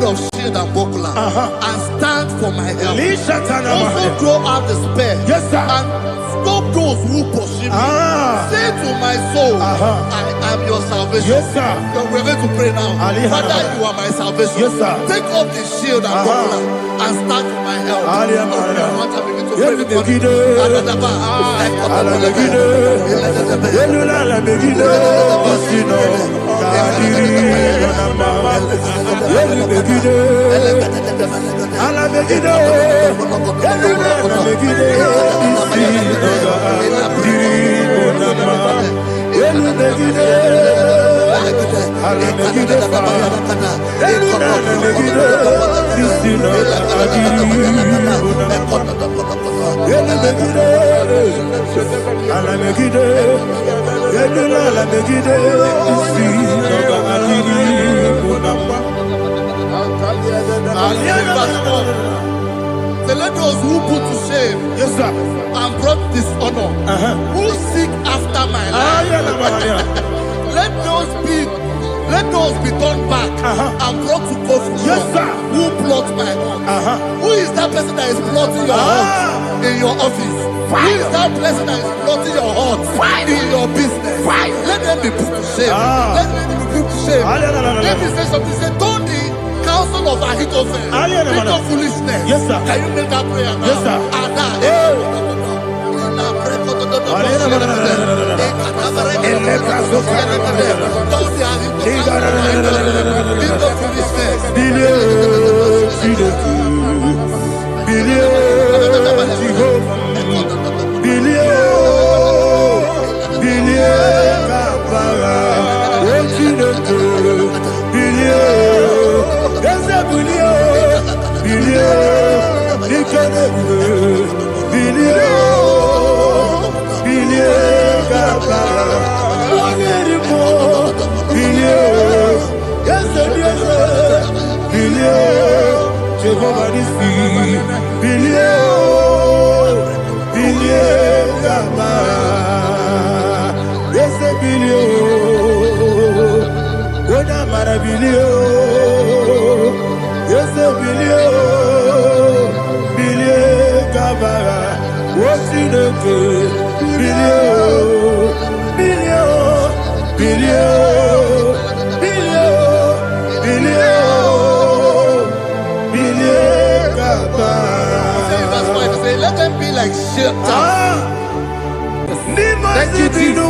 of shield and buckler and stand for my help. Also draw out the spear and stop those who pursue me. Say to my soul, I am your salvation. We're going to pray now. Father, you are my salvation. Take off the shield and buckler and stand for my help. Let those who put to shame and brought dishonor, who seek after my life, let those be turned back and brought to confusion. Who plot my heart? Who is that person that is plotting your heart in your office? Who is that person that is plotting your heart in your business? Let them be put to shame. Let them be put to shame. Let me say something. Say, don't the counsel of Ahithophel, think of foolishness. Can you make that prayer now? Let them be like shelter. Thank you, Jesus.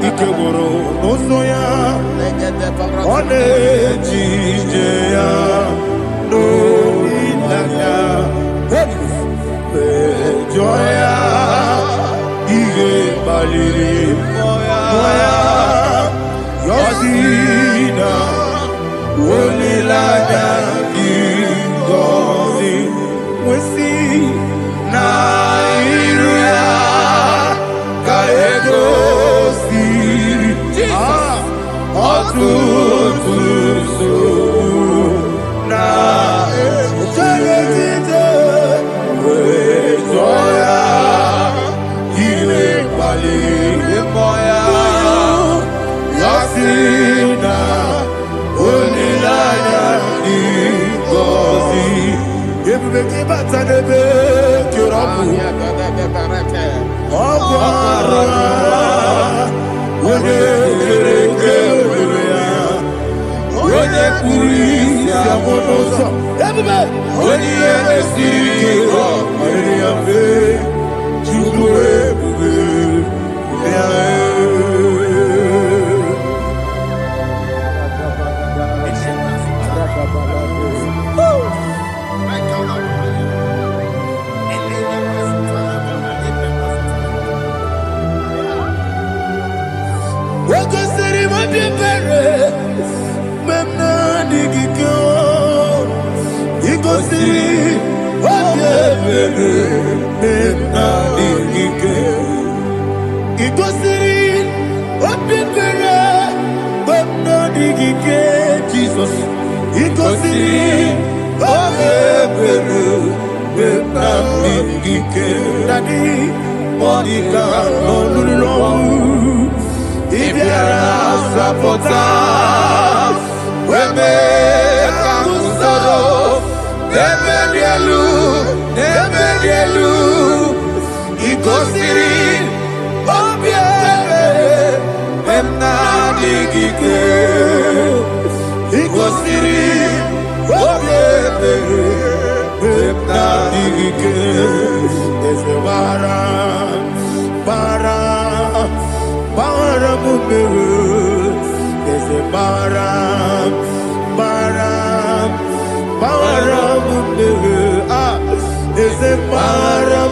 Ikegoro nosoya one jijeya no ilaya joya ige baliri moya yosina olilaya ingozi wesi na iruya kaego What Ikosi Obebere Benamike Dadi Monica Nolulu Ibiara Sapota Weme Kamusoro Nebelielu Ikosiri Obebere Benamike Ikosiri Obebere Benamike Eze Bara Mumere Eze Bara Mumere Eze Bara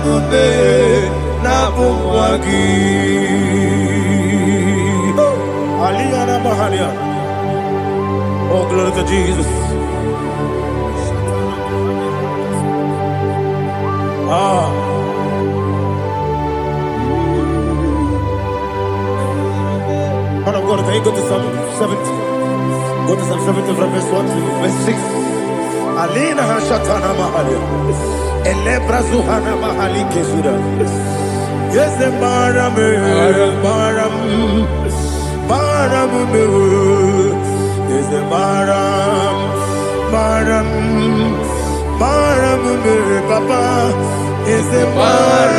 Mumere Nabumwagi Aliyana Mahalia. Oh, glory to Jesus. Man of God, can you go to Psalm 70? Go to Psalm 70 from verse 1 to verse 6. Alina Hashatana Mahalia. Elebra Zuhana Mahali Kesuda. Yes, the Baram. Yes, the Baram. Papa. Yes, the Baram.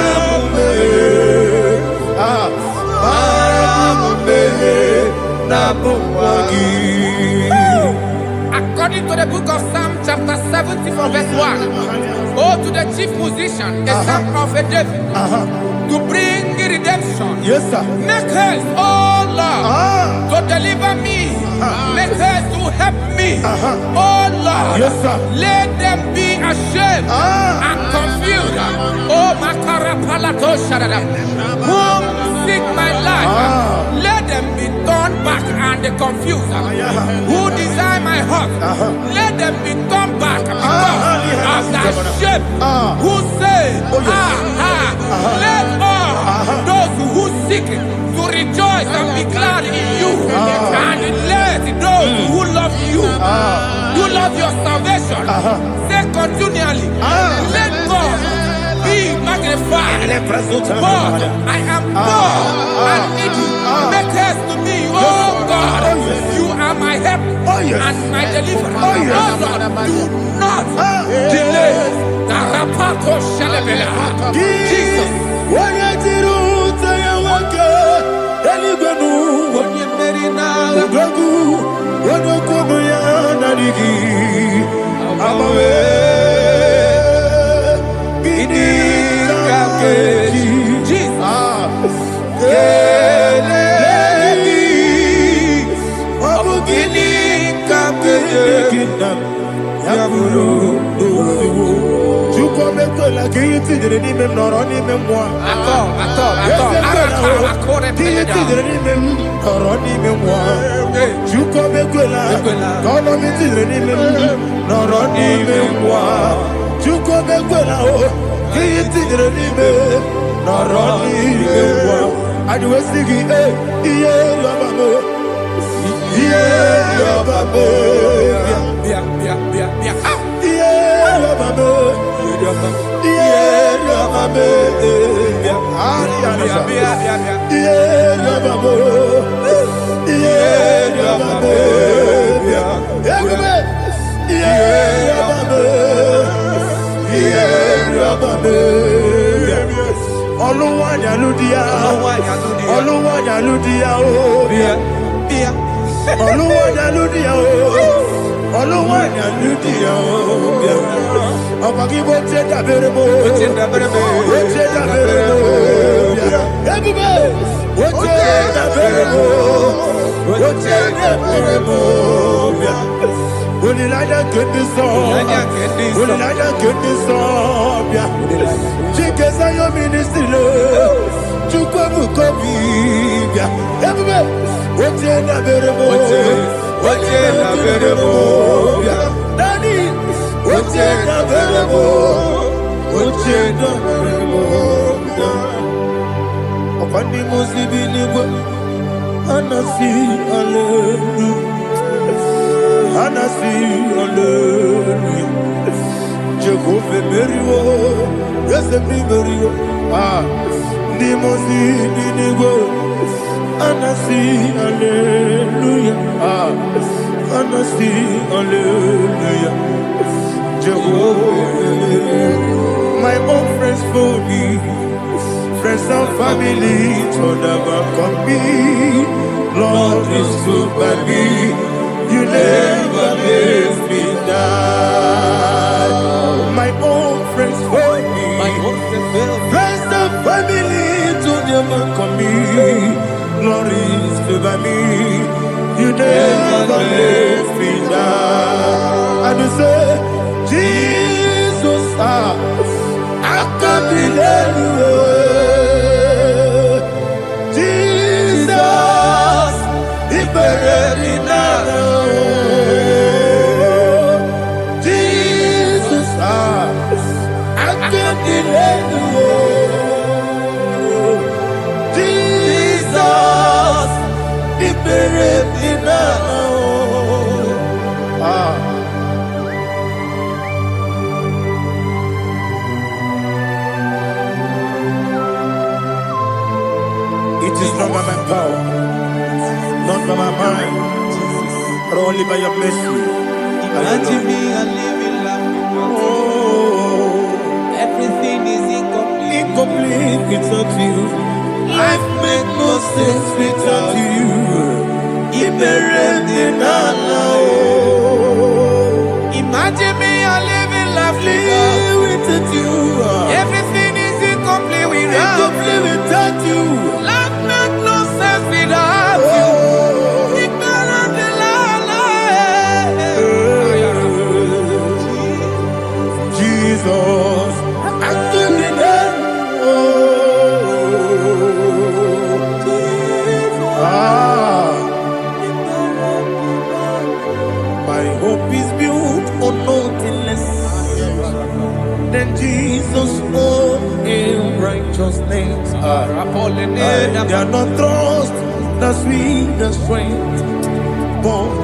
According to the book of Psalm chapter 70 from verse 1, oh, to the chief musician, a psalm of a David, to bring redemption. Yes, sir. Make haste, oh Lord, to deliver me. Make haste to help me. Oh Lord, yes, sir. Let them be ashamed and confused. Oh, Makara Palato Shadada, whom seek my life, let them be turned back and confused. Who desire my heart, let them be turned back because of that shape. Who say, let all those who seek to rejoice and be glad in you, and let those who love you, who love your salvation, say continually, let God be magnified. God, I am poor and needy. Make haste to me, oh God. You are my help and my deliverer. Oh Lord, do not delay. Tarapato Shalabela. Jesus. Anasi, hallelujah. Anasi, hallelujah. Jehovah Merio, yes, the Merio. Nimosi, Ninigo. Anasi, hallelujah. Anasi, hallelujah. Jehovah, my own friends for me, friends and family, told never come me. Lord is good by me, you never leave me down. My own friends for me, friends and family, told never come me. Lord is good by me, you never leave me down. And you say, Jesus, I can't believe you. Jesus, He buried me now. Jesus, I can't believe you. Jesus, He buried me now. It is not by my power, not by my mind, but only by your mercy. Imagine me a living life. Oh, Everything is incomplete. incomplete without you. Life makes no sense without you. Imagine me a living life. Live without you. Everything is incomplete Incomplete without you. Life makes no sense without you. Jesus, I couldn't my hope is built on nothing less than Jesus' own righteousness. They are not trust the sweetest strength, but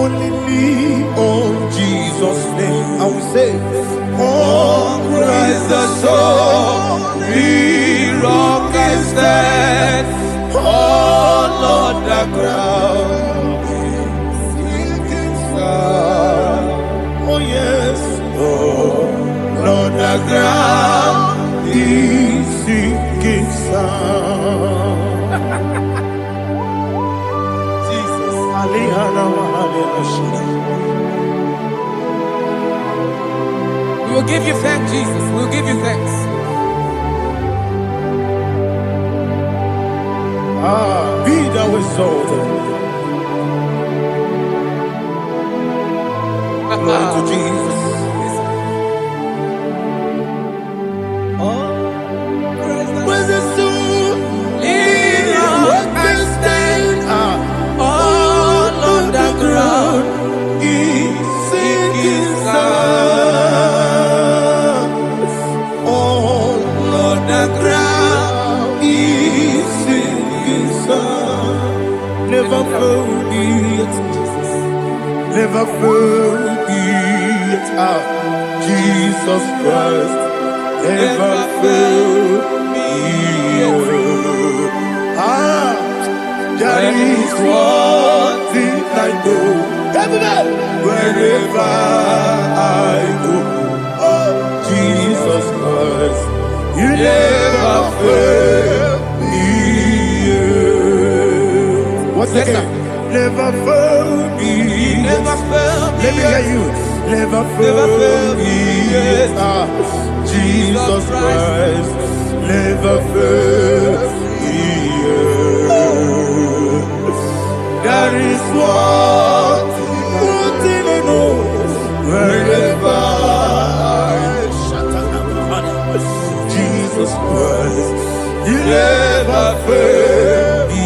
only lean on Jesus' name. I will say, on Christ the solid rock I stand, all on the ground sinking sun. Oh yes, oh on the ground is sinking sun. Jesus, We will give you thanks, Jesus. We will give you thanks. Be thou exalted. Glory to Jesus. Was a soul in what can stand all on the ground is sinking sun. All on the ground is sinking sun. Never forget, never forget Jesus Christ. Never fail me. There is one thing I know. Wherever I go, oh Jesus Christ, you never fail me. What's the name? Never fail me. Never fail me. Let me hear you. Never fail me. Jesus Christ, never fail me. There is one thing I know. Wherever Jesus Christ, you never fail me.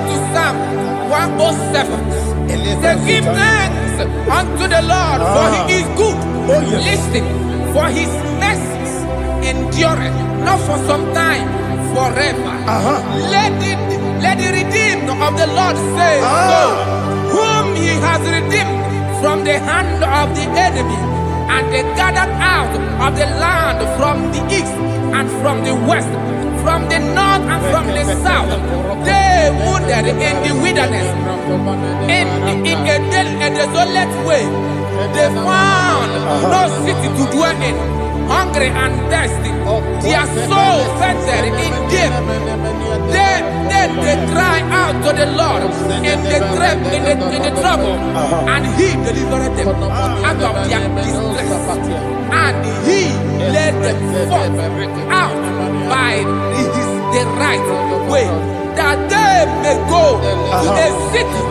to Psalm 107. Say, give thanks unto the Lord, for he is good. Listen, for his mercies endureth, not for some time, forever. Let the redeemed of the Lord say so, whom he has redeemed from the hand of the enemy, and they gathered out of the land from the east and from the west, from the north and from the south. They wandered in the wilderness, in a desolate way. They found no city to dwell in, hungry and thirsty. Their soul fainted in deep. Then they cried out to the Lord in the trouble, and he delivered them out of their distress. And he led them forth out by the right way, that they may go to a city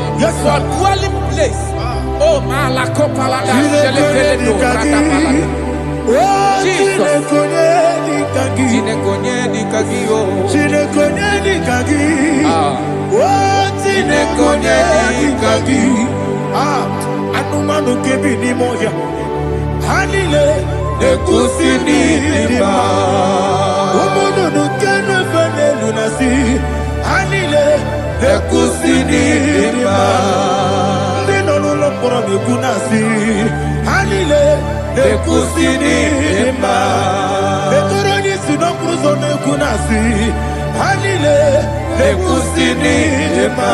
for dwelling place. Oh, Malakopalada, Jesus. Anumanu kebi ni moya Hanile Nekusini nima Umudu nukene fene lunasi Hanile Nekusini nima Nino lulopora mikunasi Hanile Nekusini nima Netoroni sinokruzo nekunasi Hanile Nekusini nima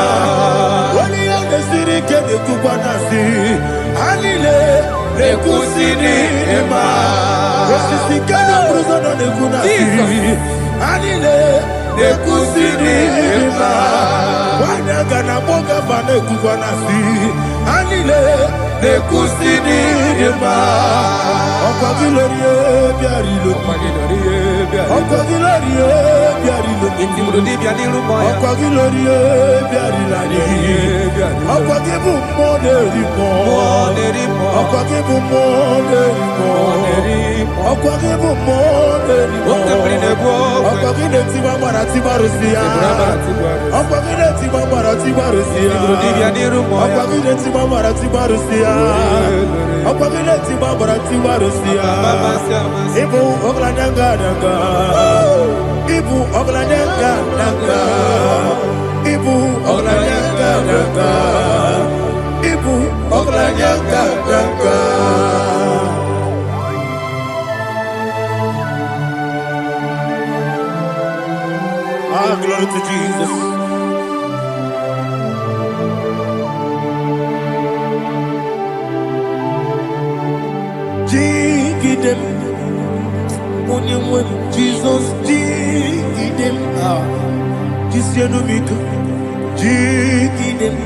Wali ya nesiri kene kubanasi Hanile Nekusini nima Wesisi kene bruzo nekunasi Hanile Nekusini nima Wanaga na boga bane kubanasi Hanile Nekusini nima Okwa gilorie biarilo Okwa gilorie biarilo Okwa gilorie biarilani Okwa gibu moderimo Okwa gibu moderimo Okwa gibu moderimo Okwa gileti mamara tibarusia Okwa gileti mamara tibarusia Okwa gileti mamara tibarusia Okwa gileti mamara tibarusia Ibu oglanyanga nanga Ibu oglanyanga nanga Ibu oglanyanga nanga Ibu oglanyanga nanga Glory to Jesus. Jigidem, Onyemwem, Jesus, Jigidem, Jisianumika, Jigidem,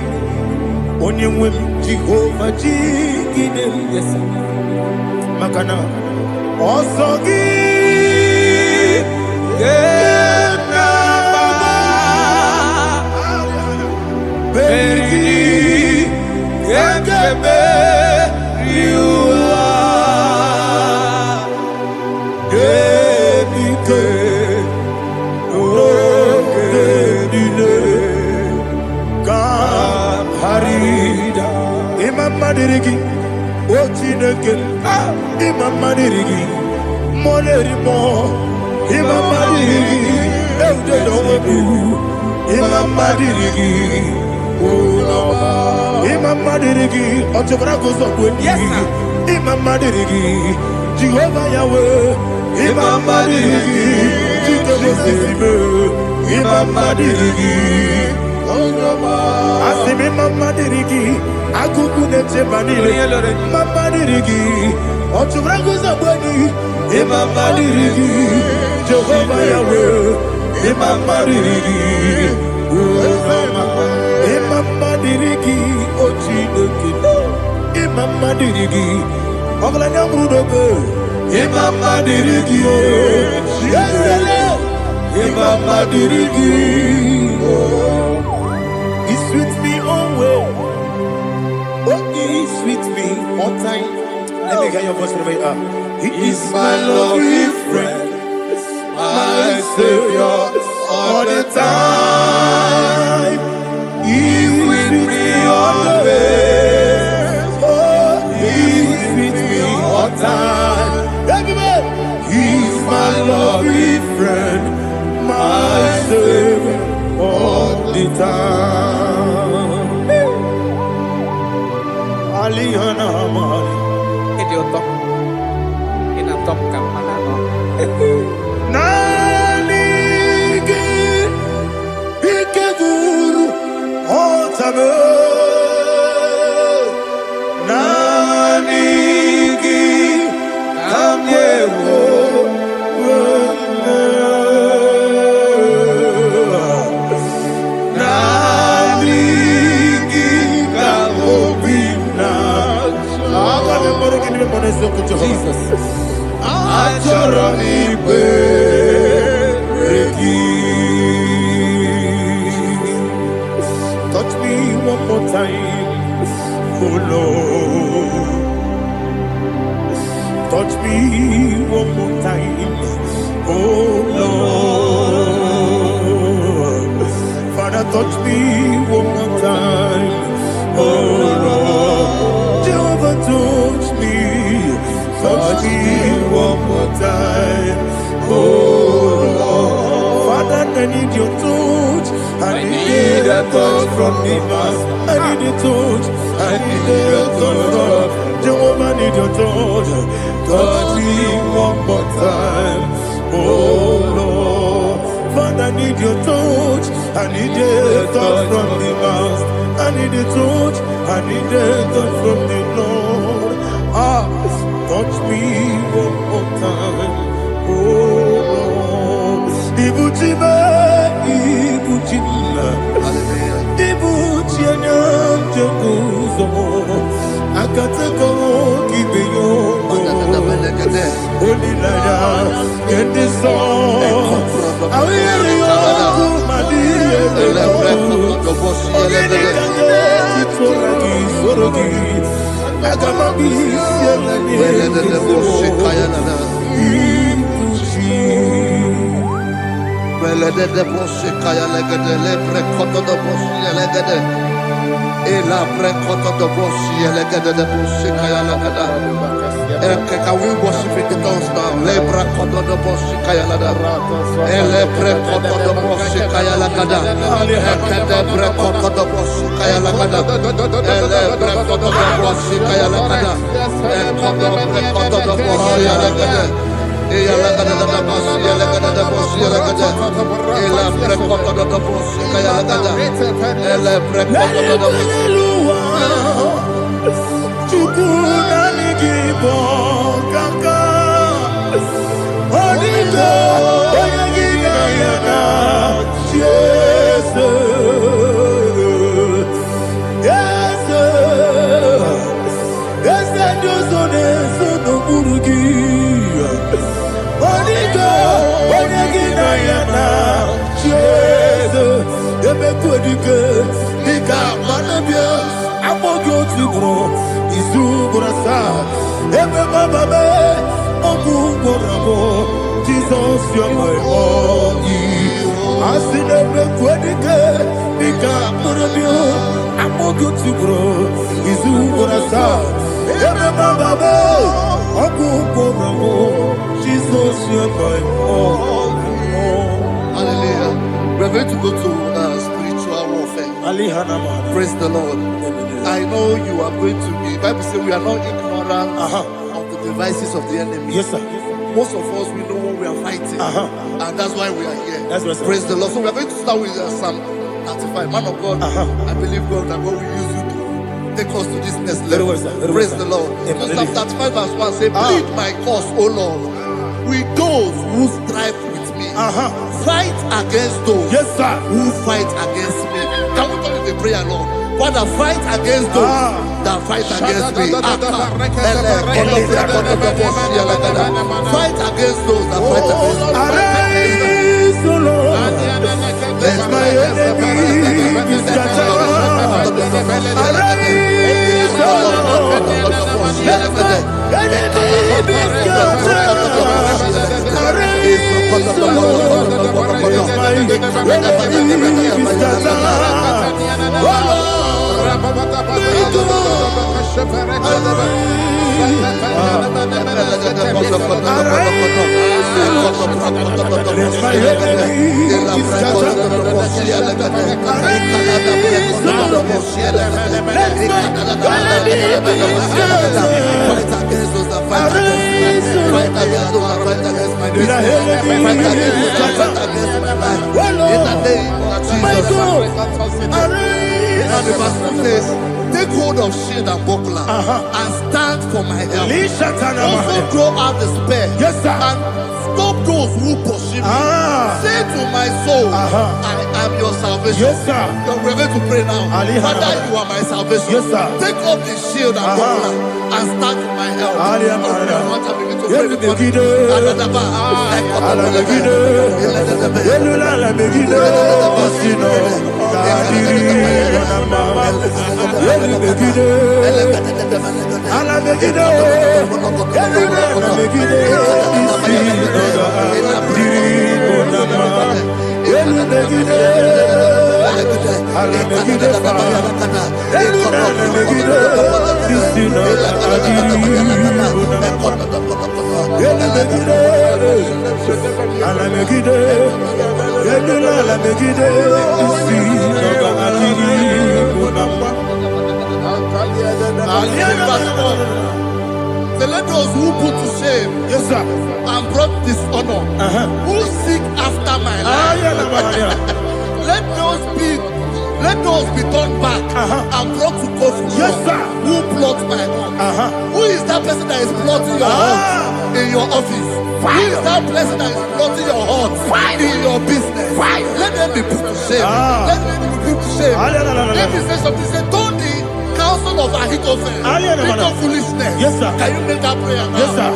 Onyemwem, Jehovah, Jigidem, yes, Makana, Osogi, Madirigi, Ochineke, Imam Madirigi, Molerimo, Imam Madirigi, Eudedobu, Imam Madirigi, Imam Madirigi, Otobrago Zobuni, Imam Madirigi, Jehovah Yahweh, Imam Madirigi, Jitobosime, Imam Madirigi, Asimi Mama Dirigi, Akuku Nete Manile, Mama Dirigi, Otubrago Zaboni, Mama Dirigi, Jehovah Yahweh, Mama Dirigi, Mama Dirigi, Ochinoki, Mama Dirigi, Oglanya Mudobe, Mama Dirigi, Mama Dirigi, He's with me always. Oh, he's with me all time. Let me hear your voice from here. He is my loving friend, my Savior all the time. Babe, Nanigi, Kamyewo, Nanigi, Kamobina. Jesus. Touch me one more time, oh Lord. Touch me one more time, oh Lord. Father, touch me one more time, oh Lord. Jehovah, touch me one more time, oh Lord. Father, I need your touch. I need a touch from the Master. I need a touch. I need a touch from Jehovah. I need your touch. Touch me one more time, oh Lord. Father, I need your touch. I need a touch from the Master. I need a touch. I need a touch from the Lord. Touch me one more time, oh Lord. Ibuchima, Ibuchima, Ibuchina, Jeruzo, Akatako, Kibeyo, Olilaya, get this song. I will hear you, Madia, Can we worship in the tongues now? Lebra koto do boshi kaya lada. Ele pre koto do boshi kaya lada. Ekede pre koto do boshi kaya lada. Ele pre koto do boshi kaya lada. Ekodo pre koto do boshi lada. Eya lada da boshi lada da boshi lada. Ele pre koto do boshi kaya lada. Ele pre koto do boshi. IGBO, Kaka, Onito, Oyagina, yes, yes, yes, and you so no Burugi, Onito, Oyagina, yes, the Bequedica, Nika, Manabia, I'm going to grow. Izubrasa, Ebe Bababe, Ogugorabo, Jesus, you're my all. Asinebe Quedike, Nika Murabio, Amogo to grow. Izubrasa, Ebe Bababe, Ogugorabo, Jesus, you're my all. Hallelujah. We're going to go to spiritual warfare. Praise the Lord. I know you are going to be. Bible says we are not ignorant of the devices of the enemy. Yes, sir. Most of us, we know what we are fighting, and that's why we are here. That's right, sir. Praise the Lord. So we are going to start with Psalm 35. Man of God, I believe God that God will use you to take us to this next level. Praise the Lord. Psalm 35 verse 1 say, plead my cause, O Lord, with those who strive with me. Fight against those who fight against me. Can we call it a prayer, Lord? Father, fight against those that fight against me. Fight against those that fight against me. Arise, O Lord, let my enemy be scattered. Arise, O Lord, let my enemy be scattered. Arise, O Lord, let my enemy be scattered. Oh Lord, And the verse 2 says, take hold of shield and buckler and stand for my help. Also draw out the spear and stop those who pursue me. Say to my soul, I am your salvation. You're ready to pray now. Father, you are my salvation. Take up the shield and buckler and stand for my help. So let those who put to shame and brought dishonor, who seek after my life, let those be turned back and brought to court for who plot my home. Who is that person that is plotting your home in your office? Who is that person that is plotting your heart in your business? Let them be put to shame. Let them be put to shame. Let me say something. Say, don't the counsel of Ahithophel think of foolishness. Can you make that prayer now? Yes, sir.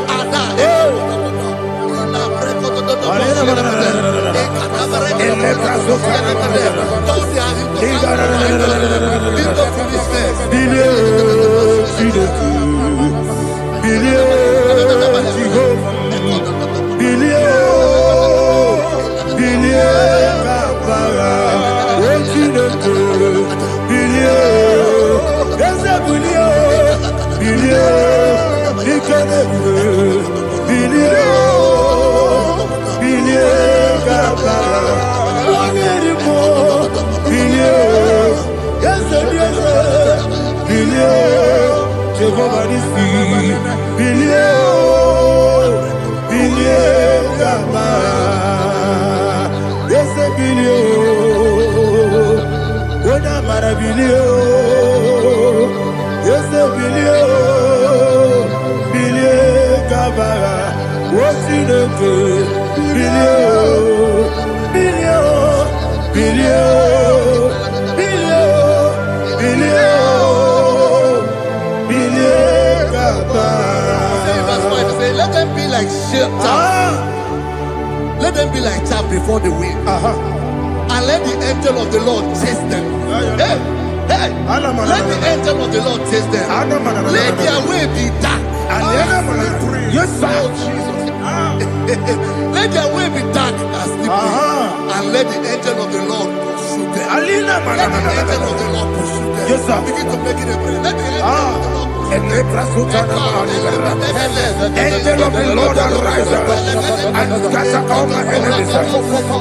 Let them be like chaff. Let them be like chaff before the wind. And let the angel of the Lord chase them. Hey, let the angel of the Lord chase them. Let their way be dark. Yes, sir. Let their way be dark and slippery. And let the angel of the Lord pursue them. Let the angel of the Lord pursue them. Yes, sir. Begin to make it a prayer. Let the angel of the Lord. Angel of the Lord arise and scatter all my enemies.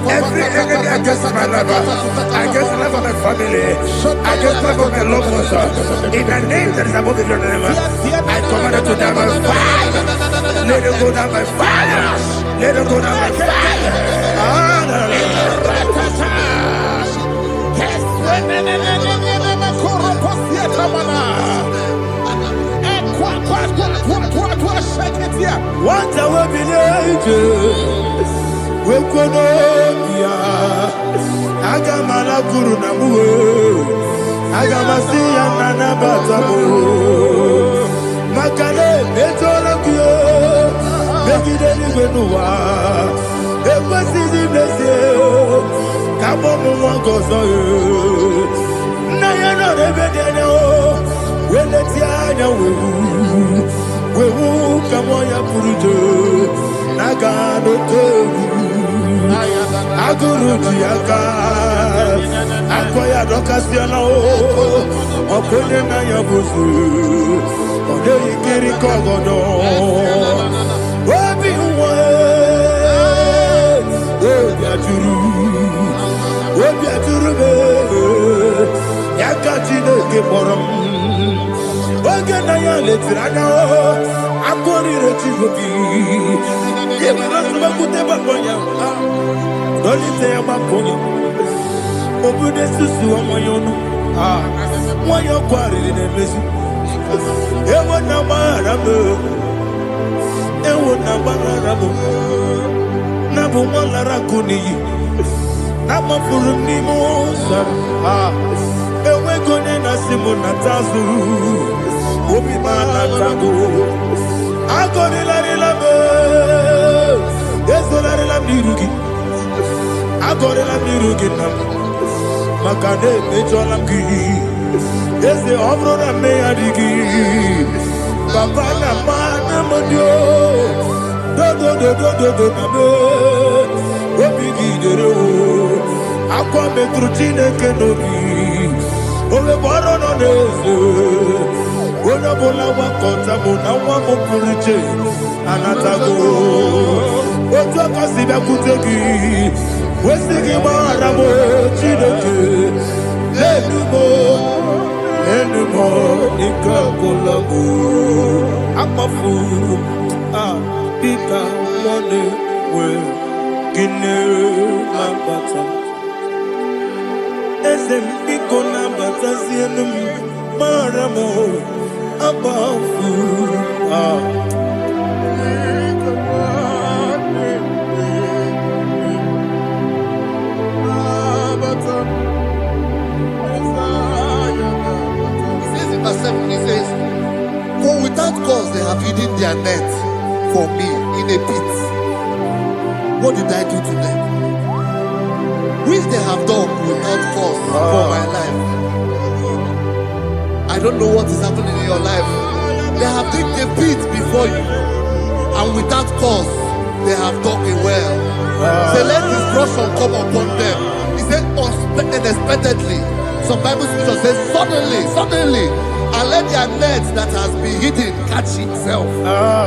Every enemy against my life, against the life of my family, against the life of my loved ones, in the name that is above your name, I command it to die by fire. Let it go down by fire. Let it go down by fire. What I will be we Wekonomia Agamala Guru Namu Agamasia Nana Batamu Makale Betolakio Begideni Benua Ekwasizi Blessio Kabomu Wangozo Nayana Rebedeno Wenetianya Wewu Kamoya Purujo Nagano Tewu Aguru Diaka Akoya Dokasiana Okonye na Yabusu Ode Ikiri Kogodo Obi Uwe Obi Aturu Yakachine Kiboram Ogana ya letirana Akori Rechivobi Yebara Kuteba Boya Dolite Yabakoya Obude Susu Amoyono Why you quarreling and missing? You want no maramo. You want no maramo. Nabu Malara Kuni. Nama Furumi Mosa. Ewe Gone Nasimuna Tazu. Obi Manatago. Agoni Larilabe. Yes, Larilabirugi. Agoni Labirugi. Makane Mejolamki. Yes, the Obrona Mayadigi. Papa Namana Modio. Do. Obigi Dero. Aqua Metrutine Kenobi. Ole Barono Nezu. Ona Bola Wakota Mona Wamopuriche. Anatago. Otua Kasiba Kutegi. Wesigi Maramo Chineke. Enumo Nikakolabu. Amafu. Pika Mone We Gine Lambata. Esem Piko Lambata Sienum Maramo Abafu. He says, for without cause they have hidden their net for me in a pit. What did I do to them? Which they have done without cause for my life. I don't know what is happening in your life. They have digged a pit before you, and without cause they have dug a well. Say, let destruction come upon them. He said, unexpectedly. Some Bible scripture says, suddenly, and let their net that has been hidden catch itself.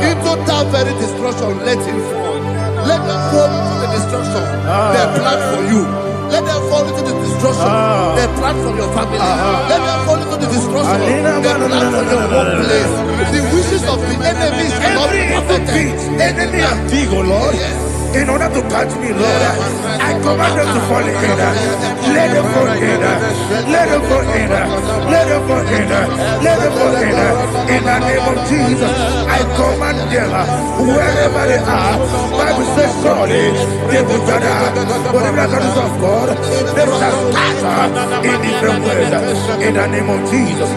Into that very destruction, let it fall. Let them fall into the destruction they plan for you. Let them fall into the destruction they plan for your family. Let them fall into the destruction they plan for your workplace. The wishes of the enemies are not perfected. Enemy of thee, O Lord. Yes. In order to catch me, Lord, I command them to fall in. Let them fall in. Let them fall in. Let them fall in. Let them fall in. In the name of Jesus, I command them wherever they are. Bible says surely they will gather. But the miracles of God, they shall scatter in different ways. In the name of Jesus.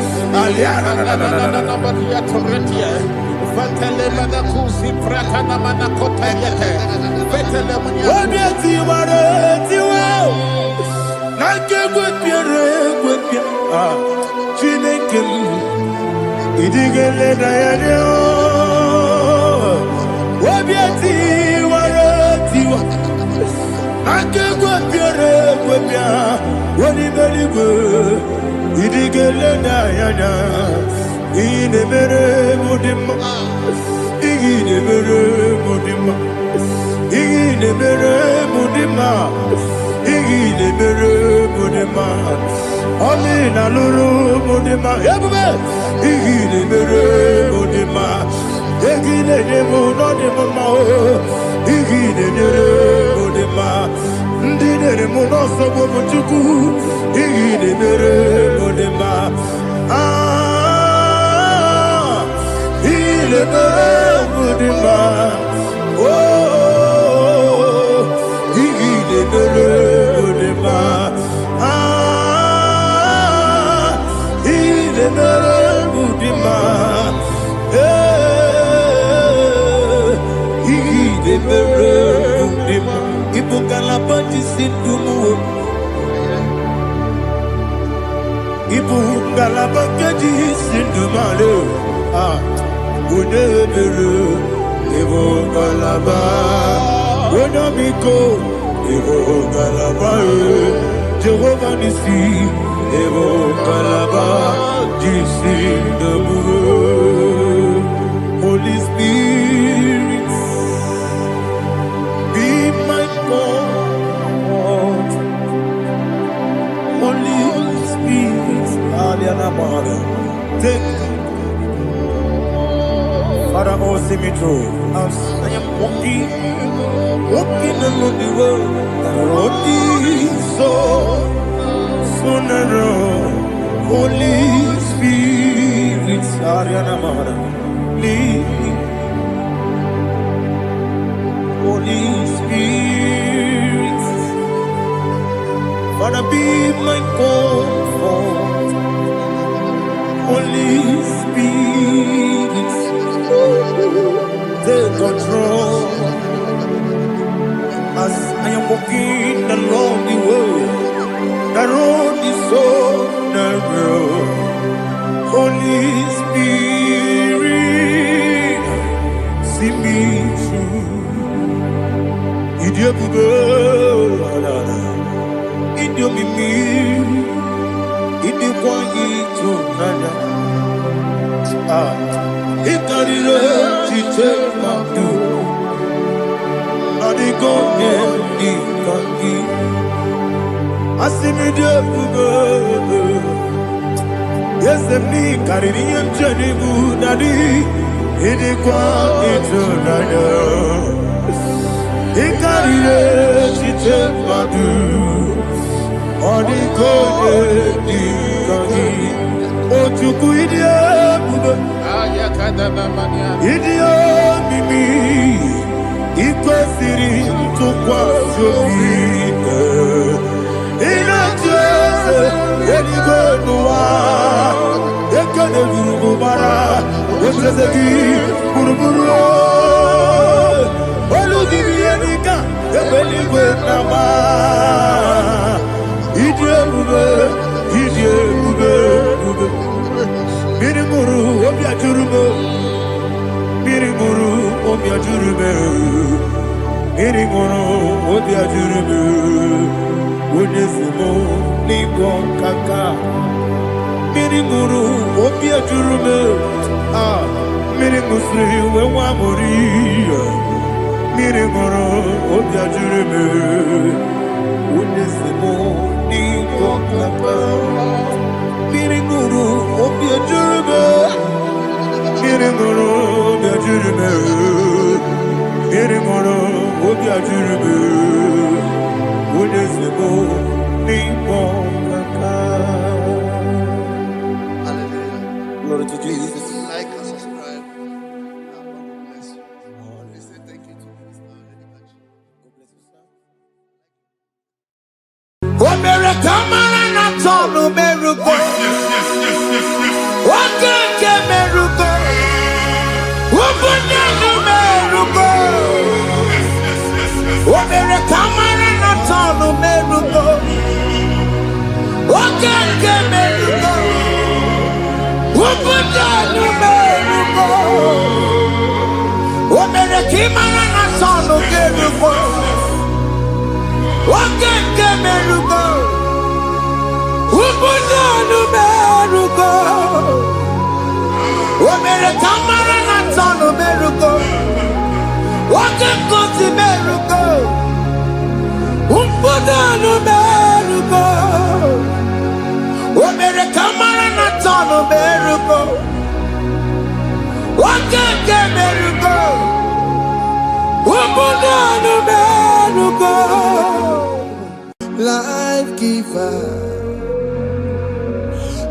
Jehovah Nissi, Evo Kalaba, Holy Spirit, be my God. Holy Spirit, take Father, oh, see me through. As I am walking along the road, that road is so narrow. Holy Spirit, Ariana Mahara, lead. Holy Spirit, Father, be my comfort. Holy Spirit, take control as I am walking along the way. The road is so narrow. Holy Spirit, see me through. Idio bugo, idio mimi, idio kwangi tunanya. Ikarire chite madu, adigo ni kangi. Asimi idio bugo, yesemi kariri yemcheni budadi, idio kwangi tunanya. Ikarire chite madu, adigo ni kangi. Ochuku idio bugo. Idio mimi ikwesiri tukwa jovine inatese eligwenua ekene burubara etrezegi buruburu olugibi enika ebeligwenama idio bube Mirimuru obia jurume Mirimuru obia jurume Mirimuru obia jurume Unesimo ningo kaka Mirimuru obia jurume Mirimusri wewa mori Mirimuru obia jurume Unesimo ningo kaka Mirimuru obia jurume Mirimuru obia jurume Mirimuru obia jurume Unesimo ningo kaka. Hallelujah. Glory to Jesus. Please like and subscribe. God bless you. Please say thank you to Minister Lady Kachi. God bless you, sir. America, man, I'm talking America. What can America? What can America? America, man, I'm talking America. What can America? What can America? America, man, I'm talking America. What can America? What can America? America, man, I'm talking America. What can America? What can America? America, man, I'm talking America. What can America? What can America? Life giver,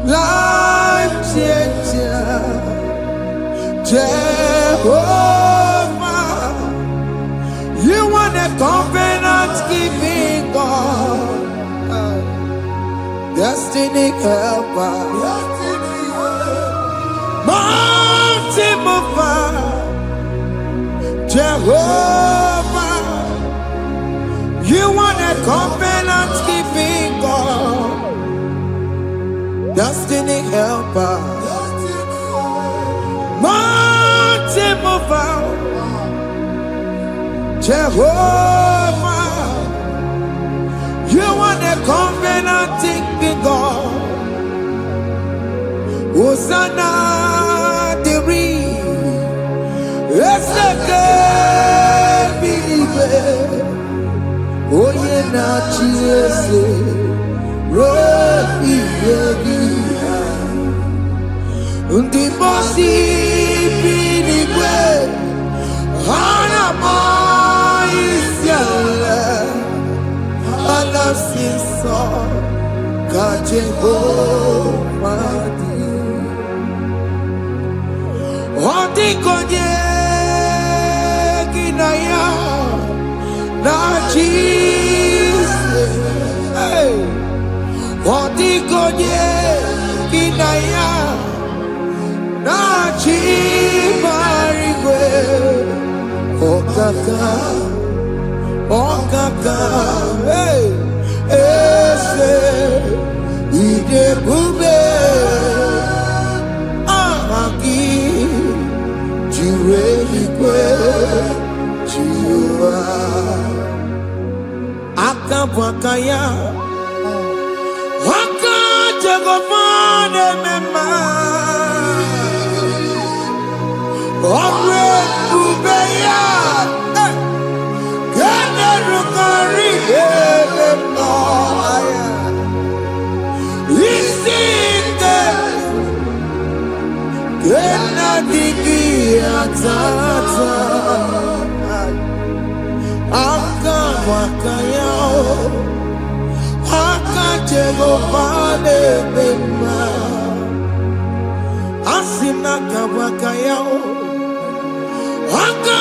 life changer, Jehovah, you want a covenant keeping God, destiny helper, mountain mover, Jehovah, you want a covenant keeping God, destiny helper, mountain mover, Jehovah, you want a covenant keeping God. Hosanna, the it's the good believer. Oh, yeah, not Jesus. Rocky, the bossy believer. Hana boy is your love. I love you so. ka Jehova dị. Ọ dịka onye gị na ya na-achị isi. Ọ dịka onye gị na ya na-achị mbara igwe. Ọkaka eze ide ebube aha gị juru eluigwe juru ụwa. Aka bụ aka ya, aka Jehova na-eme mma. Ọrụ ebube ya ga-emerụkarị ebe nọ ya. Isi ike ga-adịghị atata. Aka bụ aka ya, aka Jehova na-eme mma. Asị na aka bụ aka ya, aka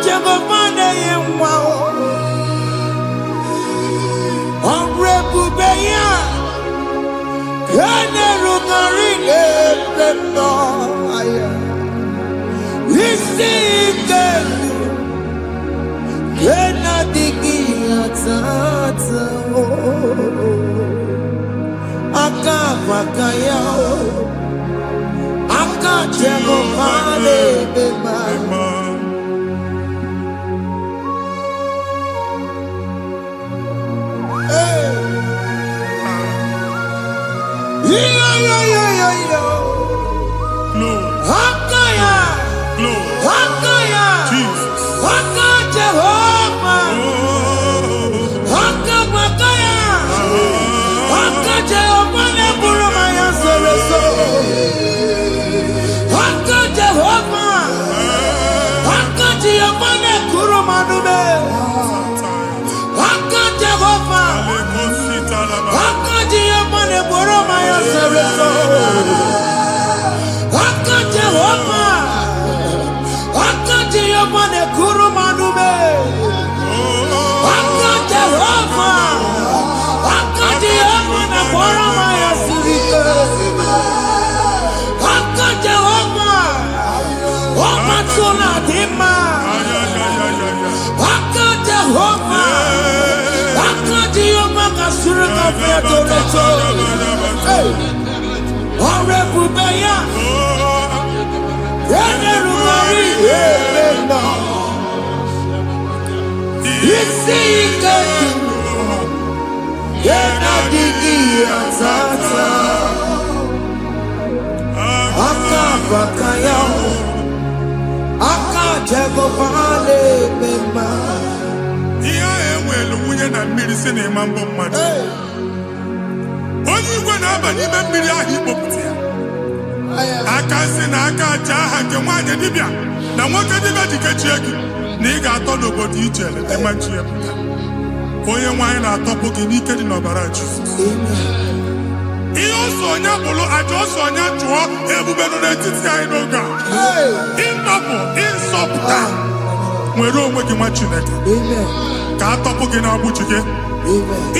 Jehova na-enye nwa. Ọrụ ebube ya ga-emerụkarị ebe nọ ya. Isi ike ga-adịghị atata. Aka bụ aka ya, aka Jehova na-eme mma. Onye igwe na-aba n'ime mmiri ahụ ikpopụta ya. Aka si na aka aja aha nke nwaanyị dibịa na nwoke dibịa ji kechie gị na ị ga-atọ n'obodo ije leta machi ya pụta. Onye nwaanyị na-atọpụ gị n'ike dị n'ọbara Jizọs. Ihe ọsọ onye bụrụ aja ọsọ onye chụọ ebube nọ n'etiti anyị n'oge a. Ịtọpụ ịsọpụta nwere onwe gị nwa Chineke ka atọpụ gị na-agbụchi gị.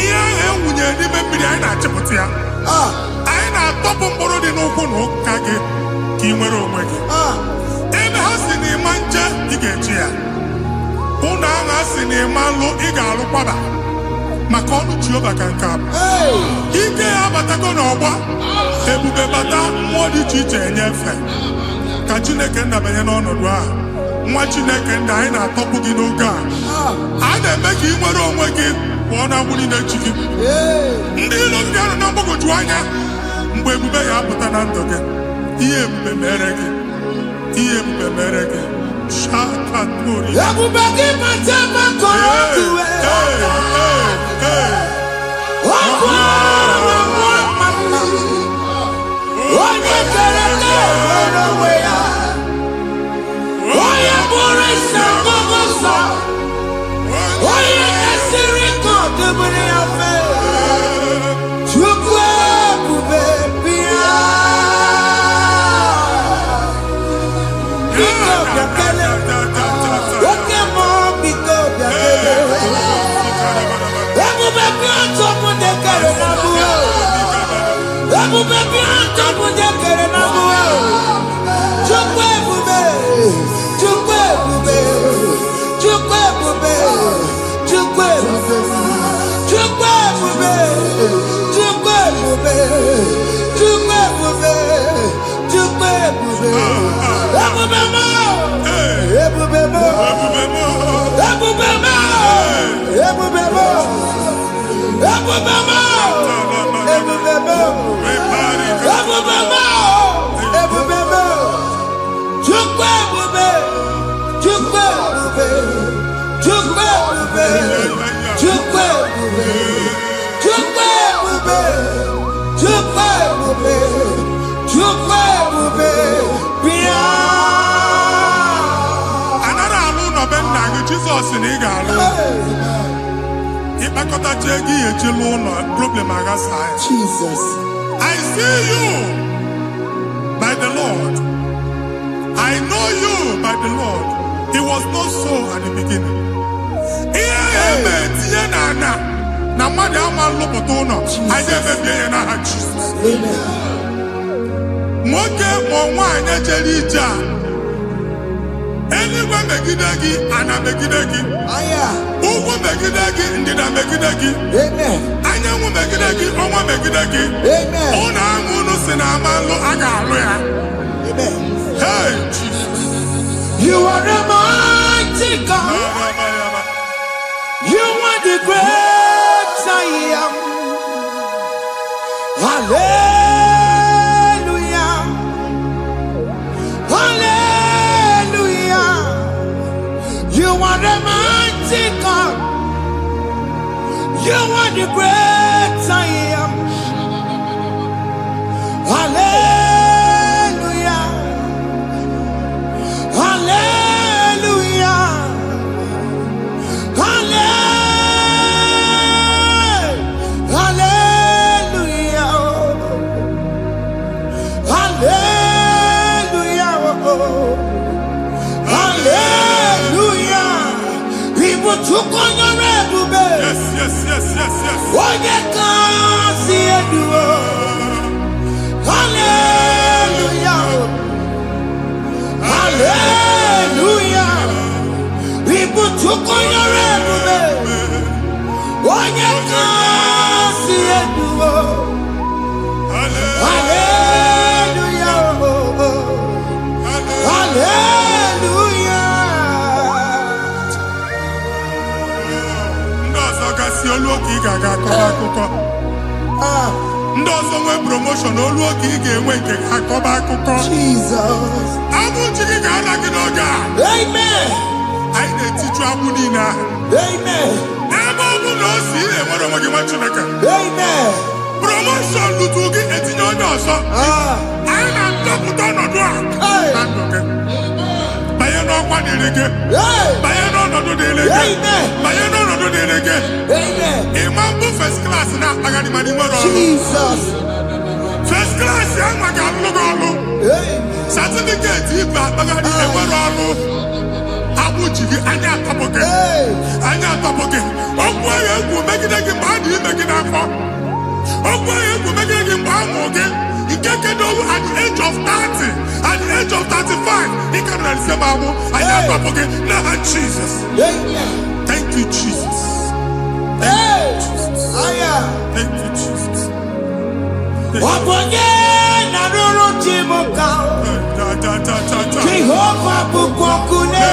Ihe ahụ enwunye n'ime mmiri anyị na-achịpụta ya. Anyị na-atọpụ mkpụrụ dị n'ụkwụ na ụka gị ka ị nwere onwe gị. Ebe ha si na ịma nje ị ga-eji ya. Ụlọ ahụ ha si na ịma nlụ ị ga-alụkwaba maka ọnụ Jehova ka nke a bụ. Ike ya abatago n'ọgba, ebube bata, mmụọ dị iche iche enyefe. Ka Chineke ndabanye n'ọnọdụ a. Nwa Chineke ndị anyị na-atọpụ gị n'oge a. A na-eme ka ị nwere onwe gị pụọ na mgburi na-echi gị. Ndị ilo ndị ahụ na mgbagwoju anya mgbe ebube ya apụta na ndụ gị. Ihe ebube mere gị. Ihe ebube mere gị. Shakatori. Ebube gị bata makọrọ ọdụwe. Onye kere nwere onwe ya. Onye bụrụ isi ọgụgụ nsọ. Onye esiri ka ọ dịbụrụ ya mfe. Chukwu Jesus in Igalo. Jesus. I see you by the Lord. I know you by the Lord. It was not so at the beginning. Anyone megidagi, ana megidagi. Ugu megidagi, ndina megidagi. Anyangu megidagi, onwa megidagi. Ona angunu sinamalo agalo ya. Hey, Jesus. You are the mighty God. You are the great I am. Hallelujah. Hallelujah. You are the mighty God. You are the great I am. Hallelujah. Hallelujah. Hallelujah. Hallelujah. Hallelujah. People took on your red. Yes. What you can see it do. Hallelujah. Hallelujah. People took on your red. What you can see it do. Hallelujah. Hallelujah. Ndozo nwe promotion olu oge ị ga-enwe nke akọba akụkọ. Jesus. Abụ chiki ga-ala gị n'oge a. Amen. Anyị na-etiju abụ niile ahụ. Amen. Ebe ọ bụ na o si ị na-enwere onwe gị nwa Chineke. Amen. Promotion lutu gị etinye onye ọzọ. Anyị na-ndọpụta ọnọdụ a na ndụ gị. Banye n'ọkwa dịrị gị. Banye n'ọnọdụ dịrị gị. Banye n'ọnọdụ dịrị gị. Ịma mbụ first class na-akpagharị ma n'ime ọrụ. Jesus. First class ya nwa ga-alụ gị ọrụ. Certificate ibe akpagharị enwere ọrụ. Abụ ji gị anya atọpụ gị. Anya atọpụ gị. Okwu ahụ egwu megide gị mgbe a dị ime gị n'afọ. Okwu ahụ egwu megide gị mgbe a mụrụ gị. Nke kedu at the age of 30, at the age of 35, he can receive Bible. I am up again. Now, Jesus. Thank you, Jesus. Thank you, Jesus. Thank you, Jesus. Jehovah Bukokune.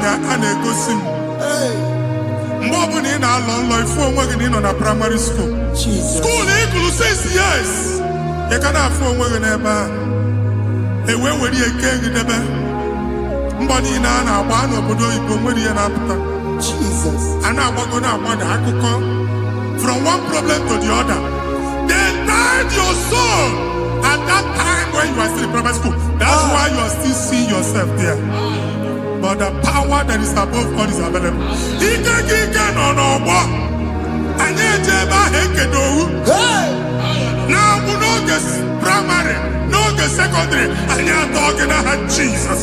nwaanyị a na-egosi m mgbe ọbụla ị na-alọ nlọ ifu onwe gị na ị nọ na praịmarị skuul skuul ị gụrụ 6 years ị ka na-afụ onwe gị n'ebe a ewee were eke gị debe mbọ niile a na-agba n'obodo oyibo nwere ihe na-apụta a na-agbago na-agbada akụkọ from one problem to the other. They tied your soul at that time when you are still in primary school. That's why you are still seeing yourself there. But the power that is above God is available. Ike no more. Anye jeba hekedowu. Now we no get primary, no get secondary. Anye talking about Jesus.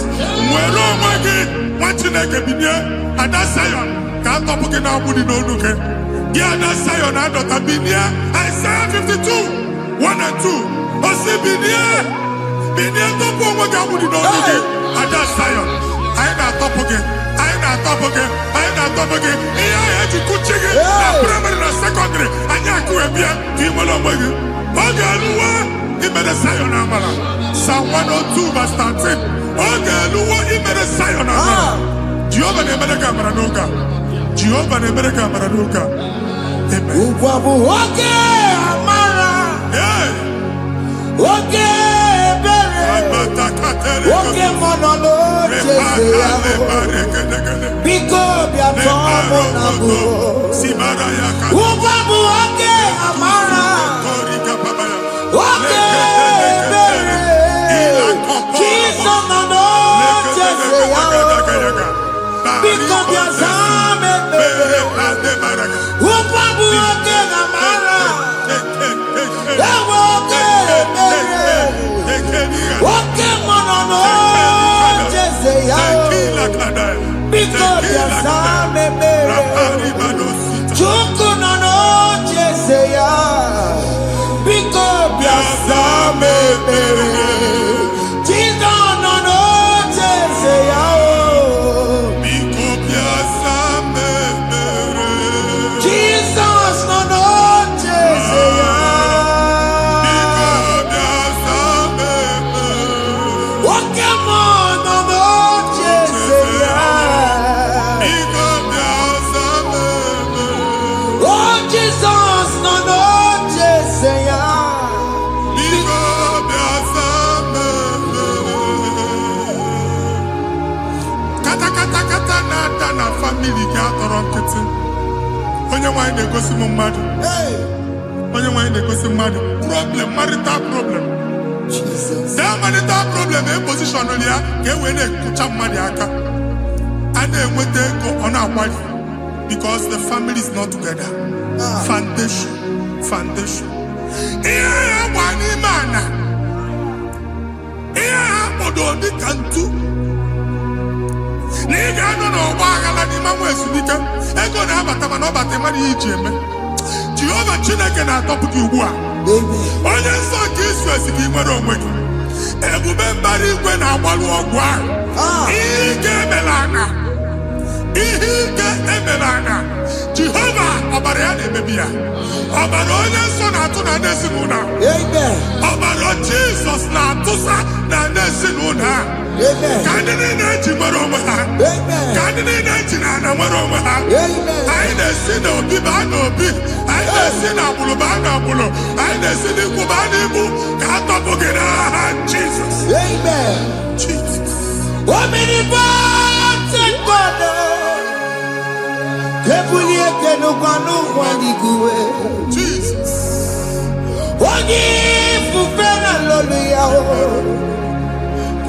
Mwelo mwagi mwachineke binie ada Zion. Kanto puke na abudi no nuke. Yeah, that's Zion and Dr. Binia. Isaiah 52, 1 and 2. Osi Binia to po mwagi abudi no nuke. Ada Zion. I ain't top again. Iya ya jikuchige. Na primary na secondary. Anya kuebia. Kimolo mwagi. Ogaluwa. Imede Zion amala. Psalm 102 verse 13. Ogaluwa imede Zion amala. Jehovah nemede kamara noga. Jehovah nemede kamara noga. Amen. Uwabu oge amara. Oge bere. Oge monolo jese yaho. Biko biato monabu. Uwabu oge amara. Oge bere. Kiso mono jese yaho. Biko biazame bere. Uwabu oge amara. Oge bere. Oge mono jese yaho. Biko biazame bere. Chuku nono jese yaho. Biko biazame bere. Chido nono jese yaho. Jesus nono jese yaho. Oke mono jese yaho. Oh Jesus nono jese yaho. Kata na family ga atọrọ nkịtị. Onye nwanyị na-egosi m mmadụ. Onye nwanyị na-egosi mmadụ. Problem, marital problem. That marital problem position ya ka e wee na-ekụcha mmadụ aka. A na-enweta ego ọ na-akwali because the family is not together. Foundation. Ihe ya gba n'ime ana. Ihe ha kpọdo dị ka ntu. Na ị ga-anọ n'ọgba aghara n'ime nwa ezumike ego na-abata mana ọ bata mmadụ ihe iji eme. Jehova Chineke na-atọpụ gị ugbu a. Onye nsọ nke Izrel gị nwere onwe gị. Ebube mbara igwe na-agbalụ ọgwụ ahụ. Ihe ike emela anya. Jehova ọbara ya na-emebi ya. Ọbara onye nsọ na-atụ na ndị ezinụlọ. Ọbara Jizọs na-atụsa na ndị ezinụlọ ha. Ka ndị niile eji nwere onwe ha. Ka ndị niile eji na ana nwere onwe ha. Anyị na-esi n'obi baa n'obi. Anyị na-esi n'agbụrụ baa n'agbụrụ. Anyị na-esi n'ikwu baa n'ikwu. Ka a tọpụ gị n'aha Jizọs. Omnipotent God, Kebulie kenukanu waniguwe. Jesus. Onye fufena lolu ya o.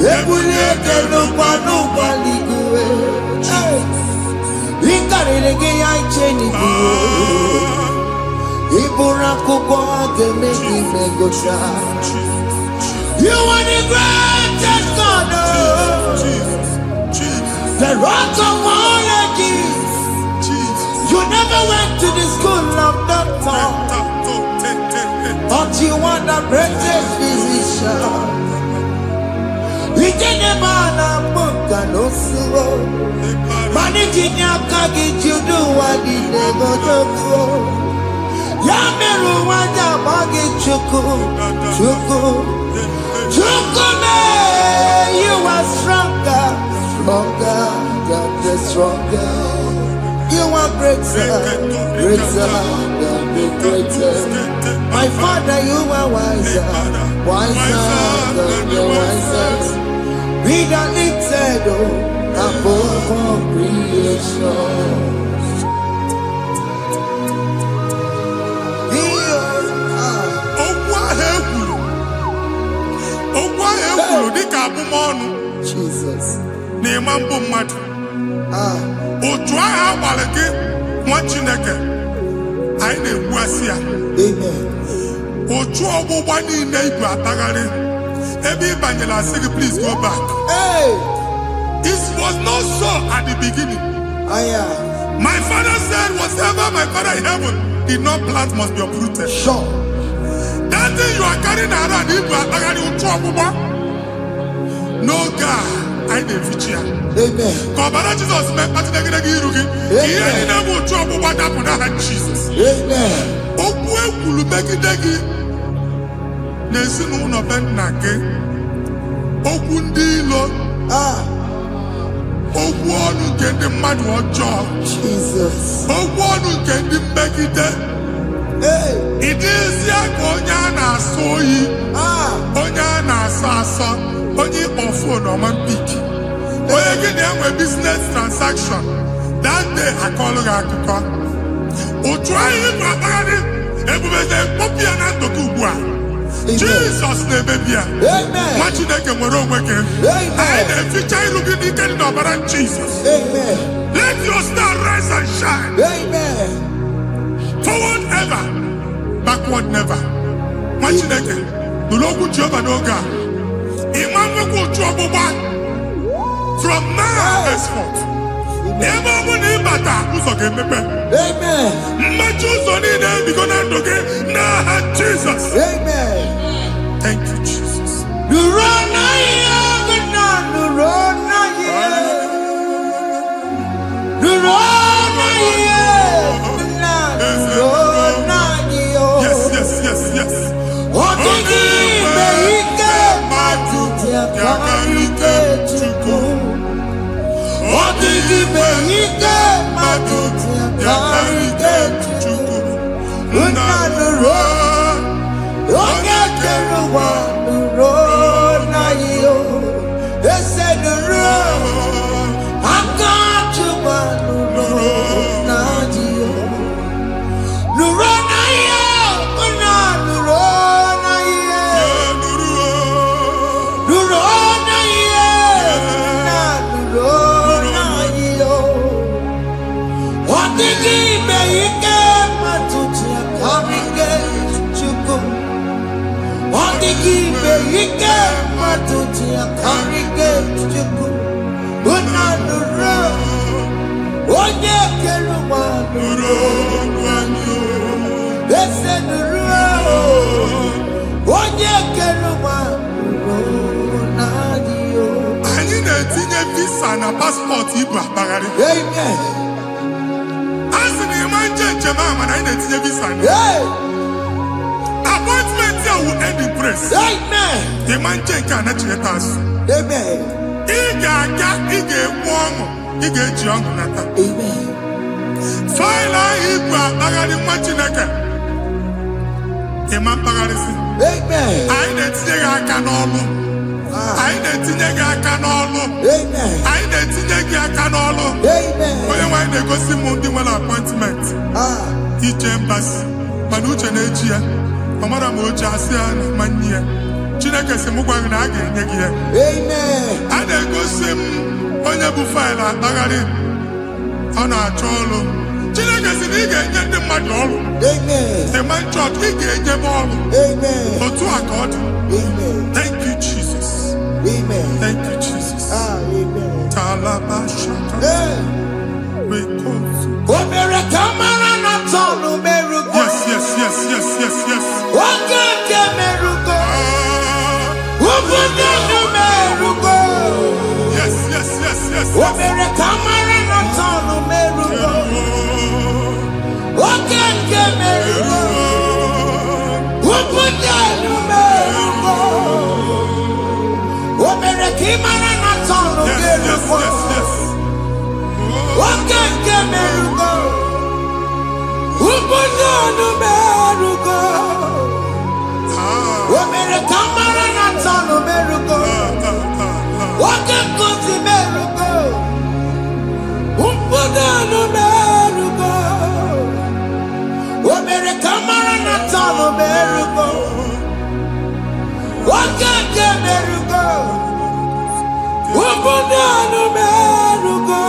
Kebulie kenukanu waniguwe. Inkarele ge ya icheni kuwe. Ibura kuko ageme imegosha. You are the greatest God, the rock of all ages. You never went to the school of doctor, but you are the greatest physician. We didn't man a book and no slow. Managing your kagi, you do what you never do. Yameru wanja magi chuku. Chukume, you are stronger than the stronger. You are greater, greater than the greatest. My Father, you are wiser, wiser than the wisest. Be that lifted above all creation. Jesus. Otu agha agbara gị nwa Chineke anyị na-egbu asị ya. Amen. Otu ọgbụgba niile ibu atagharị ebe ị banyere asị gị please go back. Hey. It was not so at the beginning. My father said whatever my father in heaven did not plant must be uprooted. Sure. That thing you are carrying around ibu atagharị otu ọgbụgba. No God, I didn't feature. Amen. Kọbara Jesus mee kpatị negidegi iru gị. Ihe niile bụ otu ọgbụgba dapụ n'aha Jesus. Amen. Okwu ekwuru megide gị n'ezinụlọ be nna gị. Okwu ndị ilo. Okwu ọnụ nke ndị mmadụ ọjọọ. Jesus. Okwu ọnụ nke ndị mmegide. Ị dịzịa ka onye a na-asọ oyi. Onye a na-asọ asọ. Onye ịkpọ fon ọma mpiki. Onye gị na-enwe business transaction. That day akọlụ gị akụkọ. Otu anyị bụ akpagharị ebubeze mkpọpụ ya na ndụ gị ugbu a. Jesus na-emebi ya. Nwa Chineke nwere onwe gị. Anyị na-eficha iru gị n'ike dị n'ọbara Jesus. Let your star rise and shine. Forward ever, backward never. Nwa Chineke nụrụ okwu Jehova n'oge a. From now henceforth, ebe ọ bụ na ịbata ụzọ ga-emepe. Mmechi ụzọ niile ebigo na ndụ gị n'aha Jesus. Thank you, Jesus. Yes, yes, yes, yes. Yakarike Chukwu. Odigime ike matuti yakarike Chukwu. Unanuro, onye kere ụwa nuro na iyo. Ese nuro, aka Chukwu nuro na iyo. Nuro na iyo, unanuro. Ike matuti yakarike Chukwu. Unanuro, onye kere ụwa nuro na iyo. Ese nuro, onye kere ụwa nuro na iyo. Anyị na-etinye visa na paspọtụ ibu akpagharị. Amen. Asị na ịma njem ahụ mana anyị na-etinye visa na. Appointment here will end in praise. Amen. The man check and let you pass. Amen. Iga ọṅụ, ị ga-eji ọṅụ nata. Amen. Faịlụ ahụ ibu akpagharị nwa Chineke. Ịma mkpagharịsị. Amen. Anyị na-etinye gị aka n'ọlụ. Anyị na-etinye gị aka n'ọlụ. Amen. Anyị na-etinye gị aka n'ọlụ. Amen. Onye nwe anyị na-egosi m ndị nwere appointment. Ije mbasi. Mana uche na-eji ya. Ọ mara ma oche asị ya na mmanyi ya. Chineke sị m gwa gị na a ga-enye gị ya. Amen. A na-egosi m onye bụ faịlụ akpagharị. Ọ na-achọ ọrụ. Chineke sị na ị ga-enye ndị mmadụ ọrụ. Amen. The man church, ị ga-enye m ọrụ. Amen. Otu a ka ọ dị. Amen. Thank you, Jesus. Amen. Thank you, Jesus. Amen. Talabashaka. Because. Omere kamara na tonu merugo. Yes, yes, yes, yes, yes, yes. Okeke merugo. Obude no merugo. Yes, yes, yes, yes. Omere kamara na tonu merugo. Okeke merugo. Obude merugo. Ubunonu merugo. Omere kamara na tano merugo. Wake kuti merugo. Ubunonu merugo. Omere kamara na tano merugo. Wake ke merugo. Ubunonu merugo.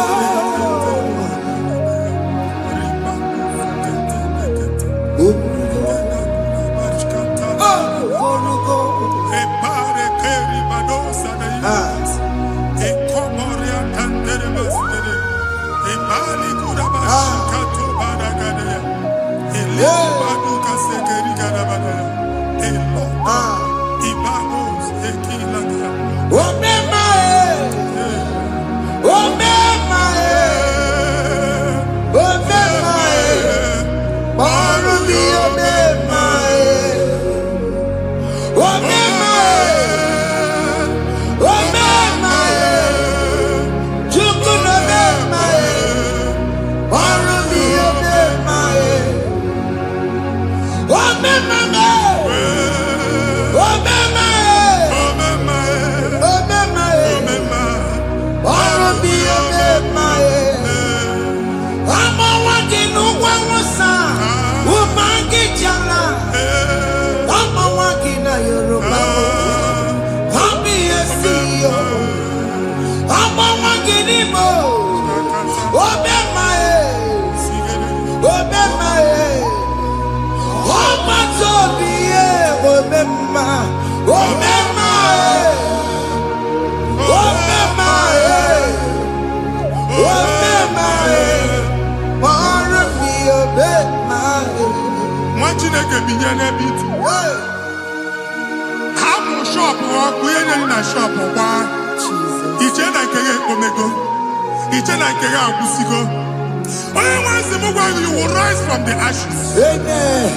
You will rise from the ashes. Amen.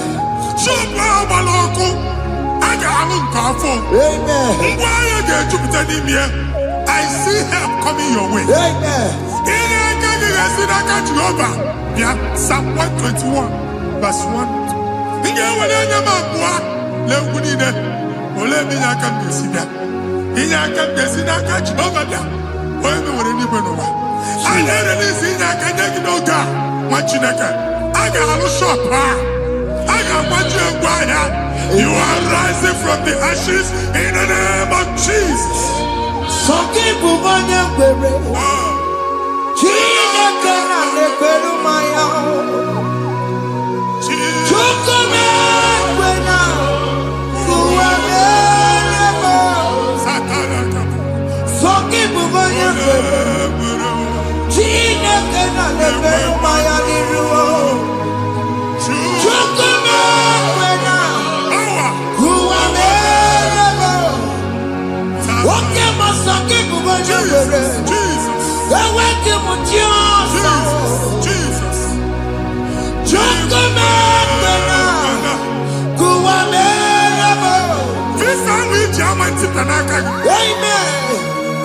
I see help coming your way. Amen. Psalm 121, verse 1. You are rising from the ashes in the name of Jesus.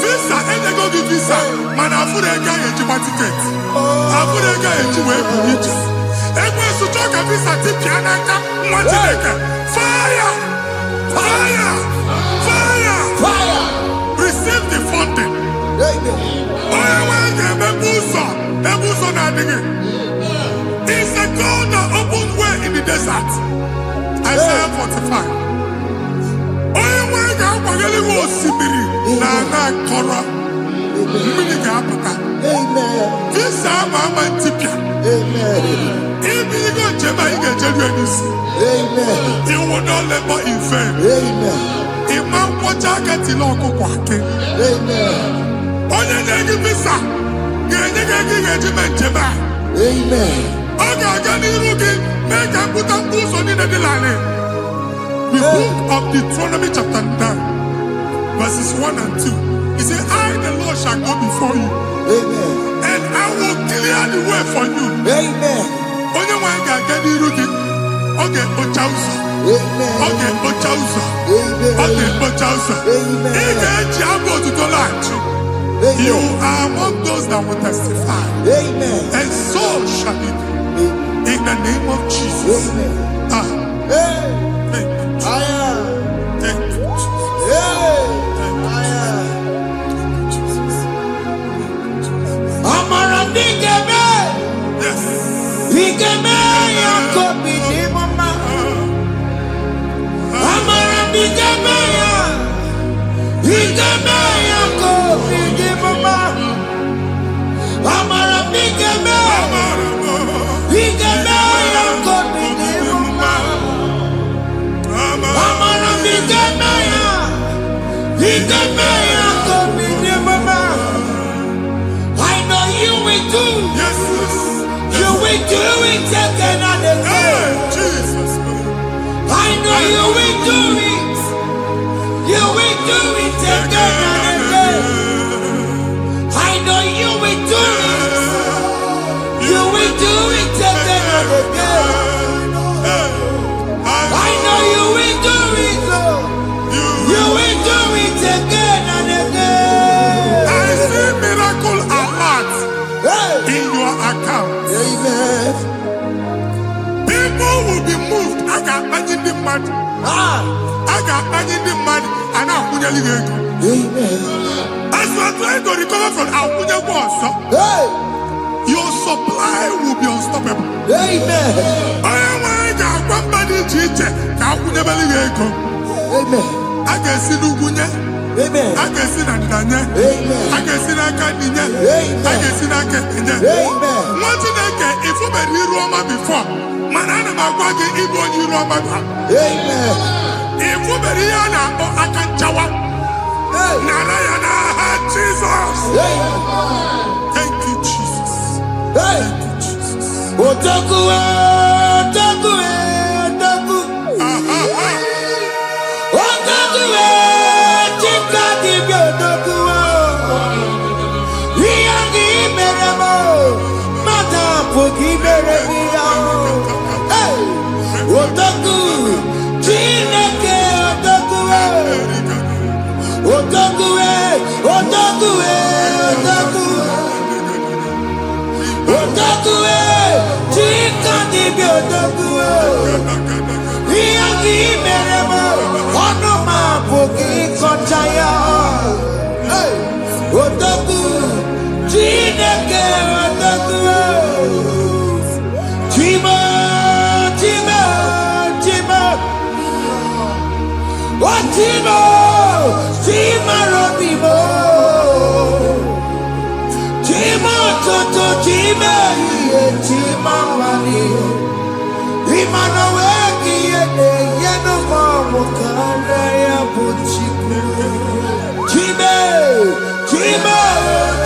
Visa, and they go give visa. Man, I put a guy in my ticket. I put a guy in my ticket. And when you talk a visa, fire! Fire! Fire! Fire! Receive the funding. It's a God that opens way in the desert. Isaiah 45. You will not labor in vain. Imam Pochakati Loko Kwake. Onye negi visa. Genye regiment jeba. Oga gani rugi. Meka puta puso ni nedilane. The book of Deuteronomy chapter 9, verses 1 and 2. He said, I, the Lord, shall go before you. And I will clear the way for you. Onye wanga gani rugi. Oge Ochausa. Oge Ochausa. Oge Ochausa. Ige eji abo tuto lachi. You are among those that will testify. Amen. And so shall it be. In the name of Jesus. Amen. Thank you. Thank you, Jesus. Thank you, Jesus. Amara bigeme. Yes. Bigeme yako bidi mama. Amara bigeme ya. Bigeme yako bidi mama. Amara bigeme. Bigeme yako bidi mama. Amara bigeme ya. Bigeme yako bidi mama. I know you will do. Yes. You will do it again and again. Jesus. I know you will do it. You will do it again and again. I know you will do it. You will do it again and again. I know you will do it, Lord. You will do it again and again. I see miracle alert in your account. Amen. People will be moved. I got imagine the mad. I got imagine the mad. And I'm going to leave. Amen. As you are trying to recover from Abuja Boss, your supply will be unstoppable. Amen. I am one body teacher. Abuja Believe. Amen. I can see Lugunya. Amen. I can see Nadanya. Amen. I can see Nakaninya. Amen. I can see Nakaninya. Amen. What did I get? If you were here Roma before, Manana Magwagi, Ibo, you Roma. Amen. If you were here now, I can Jawa. Narayana, Jesus. Thank you, Jesus. Thank you, Jesus. Otaku, otaku, otaku. Otaku, chika dibi otaku. Iyagi meremo, mata pogi meremia. Otaku, chineke otaku. Otaku, otaku, otaku. Otaku, chika dibi otaku. Iyagi meremo, onoma pogi konchaya. Otaku, chineke otaku. Chima, chima, chima. Chima, chima robimo. Chima toto, chima iye, chima mani. Imano weki yene, yeno mamu kanda ya buchiku. Chima, chima,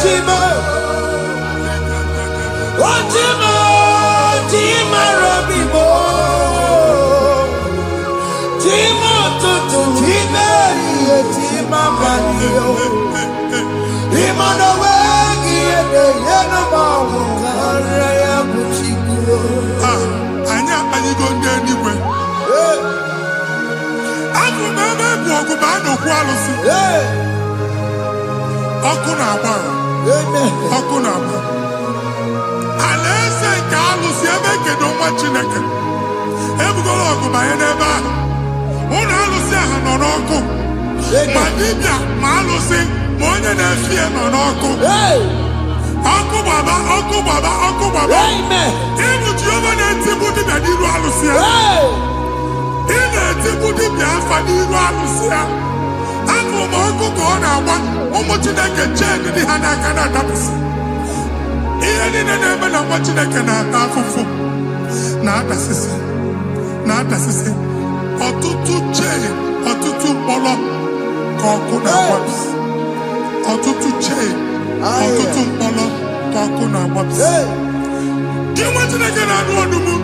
chima. Chima, chima robimo. Chima toto, chima iye, chima mani. Imano weki yene, yeno mamu kanda ya buchiku. Anya anyị go ndị eluigwe. Abụ m ebe bụ ọgụ ma a na-okwu alụsị. Ọkụ na-agba. Ọkụ na-agba. Alaeze nke alụsị ebe kedu nwa Chineke. Ebugoro ọgụ banye n'ebe ahụ. Ụlọ alụsị ahụ nọ n'ọkụ. Ma dibịa ma alụsị ma onye na-efi ya nọ n'ọkụ. Ọkụ gbaba, ọkụ gbaba, ọkụ gbaba. Ịbụ Jehova na-etigbu dibịa n'iru alụsị ya. Ị na-etigbu dibịa afa n'iru alụsị ya. Afọ ma ọkụ ka ọ na-agba ụmụ Chineke chee ndị ha n'aka na-adapụsị. Ihe niile na-eme na nwa Chineke na-ata afụfụ na-adasịsị na-adasịsị. Ọtụtụ chee, ọtụtụ mkpọrọ ka ọkụ na-agbapụsị. Ọtụtụ chee, ọtụtụ mkpọrọ ka ọkụ na-agbapụsị. Gị nwa Chineke na-anụ ọdụmụ,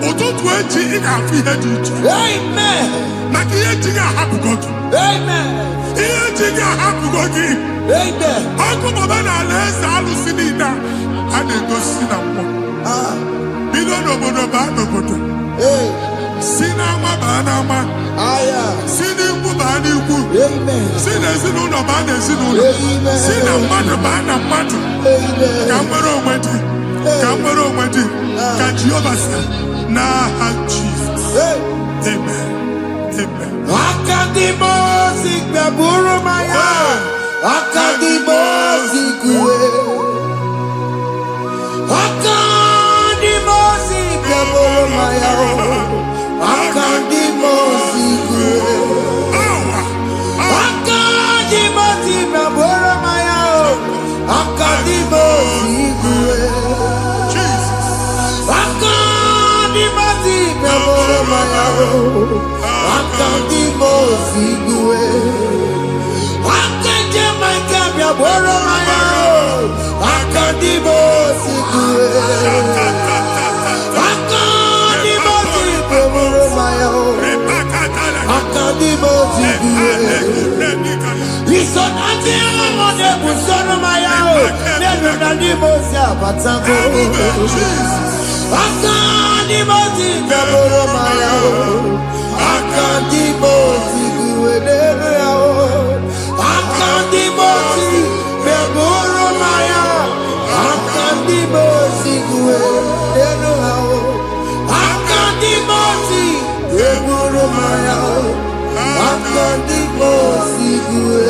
ụtụtụ echi ị ga-afụ ihe dị iche. Maka ihe echi ga-ahapụgo gị. Ihe echi ga-ahapụgo gị. Ọkụ baba na alaeze alụsị niile a na-egosi na mmụọ. Bido n'obodo baa n'obodo. Si n'ama baa n'ama. Si n'ikwu baa n'ikwu. Si n'ezinụlọ ezinụlọ baa n'ezinụlọ, si na mmadụ baa na mmadụ, ka nwere onwe dị, ka nwere onwe dị, ka Jehova sị n'aha Jizọs. Amen. Amen. Akadimosi gbẹ̀bùrú maya, akadimosi kúwe. Akadimosi gbẹ̀bùrú maya, akadimosi kúwe. Akadimosi gbẹ̀bùrú maya, akadimosi kúwe. Akadimosi gbẹ̀bùrú maya, akadimosi kúwe. Akadimosi gbẹ̀bùrú maya, akadimosi kúwe. Akadimosi gbẹ̀bùrú maya, akadimosi kúwe. Isonati amone busono maya, nenu nadimosi abatango. Akadimosi gbẹ̀bùrú maya, akadimosi kúwe nenu yao. Akadimosi gbẹ̀bùrú maya, akadimosi kúwe nenu yao. Akadimosi gbẹ̀bùrú maya, akadimosi kúwe.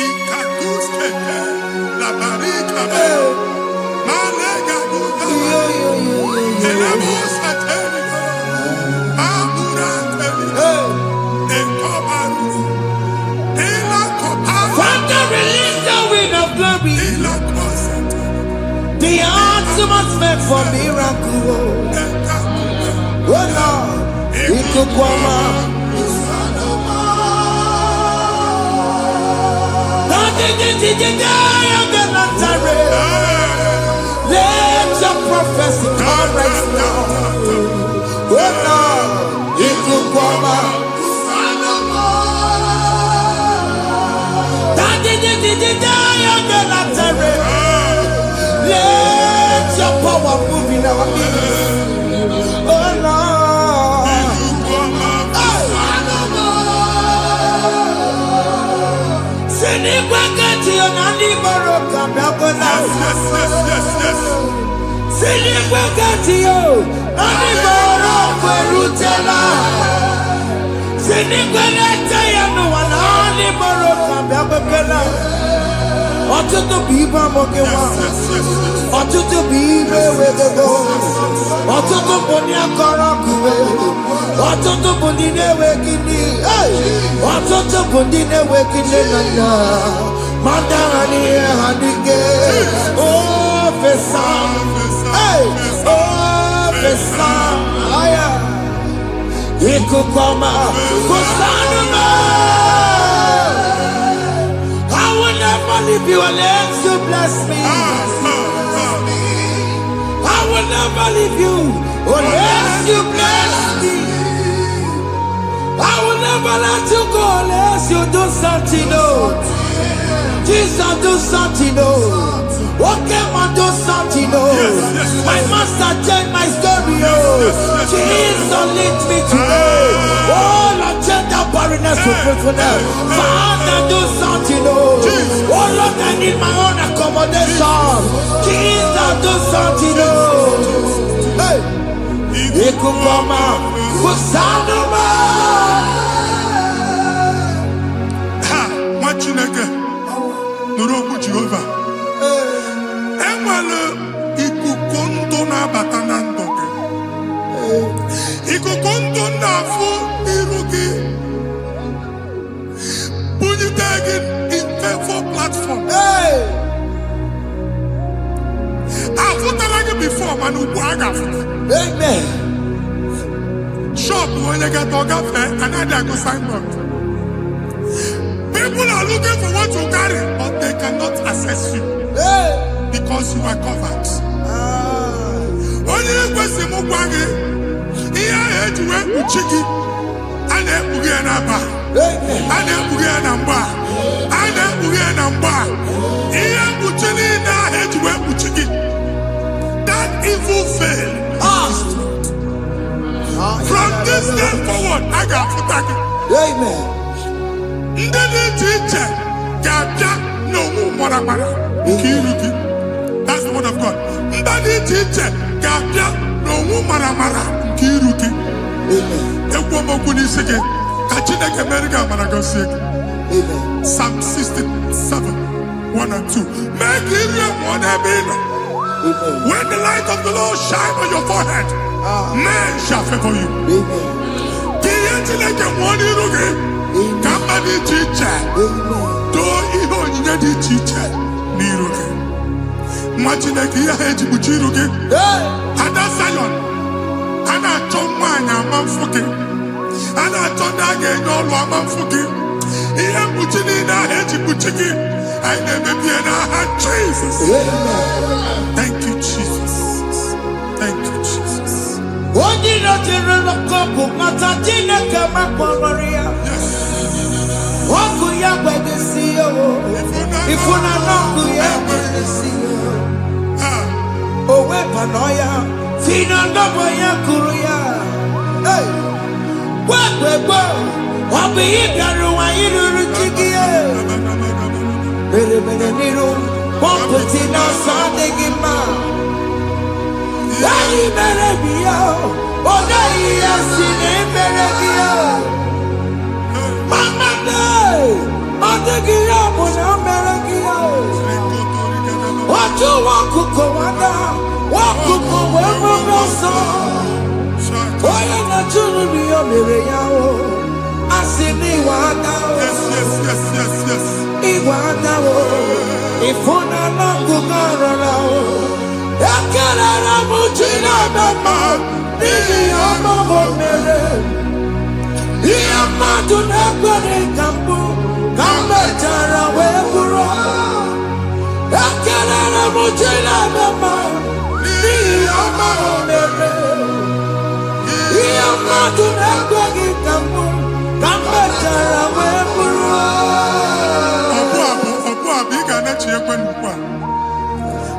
Ikaduskete, la barika, malega duka, elemos ateligo, amura ateligo, enkobaru, elakobaru, Father, release the wind of glory, elakosete, the atmosphere for miracle. ekamume, Oh Lord, ikukwama. Let your prophecy come right now. Oh Lord, ikukwama. Let your power move in our midst. Oh Lord. Sinikwakati onani boroka biakola. Sinikwakati yo nani boroka rutela. Sinikwakati ya no wanani boroka biakola. Ọtụtụ bụ ibe amụkewa, ọtụtụ bụ ibe ewegego, ọtụtụ bụ ndị akọrọ akụwe, ọtụtụ bụ ndị na-enweghị nne, ọtụtụ bụ ndị na-enweghị nne na nna, ma ndị agha n'ihe ha n'ike. Ofesa, ofesa, aya, ikuku ọma, kwụsanụ m. I will never leave you unless you bless me. I will never leave you unless you bless me. I will never let you go unless you do something. Oh, Jesus, do something. Oh, okay, man, do something. Oh, my master changed my story. Oh, Jesus, lead me today. Oh, Lord, change that barrenness to fruitfulness. Father, do something. Oh, Lord, I need my own accommodation. Jesus, do something. Oh, hey, Ikukoma, Kusanuma. ha, nwa Chineke, nụrụ okwu Jehova. Enwere ikuku ndụ na-abata na ndụ gị. Ikuku ndụ na-afụ iru gị, bunyite gị infevo platform. Afụtala gị before, mana ugbu a ga-afụta. Amen. Shop onye ga-eto gafee, anaghị agụ signboard. People are looking for what you carry, but they cannot access you because you are covered. Onye kwesị m gwa gị, ihe ahụ eji wee kpuchi gị, a na-ekpughe ya n'aba, a na-ekpughe ya na mgba, a na-ekpughe ya na mgba. Ihe mkpuchi niile ahụ eji wee kpuchi gị, that evil veil. From this day forward, I got gị. Amen. Ndị dị iche iche ga-abịa n'onwe mara mara nke iru gị. That's the word of God. Ndị dị iche iche ga-abịa n'onwe mara mara nke iru gị. Ekwu okwu n'isi gị ka Chineke mere gị amara gọzie gị. Psalm 67, 1 and 2. Mee ka iru enwe n'ebe ị nọ. When the light of the Lord shine on your forehead, men shall favor you. Ka ihe Chineke nwụọ n'iru gị ka mba dị iche iche doo ihe onyinye dị iche iche n'iru gị. Nwa Chineke ihe ha eji kpuchi iru gị. Ada Zion, a na-achọ nwaanyị ama mfụ gị. A na-achọ ndị a ga-enye ọlụ ama mfụ gị. Ihe mkpuchi niile ahụ eji kpuchi gị anyị na-emebie n'aha Jesus. Thank you, Jesus. Thank you, Jesus. Onye na-ejere n'ọkụ mata Chineke makpọrọ ọkụ ya gbedesi ifuna n'ọkụ ya gbedesi o wepụnọ ya fina ndọbọ ya kụrụ ya gwegbegbe ọ bụ ihe bịara ụwa iruru chi gị mere mere n'iru pọmpụti n'ọsọ adịghị mma anyị mere bi ya ọ naghị ya si na emere gị ya mama ọ dịghị ya bụ na o mere gị ya otu nwakuko nwada nwakuko wee nwere ọsọ onye na-achụrụ m ya mere ya o asị na ịwa ada ịwa ada o ịfụ na n'akụkụ arara o ekelere m chi na-eme mma n'ihi ya ọmụmụ mere ihe mmadụ na-ekwere ka mbụ ka m mechara wee bụrụ ekelere m chi na-eme mma n'ihi ya ọmụmụ mere ihe mmadụ na-ekweghị ka mbụ ka m mechara wee bụrụ ọbụ ị ga na-echi ekwe n'ukwu a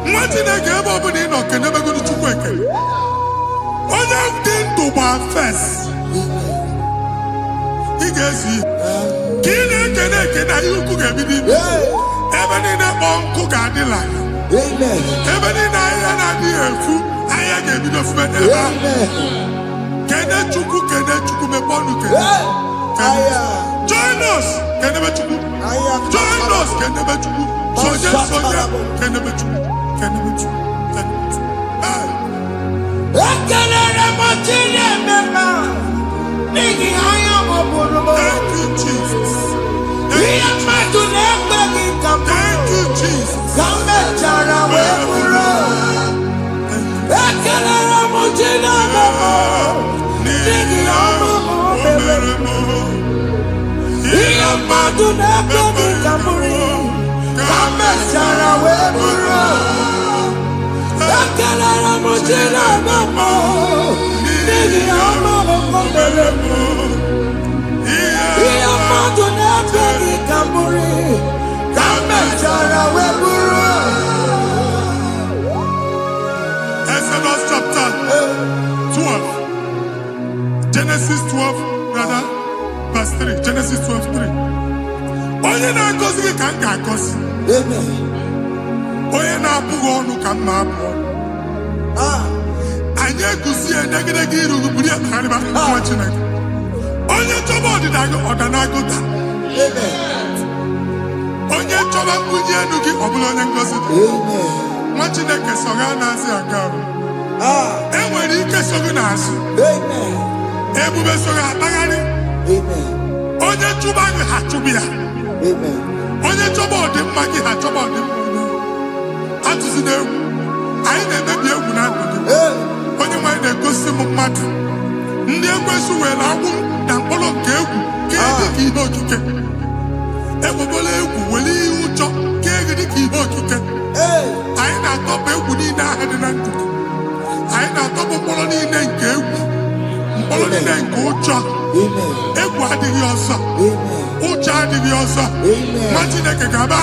nwa Chineke ebe ọ bụla ị nọ kenebegoro Chukwu ekele onye dị ndụ gba fes ị ga-ezi ka ị na-ekene ekene ihe ukwu ga-ebido ime ebe niile kpọọ nkụ ga-adịla ebe niile ahịhịa na-adịghị efu ahịhịa ga-ebido fube n'ebe ahụ. Kene Chukwu mepe ọnụ kene. Join us kenebe Chukwu. Join us kenebe Chukwu. Sonye kenebe Chukwu. Kenebe Chukwu. ekelere m chi na-eme mma n'ihi anya m bụrụ m Thank you, Jesus. ihe mmadụ na-ekweghị ka m Thank you, Jesus. ka m mechara wee bụrụ ekelere m chi na-eme mma n'ihi ọmụmụ mere ihe mmadụ na-ekweghị ka m bụrụ ka m mechara wee bụrụ ekelere m chi na-eme mma n'ihi ọmụmụ mere ihe mmadụ na-ekweghị ka m bụrụ ka m mechara wee bụrụ Exodus chapter 12. Genesis 12, rather, verse 3. Genesis 12, 3. Onye na-agọzi gị ka m ga-agọzi. Onye na-abụghị ọnụ ka m na-abụ ọnụ. Anyị eguzie negedege iru gị buru ya kparịba nwa Chineke. Onye chọba ọdịda gị ọda na-agụta. Onye chọba mbunye elu gị ọ bụla onye ngọzi dị. Nwa Chineke so gị na-azị aga arụ. E nwere ike so gị n'azụ. Ebube so gị akpagharị. Onye chụba gị ha chụbụ ya. Onye chọba ọdịmma gị ha chọba ọdịmma onye. Atụzina egwu. Anyị na-emebi egwu na ndụ gị. Onye nwanyị na-egosi m mmadụ. Ndị ekwensu were agbụ na mkpụrụ nke egwu ka dị ka ihe okike. Egbebola egwu were ihe ụjọ ka dị ka ihe okike. Anyị na-atọpụ egwu niile ahụ dị na ndụ gị. Anyị na-atọpụ mkpụrụ niile nke egwu. Mkpụrụ niile nke ụjọ. Egwu adịghị ọzọ. Ụjọ adịghị ọzọ. Nwa Chineke ga-aba.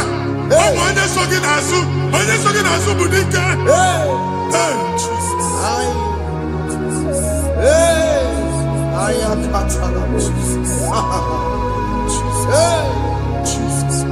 Ọ bụ onye so gị n'azụ. Onye so gị n'azụ bụ dike. Jesus.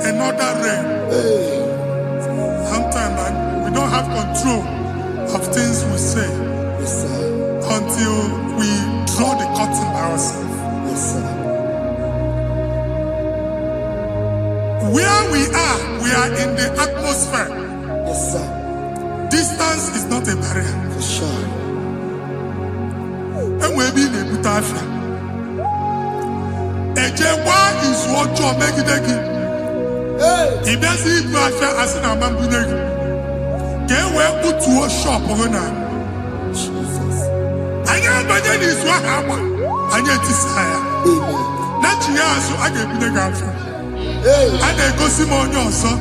Another realm. Sometimes we don't have control of things we say until we draw the curtain by ourselves. Where we are in the atmosphere. Distance is not a barrier. For sure. And we'll be in a butafia. Ejewa is what you make it again. If there's a butafia as an amambuneg, get where put to a shop or not. Jesus. I am Bajan is what happened. I get desire. Not you, so I get the gaffer. And they go Simon son.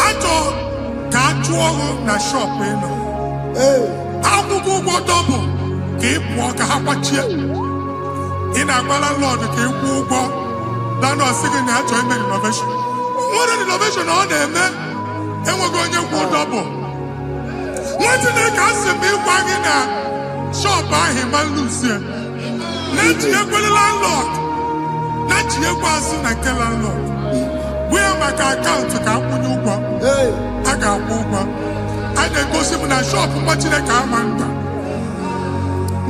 I thought, can't you na shop, you know. How to go double? Keep walk a half in a landlord, keep walk. Then I was singing that to innovation. What an innovation on them, man. And we're going to go double. What did they cast me wagging at? Shop by him and Lucian. Let you go the landlord. Let you go soon and tell landlord. Where my account to come when you go? I got over. I then go see when I shop watching the camera.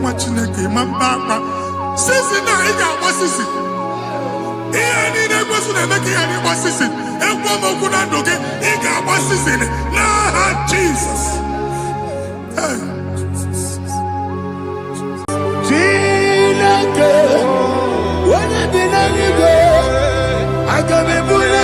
Watching the game, I'm back. Since now, I got what's this? Here, I need a person to make any what's this? And one more good and okay, he got what's this in it. Nah, Jesus. Hey. When I did any go, I got me put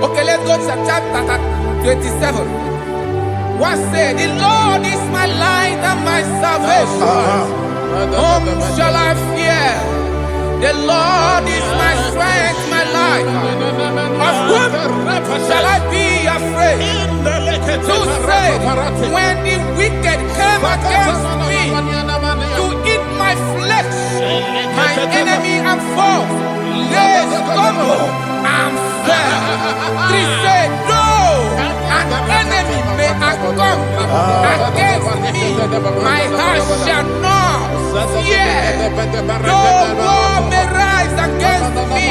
Okay, let's go to chapter 27. What said in Whom shall I fear? The Lord is my strength, my life. Of whom shall I be afraid? To say, when the wicked came against me to eat my flesh, my enemy and foe, they stumble and fell. They said, no, an enemy may have come against me, my heart shall not fear. No war may rise against me.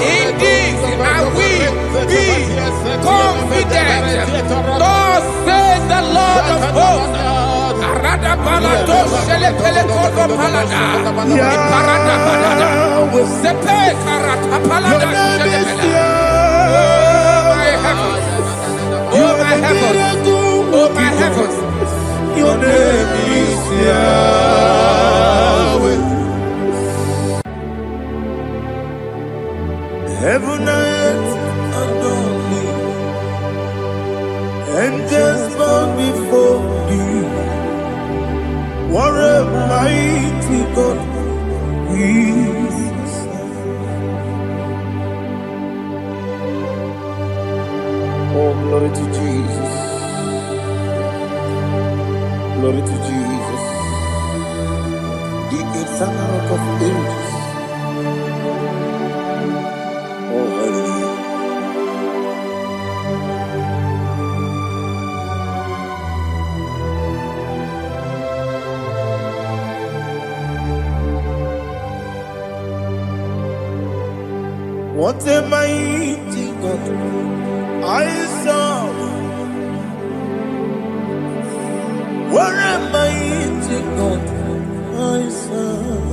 In this I will be confident. Thus says the Lord of hosts. Oh my heavens, oh my heavens, your name is Yahweh. Heaven and earth adore me, angels bow before you. What a mighty God we serve. Oh, glory to Jesus. Glory to Jesus. The eternal rock of ages. Oh, hallelujah. What a mighty God I serve. What a mighty God I serve.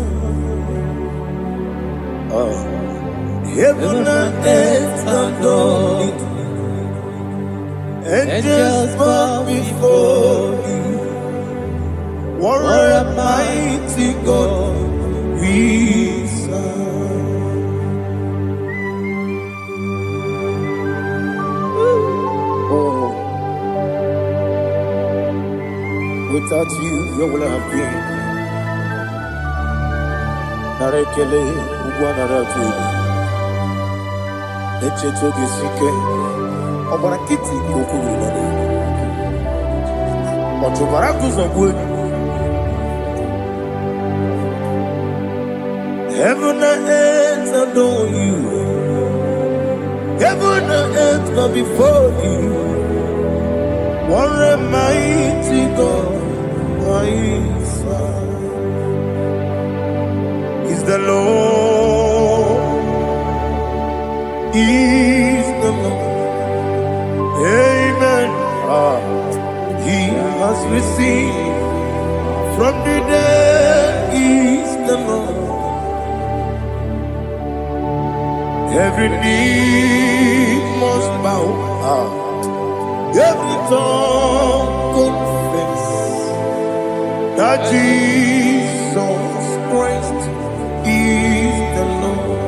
Heaven and earth adore it. Angels bow before you. What a mighty God we serve. Without you, where will I have been? Narekele, Ugwanaratu, Echetoge Sike, Obarakiti, Kokuru, Otobarakus of wood. Heaven and earth adore you. Heaven and earth bow before you. What a mighty God I serve. Is the Lord, is the Lord. Amen. He has received from the dead, is the Lord. Every knee must bow. Every tongue confess that Jesus Christ is the Lord.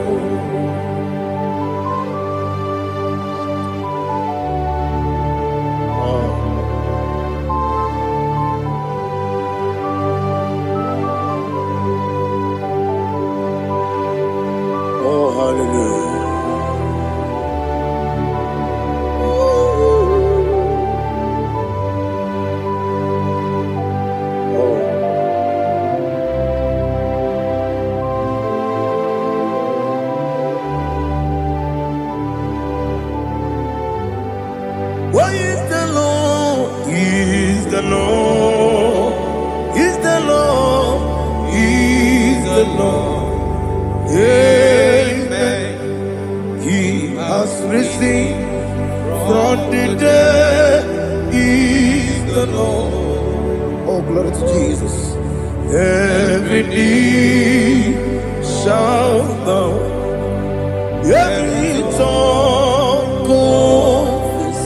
Oh, hallelujah. Why is the Lord? He is the Lord. He's the Lord. He's the Lord. Amen. He has risen from the dead. He's the Lord. Oh, glory to Jesus. Every knee shall bow. Every tongue confess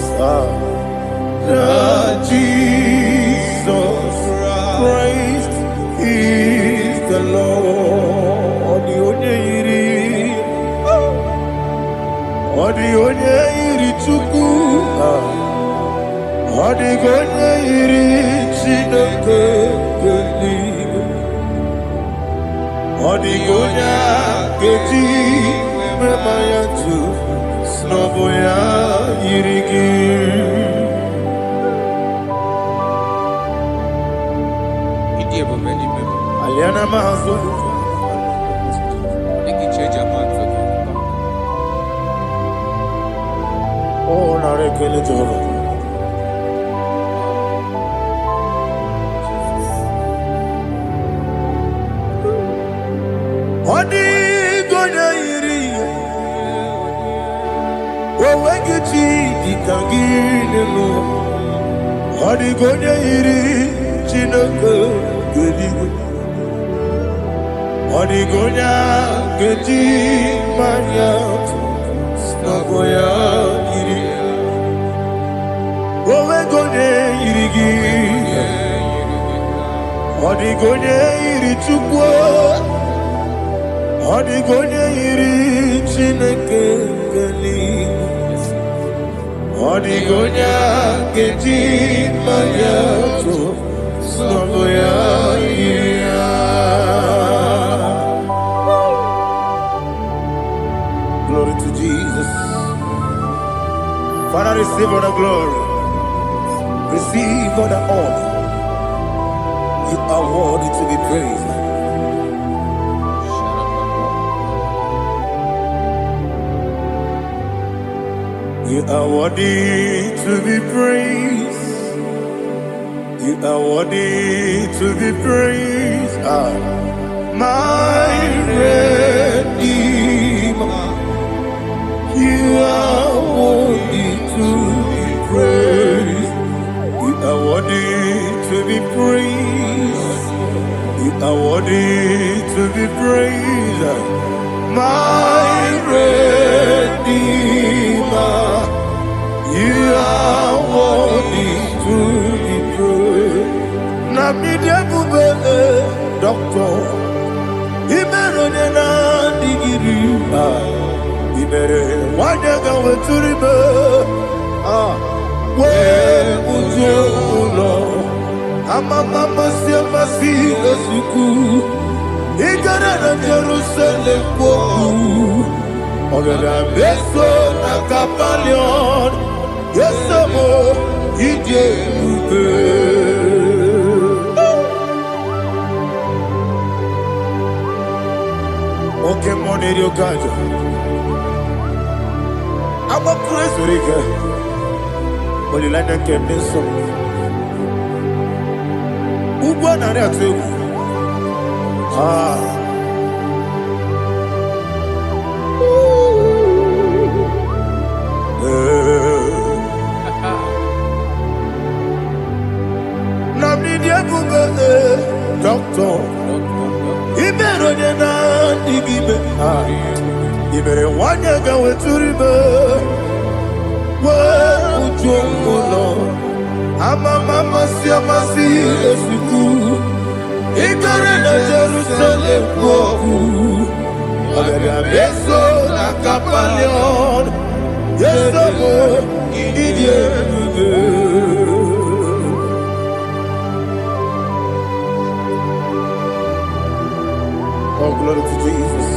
that Jesus Christ is the Lord. The onye iri Chukwu, ọ dịghị onye iri Chineke. Odigonya Geti Memayatu Snoboya Yirigi Aliana Mahazu Oh, Narekele Jehovah. Odigonya Yiri Wawagiti Ditanginu Odigonya Yiri Chinaka Gedigo Odigonya Gedi Mariat Snagoya Yiri Wawagonya Yirigi Odigonya Yiri Chukwa Odigonya Yiri Chineke Geli Odigonya Gedi Mariato Snagoya Yiri Glory to Jesus. Father, receive all the glory. Receive all the honor. You are worthy to be praised. You are worthy to be praised. You are worthy to be praised. My Redeemer. You are worthy to be praised. You are worthy to be praised. You are worthy to be praised. My Redeemer. You are worthy to be praised. Namidia Bube, Doctor. Imeronena Digiri. Ibere wanyaga weturibe we ujulo amama siama si esuku igara na Jerusalem kwoku ogara beso na kapalion yesemo ije ube oke moneri okajo I'm a praise Rika. Olilanya Kemeso. Ubo na reatu. Namidia Bube, Doctor. Ibero na digibe. Ibere wanyaga weturibe. Ujulo amama siama si esuku igare na Jerusalem kwoku ogara beso na kapalion yesomo idie Oh, glory to Jesus.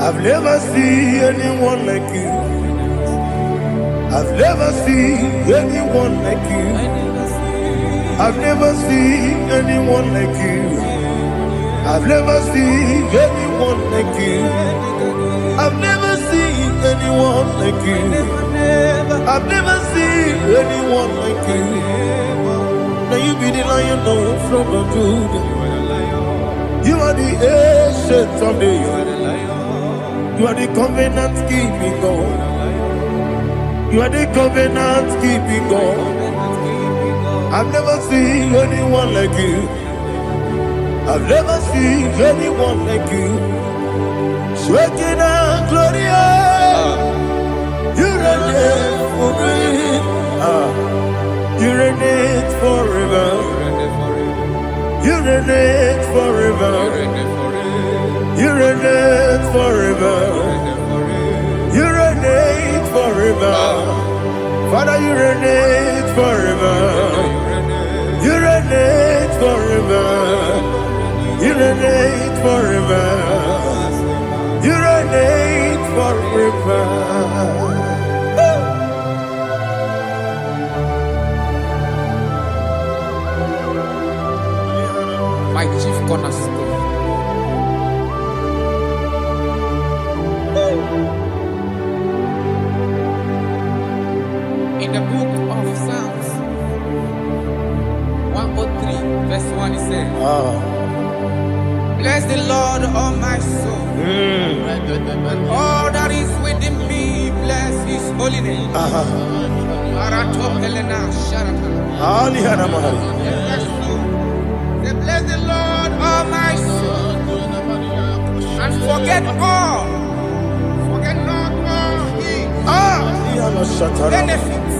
I've never seen anyone like you. I've never seen anyone like you. I've never seen anyone like you. I've never seen anyone like you. I've never seen anyone like you. I've never seen anyone like you. Now you be the Lion from the Judah. You are the ancient of days. You are the covenant keeping God. You are the covenant keeping God. I've never seen anyone like you. I've never seen anyone like you. Shaking and glorious. You reign for me. You reign forever. You reign forever. You reign forever. You reign forever. Father, you reign forever. You reign forever. You reign forever. You reign forever. My chief cornerstone. In the book of Psalms 103, verse 1, it says, bless the Lord, all my soul, and all that is within me, bless his holy name. Bless the Lord, all my soul, and forget not all his benefits.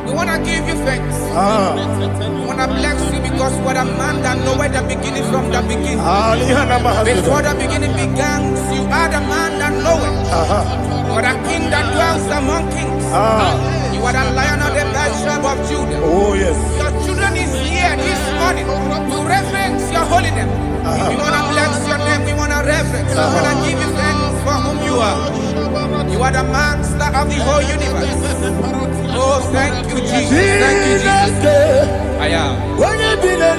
We want to give you thanks. We want to bless you because what a man that knoweth the beginning from the beginning. Before the beginning began, you are the man that knoweth. What a king that dwells among kings. You are the Lion of the tribe of Judah. Oh yes. Your children is here this morning to reverence your holiness. We want to bless your name. We want to reverence. We want to give you thanks for whom you are. You are the master of the whole universe. Oh, thank you, Jesus. Thank you, Jesus. I am. When you be the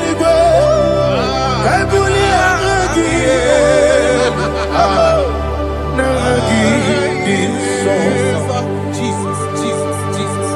Jesus, Jesus, Jesus.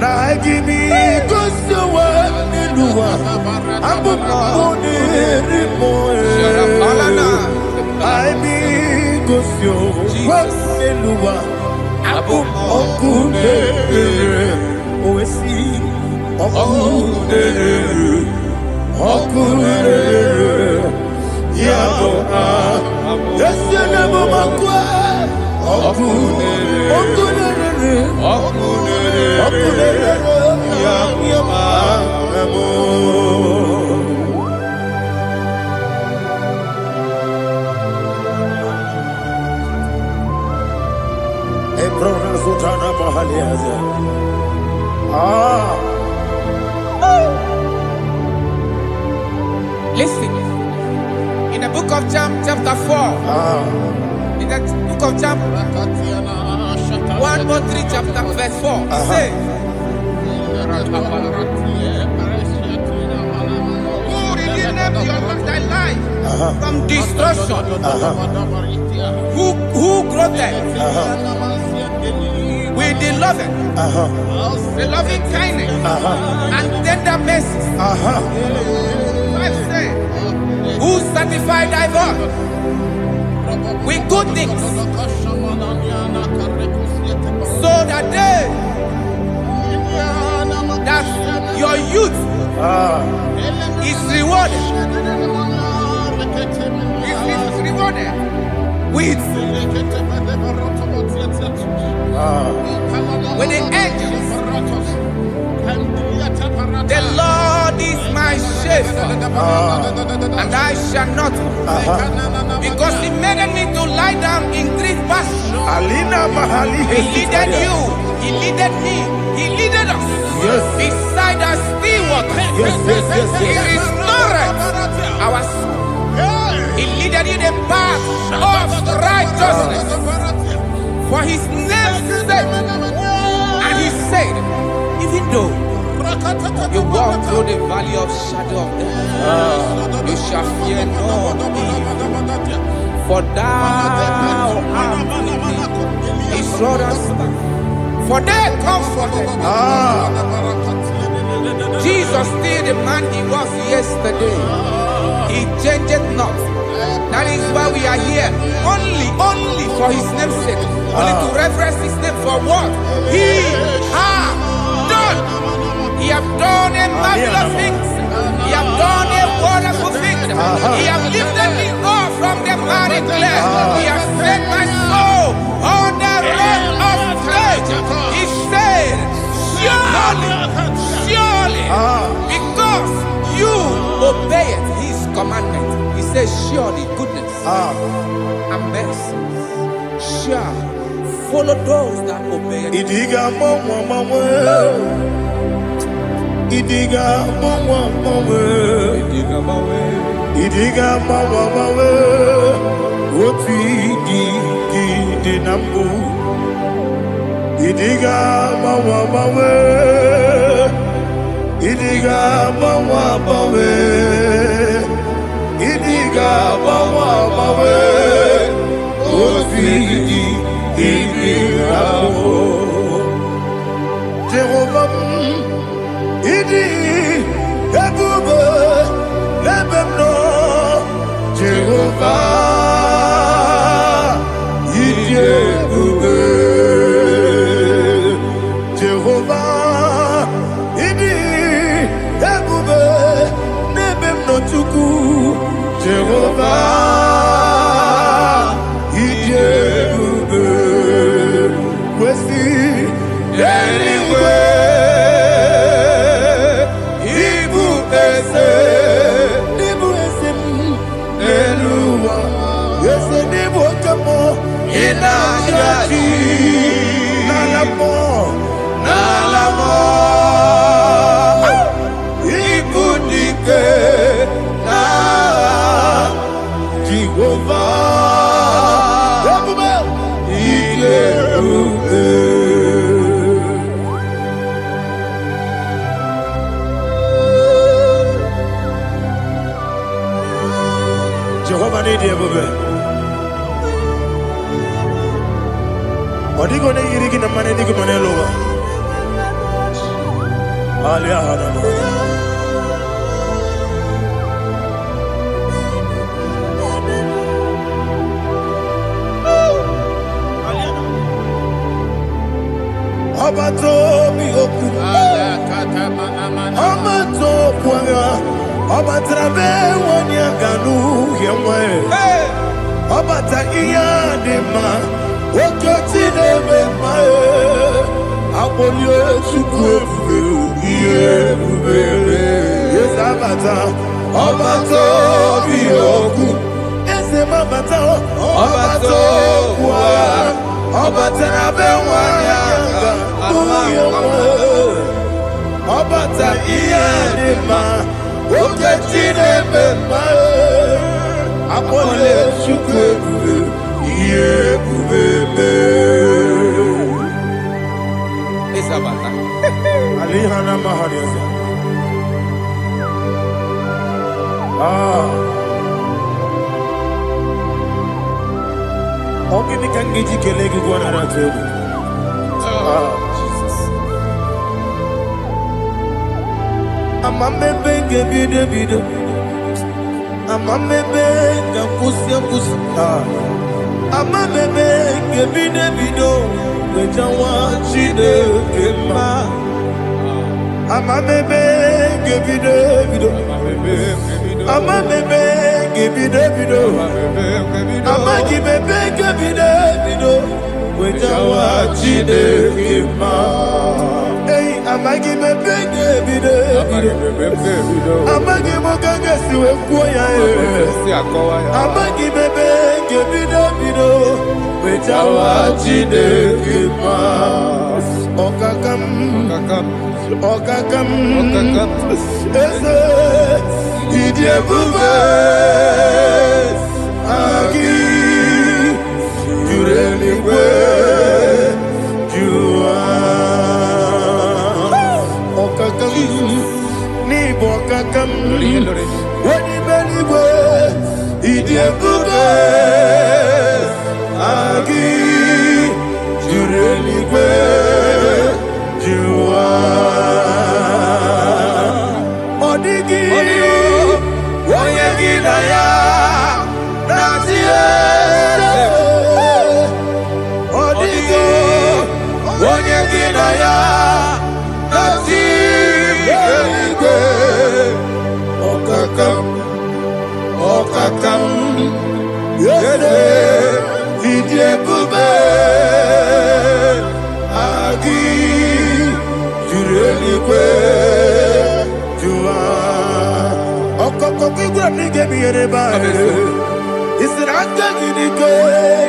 I can be Listen. In the book of John, chapter 4. In the book of John 1:3, chapter verse 4. It says, who redeemed thy life from destruction? Who groweth with the loving kindness and tender mercies? Who sanctified thy voice with good things, so that your youth is rewarded. Is rewarded with the angels. The Lord is my shepherd, and I shall not want, because He made me to lie down in green pastures. He leaded you, He leaded me, He leaded us beside the still waters. He restored our soul. He leaded you the path of righteousness for His name's sake. And He said, even though you walk through the valley of shadow of death, you shall fear no evil, for thou art with me. His rod and staff, for they comforted. Jesus still the man He was yesterday. He changed not. That is why we are here. Only for His name's sake. Only to reverence His name for what He has done. He has done a marvelous things. He has done a wonderful thing. He has lifted me up from the miry clay. He has set my soul on the road of faith. He said, surely, because you obeyed His commandment. He says, surely goodness and mercy shall follow those that obey Him. Idiga mawe oti di nambu. Idiga mawe Idiga mawe Idiga mawe oti di nambu. Jehovah Idi Ebube Lebemno Jehovah Idi Ebube Jehovah Idi Ebube Lebemno Chuku Jehovah Idi Ebube Kwesi anyway. Jehovah need you, baby. What are you going to get in the money? You can lower. Abato mi oku, Abato kwanga, Abatrabe wanyaganu yemwe, Abata iya dema, Okoti deme mae, Abolio chukwe iye bubele, Yes Abata, Abato mi oku, Ese mabata, Abato kwa, Abatrabe wanyaganu Abata iya dema, Okoti deme gini kan giji kelegi gwana ratu. Amamebe gebide bide. Amamebe gakusia kusia. Amamebe gebide bido. Wejawa chide kema. Amamebe gebide bido. Amamebe gebide bido. Amagibebe gebide bido. Wejawa chide kema. Hey, amagibebe gebide bido. Amagimogaga siwe kuya. Amagibebe gebide bido. Wejawa chide kema. Okakam. Eze idiebube agi jureligwe jua okakam ni bokakam wadi beligwe idiebube agi jureligwe jua odigi oyegi na ya nazie odigi oyegi na ya nazie okakam yede idiebube agi jureligwe jua okokokigura nige biyereba isiranga ginike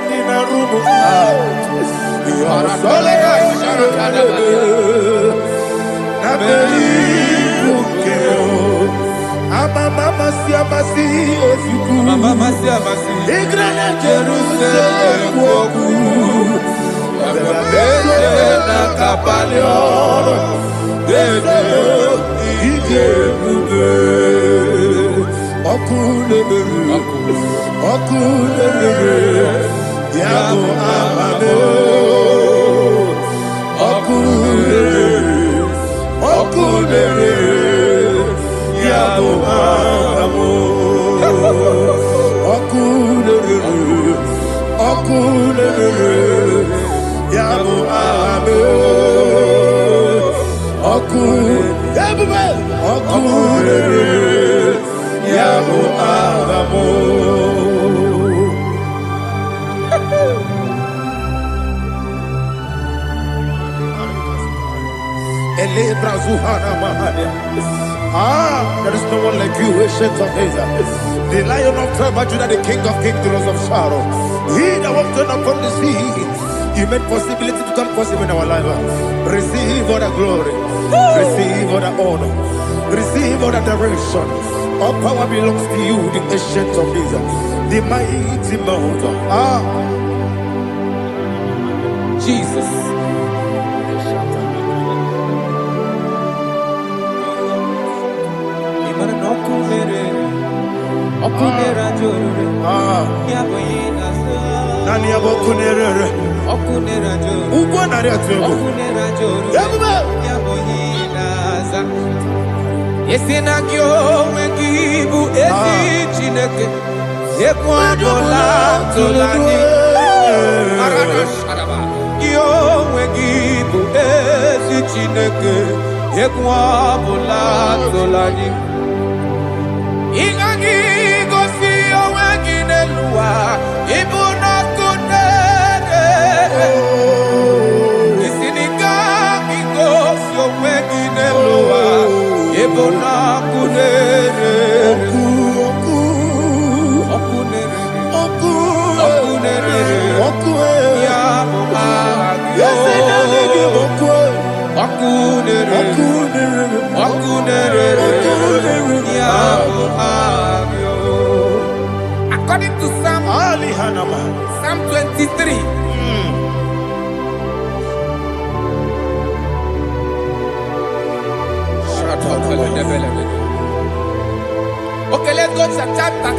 nina rumu solega na beri bukeo mama siamasi efiku igrana Jerusalem woku na kapalion idiebube okulere yabo amame okulere yabo amamo okulere yabo amame okulere yabo amamo. There is no one like you, ancient of days. The Lion of tribe of Judah, the King of kings, the Rose of Sharon. He that walked upon the sea, He made possibility to come possible in our life. Receive all the glory, receive all the honor, receive all the direction. All power belongs to you, the ancient of days, the mighty mountain. Jesus. Nani abokunere ugwo nari atego Yesinagyo wengibu ezi Chineke Yekwadola tolani Yo wengibu ezi Chineke Yekwadola tolani Ingagi gosi owegine luwa Ibuna kunere Isiniga gosi owegine luwa Ibuna kunere Okunere Yabo agyo Okunere Yabo agyo. According to Psalm 23. Okay, let's go to chapter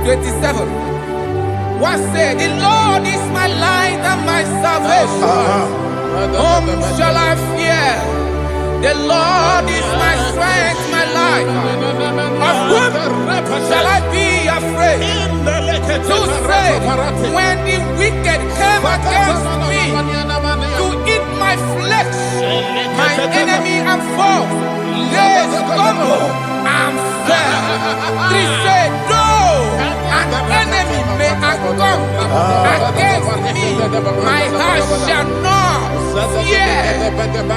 27. What say? The Lord is my light and my salvation. Whom shall I fear? The Lord is my strength, my life. Of whom shall I be afraid? To say, when the wicked came against me to eat my flesh, my enemy and foe, they stumble and fell. They say, though an enemy may have come against me, my heart shall not fear.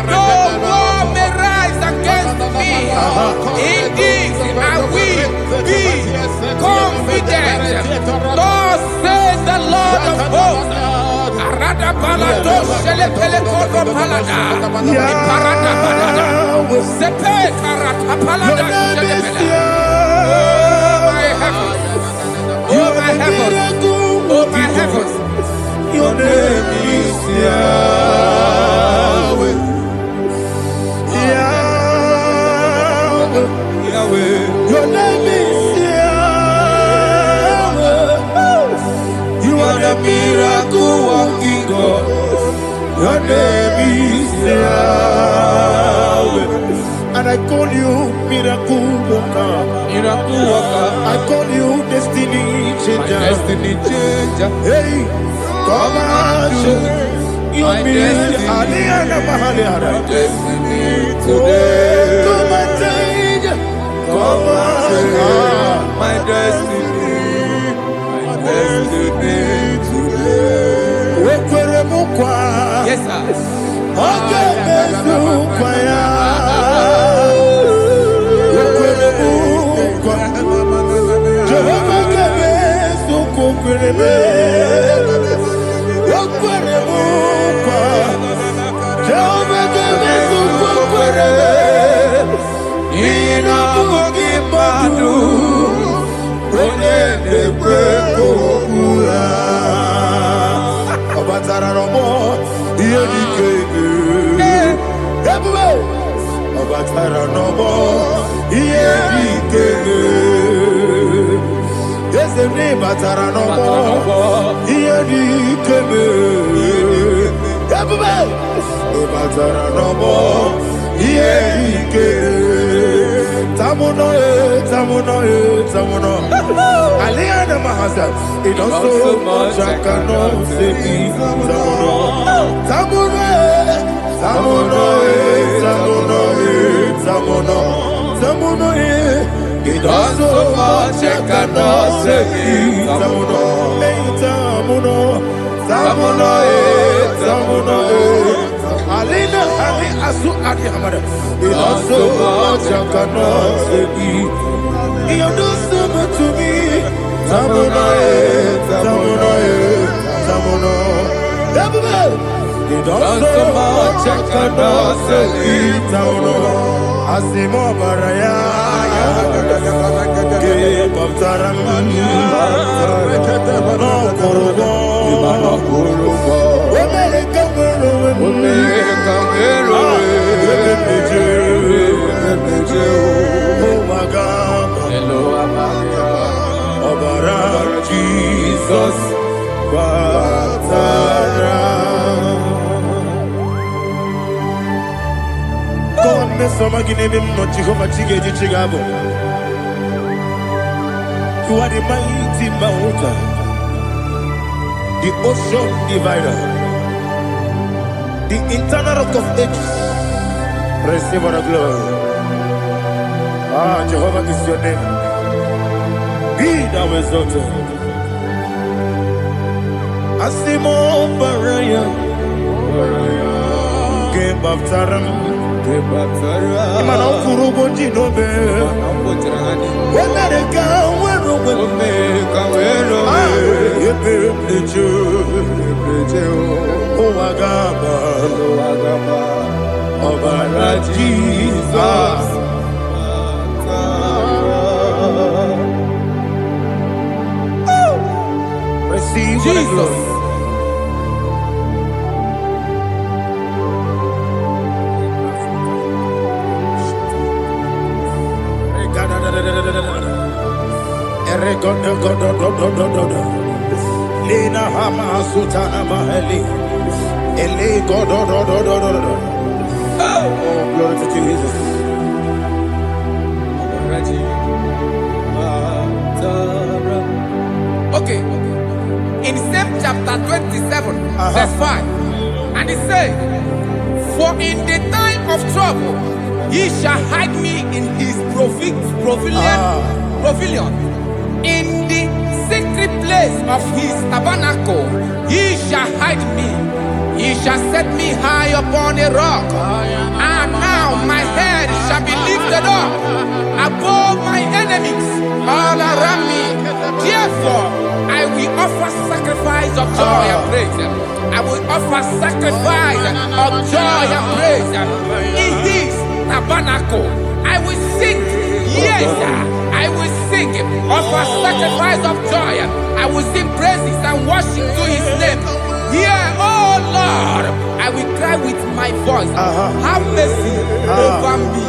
Though war may rise against me, in this I will be confident. Thus says the Lord of hosts. Arada balado shele pele koro palada. Iparada balada. Sepe karata palada shele pele. Oh my heavens. Oh my heavens. Oh my heavens. Your name is Yahweh. Yahweh. Yahweh. Your name is Yahweh. You are the miracle working God. Your name is Yahweh. And I call you miracle worker. Miracle worker. I call you destiny changer. Destiny changer. Hey, come on, your destiny. My destiny today. Come on, change. Come on, my destiny. My destiny today. Yes, sir. Okay, it does so much I cannot say it. It does so much I cannot say it. Alina Ali Asu Adi Hamada. It does so much I cannot say it. You do so much to me. Tamuno. It does so much I cannot say it. Tamuno. Asimo Baraya. Give up Taramani. No Kurugo. Jesus, God, Mr. Maginum, not Jehovah Chigabo. You are the mighty mountain, the ocean divider, the internal rock of ages. Receive our glory. Ah, Jehovah is your name. Be thou exalted. Asimo Baraya, Game of Taram, Imano Kurubo Jinobe, when they come, when oh, Agaba, Jesus. Receive Jesus. Elena Hama Sutana Mahali. Ele God. Oh, glory to Jesus. Okay. In same chapter 27, verse 5, and it says, "For in the time of trouble, he shall hide me in his pavilion. In the secret place of his tabernacle, he shall hide me. He shall set me high upon a rock. And now my head shall be lifted up above my enemies all around me. Therefore, I will offer sacrifice of joy and praise. I will offer sacrifice of joy and praise in his tabernacle. I will sing, yes, I will sing, offer sacrifice of joy. I will sing praises and worship to his name. Yeah, oh Lord, I will cry with my voice. Have mercy over me,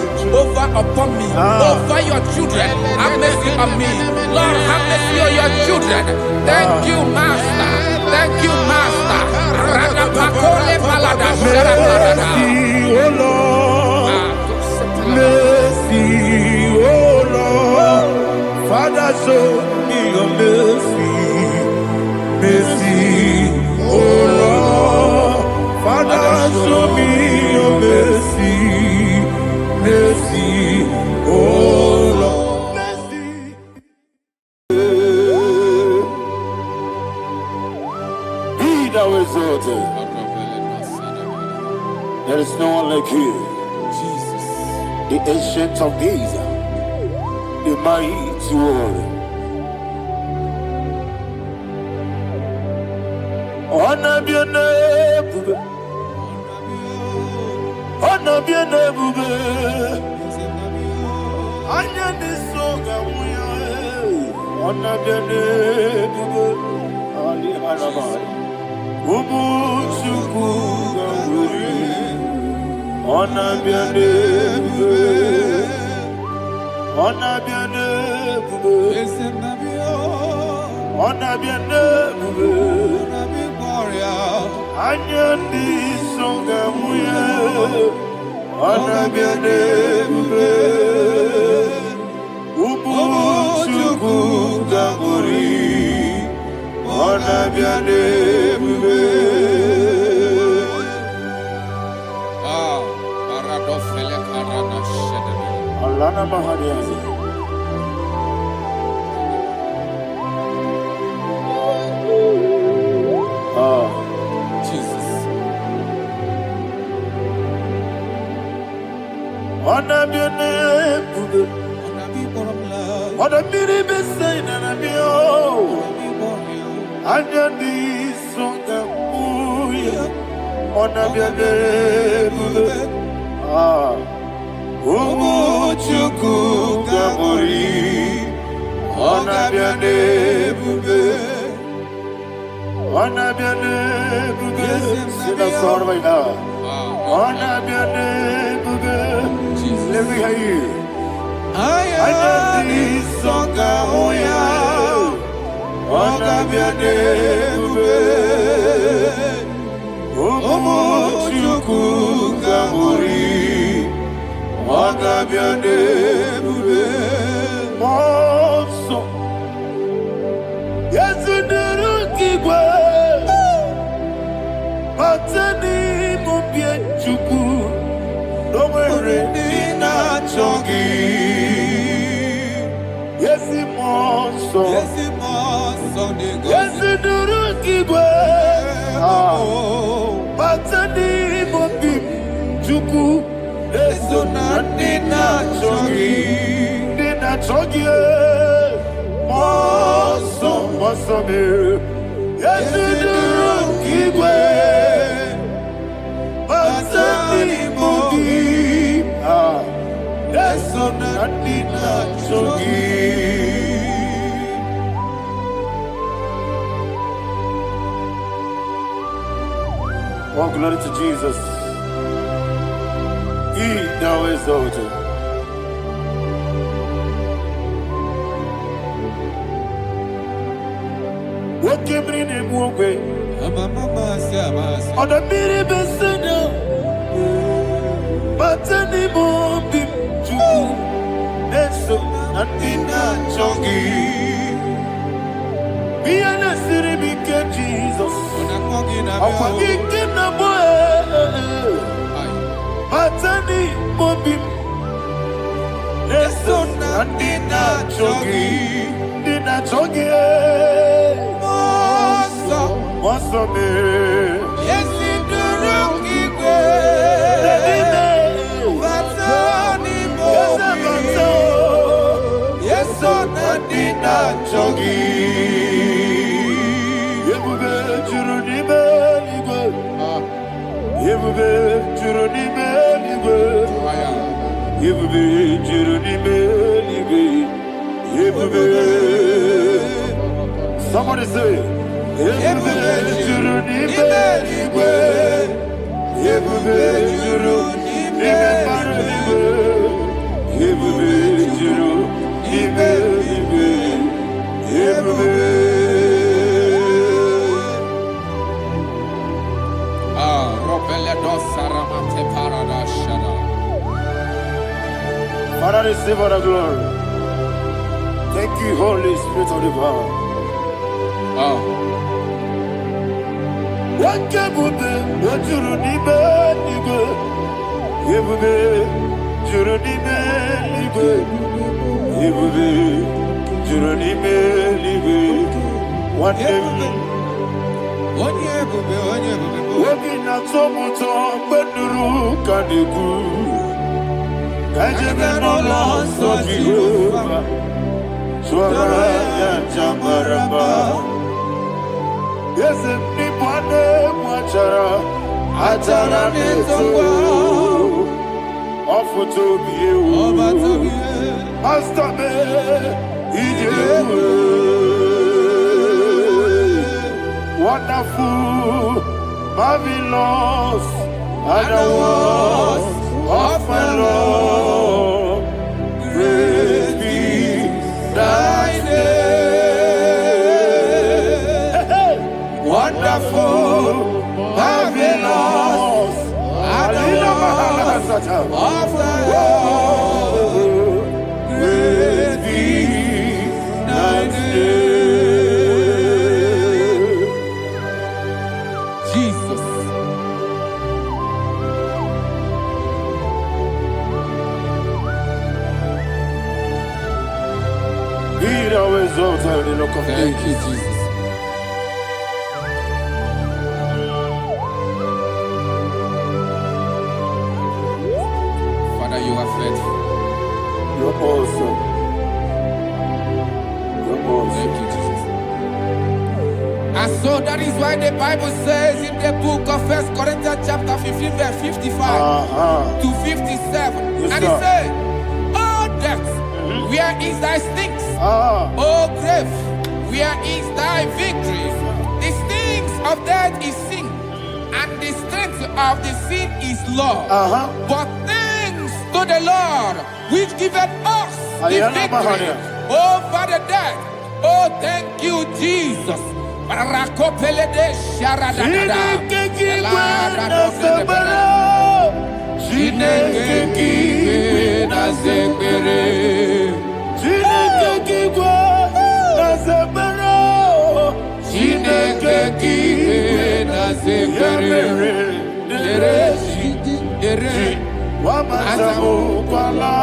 upon me, over your children. Have mercy on me. Lord, have mercy on your children. Thank you, Master. Thank you, Master. Mercy, oh Lord. Mercy, oh Lord. Father, show me your mercy. Mercy, oh Lord. Father, show me your mercy. Mercy, oh Lord. Mercy. Be thou exalted. There is no one like you. Jesus. The ancient of days, the mighty one. Honor be your name, honor be your name, honor be your name, Ali Harabai, Ubu Chuku Gamburi, honor be your name, honor be your name, honor be your name. Anyandi songa muye, anabiane bube, ubu chuku gamburi, anabiane bube. Paradofele karana shedebe. Alana mahadiyazi. Jesus. Anabiane bube, anabiri besayna nabio, anyandi songa muye, anabiane bube. Ubu chuku gamburi, anabiane bube. Anabiane bube, sina sorva ina. Anabiane bube, let me hear you. Ayandi songa moya, anabiane bube. Omo chuku gamburi, anabiane bube. Monso, yezuduru kigwe. Matani mubie chuku, nomere dina chongi. Yesi monso, yesi duru kigwe. Matani mubie chuku, eso na dina chongi. Dina chongi, monso, monso me. Yesi duru kigwe. Oh, glory to Jesus. He thou exalted. What came in him one way? On the mini besina, but anymore be true. That's so nothing not chongy. Be an city because Jesus. I'm forgetting the boy. But anymore be. That's so nothing not chongy. Dina chongy. What's up, man? Yes, in the room, yes, so Nadina Chogi. Somebody say, Father, receive all the glory. Thank you, Holy Spirit of the power. What can we do? What you need, yes, anybody watchara, atara nezo, offer to be you, master me, wonderful, marvelous, and the was of my Lord, praise be thy name. Wonderful, marvelous, and the was of my Lord, praise be thy name. Jesus. Be thou exalted in the look of Thank you, Jesus. Father, you are faithful. You're awesome. You're awesome. Thank you, Jesus. And so that is why the Bible says in the book of 1 Corinthians chapter 15, verse 55 to 57. Yes, and sir. it says, "Oh death, where is thy stings? Oh grave, where is thy victory? The stings of death is sin, and the strength of the sin is law. But thanks to the Lord, which giveth us the victory over the death. Oh, thank you, Jesus." Rakopelede sharadada. Chineke na zekere. Chineke na zekere. Dere Wamazamu kwala.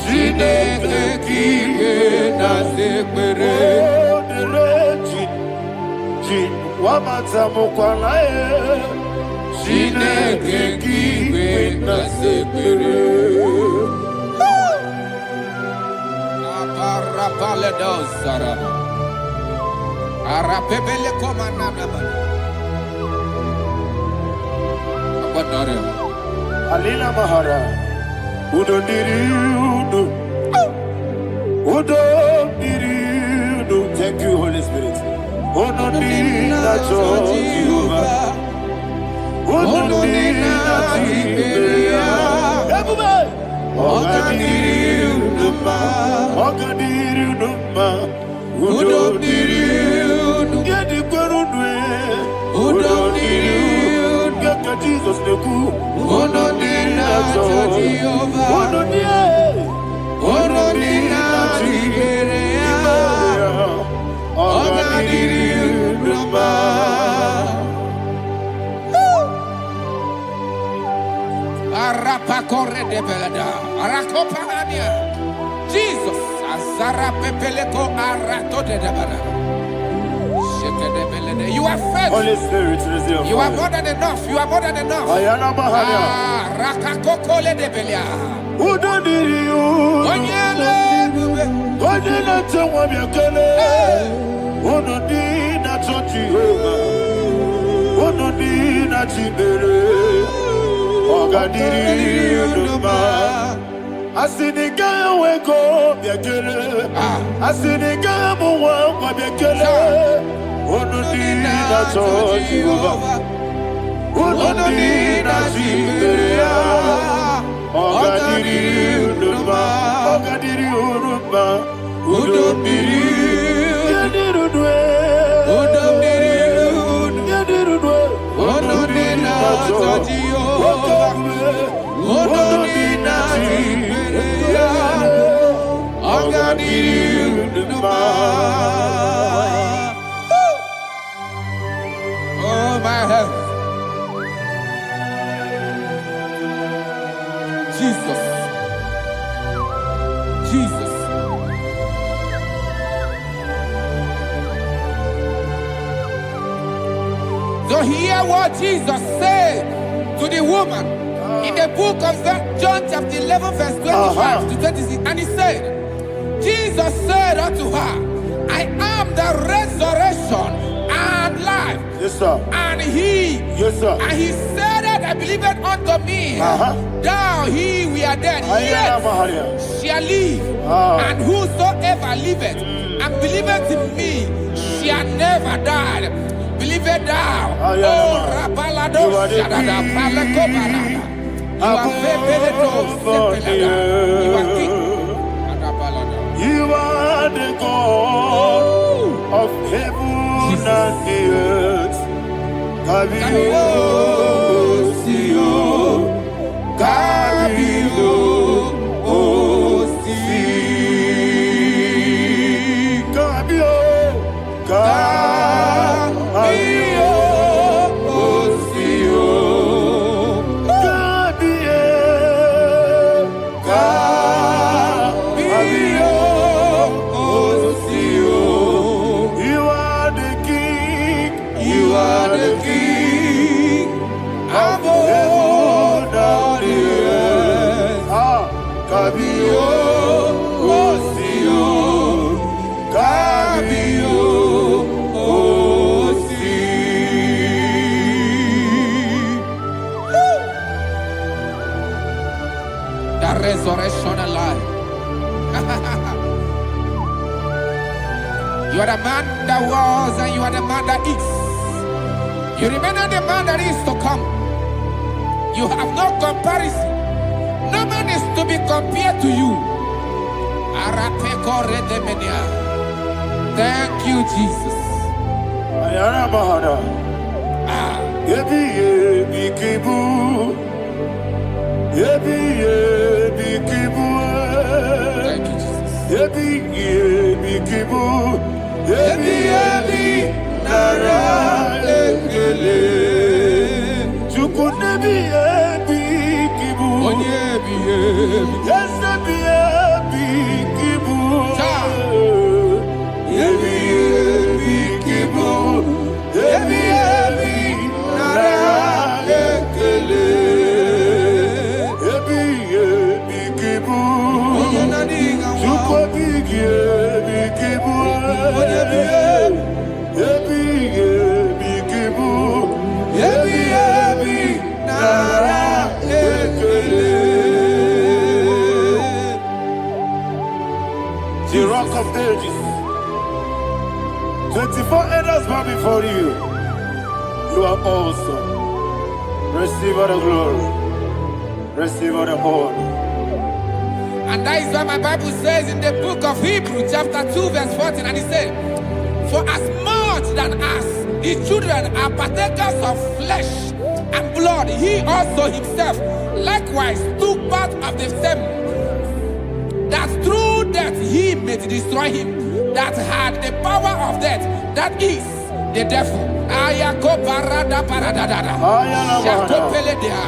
Chineke na zekere. Wamazamu kwala. Chineke na zekere. Aparapale dozarama. Arapebele komanana. Abadare. Alina Mahara. Udo diriudo. Udo diriudo. Thank you, Holy Spirit. Udo diriudo. Jehovah. Udo diriudo. Everybody. Ogadiriudo. Udo diriudo. Jesus neku. Ononina Jehovah. Ononina Tiberea. Ogadiri Roma. Arapa corre de belada. Arakopa ania. Jesus. Azara pepeleko arato de debara. You are faithful. Holy Spirit, receive. You are more than enough. You are more than enough. Ayana Mahania. Rakakokole de belia. Udodiri you. Onyele. Onyele tewa miakele. Onodina Jehovah. Onodina Tibere. Ogadiri Roma. Asiniga weko miakele. Asiniga muwa miakele. Onodina Jehovah. Onodina Tibere. Ogadiri Roma. Ogadiri Roma. Udomiri. Yadirudwe. Udomiri. Yadirudwe. Onodina Jehovah. Onodina Tibere. Ogadiri Roma. Oh my health. Jesus. Jesus. So hear what Jesus said to the woman in the book of John chapter 11 verse 25 to 26. And he said, Jesus said unto her, I am the resurrection and life. Yes, sir. And he, Yes, sir. and he said that I believed unto me, thou he we are dead, Ayana yet Mahania. shall live, and whosoever liveth and believeth in me shall never die. Believe it thou. Ayana. Oh, Rabalado, You are the Shadada, Palakobarada. You are Febeledo, Sepelada. You are king. Adabalada. You are the God of heaven and the earth. Kabio, Sio, Kabio, Si, Kabio, Kabio, Sio, Kabio, Kabio, Sio. You are the King. You are the King of heaven and the earth. Kabio, Sio, Kabio, Si. The resurrection and life. You are the man that was and you are the man that is. You remain the man that is to come. You have no comparison. No man is to be compared to you. Thank you, Jesus. Ayana Mahana. Yebi yebi kibu. Yebi yebi kibu. Thank you, Jesus. Yebi yebi kibu. Yebi yebi nara ekele. Chuku nebi yebi kibu. Onyebi, yebi. Yes nebi yebi kibu. Yebi yebi kibu. Yebi yebi nara ekele. Yebi yebi kibu. Chuku bigi yebi kibu. Yebi yebi kibu. Yebi yebi nara ekele. The rock of ages. 24 elders bow before you. You are awesome. Receive all the glory. Receive all the honor. And that is what my Bible says in the book of Hebrews chapter 2 verse 14. And it said, for as much than us, the children are partakers of flesh and blood, he also himself likewise took part of the same, that through death he may destroy him that had the power of death, that is the devil. Ayako parada paradada. Shako peledea.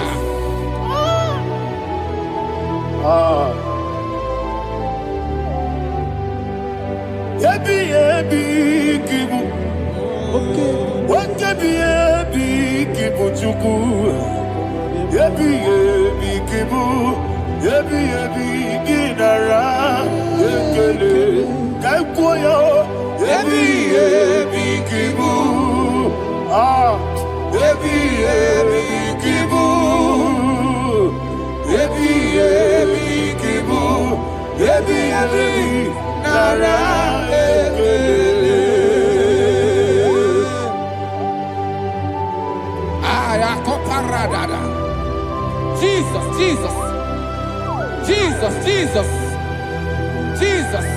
Ebi kibu. Ebi kibu chuku. Ebi kibu. Ebi ginara. Ekele kaikoyo. Ebi kibu. Ebi kibu. Ebi kibu. Ebi nara ekele. Ayakoparadada. Jesus, Jesus, Jesus, Jesus, Jesus.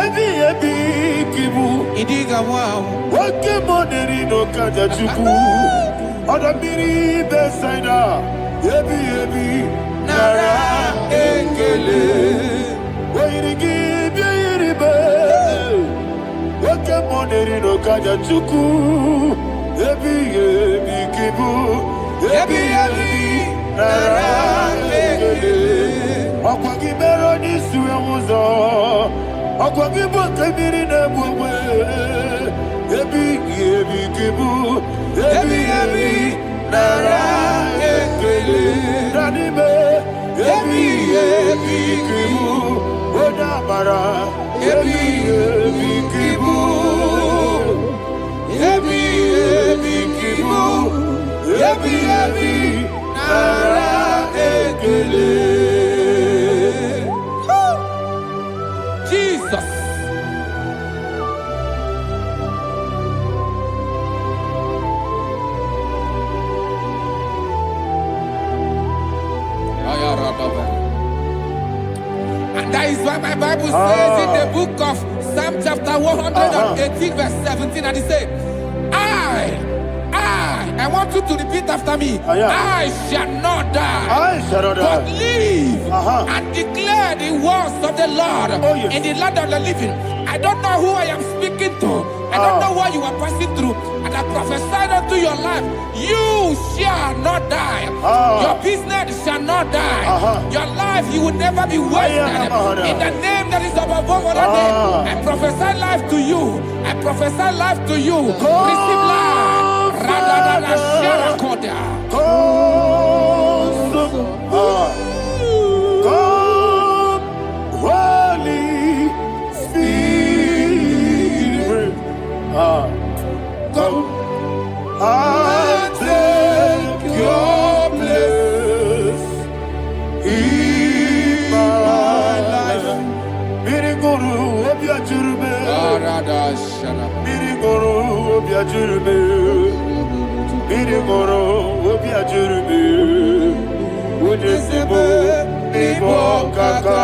Ebi kibu. Idiga wow. Wake money no kaja chuku. Oda miri besaida. Ebi nara ekele. Wairigi biiribe. Wake money no kaja chuku. Ebi kibu. Ebi nara ekele. Akwagi bero ni suwe muzo. Akwagi boke miri ne bwe. Ebi kibu. Ebi nara ekele. Nanime. Ebi kibu. Oda mara. Ebi kibu. Ebi kibu. Ebi nara ekele. Jesus. And that is why my Bible says in the book of Psalm chapter 118 verse 17, and it says, I want you to repeat after me. I shall not die, but live and declare the words of the Lord in the land of the living. I don't know who I am speaking to. I don't know what you are passing through. And I prophesied unto your life, you shall not die. Your business shall not die. Your life, you will never be wasted. In the name that is above all other name, I prophesy life to you. I prophesy life to you. Receive life. Radadada Sharakoda. Come, Holy Spirit. Come and take your place in my life. Miriguru obiajurube. Miriguru obiajurube. Miriguru obiajurube. Udesibo nibo kaka.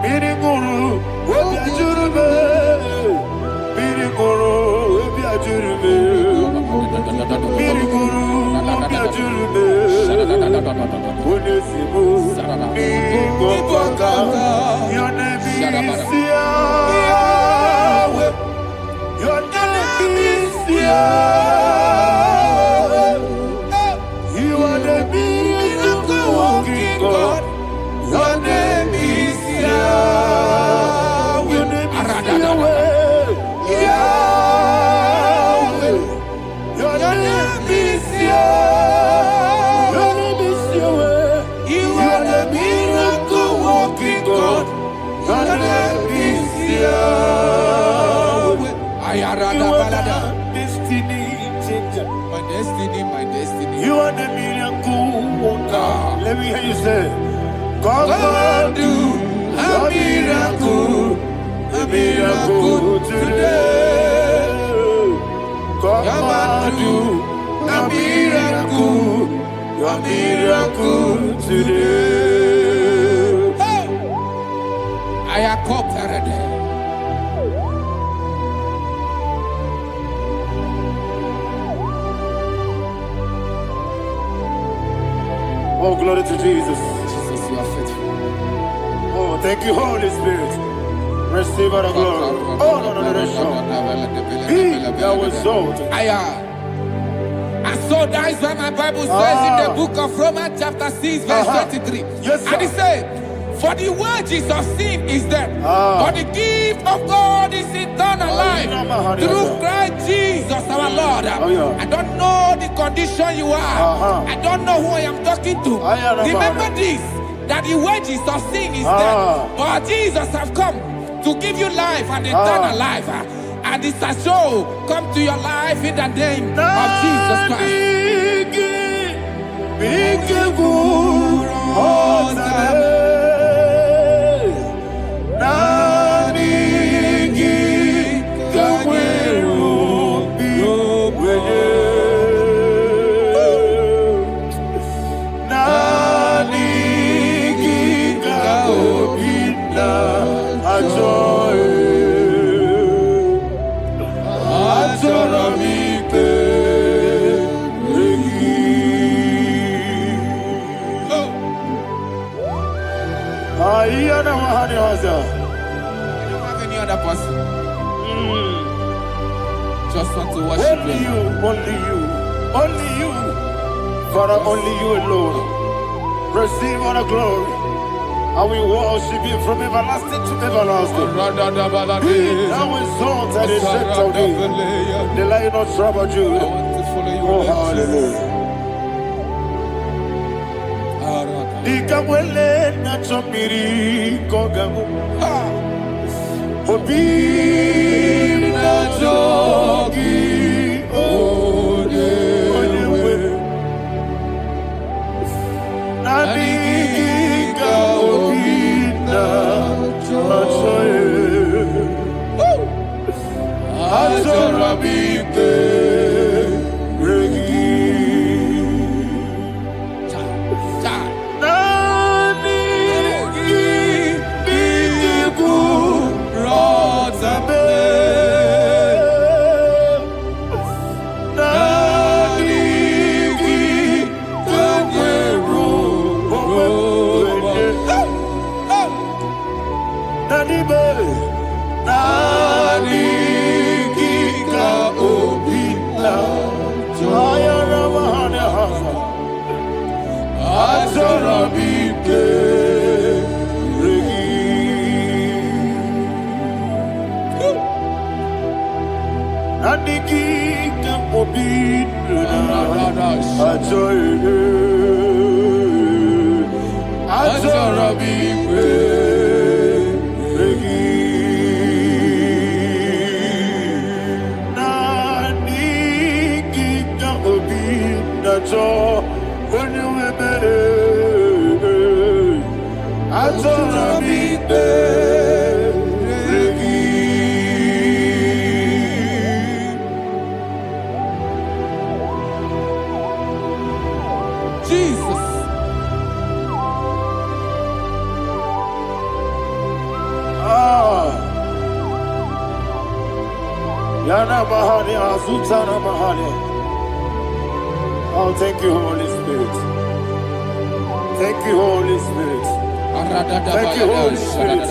Miriguru obiajurube. Miriguru obiajurube. Miriguru obiajurube. Udesibo nibo kaka. Your name is Yahweh. Your name is Yahweh. You are the miracle working God. Your name is Yahweh. Your name is Yahweh. Yahweh. Your name is Yahweh. Your name is Yahweh. You are the miracle working God. Your name is Yahweh. You are the destiny changer. My destiny. You are the miracle worker. Let me hear you say, come and do a miracle today. Come and do a miracle today. I am cooperative. glory to Jesus. Jesus, you are faithful. Oh, thank you, Holy Spirit. Receive all the glory. Oh, no, no, no, Be thou exalted. And so that is why my Bible says in the book of Romans chapter 6 verse 23. Yes, sir. And it says, for the wages of sin is death, but the gift of God is eternal life through Christ Jesus our Lord. I don't know the condition you are. I don't know who I am talking to. Remember this, that the wages of sin is death, but Jesus has come to give you life and eternal life. And this has so come to your life in the name of Jesus Christ. I don't have any other person. Just want to worship only you, only you, only you. Father, only you alone. Receive all the glory. I will worship you from everlasting to everlasting. Be thou exalted and set of thee, the Lion of Tribe of Judah. Oh, hallelujah. Ikamwele na chomiri kogamu Obi na jogi Onewe Nabigika obi na choye Atorabike Oh, thank you, Holy Spirit. Thank you, Holy Spirit. Thank you, Holy Spirit.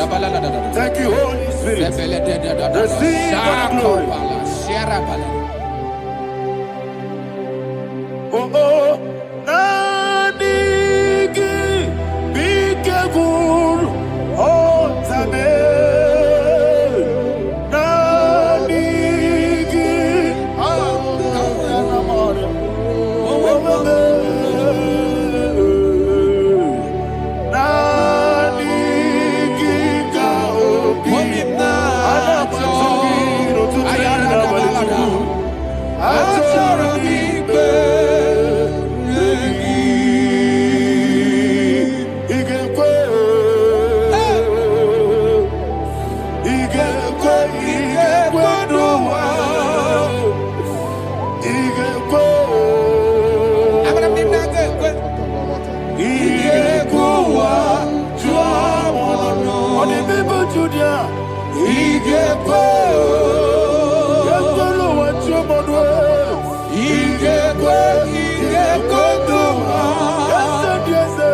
Thank you, Holy Spirit. Receive the glory. Oh, oh, Nanigi, Bigagul, oh, Tame. Yes,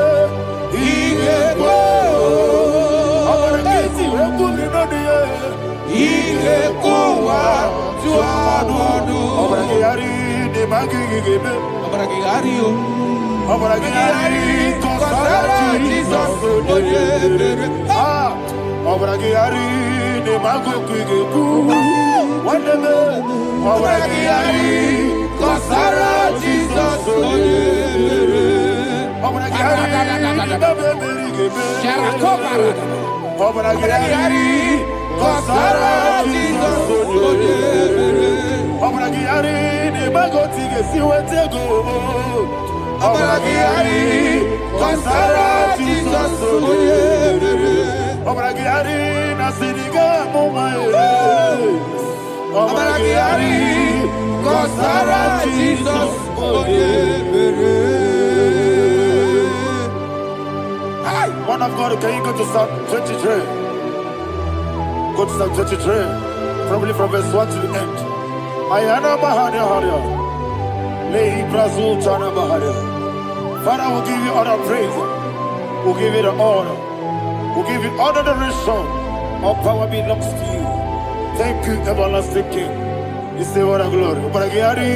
One of God, can you go to Psalm 23? Go to Psalm 23, probably from verse 1 to the end. Ayana Mahania Haria. Lehi Brazil Tana Mahania. Father, we'll give you all the praise. We'll give you the honor. We'll give you all the adoration. All power belongs to you. Thank you, everlasting King. You say what a glory. Obragiari,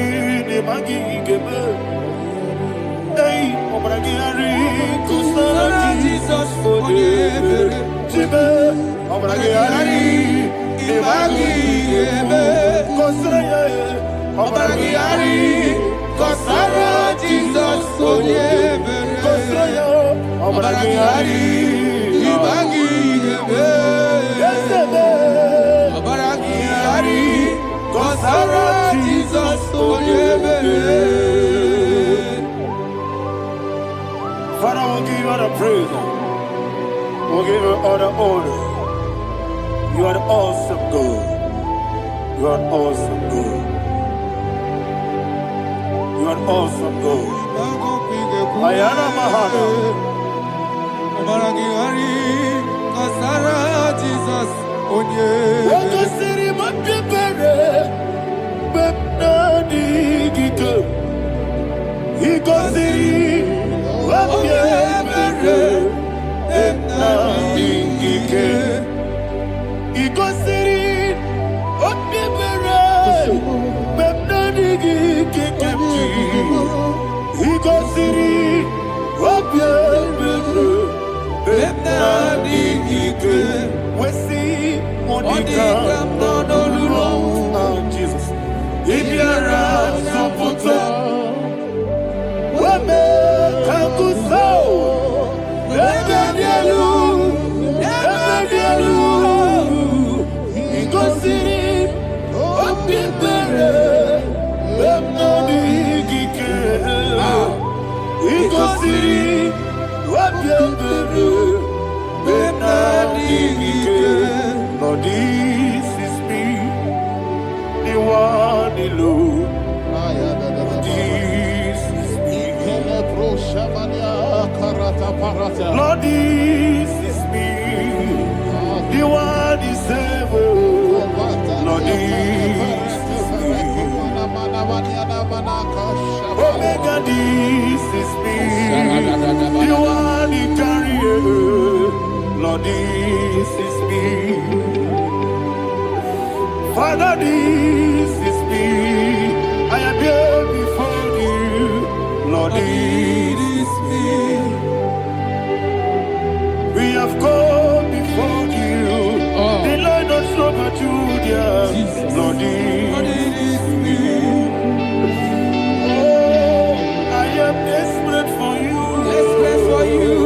ni magi igebe. Hey, Obragiari, Kusara Jesus for you. Jibe, Obragiari, ni magi igebe. Kusara, Obragiari, Kusara Jesus for you. Kusara, Obragiari, ni magi igebe. Obragiari. Kusara Jesus Father, we'll give you all the praise. We'll give you all the honor. You are the awesome God. You are an awesome God. You are an awesome God. Ayana Mahana. Kusara Jesus. Waka siri mapipere, bepnani gike. Iko siri mapipere, bepnani gike. Iko siri mapipere, bepnani gike. Iko siri mapipere, bepnani gike. Jesus. Ibiara Sopoto. Wame Kakuso. Ebedielu. Igosiri. Opipere. Bemnani Gike. Igosiri. Opipere. Bemnani Gike. Lord, this is me, the one alone. This is me. Lord, this is me, the one is able. Lord, this is me. Omega, this is me, the one in carrier. Lord, this is me. Father, this is me. I am here before you. Lord, this is me. We have come before you. The Lord not so but you, dear. Lord, this is me. Oh, I am desperate for you. Desperate for you.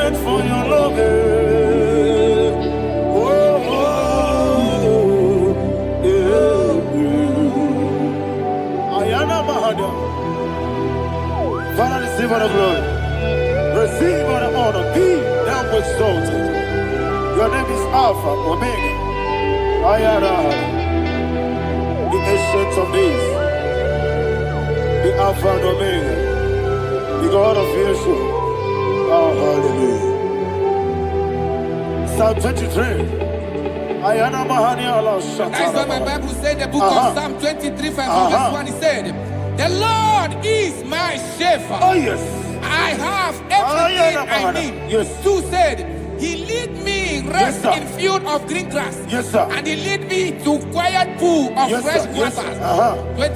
For your love, Ayana Mahada. Father, receive all the glory, receive all the honor. Be thou exalted. Your name is Alpha, Omega. Ayana, the ancient of days, the Alpha and Omega, the God of Yeshua. Oh, hallelujah. Psalm 23. Ayana Mahani Allah Shatana. That's what my Bible said, the book of Psalm 23, verse 1. He said, The Lord is my shepherd. Oh, yes. I have everything I need. Yes. 2 said, He lead me rest Yes, in field of green grass. Yes, sir. And He lead me to quiet pool of Yes, fresh sir. Yes, waters.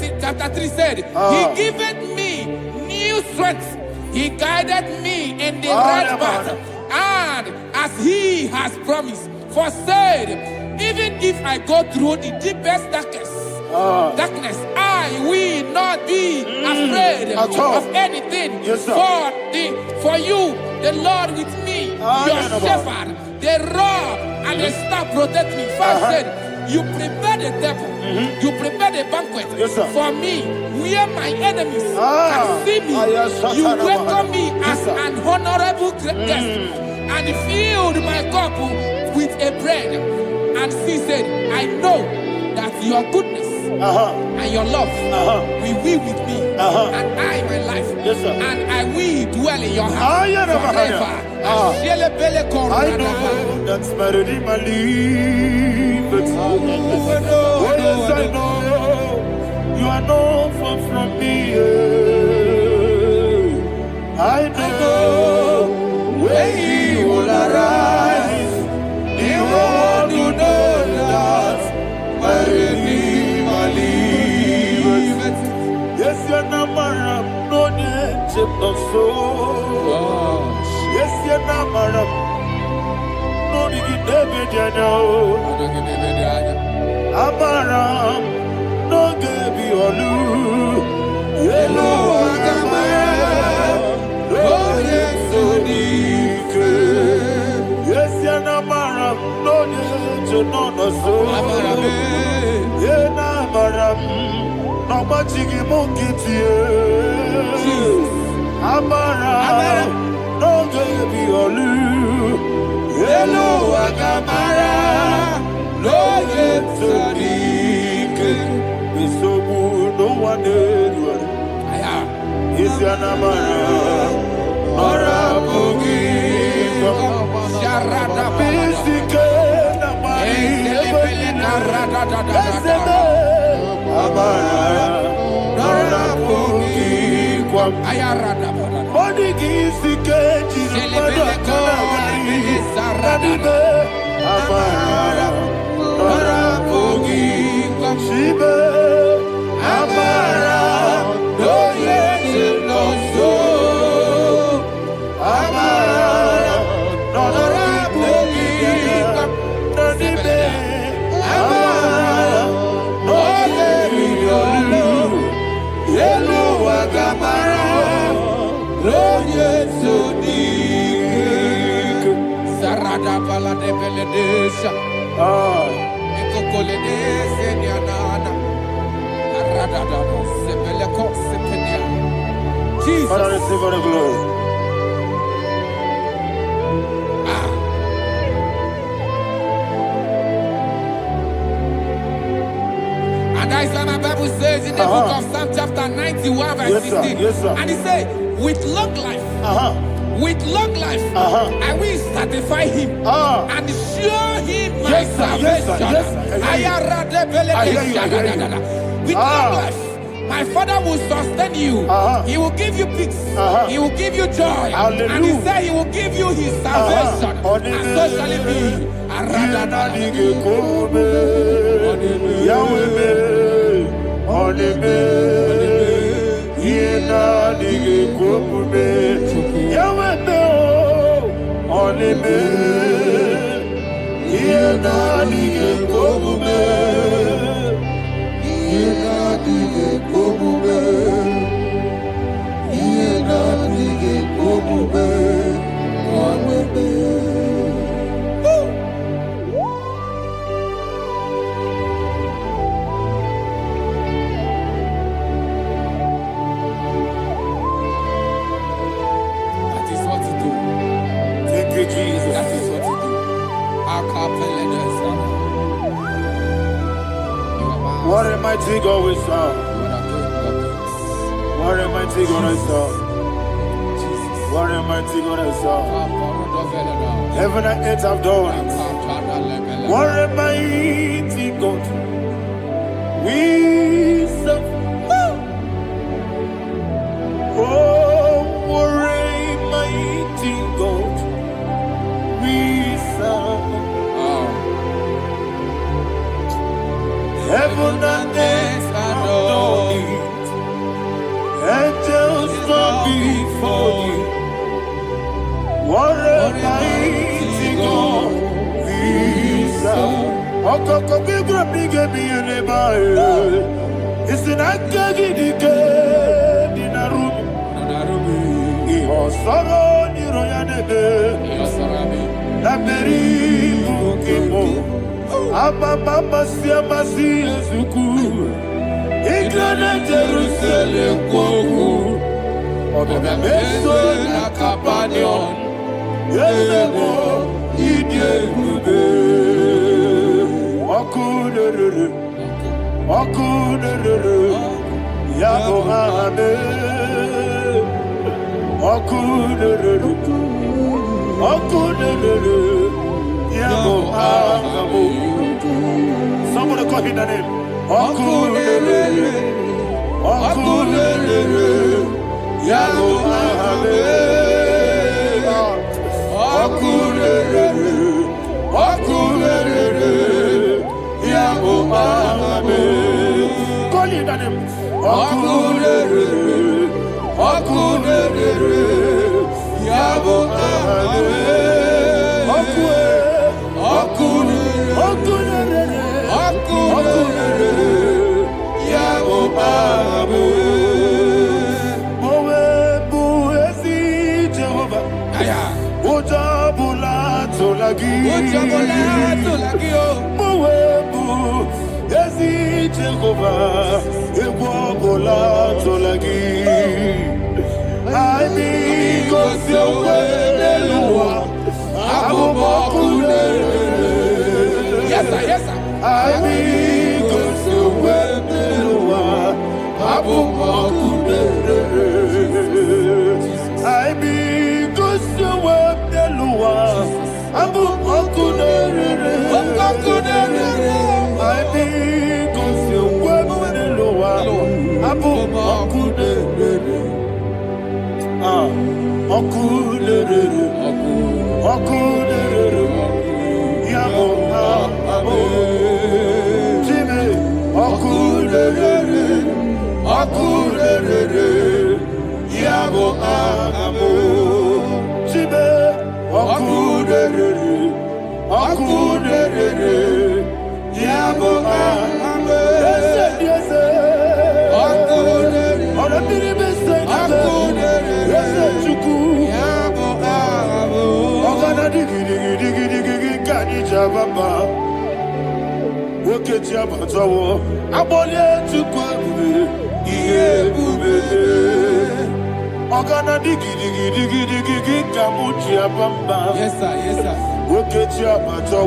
sir. Chapter 3 said, He giveth me new strength. He guided me in the right path. And as He has promised, for said, even if I go through the deepest darkness, I will not be afraid of anything. Yes, sir. For you, the Lord with me, your shepherd, the rod and the staff protect me. First said, you prepare the table, you prepare the banquet for me, where my enemies can see me. You welcome me as an honorable guest, and filled my cup with a bread. And she said, I know that your goodness and your love will be with me, and I, my life, and I will dwell in your house forever. I know that's better than my life. Yes, I know you are no far from me. I know when He will arise, He will do that better than my life. Yes, you're not my no need to so. Yes, you're not my no need to be no. Amaram no give you olu. Hello, Agamara. Oh, yes, so deep. Yes, you're not my no need to no so. Yeah, Amaram no matching monkey. Amaram. No baby olu, hello Agamara, no get so deep. We so good, no one did. Is your Namara, Mara Bogi, Sharada Pisike, Amara, Mara Bogi, Ayarada. Body kisi keji pada kari saradibe amara nora bogi shibe amara doye noso amara nora bogi nadibe amara doye yolu yelu agamara. Sarada bala de beledesha. Ekokole de seniana. Arada da sebele ko sepenia. Jesus. Father, receive all the glory. And that is why my Bible says in the book of Psalm chapter 91 verse 16. Yes, sir. And He said, with long life, I will satisfy him and show him my salvation. With long life, my Father will sustain you. He will give you peace. He will give you joy. Hallelujah. And He said He will give you His salvation. And so shall it be. What a mighty God we serve. What a mighty God I serve. What a mighty God I serve. Heaven and earth have done it. What a mighty God we serve. heaven and earth adore thee. Angels bow before thee. What a mighty God we serve. Okoko bigro bige bi eneba. It's an akagidike dinarum. Iho soro ni royanebe. Laberi bukimo. Ababa siama si ezuku. Igrana Jerusalem koku. Oga meso na kapanion. Yelemo idye gube. Okunere. Okunere. Yago hame. Okunere. Okunere. Yago hame. Somebody call him the name. Okunere. Okunere. Yago hame. Okunere. Okunere. Yago hame. Call him the name. Okunere. Okunere. Yago hame. Yes, sir. Yes, sir. Yes, sir. Yes, sir.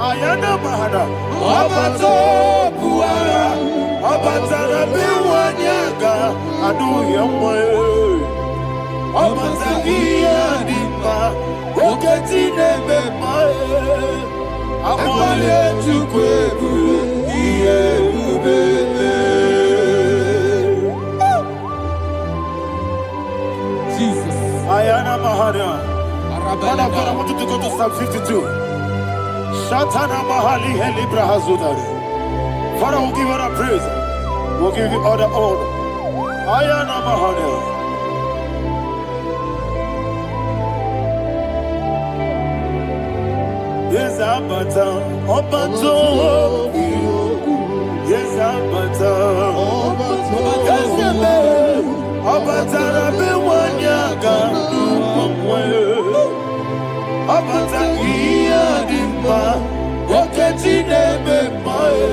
Ayana mahana, abato buara, abatana biwanyaga, adu yamwe, abatagia dimba, oketine bemae, amale chukwebu, iye ubebe. Jesus. Ayana mahana. Father, I want you to go to Psalm 52. Shatana Mahali Helibra Hazudari. Father, we'll give you the praise. We'll give you all the honor. Ayana Mahali. Yes, Abata. Obato. Yes, Abata. Yes, Abata. Rabiwanyaga. Abata iya dimba, oketine bemae,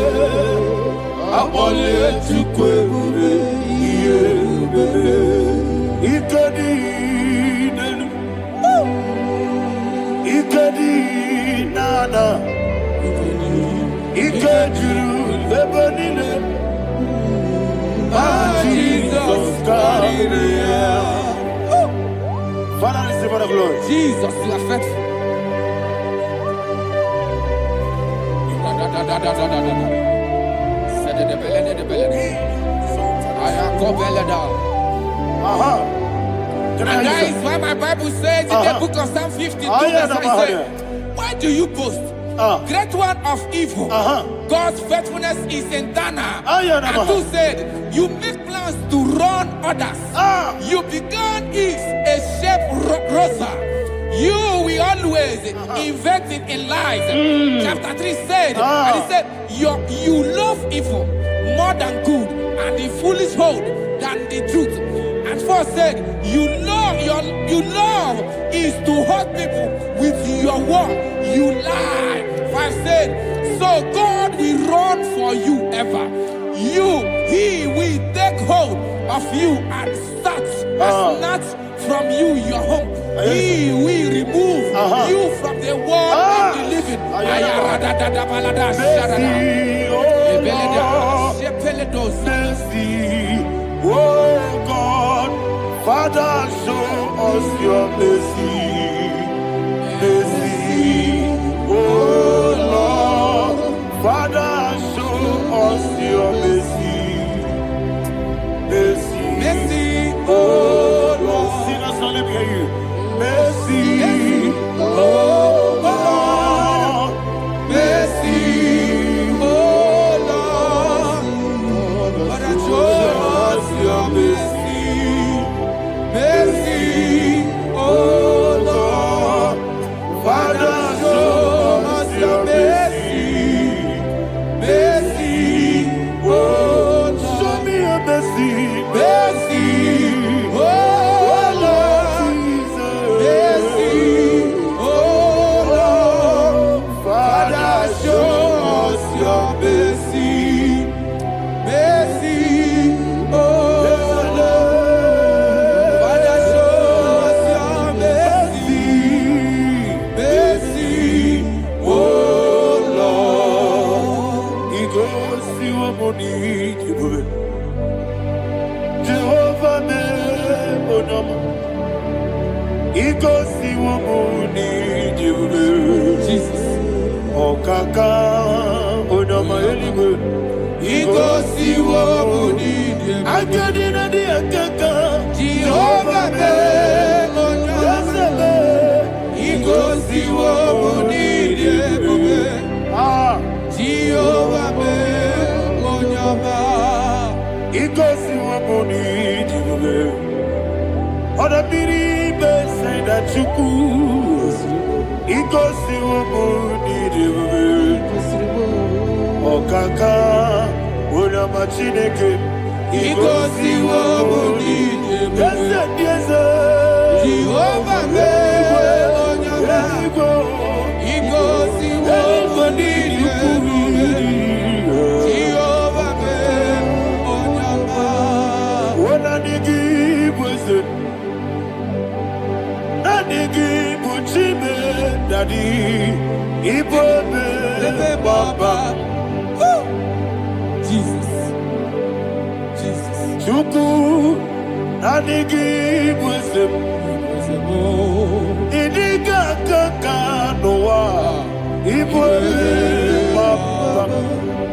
abole tukweure iye ubebe, ikadi nenu, ikadi nana, ikadiru lebanile, Jesus God. Father, receive all the glory. Jesus, you are faithful. Can I And hear that you, is why my Bible says in the book of Psalm 52, verse 9, why do you boast? Great one of evil. God's faithfulness is eternal. And two said, you make plans to run others. You began is a shape rosa. You will always invested in lies. Chapter 3 said, and he said, you love evil more than good, and the foolish hold than the truth. And 4 said, you love is to hurt people with your word. You lie. 5 said, so God will run for you ever. He will take hold of you and snatch from you your home. He will remove you from the world of the living. Mercy, oh God, Father, show us your mercy. Mercy, oh Lord, Father, show us your mercy. Mercy, oh Lord. Sing us, let me hear you. Mercy, oh Lord, mercy, oh Lord, Father, show us your mercy. Mercy, oh Lord, Father, show us your mercy. Mercy, oh Lord, show me your mercy. Mercy, oh Lord. Jesus. Oh, Kaka, oh, no, my eligwe. Ego si wo muni de. Akadi na di akaka. Jehovah be, oh, no. Ego si wo muni de. Jehovah be, oh, no. Ego si wo muni de. Oda biri be say that you could. Ikosi wumuni diwe, okaka una machineke. Ikosi wumuni diwe, Jehovah me onyama. Ikosi wumuni diwe, Jehovah me onyama. Ona nigi bwese, na nigi buchime. Daddy, Ibobe, Baba, Jesus, Chuku, Nanigi, Wisdom, Idiga, Kaka, Noah, Ibobe, Baba,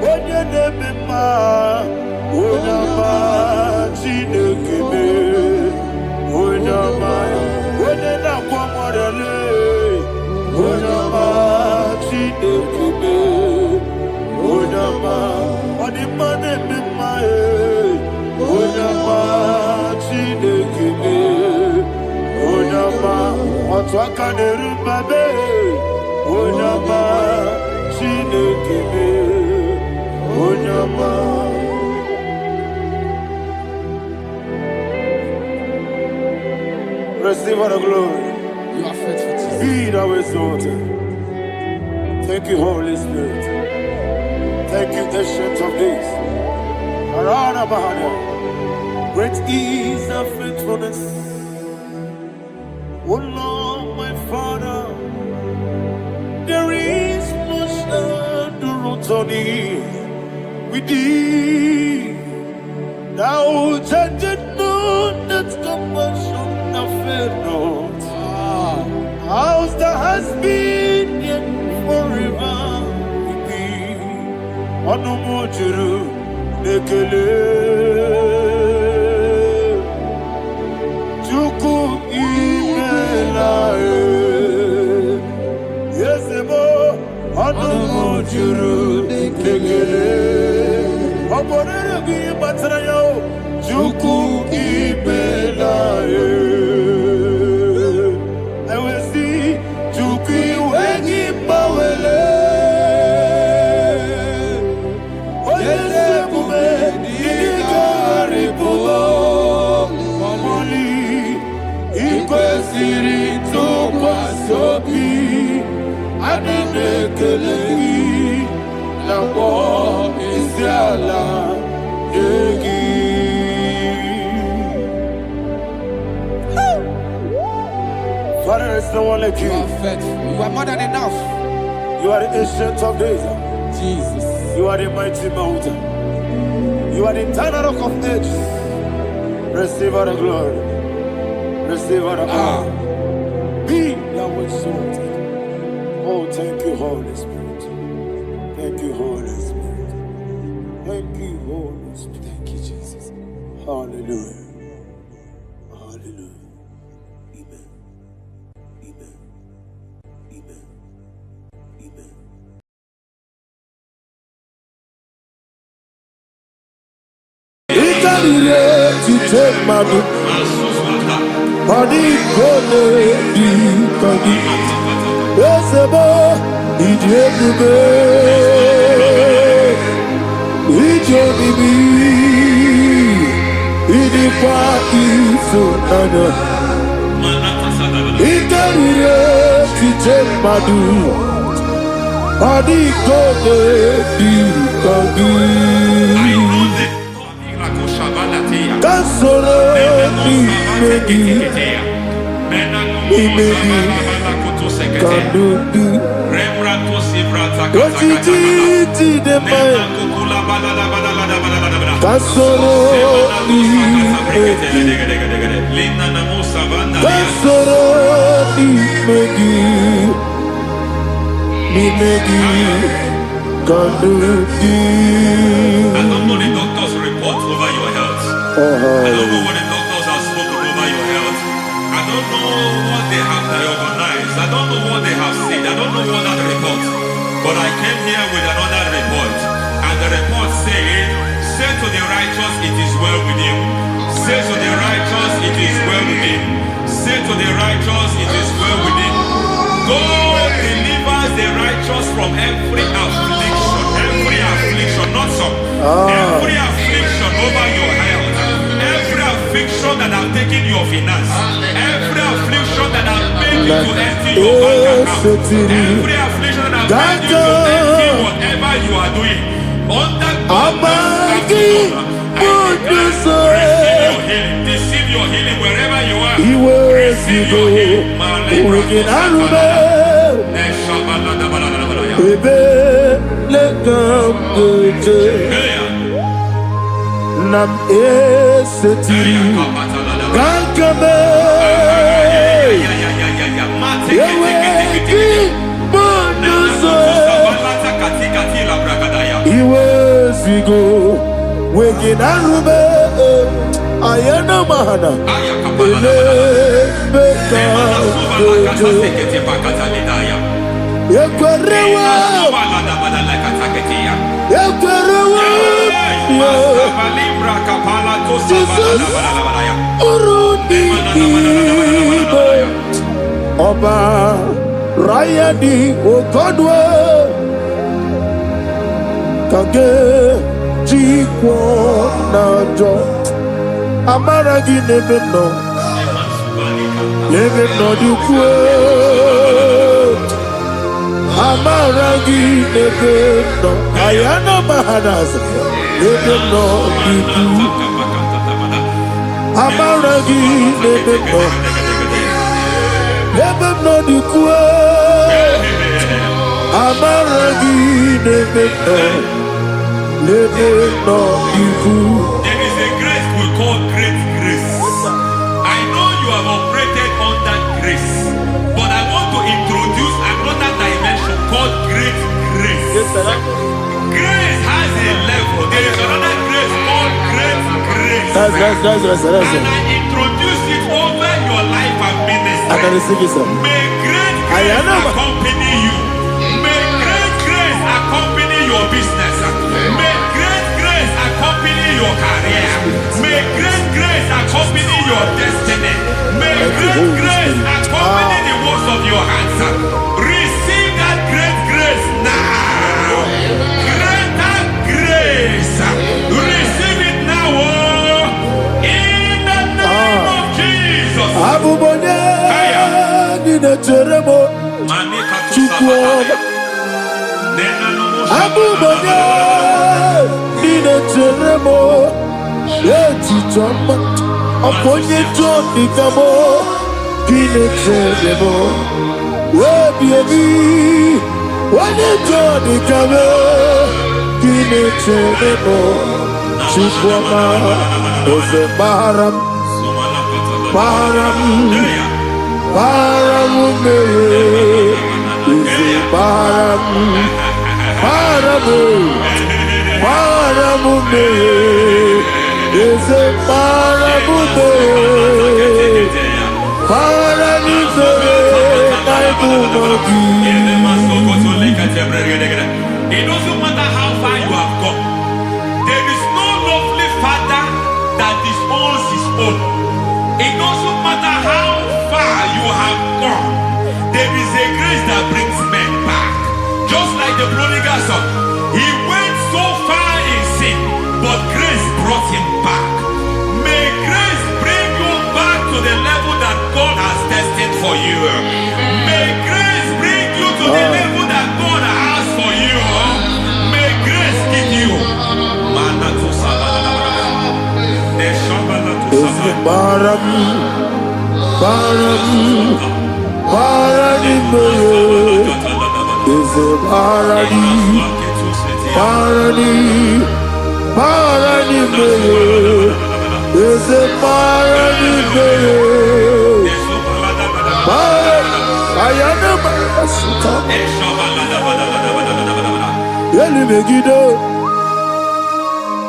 Onya Nebima, Onama, Chinekebe, Onama, Onena, Kwamorele. Onama, Chinekebe, Onama, Onimane Bimae, Onama, Chinekebe, Onama, Otwakane Rubabe, Onama, Chinekebe, Onama. Receive all the glory. You are faithful, Jesus. Be thou exalted. Thank you, Holy Spirit. Thank you, Ancient of Days. Arana Bahania. Great is thy faithfulness. O Lord, my Father, there is much endurance on thee. With thee, thou judgest not that compassion of faith not. House that has been yet forever with thee. Onumujuru nekele. Chuku Onomo juru dikegele. Oborere gi batara yo. Juku ibela e. I will see Juku wegi bawele. Oyese bume inikari bulo. Momoli ikwesiri tukwa sobi. Adinekelehi Nabo Isiala Yegi. Father, there is no one like you. You are faithful. You are more than enough. You are the ancient of days. Jesus. You are the mighty mountain. You are the eternal rock of ages. Receive all the glory. Receive all the honor. Be thou exalted. Oh, thank you, Holy Spirit. Thank you, Holy Spirit. Thank you, Holy Spirit. Thank you, Jesus. Hallelujah. Hallelujah. Amen. Amen. Amen. Amen. Ikarire ti take my book. Body gone di kadi. Yesebo ijebube. Ijebibi. Idikwa isunana. Ikarire ti take my book. Body gone di kadi. Kasoro ni megi kandudu Wajiti deme Kasoro ni megi Kasoro ni megi kandudu. I don't know the doctor's report over your health. I don't know what the doctors have spoken over your health. I don't know what they have diagnosed. I don't know what they have said. I don't know what that report. But I came here with another report. And the report said, say to the righteous, it is well with him. Say to the righteous, it is well with him. Say to the righteous, it is well with him. God delivers the righteous from every affliction. Every affliction, not some. Every affliction over your health. Every affliction that have taken your finance. Every affliction that have made you to empty your bank account. Every affliction that have made you to empty whatever you are doing. Under God's receive your healing. Receive your healing wherever you are. Receive your healing. Nam esetiri gankame yeweki bonuzo iwezigo weginarube ayana mahana ele beka dojo yekwerewa Jesus Urudi Ibo Oba Rayadi Ogodwe Kage Jikwo Najo Amaragi Nebeno Nebeno Dukwe Amaragi Nebeno Ayana Mahanas Nebeno Dukwe Amaragi Nebeno Nebeno Dukwe Amaragi Nebeno Nebeno Dukwe. There is a grace we call great grace. I know you have operated under grace, but I want to introduce another dimension called great grace. Grace has a level. There is another grace called great grace. That's And I introduce it over your life and ministry. I can receive it, sir. May great grace accompany you. May great your business. May great grace accompany your career. May great grace accompany your destiny. May great grace accompany the works of your hands. Receive that great grace now. Greater grace. Receive it now. In the name of Jesus. Aponye Johnny Gamo, Pinetemo, Wabi, Wane Johnny Gamo, Pinetemo, Chikwama, Ose Baram, Baramume, Ose Baramume, is a parabude, parabude, it doesn't matter how far you have gone. There is no lovely father that disowns his own. It doesn't matter how far you have gone. There is a grace that brings men back. Just like the prodigal son, he went so far in sin, but grace brought him back. May grace bring you back to the level that God has destined for you. May grace bring you to the level that God has for you. May grace give you.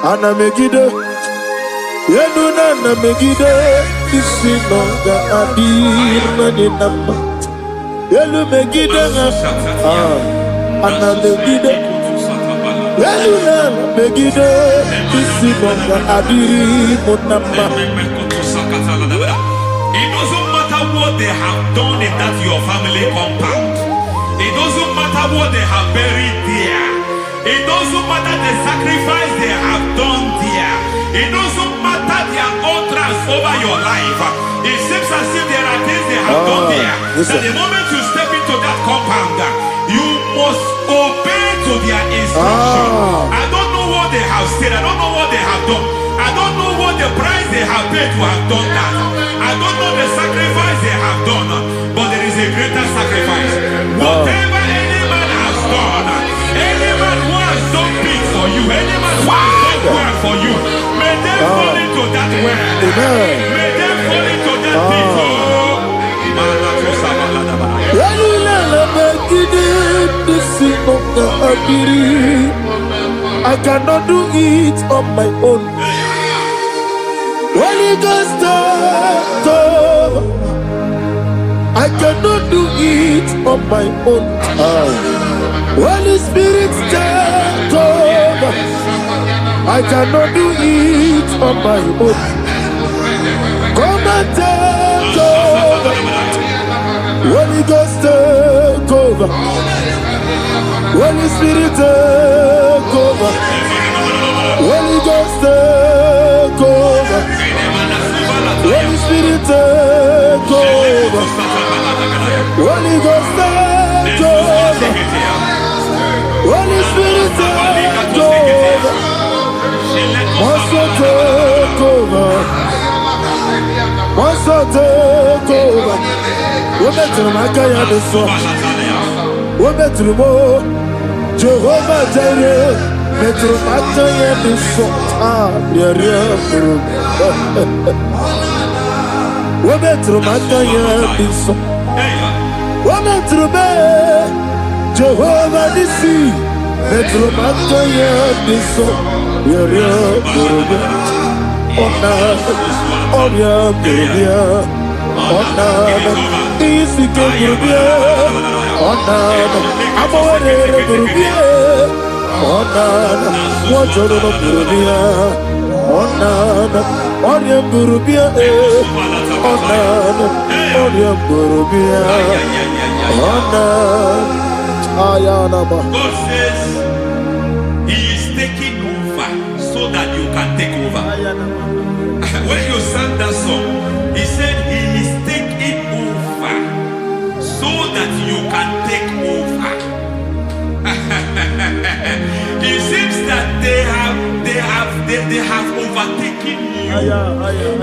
Ana Megiddo, Yenuna Megiddo, Isinonga Adir Naninama, Yelu Megiddo, Ana Megiddo, Yenuna Megiddo, Isinonga Adir Munama. It doesn't matter what they have done in that your family compound. It doesn't matter what they have buried there. It doesn't matter the sacrifice they have done there. It doesn't matter their utterance over your life. It seems as if there are things they have done there. That the moment you step into that compound, you must obey to their instruction. I don't know what they have said. I don't know what they have done. I don't know what the price they have paid to have done that. I don't know the sacrifice they have done. But there is a greater sacrifice. Whatever any man has done, any man who has done big for you, any man who has done well for you, may they fall into that well. May they fall into that pit. I cannot do it on my own. Holy Ghost, I cannot do it on my own. Holy Spirit, take over. I cannot do it on my own. Come and take over. Holy Ghost, take over. Holy Spirit, take over. Holy Ghost, take over. Holy Spirit, take over. Holy Ghost, take over. Holy Spirit, take over. Also take over. Also take over. We're better than I can understand. We're better than more. Jehovah Jireh, better than I can understand. We're better than I can understand. We're better than Jehovah Nissi, better than I can understand. Onana, Wajoro Burubia, Onana, Onion Burubia, Onana, Onion Burubia, Onana, Ayanaba. God says He is taking over so that you can take over. When you sang that song, He said He is taking over so that you can take over. It seems that they have overtaken you.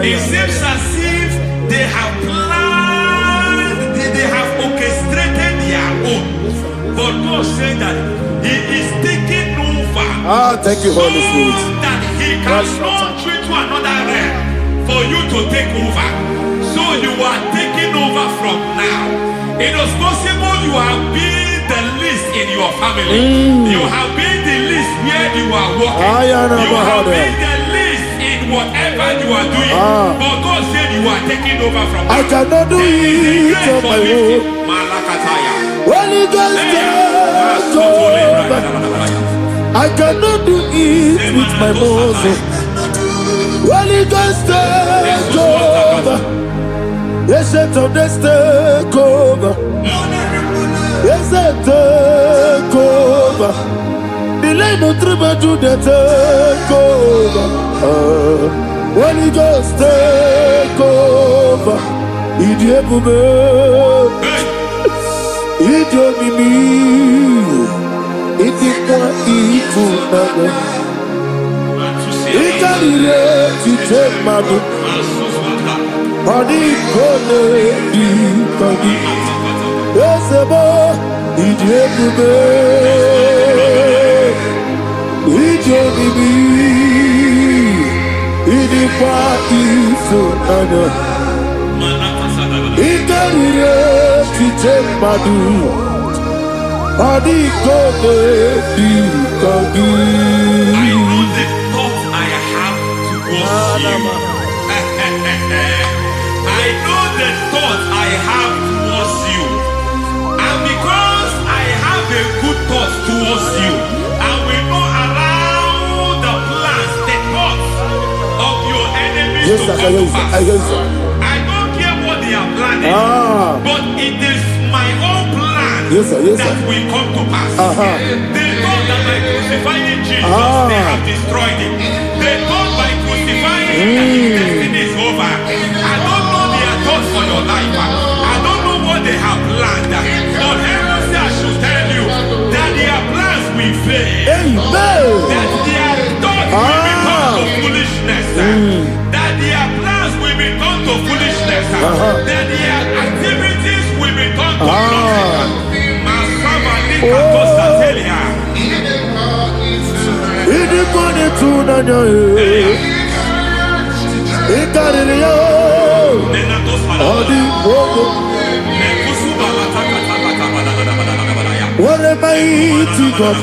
It seems as if they have planned, they have orchestrated their own. But God said that He is taking over. Thank you, Holy Spirit. So that He can launch you to another realm for you to take over. So you are taking over from now. It is possible you have been the least in your family. You have been the least where you are working. You have been the least in whatever you are doing. But God said you are taking over from now. I cannot do it on my own. Holy Ghost, take over. I cannot do it with my muscle. Holy Ghost, take over. Yes, of this take over. Yes, take over. Delay no trouble to the take over. Holy Ghost, take over. Idiebube, Idiomimi, Idikwa Ifunana, Ikarire Titemadu. Adi kone di kagi, esebo idiebube, idionibi, idikwa isunanya, ikarire chichemadu. Adi kone di kagi. I know the thoughts I have towards you. I know the thoughts I have towards you. And because I have a good thought towards you, I will not allow the plans, the thoughts of your enemies to come to pass. I don't care what they are planning, but it is my own plan that will come to pass. They thought that by crucifying Jesus, they have destroyed it. They thought by crucifying him that his destiny is over. I don't know their thoughts for your life. I don't know what they have planned. But heaven says I should tell you that their plans will fail. That their thoughts will become to foolishness. That their plans will become to foolishness. That their activities will become to nonsense. What a mighty God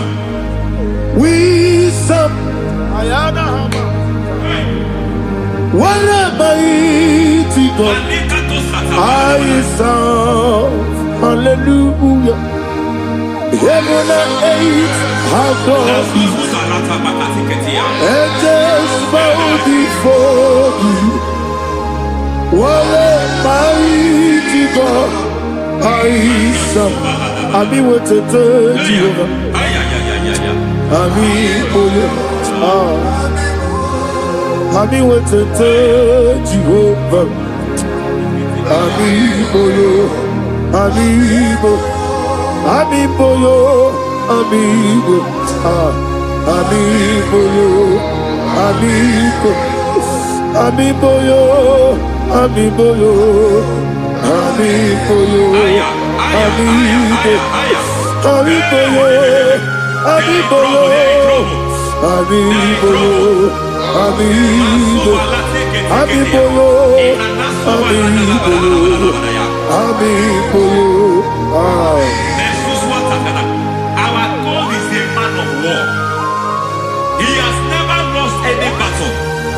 we serve. What a mighty God I serve. Hallelujah. Heaven and earth have done it. Angels bow before you. What a mighty God I serve. I mean what to tell Jehovah. I mean I mean what to tell Jehovah. I mean Amiboyo, amigo, amiboyo, amigo, amiboyo, amiboyo, amiboyo, amigo, amiboyo, amiboyo, amiboyo, amigo, amiboyo, amiboyo, amiboyo. Our God is a man of war. He has never lost any battle.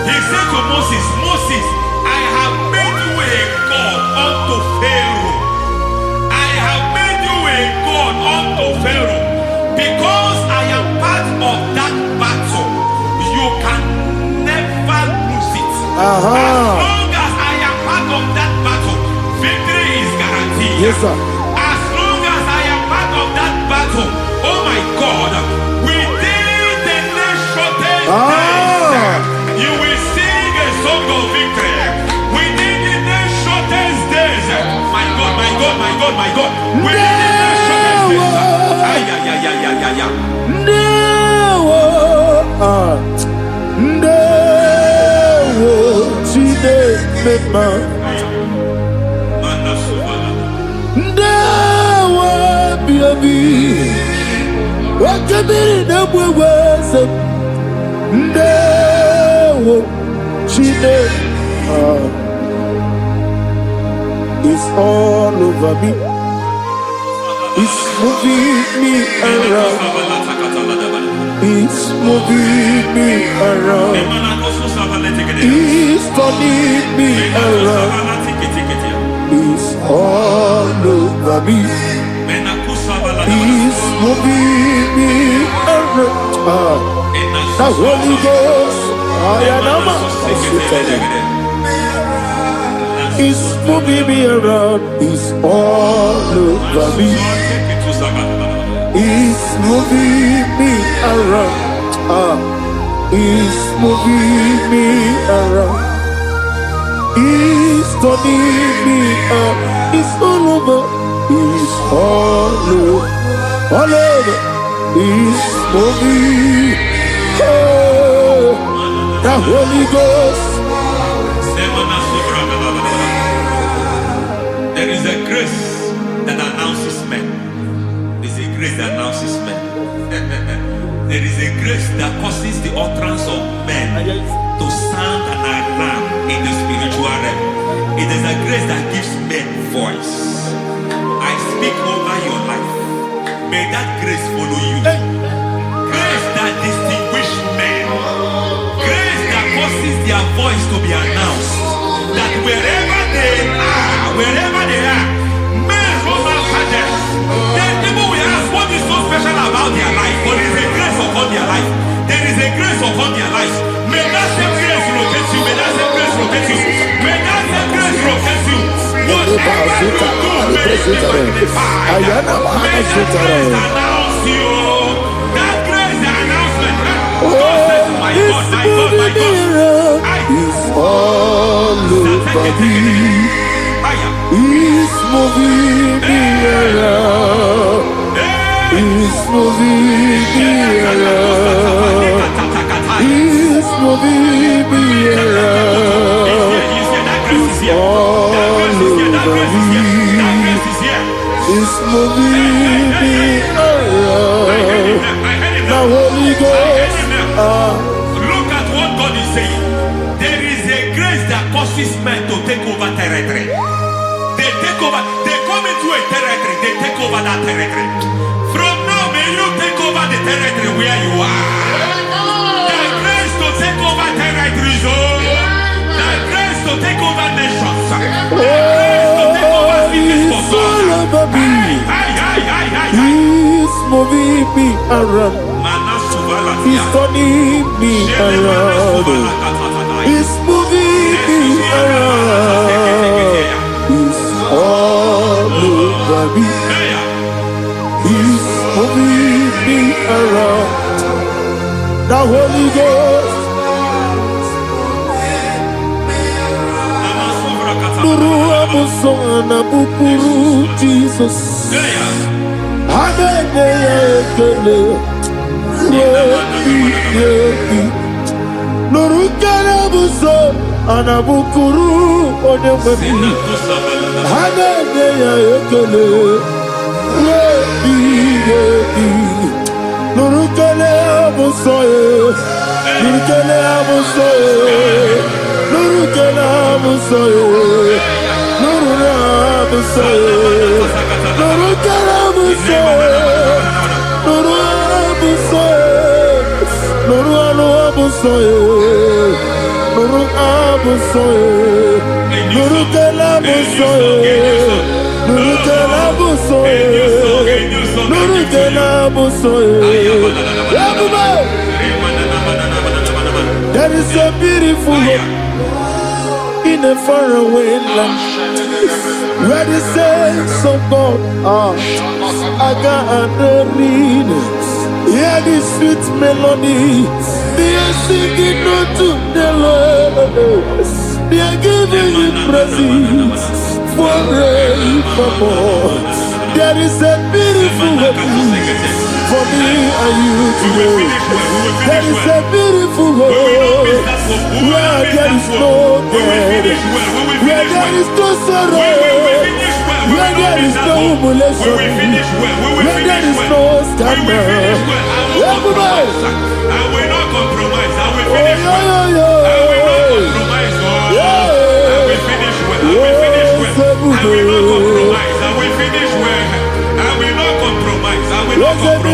He said to Moses, Moses, I have made you a God unto Pharaoh. I have made you a God unto Pharaoh because I am part As long as I am part of that battle, victory is guaranteed. Yes, sir. As long as I am part of that battle, oh my God, within the next shortest days, you will sing a song of victory. Within the next shortest days, my God, my God, my God, my God. Within the next shortest days, ay, ay, ay, ay, ay, ay, ay. It's all over me. It's moving me around. It's moving me around. It's turning me around. It's all over me. It's moving me around. The Holy Ghost, it's moving me around. It's all over me. It's moving me around. It's moving me around. It's turning me up. It's all over. It's all over. All over. It's moving. Oh, the Holy Ghost. There is a grace that announces men. There's a grace that announces men. There is a grace that causes the utterance of men to sound an alarm in the spiritual realm. It is a grace that gives men voice. I speak over your life. May that grace follow you. Grace that distinguishes men. Grace that causes their voice to be announced. That wherever they are, men over fathers, then people will ask what is so special about their life. But there is a grace upon their life. There is a grace upon their life. May that same grace locate you. May that same grace locate you. May that same grace locate you. Whatever you do, may it be magnified. May that grace announce you. That grace announcement. God says, my God, my God, my God. It's all over me. It's moving me around. It's moving me around. It's moving me around. It's all over me. It's moving me around. The Holy Ghost. Look at what God is saying. There is a grace that causes men to take over territory. They take over. They come into a territory. They take over that territory. From now, may you take over the territory where you are. The grace to take over territories. The grace to take over nations. The grace to take over cities for God. He's moving me around. He's turning me around. He's moving me around. He's all over me. He's moving me around. The Holy Ghost. Nuru amusona bukuru Jesus. Hanene ekele. Nuru kanabuso anabukuru onememi. Hanene ekele. Nuru kele amusoye. Nuru kele amusoye. Nuru kele amusoye. Nuru amusoye. Nuru kele amusoye. Nuru amusoye. Nuru amusoye. Nuru amusoye. Nuru kele amusoye. Nuru kele amusoye. Nuru kele amusoye. There is a beautiful hope. in a faraway land where the saints of God are. I got the read. Hear the sweet melody. They are singing unto the Lord. They are giving you praise forevermore. There is a beautiful way for me and you today. There is a beautiful way where there is no death, where there is no sorrow, where there is no humiliation, where there is no scandal. Everybody, I will not compromise. I will oh, finish well. I will not compromise. I will finish well. I will finish well. I will not compromise. I will finish well. I will not compromise. I will not compromise.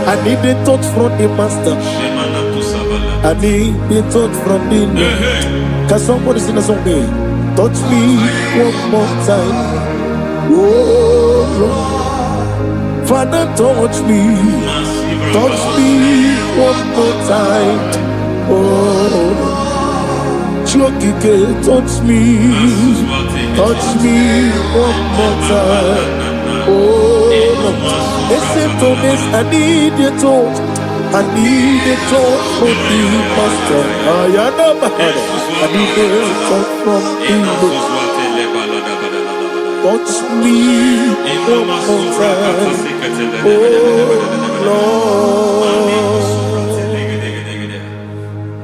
I need the touch from the master. I need the touch from the Lord. Can somebody sing a song there? Touch me one more time. Oh Lord, Father, touch me. Touch me one more time. Oh, Chokike, touch me. Touch me one more time. Oh Lord. Except on this, I need your touch. I need a touch from the master. I need a touch from the Lord. Touch me one more time. Oh Lord.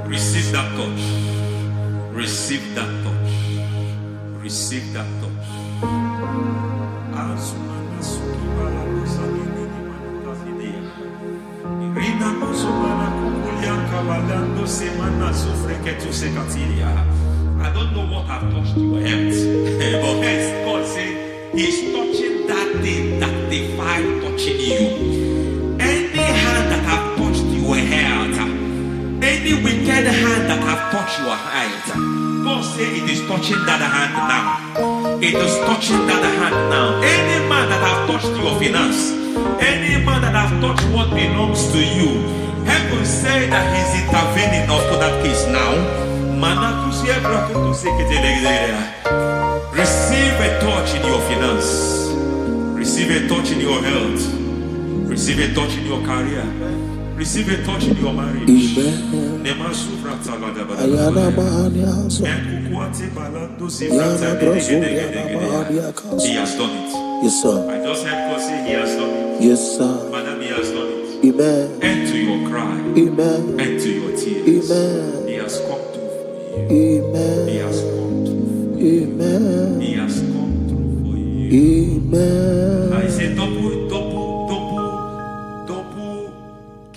Receive that touch. Receive that touch. Receive that touch. I don't know what I've touched your health, but hence God said He's touching that thing that defied touching you. Any hand that have touched your health, any wicked hand that have touched your health, God said it is touching that hand now. It is touching that hand now. Any man that have touched your finance, any man that have touched what belongs to you, heaven said that He's intervening after that case now. Receive a touch in your finance. Receive a touch in your health. Receive a touch in your career. Receive a touch in your marriage. He has done it. Yes, sir. I just heard God say He has done it. Yes, sir. Madam, He has done it. Amen. End to your cry. Amen. End to your tears. Amen. He has come through for you. Amen. He has come through for you. Amen. He has come through for you. Amen. I say double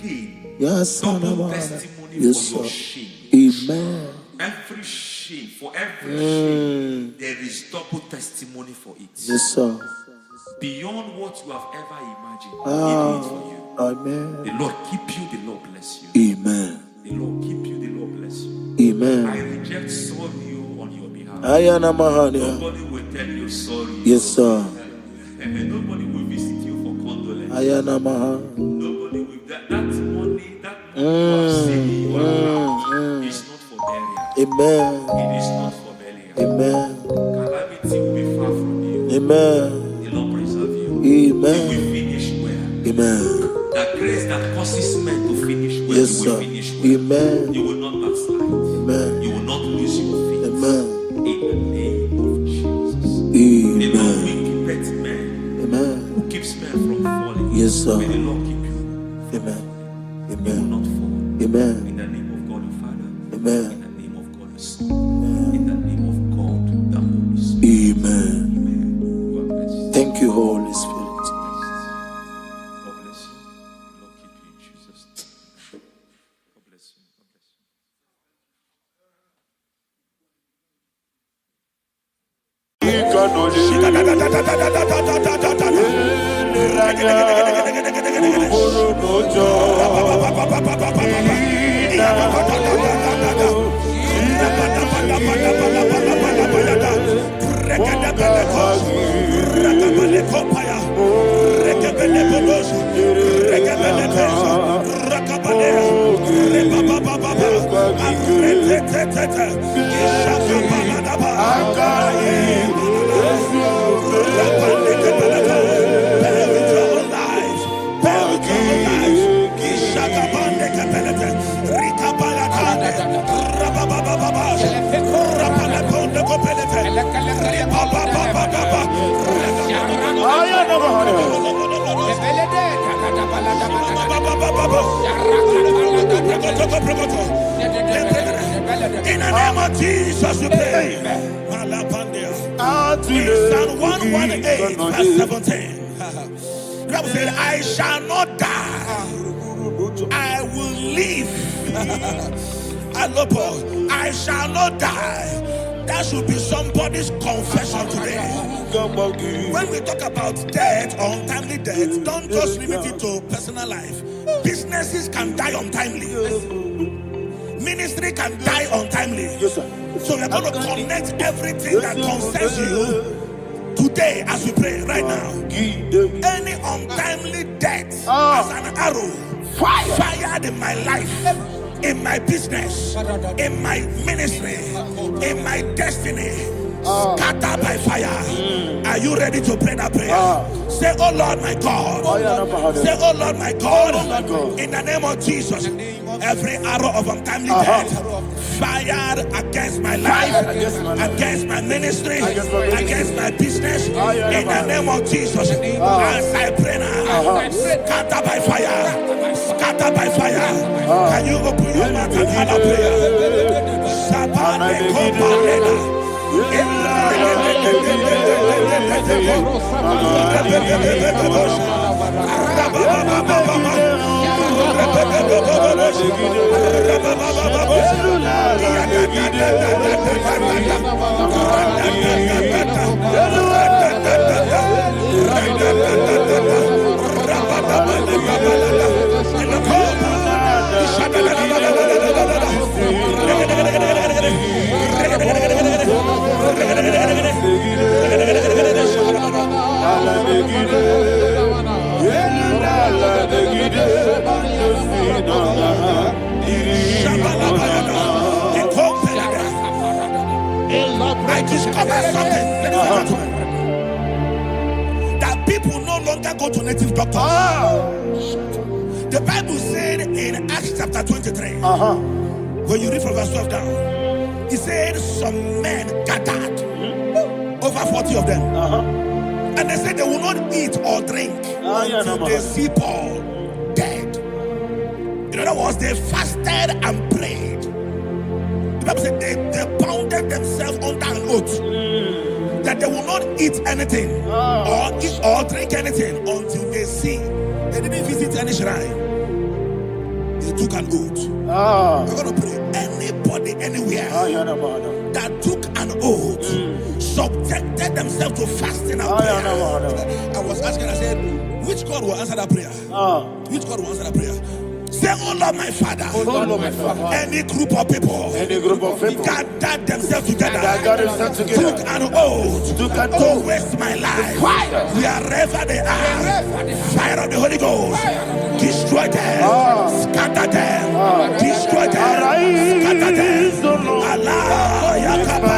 gain. Yes, Double testimony yes, for your sir. shame. Amen. Every shame, for every shame, there is double testimony for it. Yes, sir. Beyond what you have ever imagined, He did it for you. Amen. The Lord keep you, the Lord bless you. Amen. The Lord keep you, the Lord bless you. Amen. I reject sorry on your behalf. Ayana Mahania. Nobody will tell you sorry. Yes, sir. Nobody will visit you for condolence. Ayana Mahania. Nobody will. That money you have saved in your account is not for burial. Amen. It is not for burial. Amen. Calamity will be far from you. Amen. The Lord preserve you. Amen. You will finish well. Amen. That grace that causes men to finish well, Yes, you will sir. finish well. Amen. You will not backslide. Amen. You will not lose your faith. Amen. In the name of Jesus. Amen. The Lord will keep men. Amen. Who keeps men from falling. Yes, sir. May the Lord keep you. Amen. You will Amen. not fall. Amen. In the name of God the Father. Amen. In the name of God the Son. In the name of God the Holy Spirit. Amen. Amen. God bless you. Thank you, Holy Spirit. God bless you. The Lord keep you in Jesus' name. God bless you. God bless you. In the name of Jesus, we pray. In Psalm 118, verse 17, the Bible said, I shall not die, I will live. I shall not die. That should be somebody's confession today. When we talk about death or untimely death, don't just limit it to personal life. Businesses can die untimely. Ministry can die untimely. Yes, sir. So we're going to connect everything that concerns you today as we pray right now. Any untimely death as an arrow fired in my life, in my business, in my ministry, in my destiny, scattered by fire. Are you ready to pray that prayer? Say, oh Lord my God. Say, oh Lord my God. In the name of Jesus, every arrow of untimely death fired against my life, against my ministry, against my business, in the name of Jesus, as I pray now, scattered by fire, scattered by fire. Can you open your mouth and have a prayer? Sabane Kopalena. I discovered something, ladies and gentlemen, that people no longer go to native doctors. The Bible said in Acts chapter 23, when you read from verse 12 down, it said some men gathered, over 40 of them, and they said they will not eat or drink until they see Paul dead. In other words, they fasted and prayed. The Bible said they bounded themselves under an oath that they will not eat anything or drink anything until they see. They didn't visit any shrine. They took an oath. We're going to pray. Anybody, anywhere that took an oath, subjected themselves to fasting and prayer. I was asking, I said, which God will answer that prayer? Which God will answer that prayer? Say, oh Lord my Father, any group of people, gathered themselves together, took an oath to waste my life. Wherever they are, fire of the Holy Ghost, destroy them, scatter them, destroy them, scatter them. Allah, Yakaba,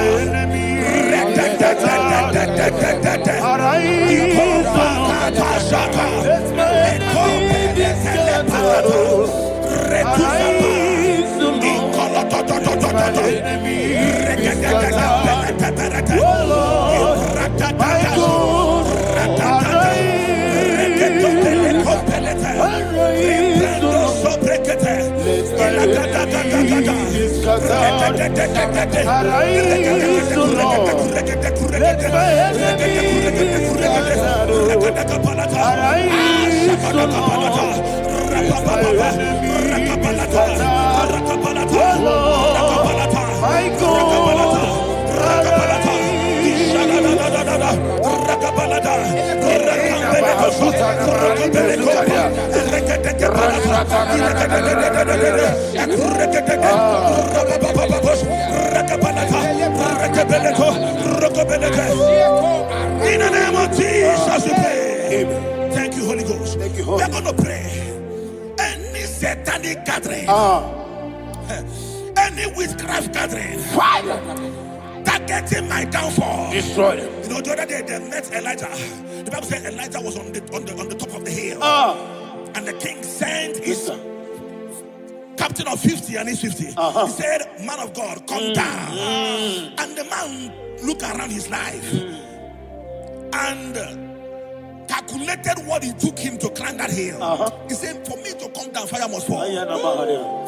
Arise, O Lord, my God, In the name of Jesus, we pray. Thank you, Holy Ghost. Thank you, We Holy are going to pray. Any satanic gathering, any witchcraft gathering, targeting my downfall, destroy them. You know, the other day they met Elijah. The Bible said Elijah was on the top of the hill, and the king sent his captain of 50 and his 50. He said, "Man of God, come down." And the man looked around his life and calculated what it took him to climb that hill. He said, "For me to come down, fire must fall.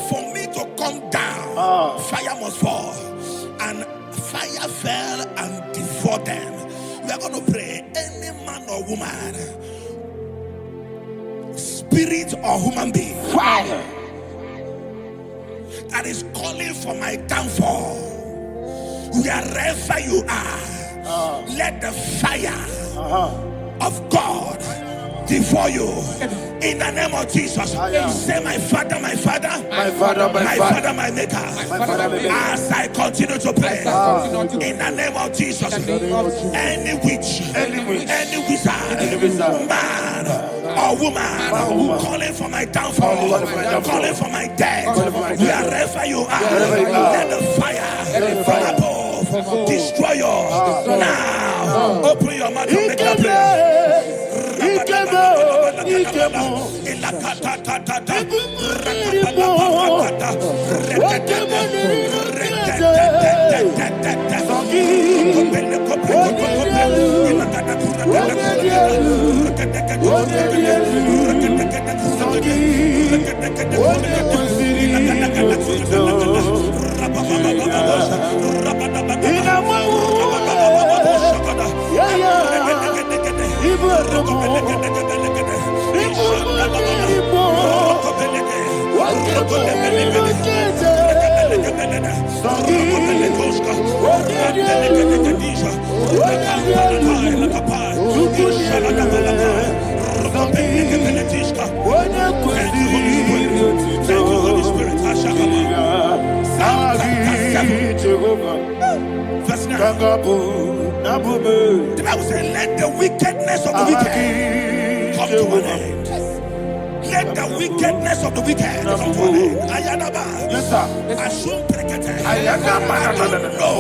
For me to come down, fire must fall." And fire fell and devoured them. We are going to pray. Any man or woman, spirit or human being, that is calling for my downfall, wherever you are, let the fire of God devour you. In the name of Jesus, say, "My Father, my Father, My Father, my Father, my Maker." Father, my Maker. As I continue to pray, in the name of Jesus, any witch, any wizard, man or woman calling for my downfall, calling for my death, wherever you are, let the fire from above destroy you now. Open your mouth and make a prayer. Verse 9. The Bible says, "Let the wickedness of the wicked come to an end." Let the wickedness of the wicked come to an end. Ayadaba. Yes, sir. Assume prekete. Ayadaba. No.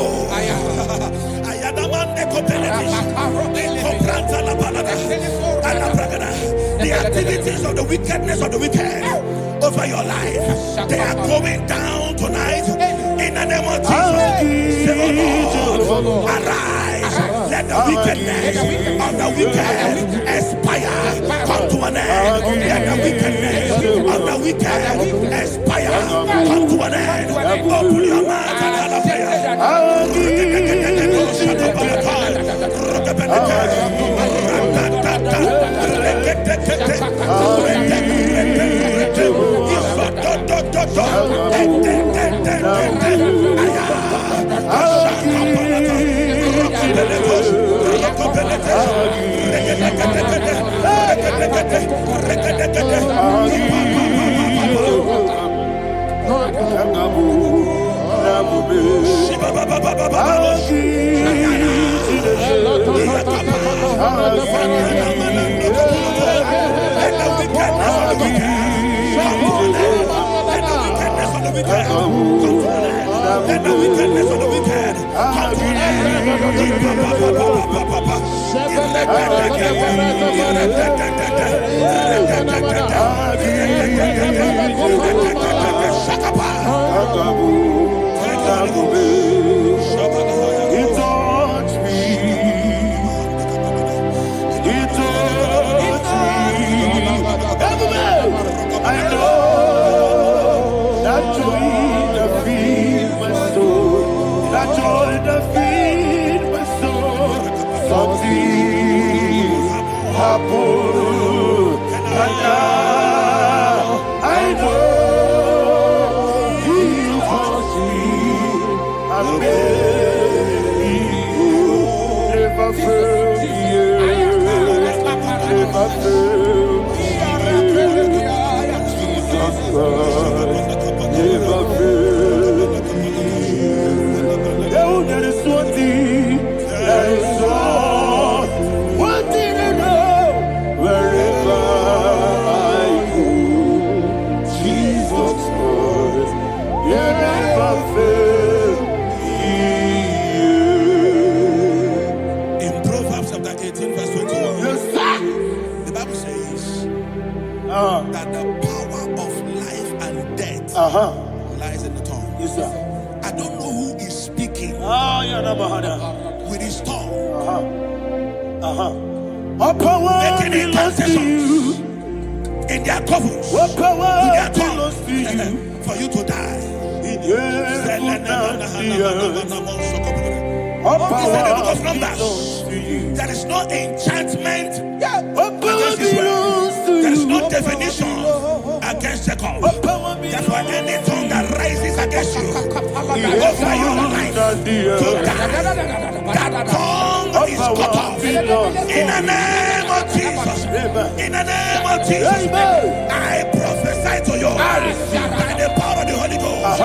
Ayadaba nekopeletish. Nekopranta la balada. Alabragada. The activities of the wickedness of the wicked over your life, they are going down tonight. In the name of Jesus, say, "Oh Lord, arise. Let the wickedness of the wicked expire. Come to an end. Let the wickedness of the wicked expire. Come to an end." Open your mouth and have a prayer. And now I know He holds me. I'm never failed me. Never failed me. Jesus Christ never failed me. Oh, there is one thing, there is one thing I know. Wherever I go, Jesus Christ, you never fail me. In Proverbs chapter 18, verse 21, Yes, sir. the Bible says that the power of life and death lies in the tongue. Yes, sir. I don't know who is speaking with his tongue, All power making belongs to you. incantations in their couples What power with their belongs to you? tongue for you to die. In heaven and the earth. All It's in the book power of Numbers. belongs to you. There is no enchantment All power against Israel. belongs to you. There is no definition against Jacob. All power Therefore, belongs any tongue that rises against you over your life to to die, that tongue is cut off. In the name of Jesus. In the name of Jesus. I prophesy to you by the power of the Holy Ghost.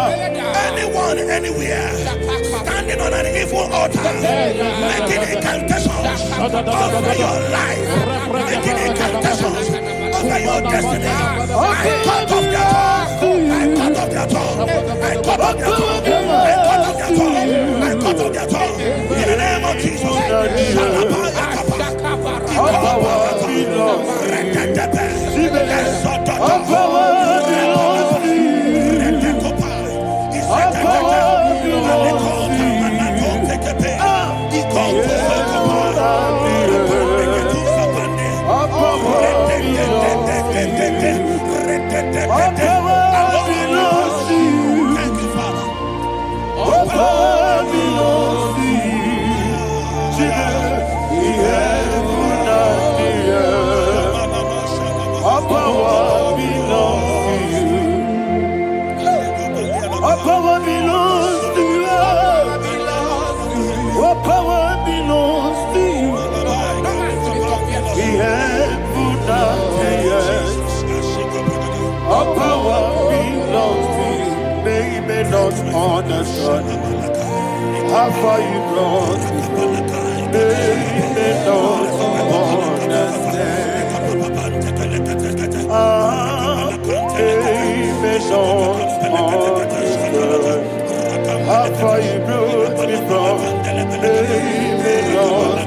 Anyone, anywhere, standing on an evil altar, making incantations over your life, making incantations over your destiny. I cut off their tongue. I cut off their tongue. I cut off their tongue. I cut off their tongue. I cut off their tongue. In the name of Jesus. All power belongs to you. All power belongs to you. All power belongs to you. All power belongs to you. Thank you, Father. All power belongs to you. The heaven and the earth. All power belongs to you. All power belongs to you. All power belongs to you. The heaven and the earth. All power belongs to you. They may not understand how far you brought me from. They may not understand. They may not understand how far you brought me from. They may not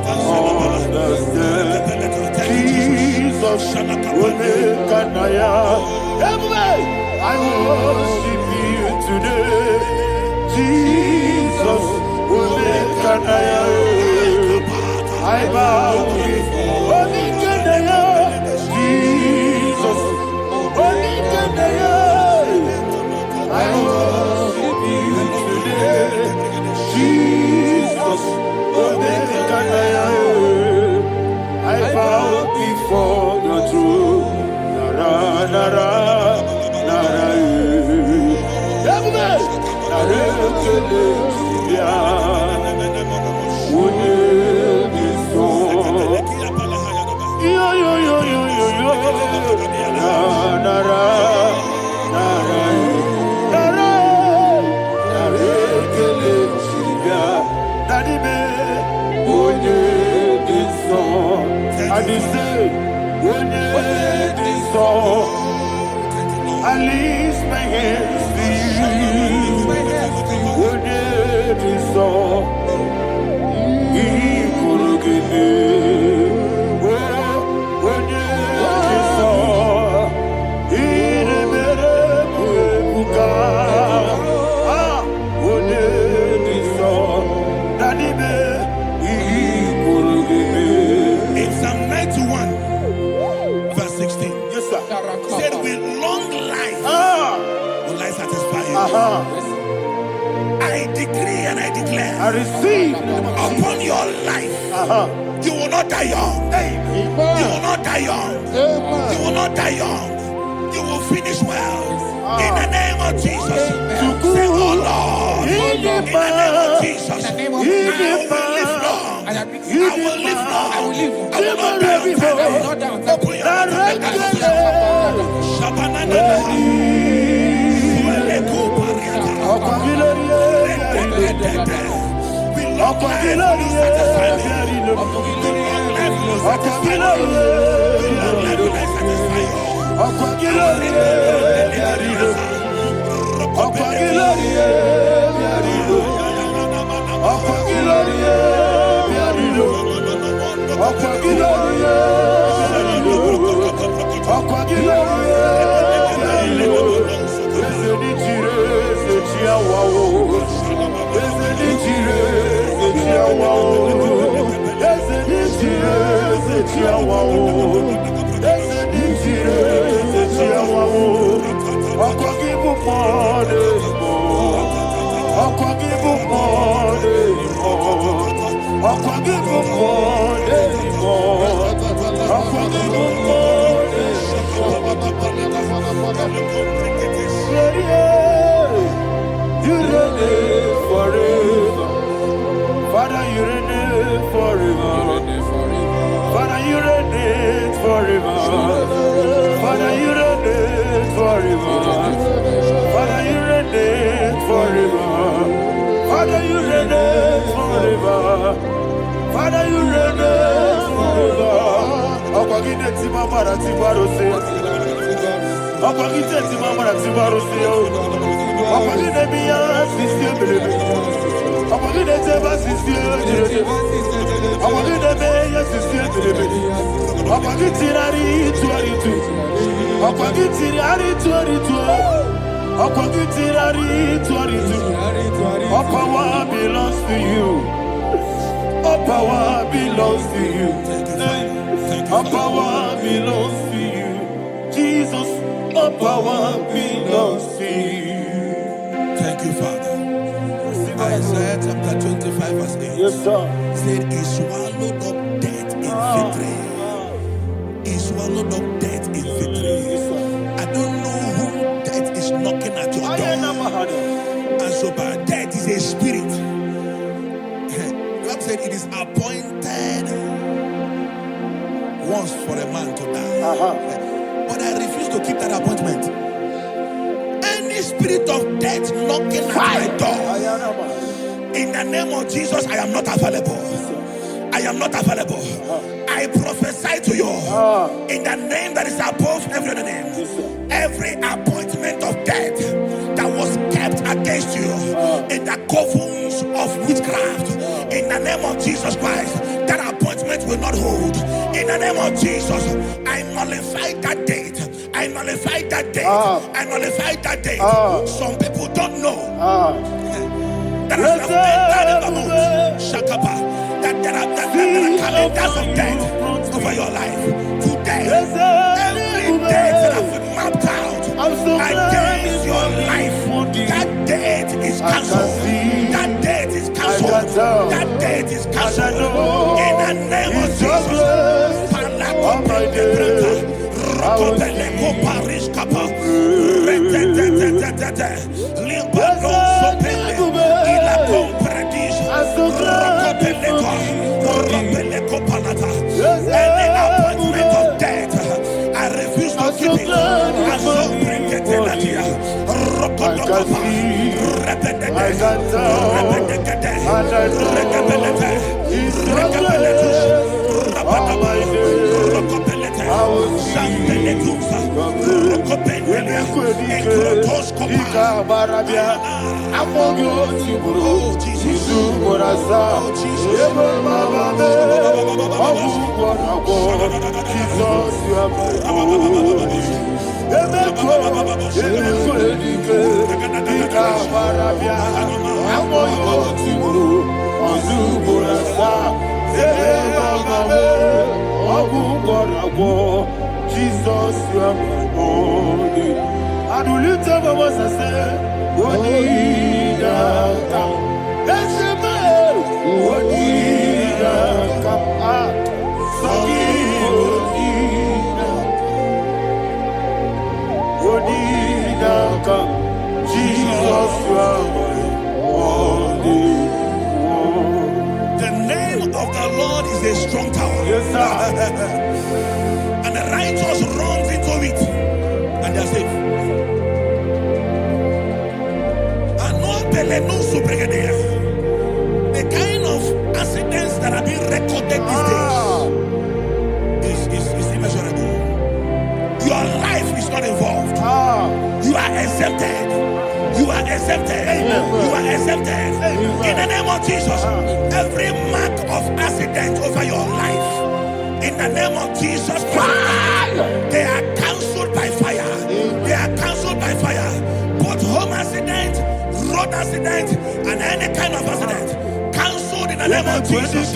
understand. Jesus, will make an everybody, I worship you today. Jesus, will make an I bow before Jesus, I worship you today. Jesus, will make an I bow before your throne. Nara, nara, nara, I lift my hands to you. In Psalm 91, verse 16, Yes, sir. said, with long life will I satisfy you. I decree and I declare I receive upon your life, you will not die young. You will not die young. You will not die young. You will finish well. In the name of Jesus. Say, oh Lord. In the name of Jesus. I will live long. I will live long. I will not die on time. Open your You reign forever. Father, you reign forever. Father, you reign forever. Father, you reign forever. Father, you reign forever. Father, you reign forever. Father, you reign forever. Akwagine tima mara tibarose. Akwagine tima mara tibarose. Akwagine biya sisi. Akwagine teba sisi. Akwagine beya sisi. Akwagine tirari tuaritu. Akwagine tirari tuaritu. Akwagine tirari tuaritu. All power belongs to you. All power belongs to you. All power belongs to you. Jesus, all power belongs to you. Thank you, Father. Isaiah chapter 25 verse 8. Yes, sir. Said he swallowed up death in victory. He swallowed up death in victory. I don't know who death is knocking at your door. And so, but death is a spirit. God said it is appointed once for a man to die. But I refuse to keep that appointment. Any spirit of death knocking at my door, in the name of Jesus, I am not available. I am not available. I prophesy to you in the name that is above every other name. Every appointment of death that was kept against you in the covens of witchcraft, in the name of Jesus Christ, that appointment will not hold. In the name of Jesus, I nullify that date. I nullify that date. I nullify that date. Some people don't know that as you have entered the month, Shakapa, that there are calendars of death over your life. Today, every date that I've mapped out against your life, that date is cancelled. That date is cancelled. That date is cancelled. In the name of Jesus. Any appointment of death, I refuse to keep it. I so bring it in here. Jesus, you are my only. And we lift up our voice and say, Wonida come. Let's say, Wonida come. Sagi, Wonida. The kind of accidents that are being recorded these days is immeasurable. Your life is not involved. You are exempted. You are exempted. You are exempted. In the name of Jesus, every mark of accident over your life, in the name of Jesus Christ, they are cancelled by fire. They are cancelled by fire. Both home accident, road accident, and any kind of accident, cancelled in the name of Jesus.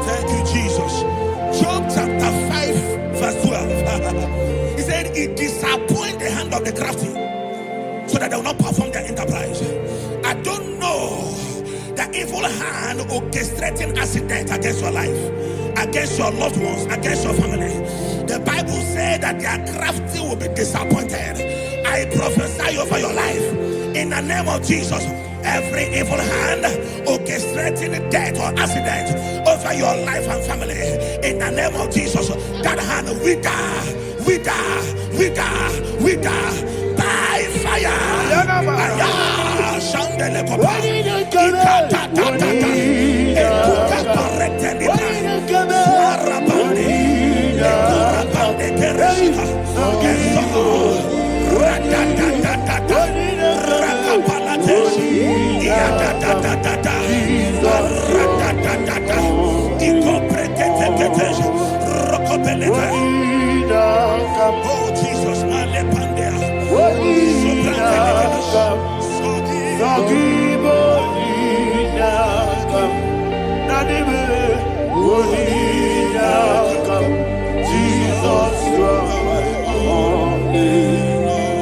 Thank you, Jesus. Job chapter 5, verse 12. He said, it disappoints the hand of the crafty, so that they will not perform their enterprise. I don't know the evil hand orchestrating accident against your life, against your loved ones, against your family. The Bible said that their crafty will be disappointed. I prophesy over your life in the name of Jesus. Every evil hand orchestrating death or accident over your life and family, in the name of Jesus, that hand wither by fire. Oh Jesus,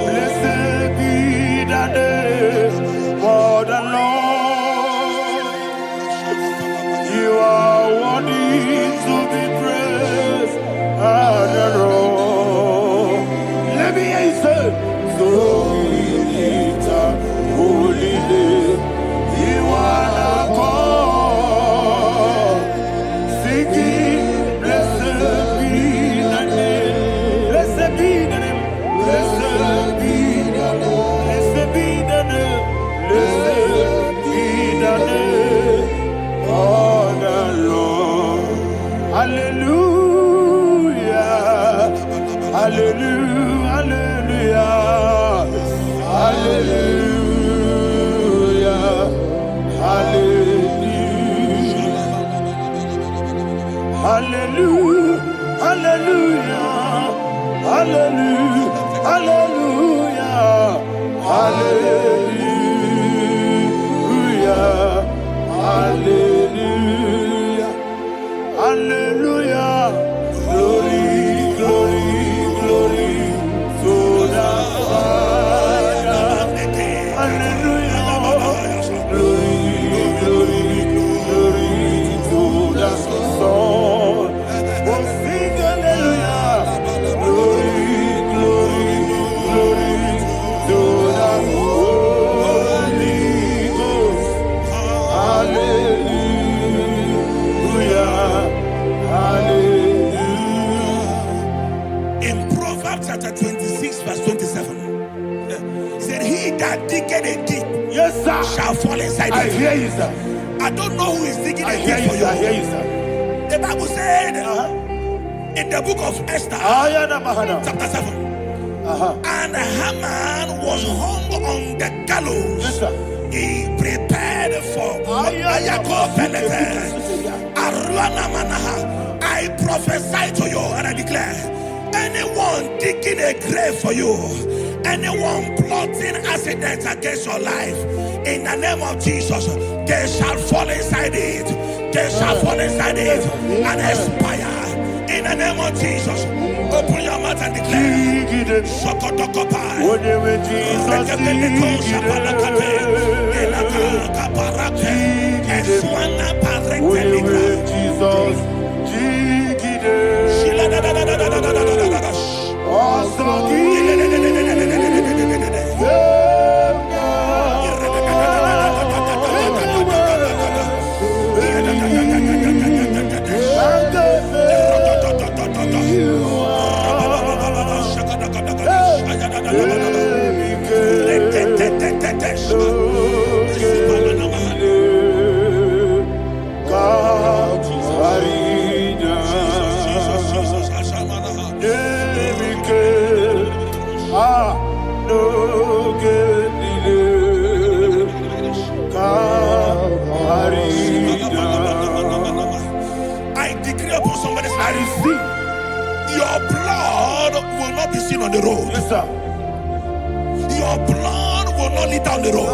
blessed be the name of the Lord. You are worthy to be praised and adored. Let me hear you say, so we lift up holy name. You are the God. Singing, blessed be the name. Blessed be the name. Blessed be the name. Blessed be the name. Blessed be the name of the Lord. Hallelujah. Hallelujah. Hallelujah. Hallelujah. Hallelujah. Hallelujah. Hallelujah. Hallelujah. Hallelujah. Hallelujah. Glory, glory, glory to the Father. Hallelujah. Glory, glory, glory to the Son. Oh, sing hallelujah. Glory, glory, glory to the Holy Ghost. Hallelujah. Hallelujah. In Proverbs chapter 26, verse 27, he said, he that diggeth a deep, yes, sir, shall fall inside it. I hear you, sir. I don't know who is digging a deep for you. I hear you, sir. The Bible said in the book of Esther, chapter 7, and Haman was hung on the gallows. Yes, sir. He prepared for I prophesy to you and I declare, anyone digging a grave for you, anyone plotting accidents against your life, in the name of Jesus, they shall fall inside it. They shall fall inside it and expire. In the name of Jesus, open your mouth and declare. I decree upon somebody's life, your blood will not be seen on the road. Yes, sir. Your blood will not lead down the road.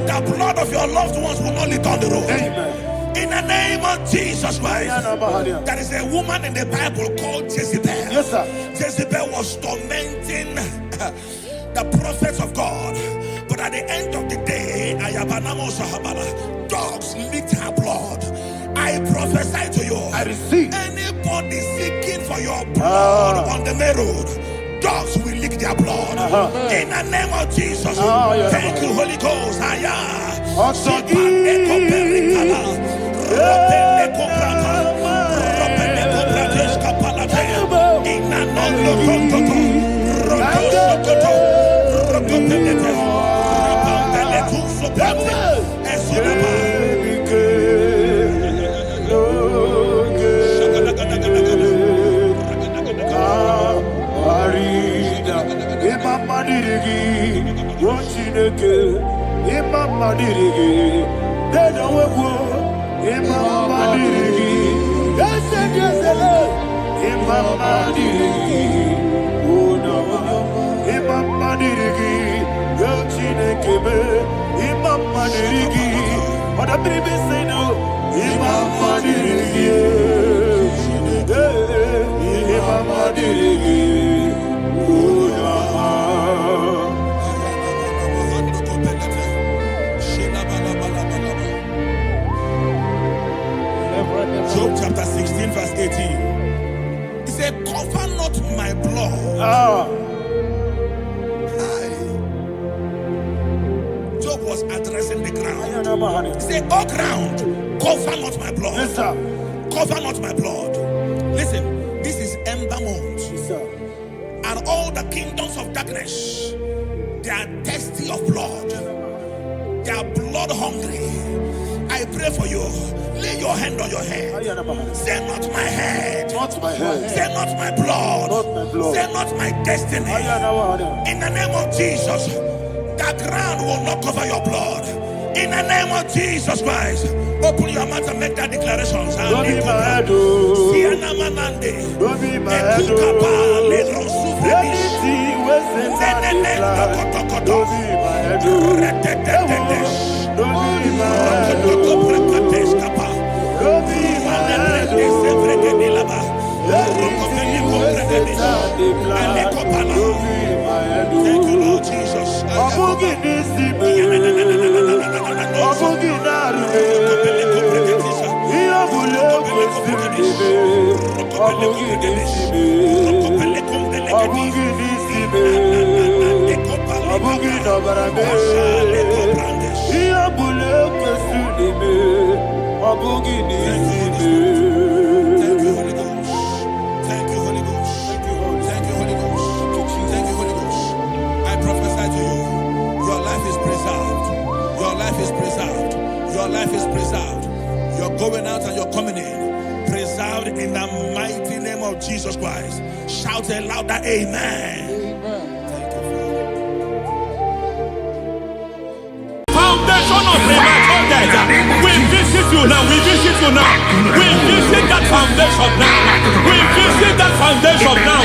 The blood of your loved ones will not lead down the road. Amen. In the name of Jesus Christ. There is a woman in the Bible called Jezebel. Yes, sir. Jezebel was tormenting the prophets of God. But at the end of the day, dogs licked her blood. I prophesy to you, I receive. anybody seeking for your blood on the main road, dogs will lick their blood. In the name of Jesus. Thank you, Holy Ghost. Job chapter 16 verse 18. He said, cover not my blood. Job was addressing the ground. He said, oh ground, cover not my blood. Yes, sir. Cover not my blood. Listen, this is ember month. Yes, sir. And all the kingdoms of darkness, they are thirsty of blood. They are blood hungry. I pray for you. Lay your hand on your head. Say not my head. Not my head. Say not my blood. Not my blood. Say not my destiny. In the name of Jesus, the ground will not cover your blood. In the name of Jesus Christ, open your mouth and make that declaration. Don't be my head. Don't be my head. Anything was in my life. Don't be my head. Don't be my head. Don't be my head. Thank you, Lord Jesus. Going out and you're coming in, preserved in the mighty name of Jesus Christ. Shout a louder amen. Thank you, Father. Foundation of premature death, we visit you you now. We visit you now. We visit that foundation now. We visit that foundation now.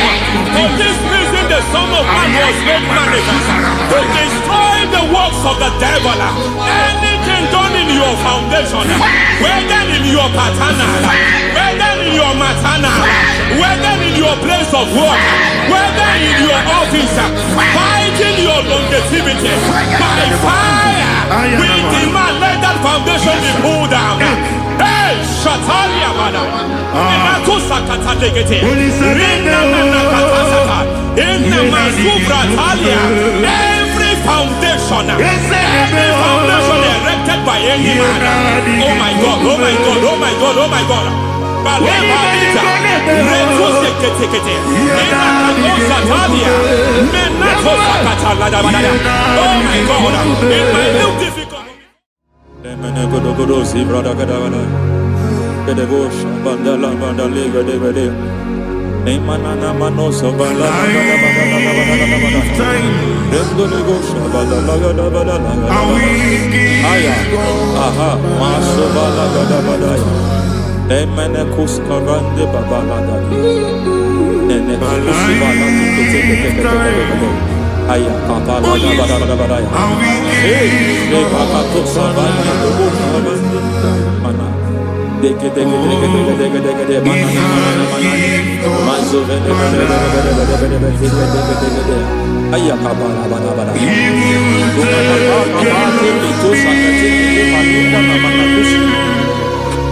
For this reason, the Son of Man was made manifest to destroy the works of the devil. Anything done in your foundation, whether in your paternal, whether in your maternal, whether in your place of work, whether in your office, fighting your longevity by fire, we demand let that foundation be pulled down. Hey, Shatalia Bada, Inato Sakata Legate, Rina Manakatasata, Inna Masubra Talia, every foundation erected by any man. Oh my God, oh my God, oh my God, oh my God. Balebalita, Reto Sekete, Inna Satalia, Menato Sakata Ladabada. Oh my God, in my new difficult.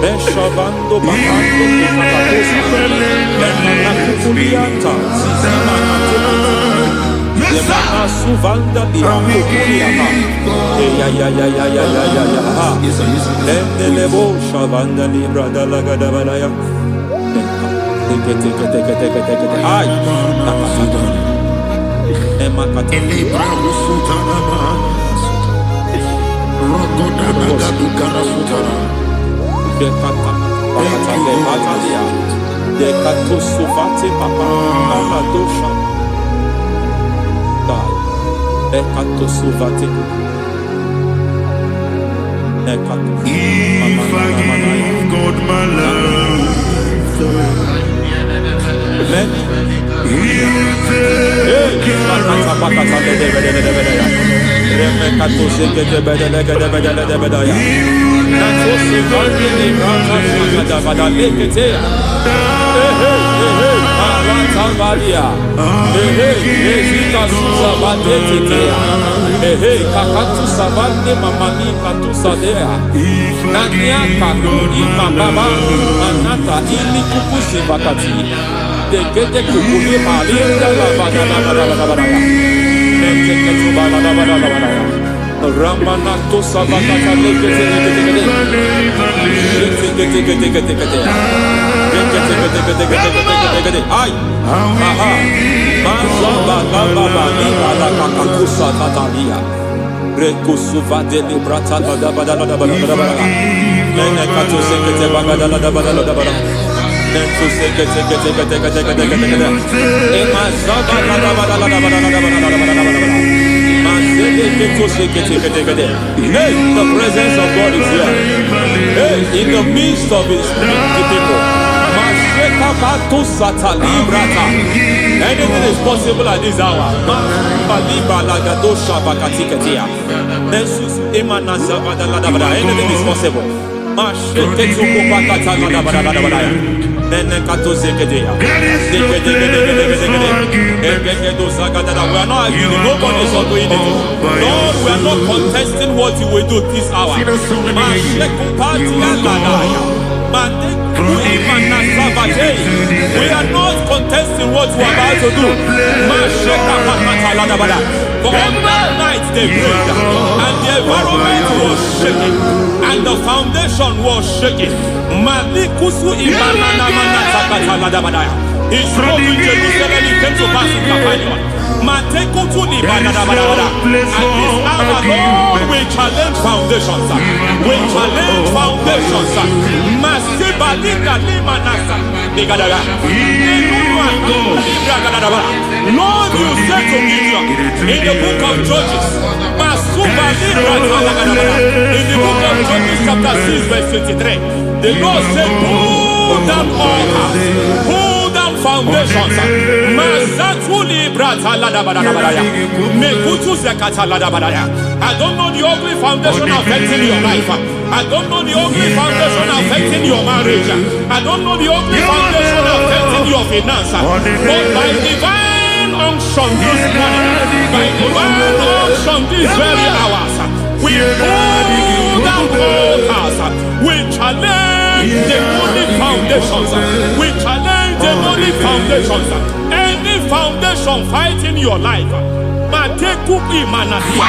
Beshavando bahando kutakusa Lemana suvanda biakuliama ya endelebo shavanda libra dalagada balaya teke ay emakata libra usutana rogoda nagadu karasutana dekata pakata lebatalia dekato suvate papa amadosha Ekato suvate Ekato If I give God my love Amen He'll take care Ramanato Savakata Ay, aha, Mazaba Baba Nibala Kakakusa Tatalia, Rekusuva de Librata Badabada, Nenekato Sekete Bagadala Badala, Nentu Sekete, Emazaba Hey, the presence of God is here. Hey, in the midst of his people. Anything is possible at this hour. Anything is possible. We are not arguing, nobody is doing it. Lord, we are not contesting what you will do this hour. We are not contesting what you are about to do. For on that night they prayed, and the environment was shaking, and the foundation was shaking. He spoke in Jerusalem, he came to pass in Capernaum. At this hour, Lord, we challenge foundations. We challenge foundations. Lord, you said to Gideon in the book of Judges, in the book of Judges chapter 6 verse 23, the Lord said, pull down altars, pull down foundations. I don't know the ugly foundation affecting your life. I don't know the ugly foundation affecting your marriage. I don't know the ugly foundation affecting your finance. But by divine unction this morning, by divine unction these very hours, we pull down altars. We challenge demonic foundations. We challenge demonic foundations. Any foundation fighting your life, Matekuki Manasia,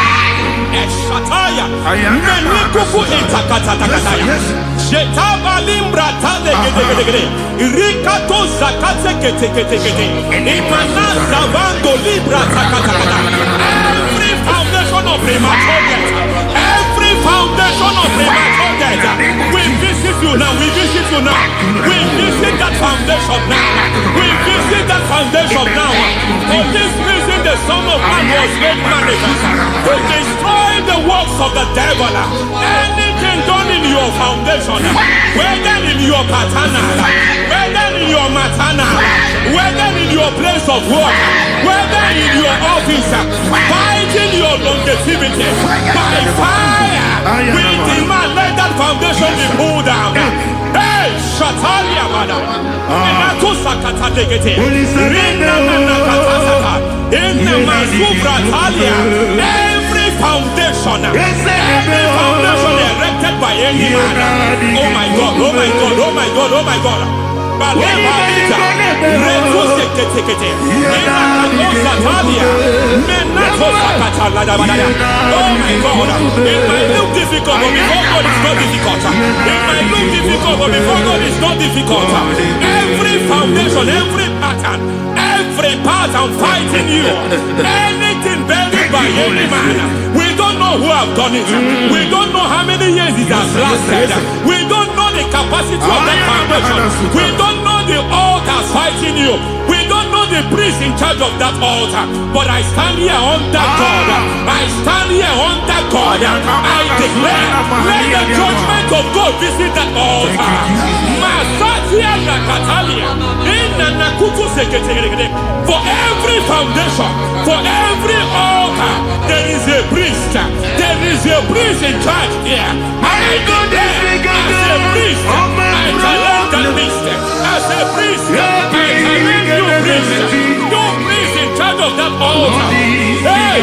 Eshataya, Menikuku Itakataya, Shetavalimbra Tadegede, Rikato Zakate Kete, Imanaza Vando Libra Takata. Every foundation of premature death, every foundation of premature death, we visit you now, we visit you now, we visit that foundation now, we visit that foundation now. For this reason, the Son of Man was made manifest to destroy the works of the devil. Anything done in your foundation, whether in your paternal, whether in your maternal, whether in your place of work, whether in your office, fighting your longevity by fire, we demand let that foundation be pulled down. Hey, Shatalia Bada, Sakata Legate, Rina Nakatasaka, in the Masufra Talia, every foundation erected by any man. Oh my God, oh my God, oh my God, oh my God. Balita, Retusekete, Natalia, Menato Sakata Ladabaya. Oh my God, it might look difficult, but before God is not difficult. It might look difficult, but before God is not difficult. Every foundation, every pattern fighting you, anything buried by any man. We don't know who have done it. We don't know how many years it has lasted. We don't know the capacity of that foundation. We don't know the altars fighting you. We don't know the priest in charge of that altar. But I stand here under God. I stand here under God. I declare, let the judgment of God visit that altar. Masatia Nakatalia. For every foundation, for every altar, there is a priest. There is a priest in charge here. I declare, as a priest, I challenge that priest. As a priest, I challenge you priest. You priest in charge of that altar. Hey!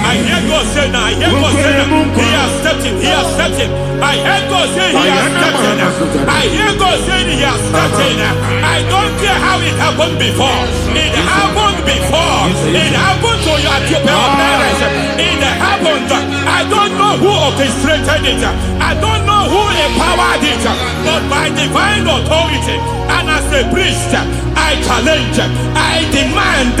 I hear God say now, I hear God say now, he has stepped in, he has stepped in. I hear God say he has stepped in. I hear God say he has stepped in. I don't care how it happened before. It happened before. It happened to your parents. It happened. I don't know who orchestrated it. I don't know who empowered it. But by divine authority and as a priest, I challenge, I demand,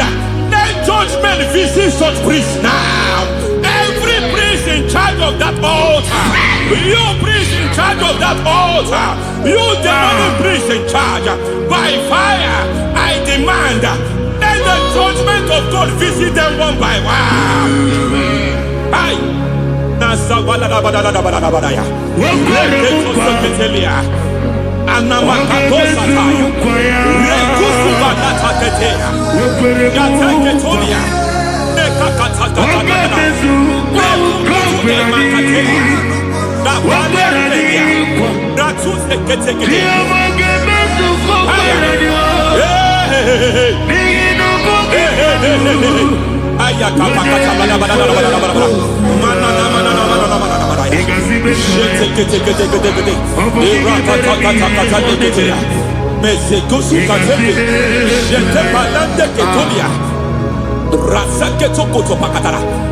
let judgment visit such priests now. Every priest in charge of that altar, you priest in charge of that altar, you demonic priest in charge, by fire, I demand, let the judgment of God visit them one by one. Aye. Nasa balada balada balada balada. Anamakatosa taya. Rekusu balata tetea. Yataketonia. Nekakatakata. Rekusu emakatea. Dabaletea. Ratuse ketekete. Ayakapakata balada balada balada balada.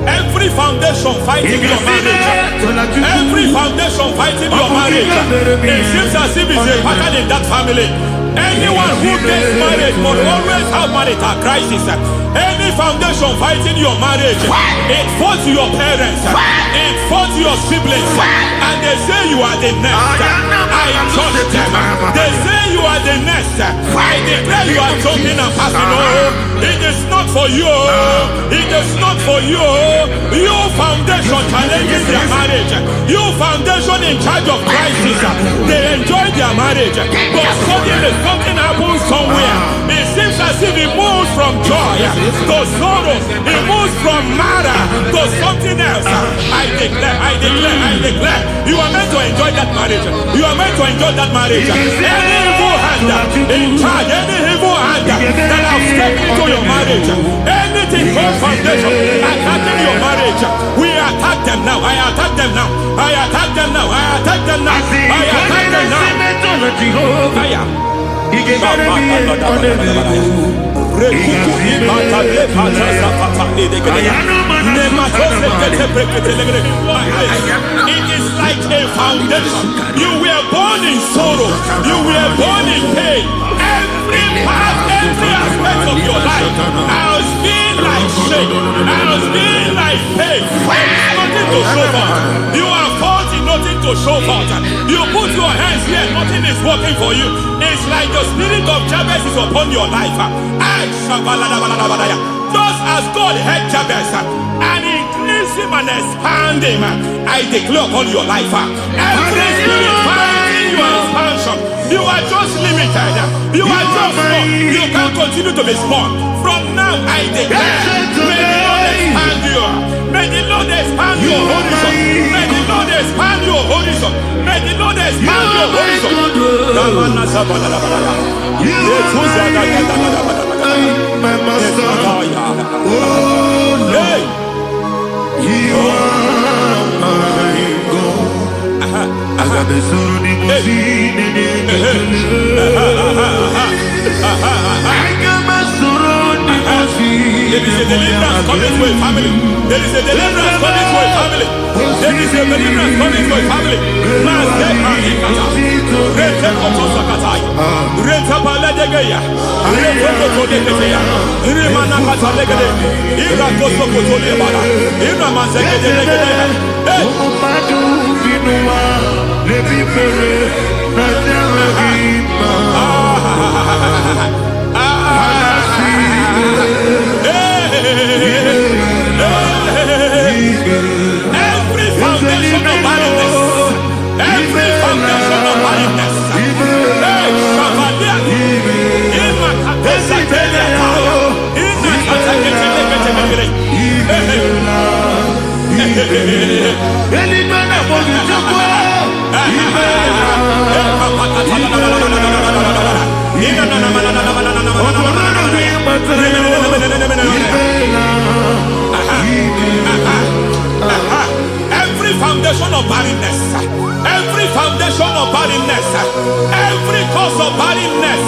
Every foundation fighting your marriage, every foundation fighting your marriage, it seems as if it's a pattern in that family. Anyone who gets married must always have marital crisis. Any foundation fighting your marriage, it fought your parents, it fought your siblings, and they say you are the next. I judge them. They say you are the next. I declare you are jumping and passing. Oh, it is not for you. It is not for you. You foundation challenging their marriage. You foundation in charge of crisis. They enjoy their marriage, but suddenly something happens somewhere. It seems as if it moves from joy to sorrow. It moves from matter to something else. I declare, you are meant to enjoy that marriage. You are meant to enjoy that marriage. Any evil hand in charge, any evil hand that have stepped into your marriage, anything called foundation attacking your marriage, we attack them now. I attack them now. I attack them now. I attack them now. I attack them now. It is like a foundation. You were born in sorrow. You were born in pain. Every part, every aspect of your life has been like shame. Has been like pain. There is nothing to show for. You are faulty, nothing to show for. You put your hands here, nothing is working for you. It's like the spirit of Jabez is upon your life. Just as God had Jabez and increased him and expand him, I declare upon your life. Every spirit fighting your expansion, you are just limited. You are just small. You can't continue to be small. From now, I declare, may the Lord expand you. May the Lord expand your horizon. May the Lord expand your horizon. May the Lord expand your horizon. My master, oh no, you are my God. I got the soul in my feet. I got my soul in my feet. There is a deliverance coming to a family. There is a deliverance coming to a family. There is a deliverance coming to a family. Every foundation of barrenness, every foundation of barrenness, every foundation of barrenness, every foundation of barrenness, every cause of barrenness.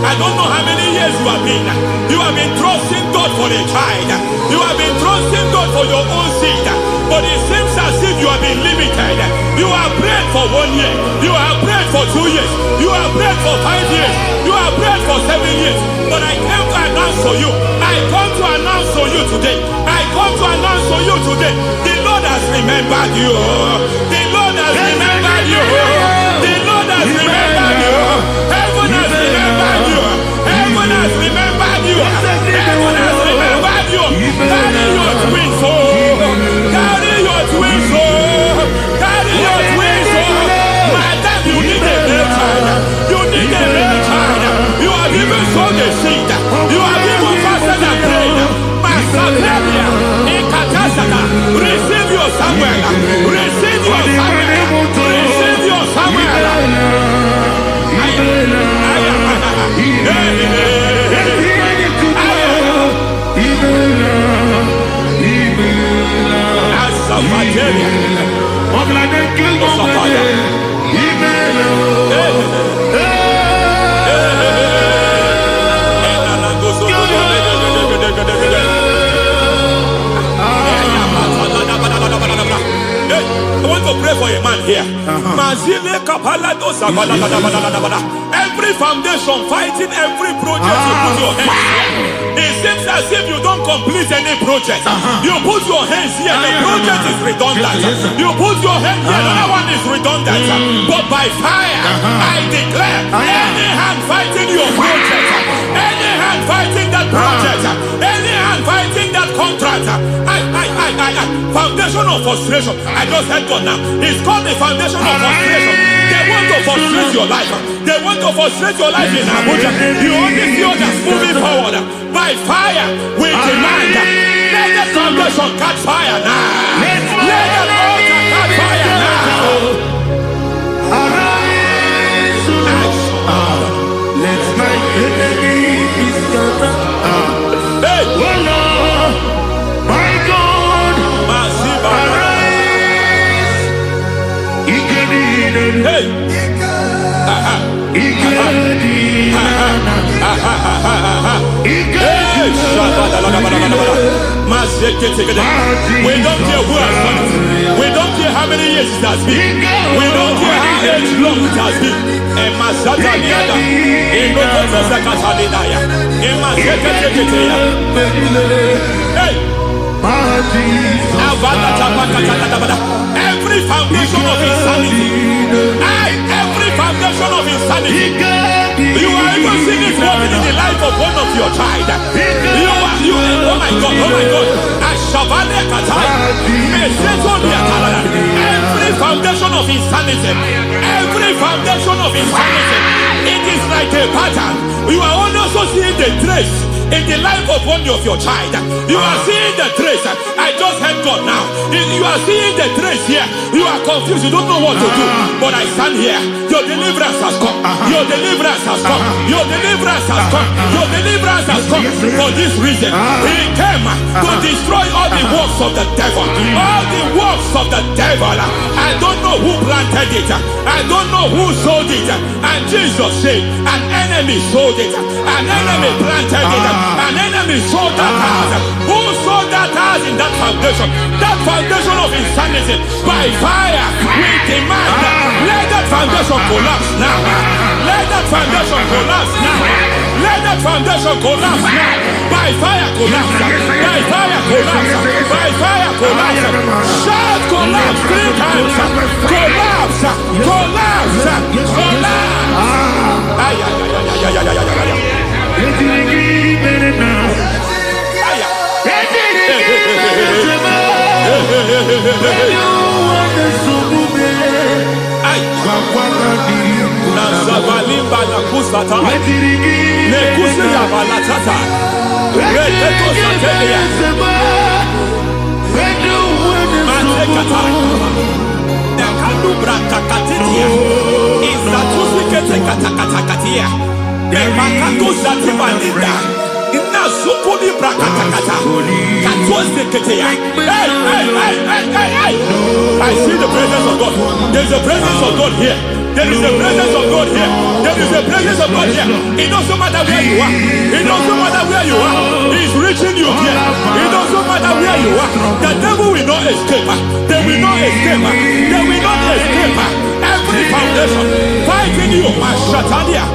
I don't know how many years you have been trusting God for a child. You have been trusting God for your own seed, but it seems as if you have been limited. You have prayed for 1 year, you have prayed for 2 years, you have prayed for 5 years, you have prayed for 7 years. But I came to announce for you, I come to announce for you today, I come to announce for you today, the Lord has remembered you. The Lord has remembered you. The Lord has remembered you. Heaven has remembered you. Heaven has remembered you. Heaven has remembered you. Carry your twins home. Carry your twins home. Carry your twins home. Madam, you need a male child. You need a male child. You have even sown the seed. You have even fasted and prayed. Masaperia, Ekatasaka, receive your Samuel. Receive your Samuel. Receive your Samuel. here. Every foundation fighting every project you put your hands here. It seems as if you don't complete any project. You put your hands here, the project is redundant. You put your hand here, another one is redundant. But by fire, I declare, any hand fighting your project, any hand fighting that project, any hand fighting that contract, foundation of frustration. I just heard God now. It's called the foundation of frustration. They want to frustrate your life. They want to frustrate your life in Abuja. You only see others moving forward. By fire, we demand. Let the foundation catch fire now. Let the altar catch fire now. Let my enemy be scattered. Hey, Oh Lord, my God, arise. hey. We don't care who has done it. We don't care how many years it has been. We don't care how age long it has been. Hey. Every foundation of insanity, every foundation of insanity, you are even seeing it working in the life of one of your child. Oh my God, every foundation of insanity, it is like a pattern. You are also seeing the trace in the life of one of your child. You are seeing the trace. I just heard God now. You are seeing the trace here. You are confused. You don't know what to do. But I stand here. Your deliverance has come. Your deliverance has come. Your deliverance has come. Your deliverance has come. For this reason, He came to destroy all the works of the devil. All the works of the devil. I don't know who planted it. I don't know who sold it. And Jesus said, an enemy sold it. An enemy planted it. An enemy sold that house. Who sold that house in that foundation? That foundation of insanity. By fire, we demand, let that foundation collapse now. Let that foundation collapse now. Let that foundation collapse now. By fire collapse. By fire collapse. By fire collapse. Shout collapse 3 times. Collapse. Collapse. Collapse. I see the presence of God. There's a presence of God here. There is a presence of God here. There is a presence of God here. It doesn't matter where you are. It doesn't matter where you are. He's reaching you here. It doesn't matter where you are. The devil will not escape. They will not escape. They will not escape. Every foundation fighting you, Mashatalia.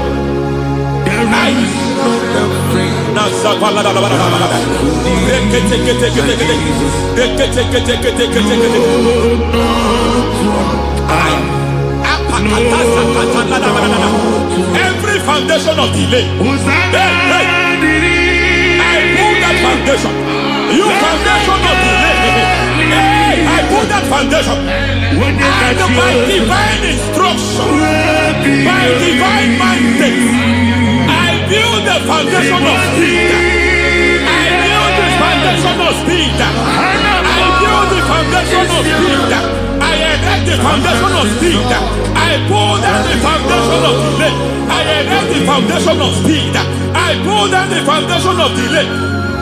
Every foundation of delay, I pull that foundation. You foundation of delay, I pull that foundation. And by divine instruction, by divine mandate, I build the foundation of speed. I build the foundation of speed. I build the foundation of speed. I erect the foundation of speed. I pull down the foundation of delay. I erect the foundation of speed. I pull down the foundation of delay.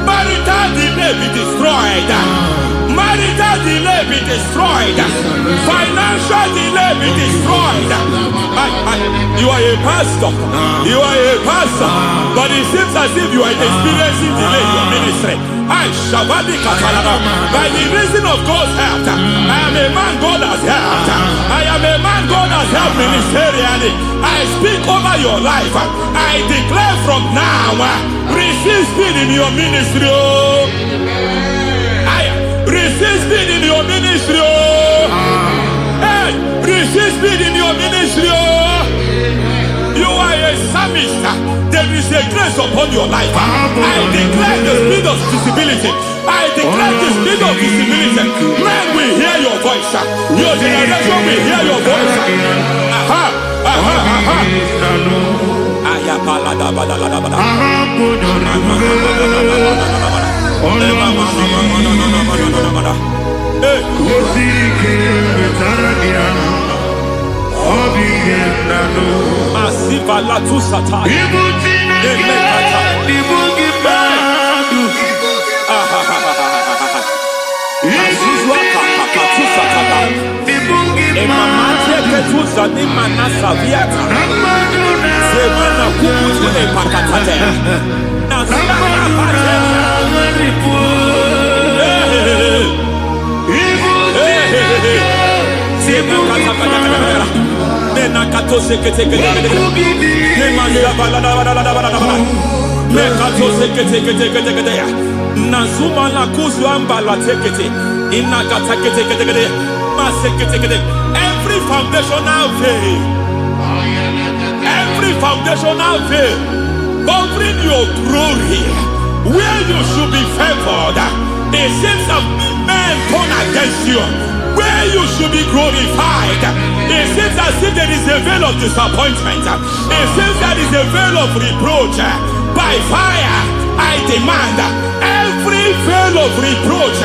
Marital delay be destroyed. Marital delay be destroyed. Financial delay be destroyed. You are a pastor. You are a pastor. But it seems as if you are experiencing delay in your ministry. ministry. I Shabadi Katalada. By the reason of God's help, I am a man God has helped. I am a man God has helped ministerially. I speak over your life. I declare from now, receive speed in your ministry. Receive speed in your ministry. Hey, receive speed in your ministry. You are a psalmist. There is a grace upon your life. I declare the speed of visibility. I declare the speed of visibility. Men will hear your voice. Your generation will hear your voice. Aha, aha, aha. Masiva la tu sataya. Nazuma la kuzwamba la tekete inagata kete masekete. Every foundational veil, every foundational veil covering your glory, where you should be favored, it seems that men turn against you. Where you should be glorified, it seems as if there is a veil of disappointment. It seems there is a veil of reproach. By fire, I demand every veil of reproach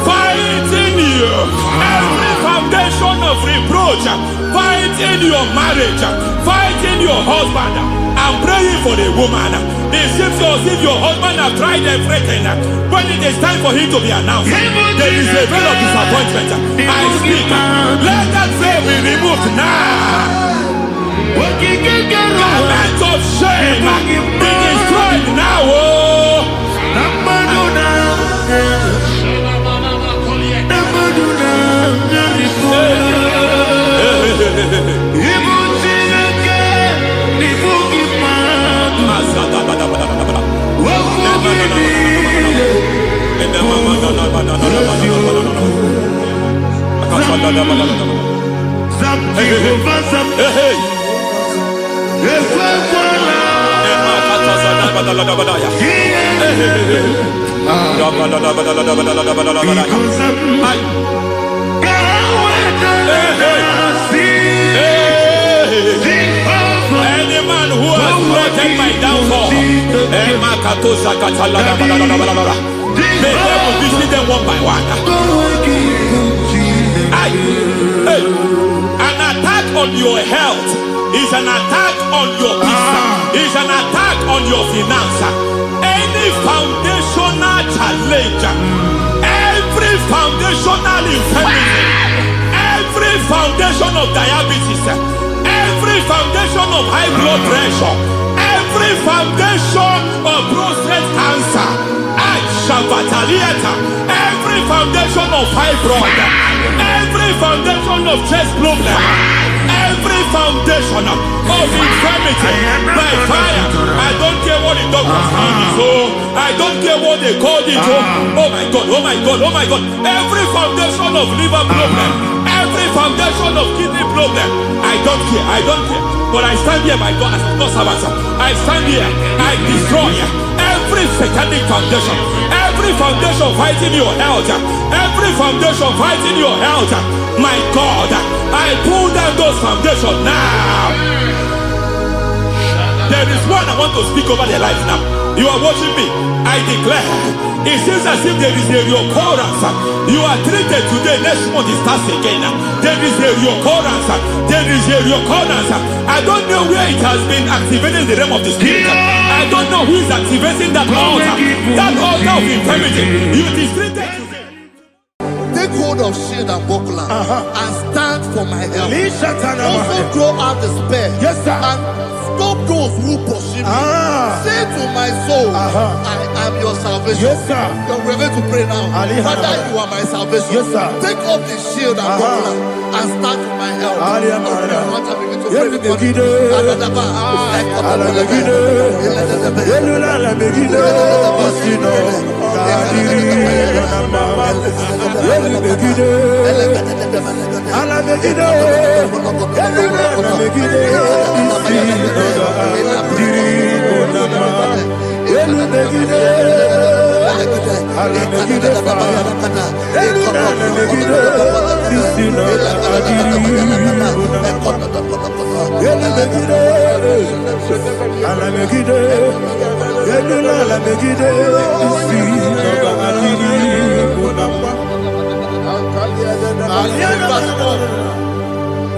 fighting you, every foundation of reproach fighting your marriage, fighting your husband. I'm praying for the woman. It seems as if your husband has tried everything. When it is time for him to be announced, there is a veil of disappointment. I speak. Let that veil be removed now. Garment of shame be destroyed now. Any man who has plotted my downfall, may devil visit them one by one. An attack on your health is an attack on your peace, is an attack on your finance. Any foundational challenge, every foundational infirmity, every foundation of diabetes, every foundation of high blood pressure, every foundation of prostate cancer, every foundation of fibroid, every foundation of chest problem, every foundation of infirmity, by fire. I don't care what the doctors call it, so I don't care what they call it. Oh my God, oh my God, oh my God. Every foundation of liver problem, every foundation of kidney problem, I don't care, I don't care. But I stand here, my God, as a God servant. I stand here, I destroy every satanic foundation, every foundation fighting your health, every foundation fighting your health. My God, I pull down those foundations now. There is one I want to speak over their life now. You are watching me. I declare, it seems as if there is a reoccurrence. You are treated today, next month it starts again. There is a reoccurrence. There is a reoccurrence. I don't know where it has been activated in the realm of the spirit. I don't know who is activating that altar of infirmity. You is treated today. take hold of shield and buckler and stand for my help. Also throw out despair. Yes, sir. And stop those who pursue me. Say to my soul, I am your salvation. Yes, sir. We're going to pray now. Father, you are my salvation. Yes, sir. Take up the shield and buckler and stand for my help.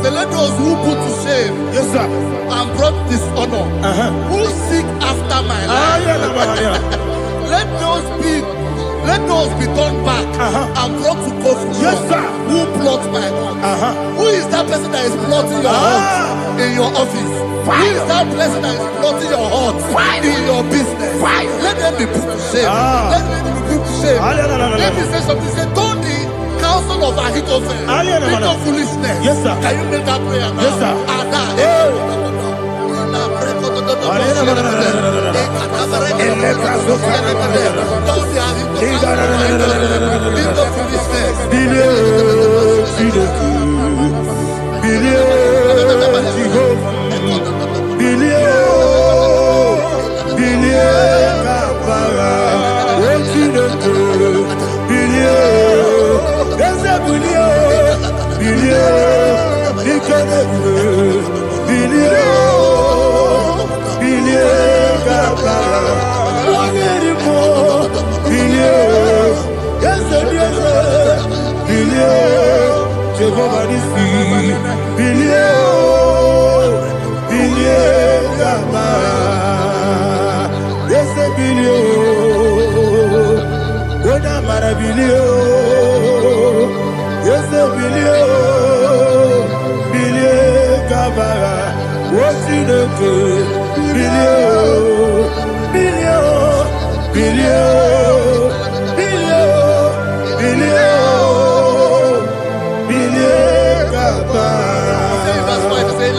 So let those who put to shame, Yes, sir. and brought dishonor, who seek after my life, let those be turned back and brought to confusion. Yes, sir. Who plot my heart? Who is that person that is plotting your heart in your office? Who is that person that is plotting your heart in your business? Let them be put to shame. Let them be put to shame. Let me say something. Say, don't the counsel of Ahithophel think of foolishness. Yes, sir. Can you make that prayer now? Yes, sir.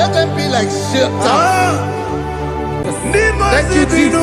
Let them be like shelter. Thank you, Jesus.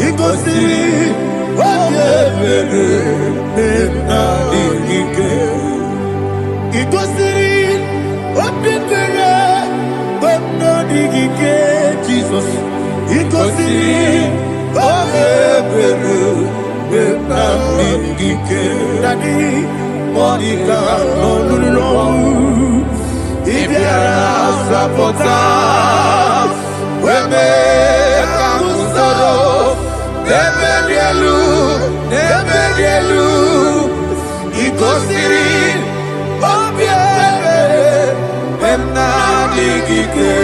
Ikosi, Gike Dadi Monica no lulu Ibiara sapota Weme kamusoro Nebedielu Ikosiri Obiebe Memna digike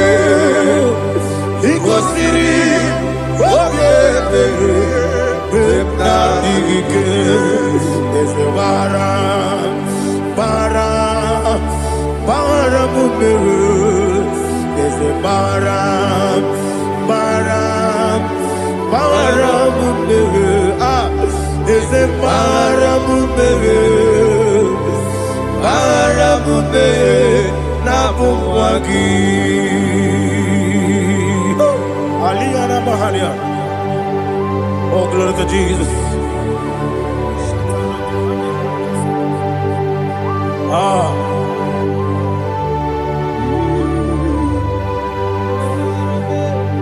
Ikosiri Obiebe Memna digike Ese Bara mumere Ese bara mumere Ese bara mumere na bumwagi Aliyana Mahalia. Oh, glory to Jesus.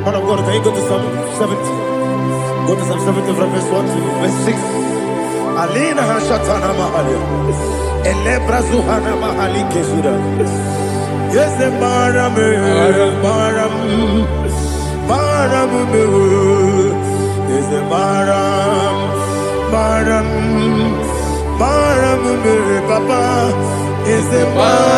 Man of God, can you go to Psalm 70? Go to Psalm 70 from verse 1 to verse 6. Alina Hashatana Mahalia. Elebra Zuhana Mahali Kesuda. Yes, the Maram. Yes, the Maram. Papa. Yes, the Maram.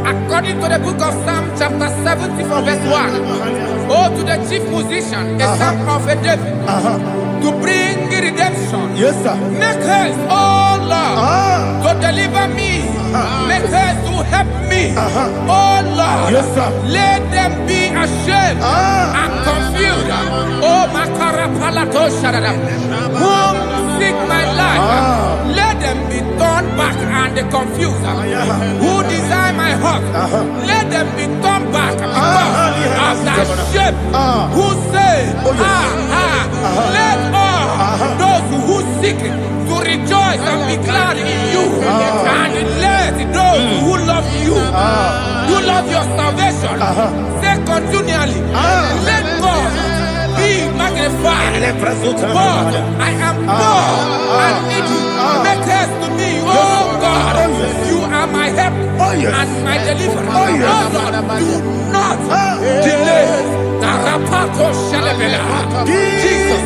According to the book of Psalm chapter 70 from verse 1, oh, to the chief musician, a psalm of a David, to bring redemption. Yes, sir. Make haste, oh Lord, to deliver me. Make haste to help me. Oh Lord, yes, sir. Let them be ashamed and confused. Oh, Makarapalato Shadada, whom seek my life. Let them be turned back and confused. Who desire my heart, let them be turned back because of that shape. Who say, let all those who seek to rejoice and be glad in you, and let those who love you, who love your salvation, say continually, let God be magnified. God, I am poor and needy. Make haste to me, oh God. You are my help and my deliverer. Oh Lord, do not delay. Tarapato Shalabela. Jesus.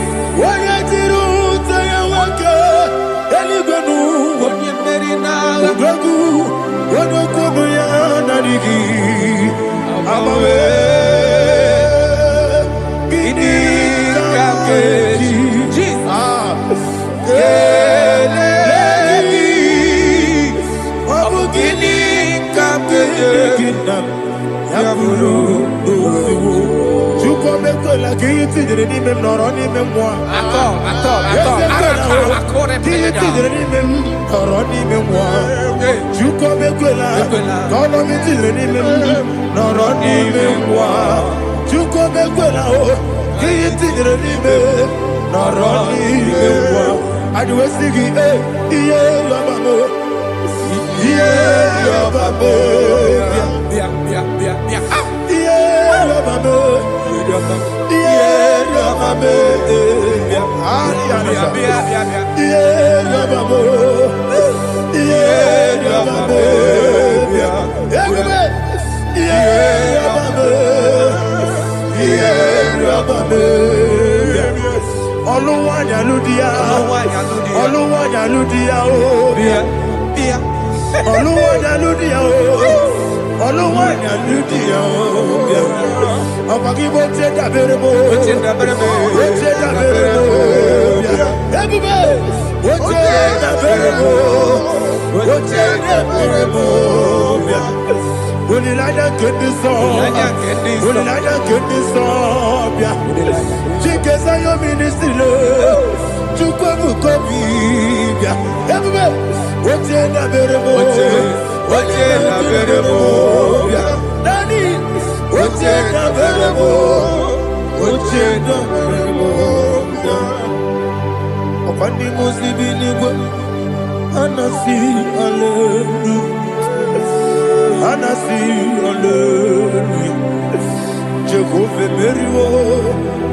Anasi, hallelujah.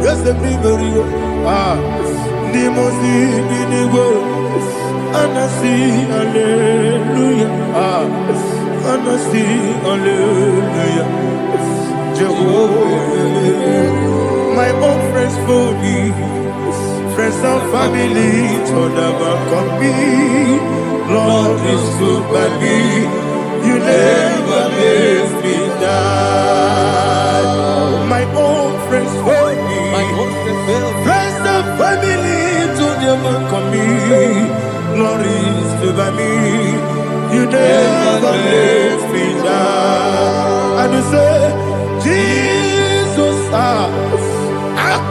Yes, the memory. Ah, Nimosi, Binigo, Anasi, Hallelujah. Ah, Anasi, Hallelujah. Jehovah, my own friends for me, friends and family, told never come me. Lord is good by me. You never let me die. My own friends for me, friends and family, told never come me. Lord is good by me. You never let me die. And you say, Jesus, I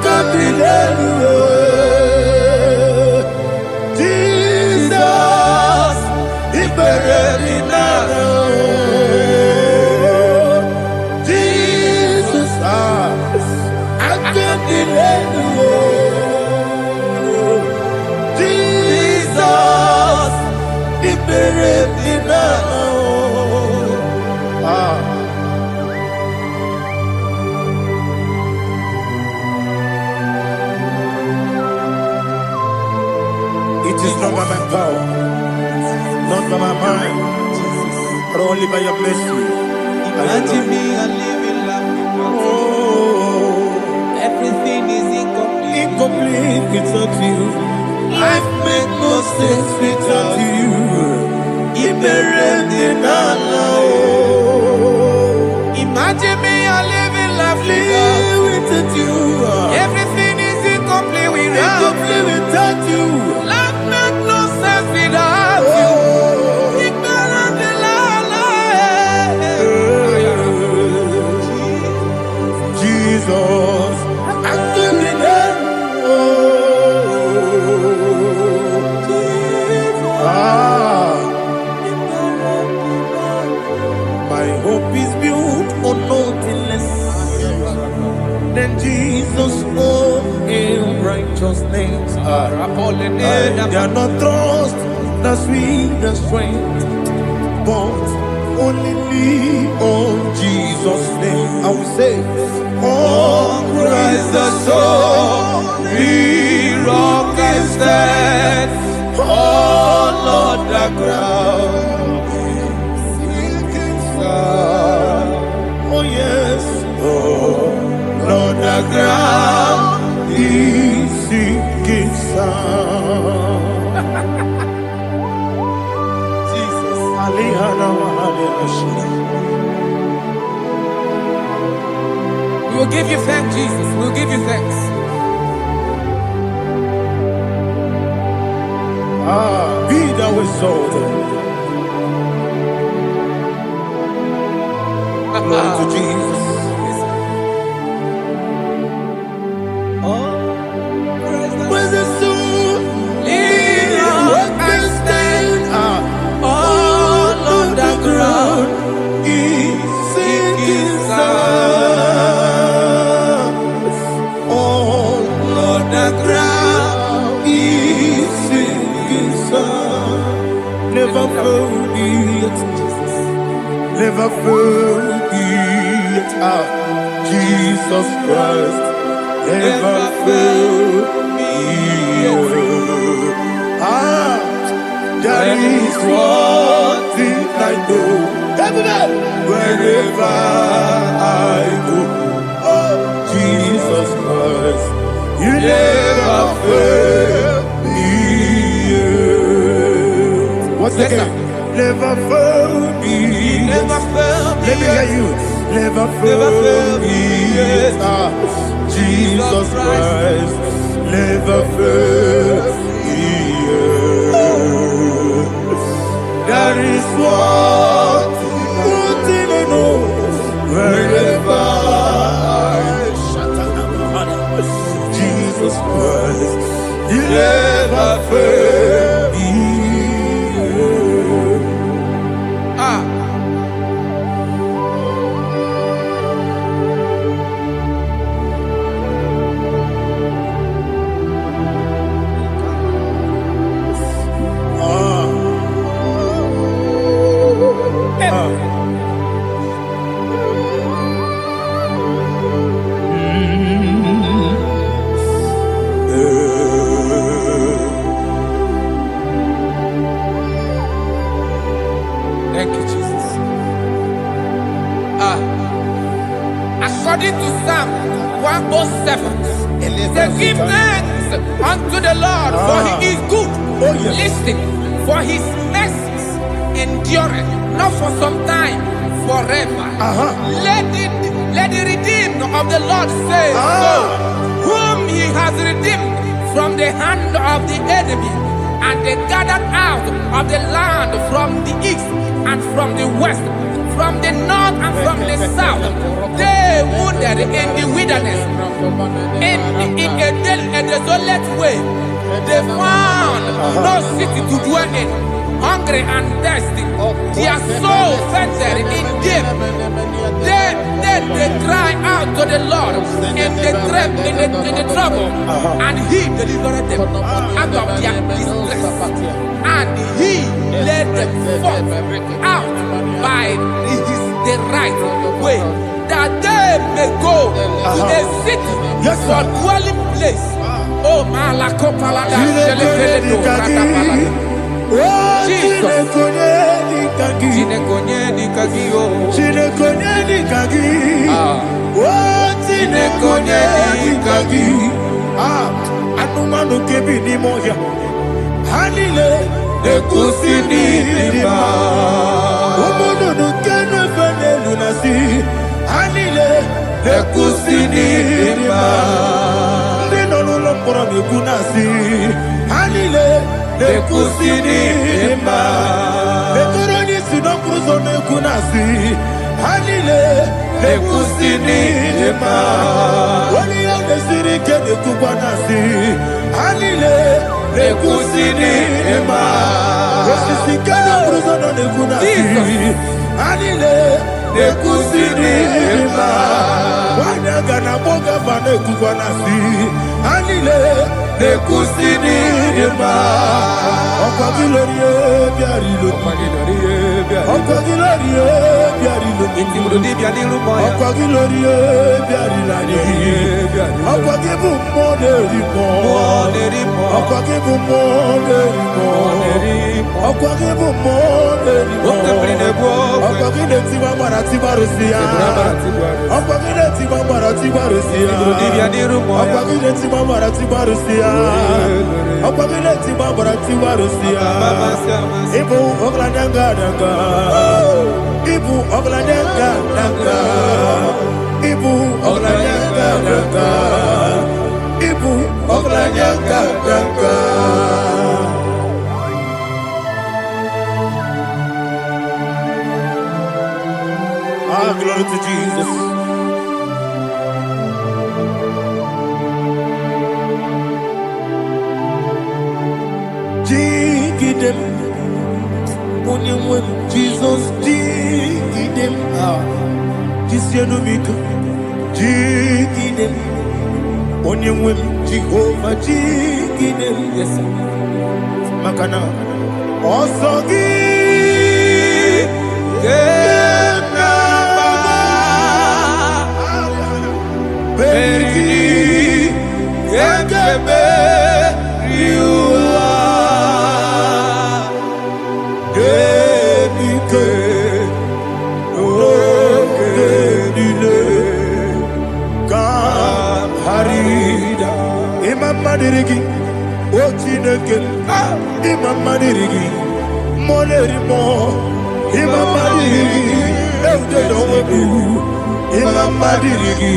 can't be anywhere. Jesus, He buried me now. Jesus, I can't be anywhere. Jesus, He buried me now. It is not by my power, not by my mind, but only by your mercy. Imagine me and living life. Oh, Everything is incomplete. incomplete without you. Life makes no sense without you. Imagine me and living life Without you. Everything is incomplete without Incomplete without you. Life makes no sense without you. Jesus, I give you that. My hope is built on nothing less than Jesus' own righteousness. They are not trust the sweetest strength, but only lean on Jesus' name. I will say, oh, Christ the solid rock and stand. Oh, Lord, the ground is sinking sand. Oh, yes, oh, Lord, the ground is sinking sand. Jesus, We will give you thanks, Jesus. We will give you thanks. Be thou exalted. Glory to Jesus. Where's the soul? What can stand? All on the ground is sinking sand. All on the ground is sinking sand. Never forget, never forget, Jesus Christ. Never forget. There is one thing I know. Wherever I go, oh, Jesus Christ, you never fail me. What's the game? Never fail me. Never fail me. Let me hear you. Never fail me. Jesus Christ, never fail me. There is one thing I know. Wherever Jesus Christ, you never fail me. According to Psalm 107, they give thanks unto the Lord, for he is good. Oh, yes. Listen, for his mercies endureth, not for some time, forever. Let the redeemed of the Lord say so, whom he has redeemed from the hand of the enemy, and they gathered out of the land from the east and from the west, from the north and from the south. They wandered in the wilderness, in a desolate way. They found no city to dwell in, hungry and thirsty. Their soul fainted in deep. They cry out to the Lord in the trouble, and he delivered them out of their distress, and he led them forth out by the right way, that they may go to a city for dwelling place. Oh, Malakopalada, Jesus. Anumanu kebi ni moya Hanile Nekusini lima Umudu nukene fene lunasi Hanile Nekusini lima Ndino nulokura mikunasi Hanile Nekusini lima Nekuroni sinokruzo nekunasi Hanile Nekusini lima Wali ya nesiri kene kubanasi Hanile Nekusini lima Wesisi kene kruzo nekunasi Hanile Nekusini lima Wanyaga na boga vane kubanasi Hanile Nekusini lima Okwa gilorie biarilo Okwa gilorie biarilo Okwa gilorie biarilani Okwa gibu moderimo Okwa gibu moderimo Okwa gibu moderimo Okwa gileti mamarati barusia Okwa gileti mamarati barusia Okwa gileti mamarati barusia Okwa gileti mamarati barusia Ibu oglanyanga danga Ibu oglanyanga danga Ibu oglanyanga danga Ibu oglanyanga danga Ah, glory to Jesus. Jigidem, Onyemwem, Jesus, Jigidem, Jisianomika, Jigidem, Onyemwem, Jehovah, Jigidem, yes, Makana, Osogi, Baby, Madirigi, Ochineke, Imam Madirigi, Monerimo, Imam Madirigi, Eldedobu, Imam Madirigi,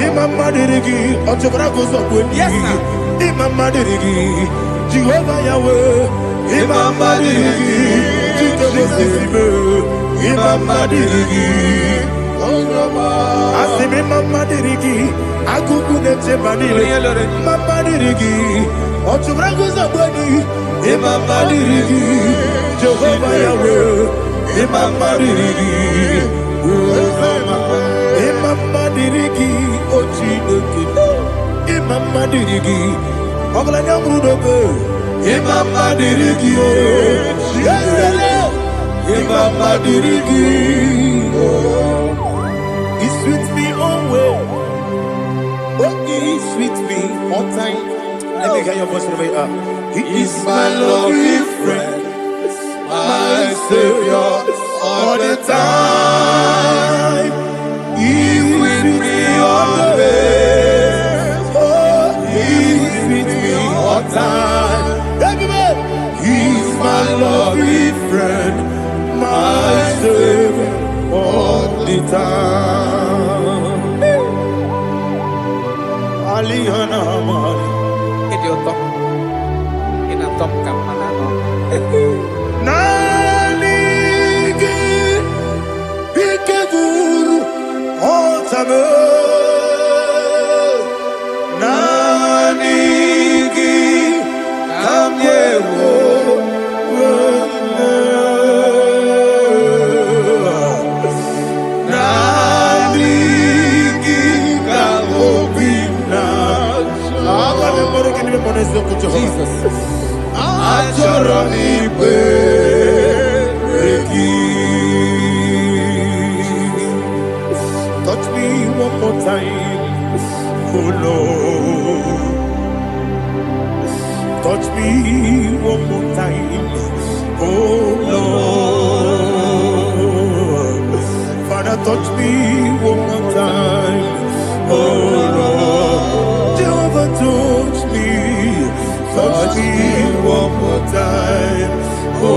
Imam Madirigi, Ochobrako Sokwe, Imam Madirigi, Jehovah Yahweh, Imam Madirigi, Jitobosime, Imam Madirigi, Asimi Mama Dirigi, Akuku Nete Manile, Mama Dirigi, Ochubrago Zabani, Mama Dirigi, Jehovah Yahweh, Mama Dirigi, Mama Dirigi, Ochineke, Mama Dirigi, Oglanya Brudobe, Mama Dirigi, Yesele, Mama Dirigi, He's with me always. Oh, he's with me all time. Let me hear your voice from here. He is my loving friend, my Savior all the time. time. Alihana Mali. Idiot. In a top camera. Nanigi Ikeburu Otame. Nanigi Kamyewo. Jesus. Touch me one more time, oh Lord. Touch me one more time, oh Lord. Father, touch me one more time, oh Lord. Jehovah, touch me. Touch me one more time, oh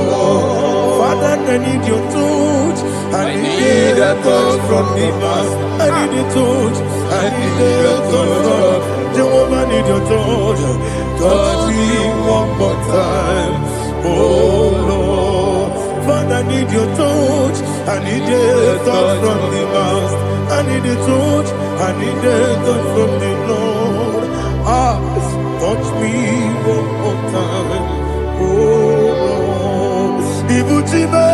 Lord. Father, I need your touch. I need a touch from the Master. I need a touch. I need a touch from Jehovah. I need your touch. Touch me one more time, oh Lord. Father, I need your touch. I need a touch from the Master. I need a touch. I need a touch from the Lord. Touch me one more time, oh Lord. Ibuchima,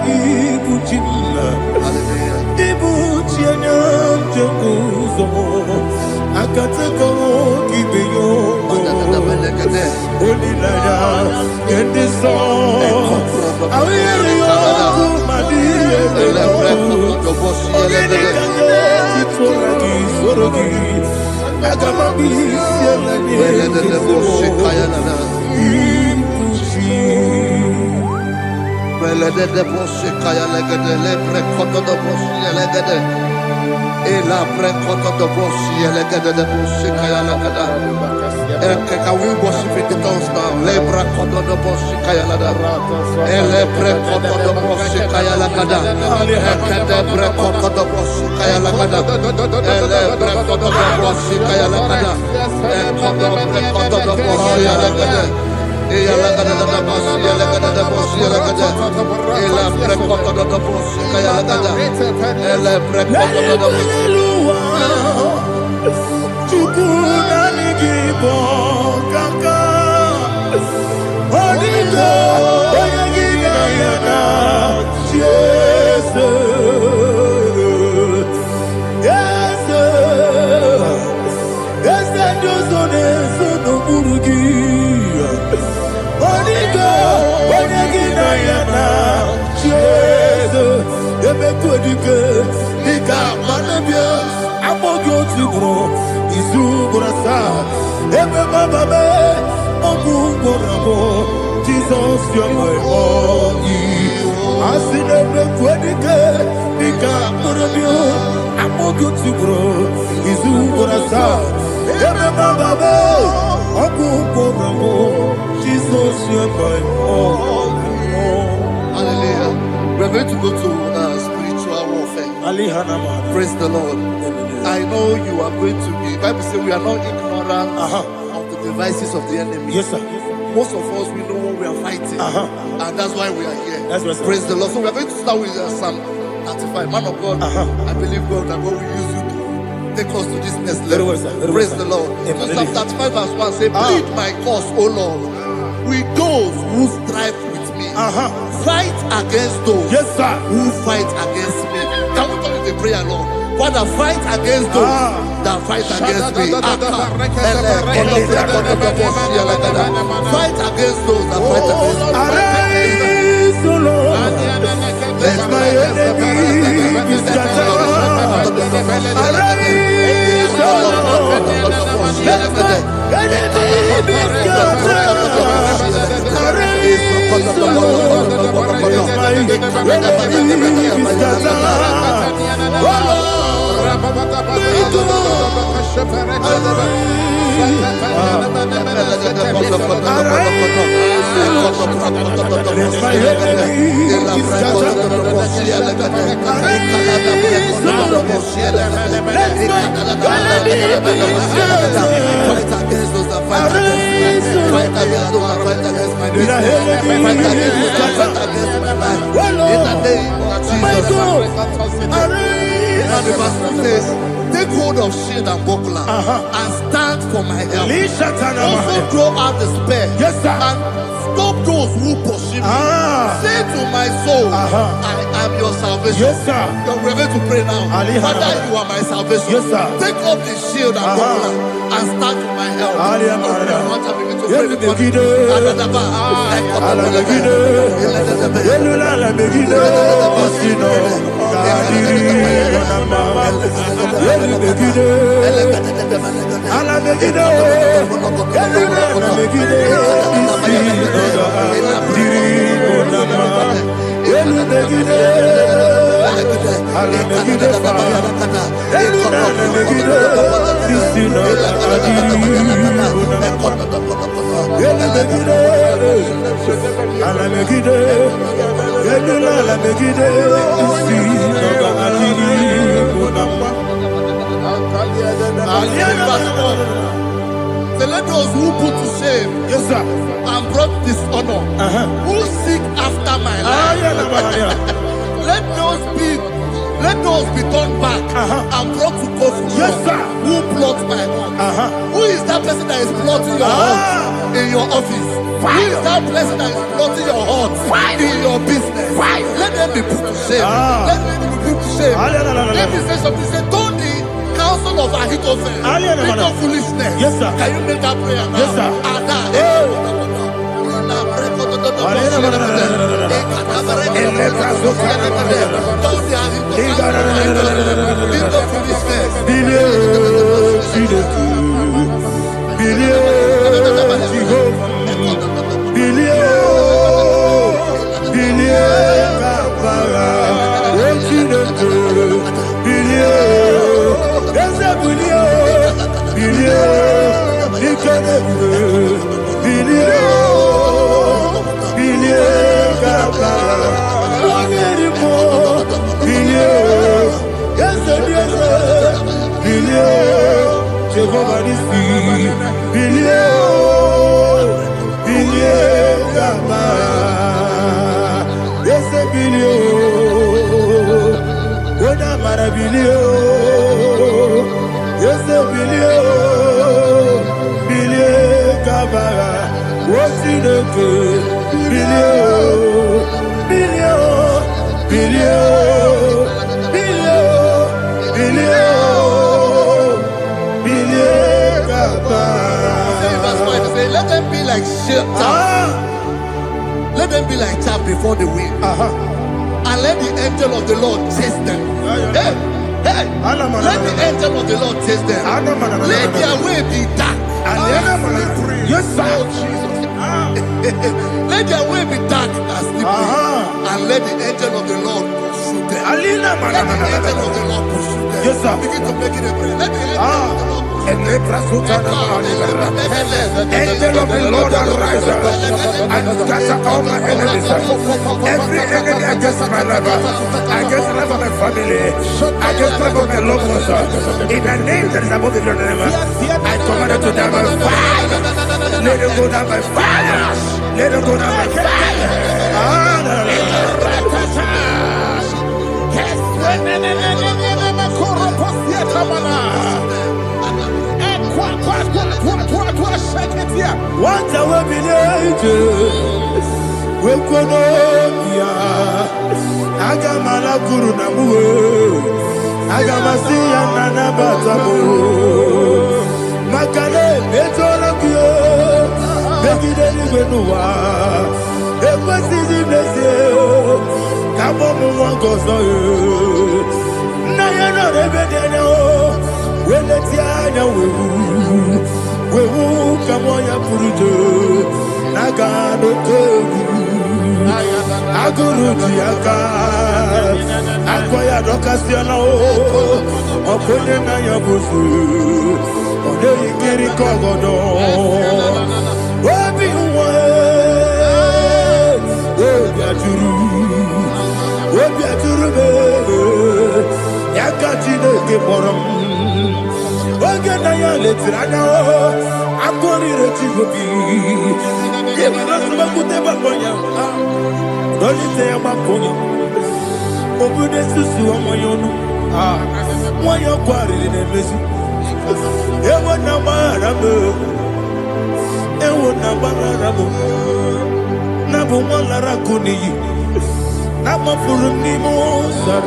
Ibuchima, Ibuchina, Jeruzo. Akateko kibeyo, Olilaya, get this song. I hear you, Madia, Can we worship in the tongues now? Lebra kodo do boshi kaya lada. Ele bre kodo do boshi kaya lada. Ekede bre kodo do boshi kaya lada. Ele bre kodo do boshi kaya lada. Ekodo bre kodo do boshi lada. Eya lada da boshi lada da boshi lada. Ele bre kodo do boshi kaya lada. Ele bre kodo do boshi. IGBO kaka Odigo Oyagina yana Jesus Yes Josone Sono Burugi Odigo Oyagina yana Jesus Ebekodike Ika manabia Amogo tibro Izubrasa, Ebe Bababe, Obu Borabo, Jesus, you're my only. I see them Quedike, Nika Borabio, Amogo Tibro, Izubrasa, Ebe Bababe, Obu Borabo, Jesus, you're my only. Hallelujah. We're going to go to spiritual warfare. Praise the Lord. I know you are going to be. Bible says we are not ignorant of the devices of the enemy. Yes, sir. Most of us, we know what we are fighting, and that's why we are here. That's right, sir. Praise the Lord. So we are going to start with Psalm 35. Man of God, I believe God that God will use you to take us to this next level. Very well, sir. Very Praise well, the sir. Lord. Amen. So Psalm 35 verse 1 say, plead my cause, O Lord, with those who strive with me. Fight against those who fight against me. Can we come with a prayer, Lord? Father, fight against those that fight against me. Fight against those that fight against me. Arise, O Lord, let my enemy be scattered. Arise, O Lord, let my enemy be scattered. Arise, O Lord, let my enemy be scattered. Oh Lord, Take hold of shield and buckler and stand for my help. Also throw out despair and stop those who pursue me. Say to my soul, I am your salvation. You're ready to pray now. Father, you are my salvation. Take up the shield and buckler and stand for my help. So let those who put to shame and brought dishonor, who seek after my life, let those be turned back and brought to confusion. Who plot my heart? Who is that person that is plotting your heart in your office? Who is that person that is plotting your heart in your business? Let them be put to shame. Let them be put to shame. Let me say something. Say, don't the counsel of Ahithophel bring of foolishness. Can you make that prayer now? Yes, sir. Let them be like chaff. Let them be like chaff before the wind. And let the angel of the Lord chase them. Hey, let the angel of the Lord chase them. Let their way be dark. Yes, sir. Let their way be dark and slippery. And let the angel of the Lord pursue them. Let the angel of the Lord pursue them. Yes, sir. Begin to make it a prayer. Let the angel of the Lord. Angel of the Lord arise and scatter all my enemies. Every enemy against my life, against the life of my family, against the life of my loved ones. In the name that is above your name, I command it to die by fire. Let it go down by fire. Let it go down by fire. What a weapon we Wekonomia Agamala Guru Namu Agamasia Nana Batamu Makale Betolakio Begideni Benua Ekwasizi Blessio Kabomu Wankoso Nayana Rebedeno Weletiana Wewu Kamoya Purujo Nagano Togu Aguru Tiaka Akoya Dokasiana Opone Naya Busu Ode Ikiri Kogodo Obi Uwe Obi Aturu Urube, Yakachine Giborum, Oganaya Letrana, Aquari Rechigobi, Yebrasabakuteba Boya, Dolite Amapoya, Obudesu Amayono, Moya Quarry in a Messi, Ewanamarabu, Ewanamarabu, Nabumalaracuni. Nama furuni mosa,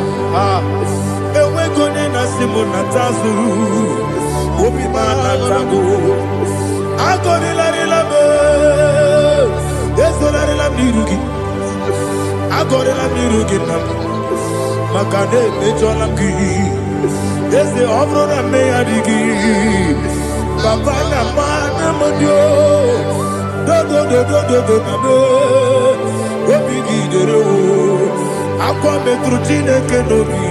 ewe kone na simu na tazu, obi mana tango, akone la relabe, yeso la relamirugi, akone la mirugi na, makane mejo la ki, yese obro na me adigi, papa na mana modio, do na me. Aqua metrutine che nobi,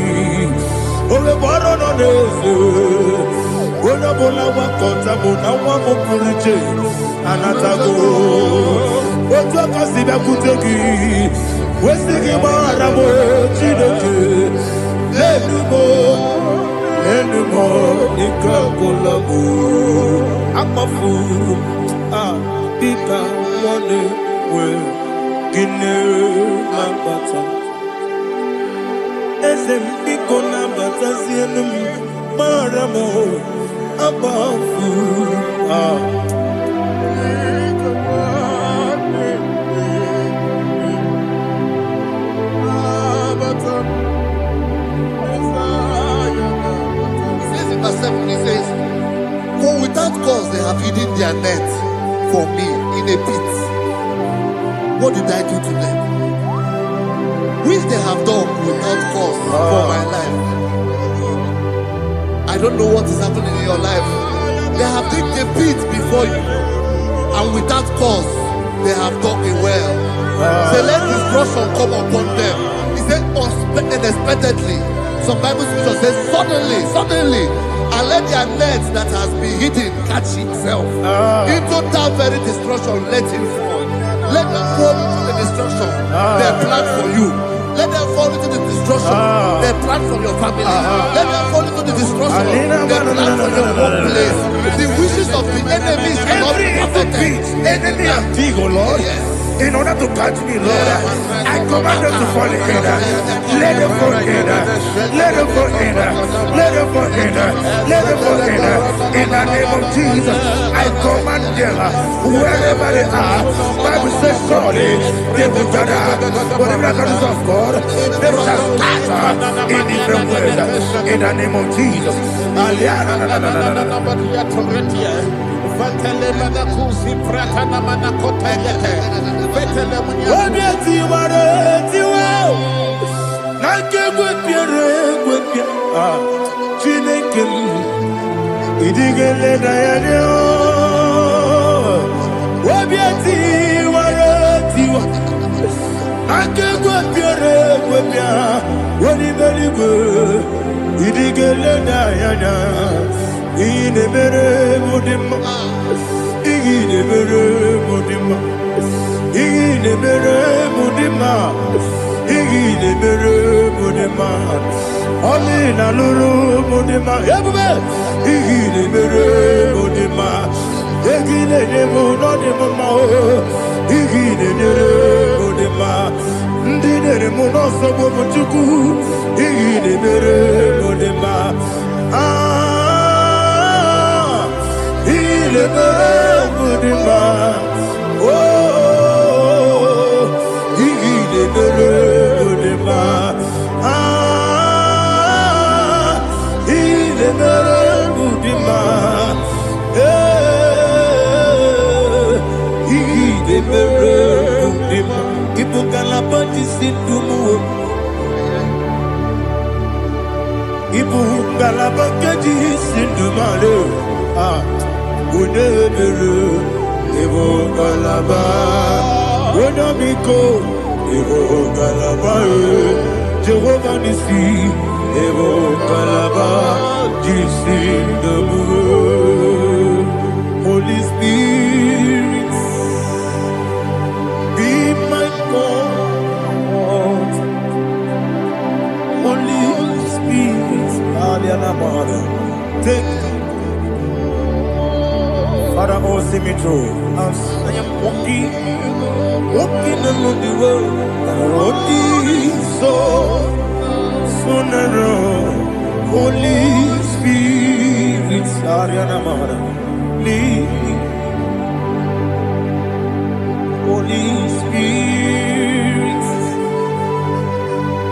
ove boro non ese, una bola wakota mona wamo puriche, anatago, otua kasida kutegi, wesigi maramo chineke, lenumo, nikakolabu, amafu, pika one we. Gine mabata, esempiko na batazienu maramo abafu. He says, for without cause they have hidden their net for me in a pit. What did I do to them? Which they have done without cause for my life. I don't know what is happening in your life. They have digged a pit before you, and without cause, they have done it well. Say, let destruction come upon them. He said, unexpectedly. Some Bible scripture says, suddenly, and let their net that has been hidden catch itself. Into that very destruction, let it fall. Let them fall into the destruction they plan for you. Let them fall into the destruction they plan for your family. Let them fall into the destruction they plan for your workplace. The wishes of the enemies will not be perfected. Enemy of Tigo, Lord. Yes. In order to catch me, Lord, I command them to fall in. Let them fall in. Let them fall in. Let them fall in. Let them fall in. In the name of Jesus, I command them wherever they are. Bible says surely they will gather. Whatever the comes of God, they shall scatter in different ways. In the name of Jesus. Jehovah Nissi, Evo Kalaba, Holy Spirit, be my God. Thank you. Father, oh, see me through. As I am walking along the road, the road is so narrow. Holy Spirit, Ariana Mara, lead. Holy Spirit,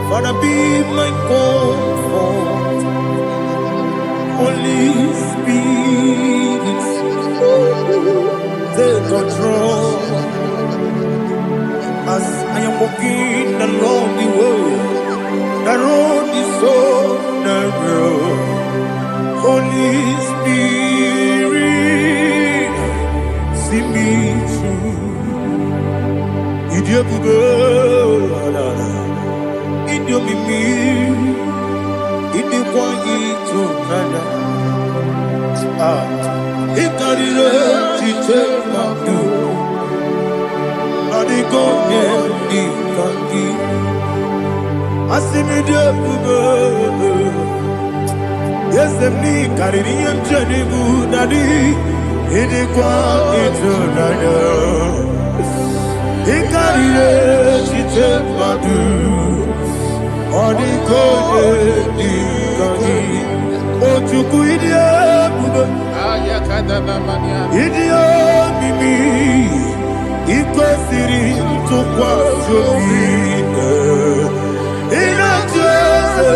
Father, be my comfort. Holy Spirit, take control. As I am walking along the road is so narrow. Holy Spirit, see me through. Idiabugo, Idiomimi, Idikwanyito nana. Ikarire chite madu. Adigonye ikangi. Asimidiabugo. Yes, me kariri amjani budadi. Idikwanyito nana. Ikarire chite madu. Adigonye ikangi. Ojuku idiabugo. Idio mimi iko siri tukwa jovine inatese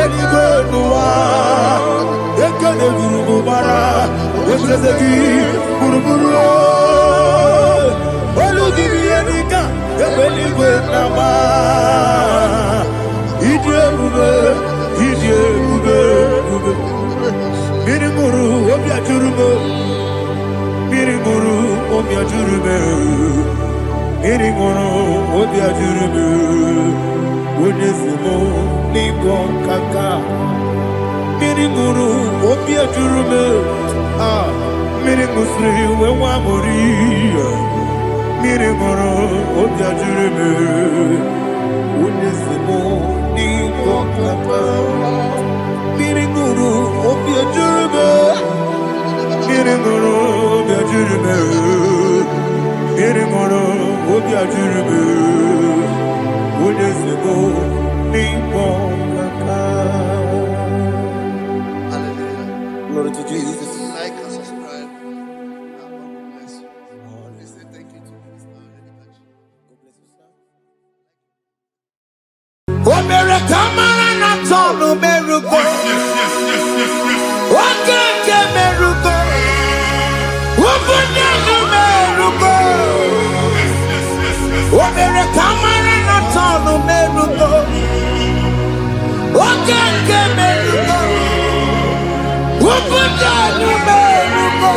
edigonua ekane gurubara esezegi buruburu olugibi enika ebeligwe nama idio bube Mirimuru obia jurume Mirimuru obia jurume Mirimuru obia jurume Wonesimo nibo kaka Mirimuru obia jurume Mirimusri wewa mori Mirimuru obia jurume Wonesimo nibo kaka Miringuru, obia jurube. Miringuru, obia jurube. Miringuru, obia jurube. Wonesimo nibo kaka. Hallelujah. Glory to Jesus. Like and subscribe. God bless you. Please say thank you to Minister Lady Kachi. God bless you, sir. Omere kamara na tonu merugo. Wakeke merugo. Ubunenu merugo. Omere kamara na tonu merugo. Wakeke merugo. Ubunenu merugo.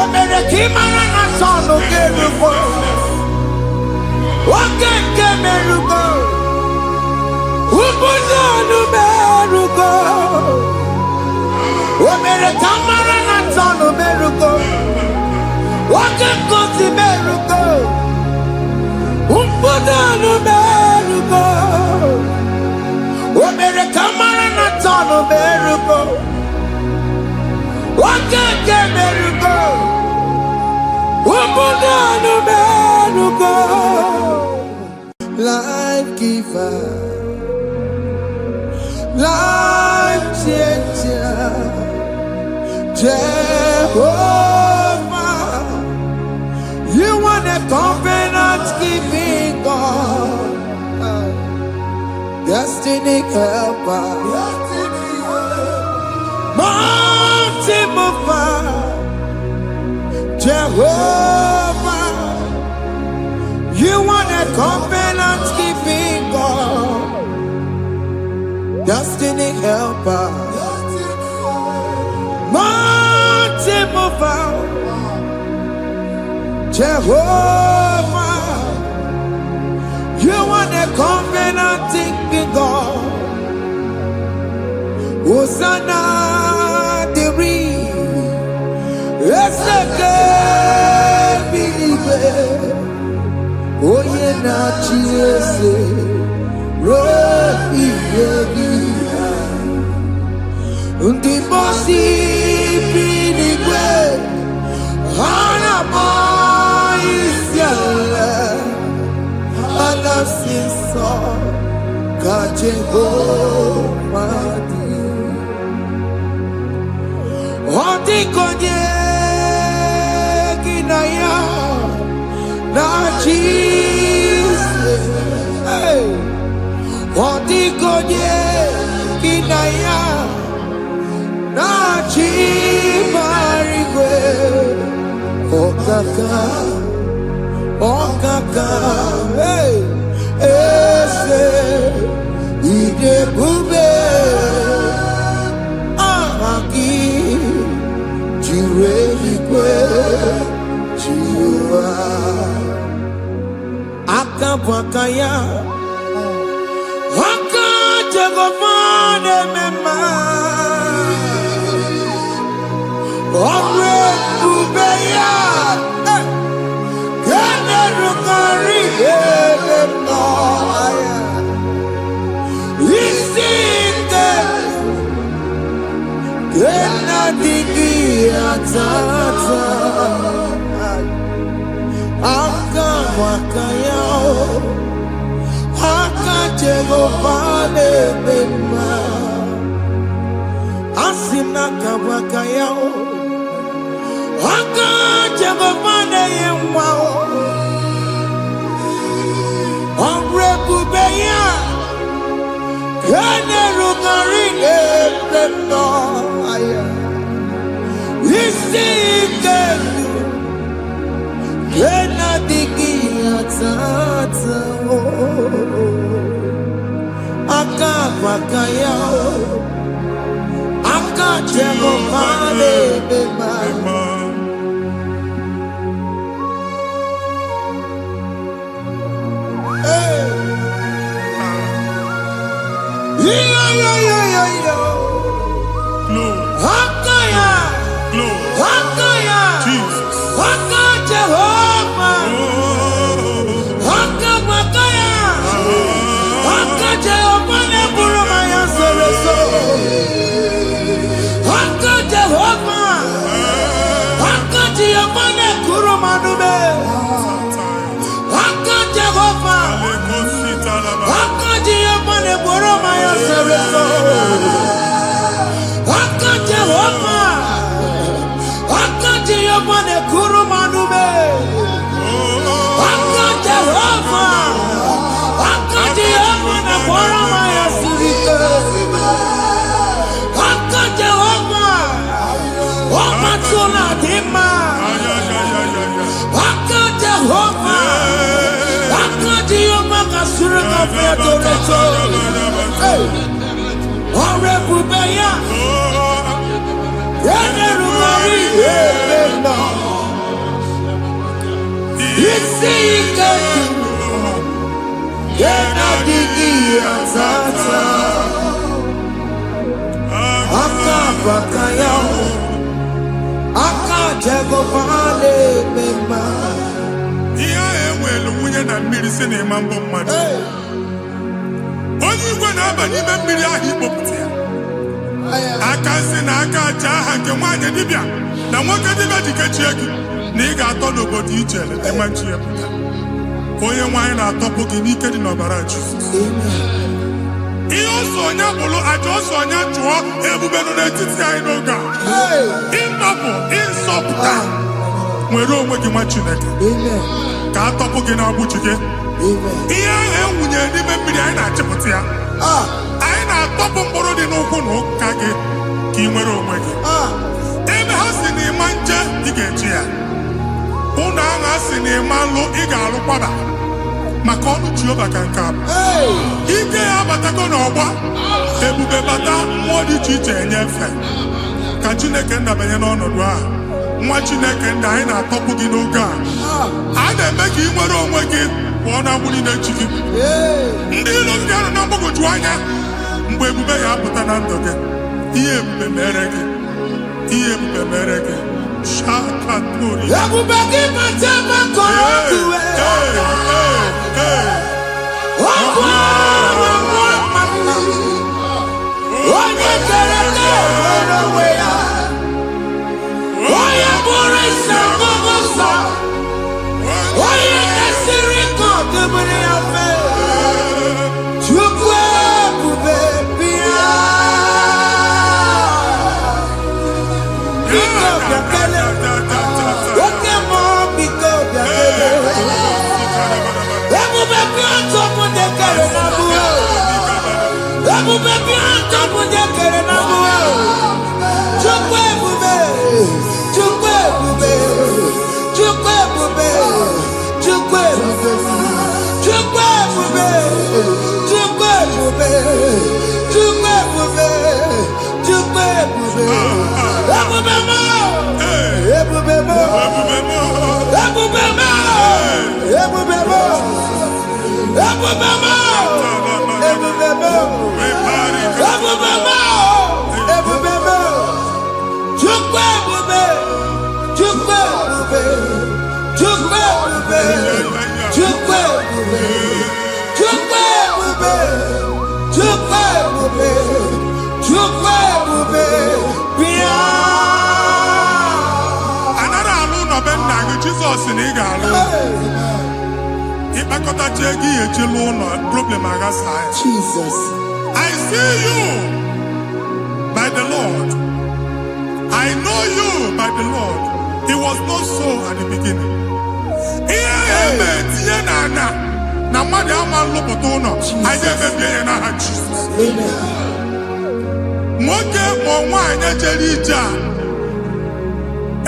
Omere kimara na tonu merugo. Wakeke merugo. Ubunanu merugo. Omere kamara na tonu merugo. Wakeke merugo. Ubunanu merugo. Omere kamara na tonu merugo. Wakeke merugo. Ubunanu merugo. Life giver, life changer, Jehovah, you are the covenant keeping God, destiny helper, mountain mover, Jehovah. You are the covenant keeping God, destiny helper, mountain mover, Jehovah. You are the covenant keeping God. Hosanna, the yes, the believer. Oh, yeah, not Jesus. Oh, so ka Jehovah di. Odi konye kinaya na Jesus. Hey. Odi konye kinaya na chibarigwe. Okaka, hey, ese, ide bube, ahaki, jirelikwe, jiwa, akabakaya, akajagomane mema, omre bubeya. Jesus in Igalo. Jesus. I see you by the Lord. I know you by the Lord. It was not so at the beginning.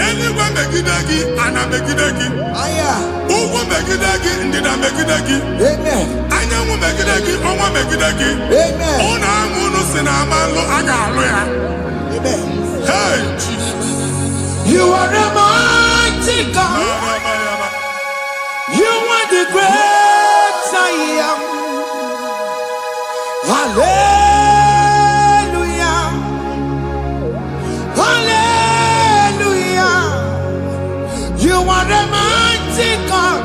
Anywhere megidagi, ana megidagi. Uwu megidagi, ndida megidagi. Anyanwu megidagi, onwa megidagi. Ona amunu sinamalo agalu ya. Hey, Jesus. You are the mighty God. You are the great I am. Hallelujah. Hallelujah. You are the mighty God.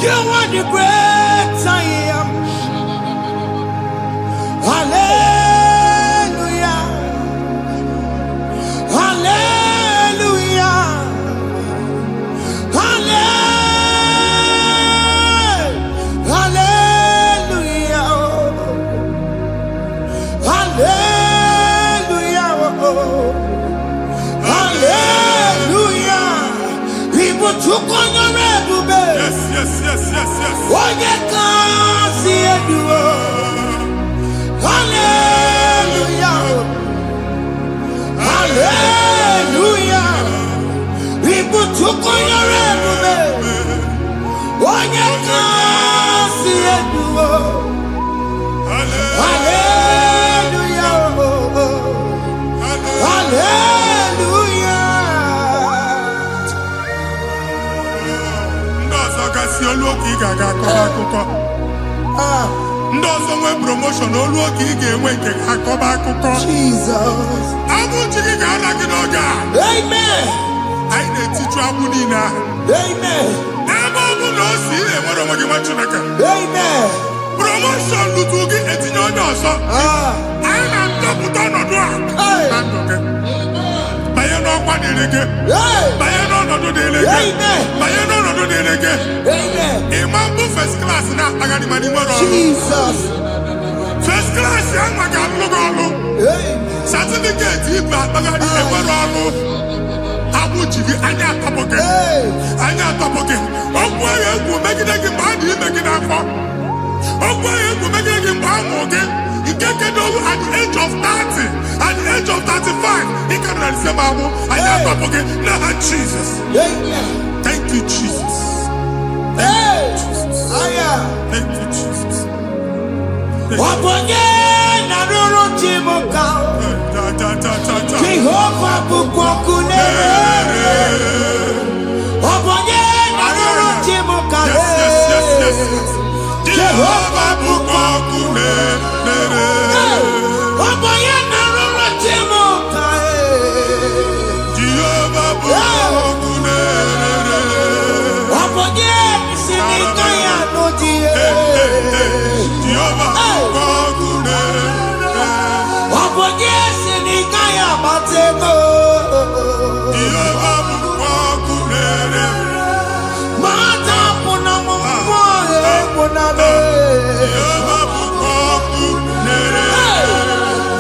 You are the great I am. Hallelujah. Hallelujah. Hallelujah. Hallelujah. Hallelujah. People took on your red. Yes. What you can see it do. Hallelujah. Hallelujah. People took on your red. What you can see it do. Hallelujah. Hallelujah. Ndozo nwe promotion olu oge ị ga-enwe nke akọba akụkọ. Jesus. Abụ chi gị ga-ala gị n'oge a. Amen. Anyị na-etiju abụ niile ahụ. Amen. Ebe ọ bụ na o si ị na-enwere onwe gị nwa Chineke. Amen. Promotion lutu gị etinye onye ọzọ. Anyị na-ndọpụta ọnọdụ a na ndụ gị. Banye n'ọkwa dịrị gị. Banye n'ọnọdụ dịrị gị. Banye n'ọnọdụ dịrị gị. Ịma mbụ first class na-akpagharị ma n'ime ọrụ. Jesus. First class ya nwa ga-alụ gị ọrụ. Certificate ibu akpagharị enwere ọrụ. Abụ ji gị anya atọpụ gị. Anya atọpụ gị. Okwu ahụ egwu megide gị mgbe a dị ime gị n'afọ. Okwu ahụ egwu megide gị mgbe a mụrụ gị. Nke kedu at the age of 30, at the age of 35, ị ka nọ n'ise ma abụ. Anya atọpụ gị n'aha Jesus. Thank you, Jesus. Thank you, Jesus. Wabonye na ruru chimuka. Jehovah bukokune. Wabonye na ruru chimuka. Jehovah bukokune. Wabonye na ruru chimuka. Jehovah bukokune. Wabonye sinika ya nodie. Jehovah bukokune. Wabonye sinika ya matego. Jehovah bukokune. Mata puna mumwa emuname. Jehovah bukokune.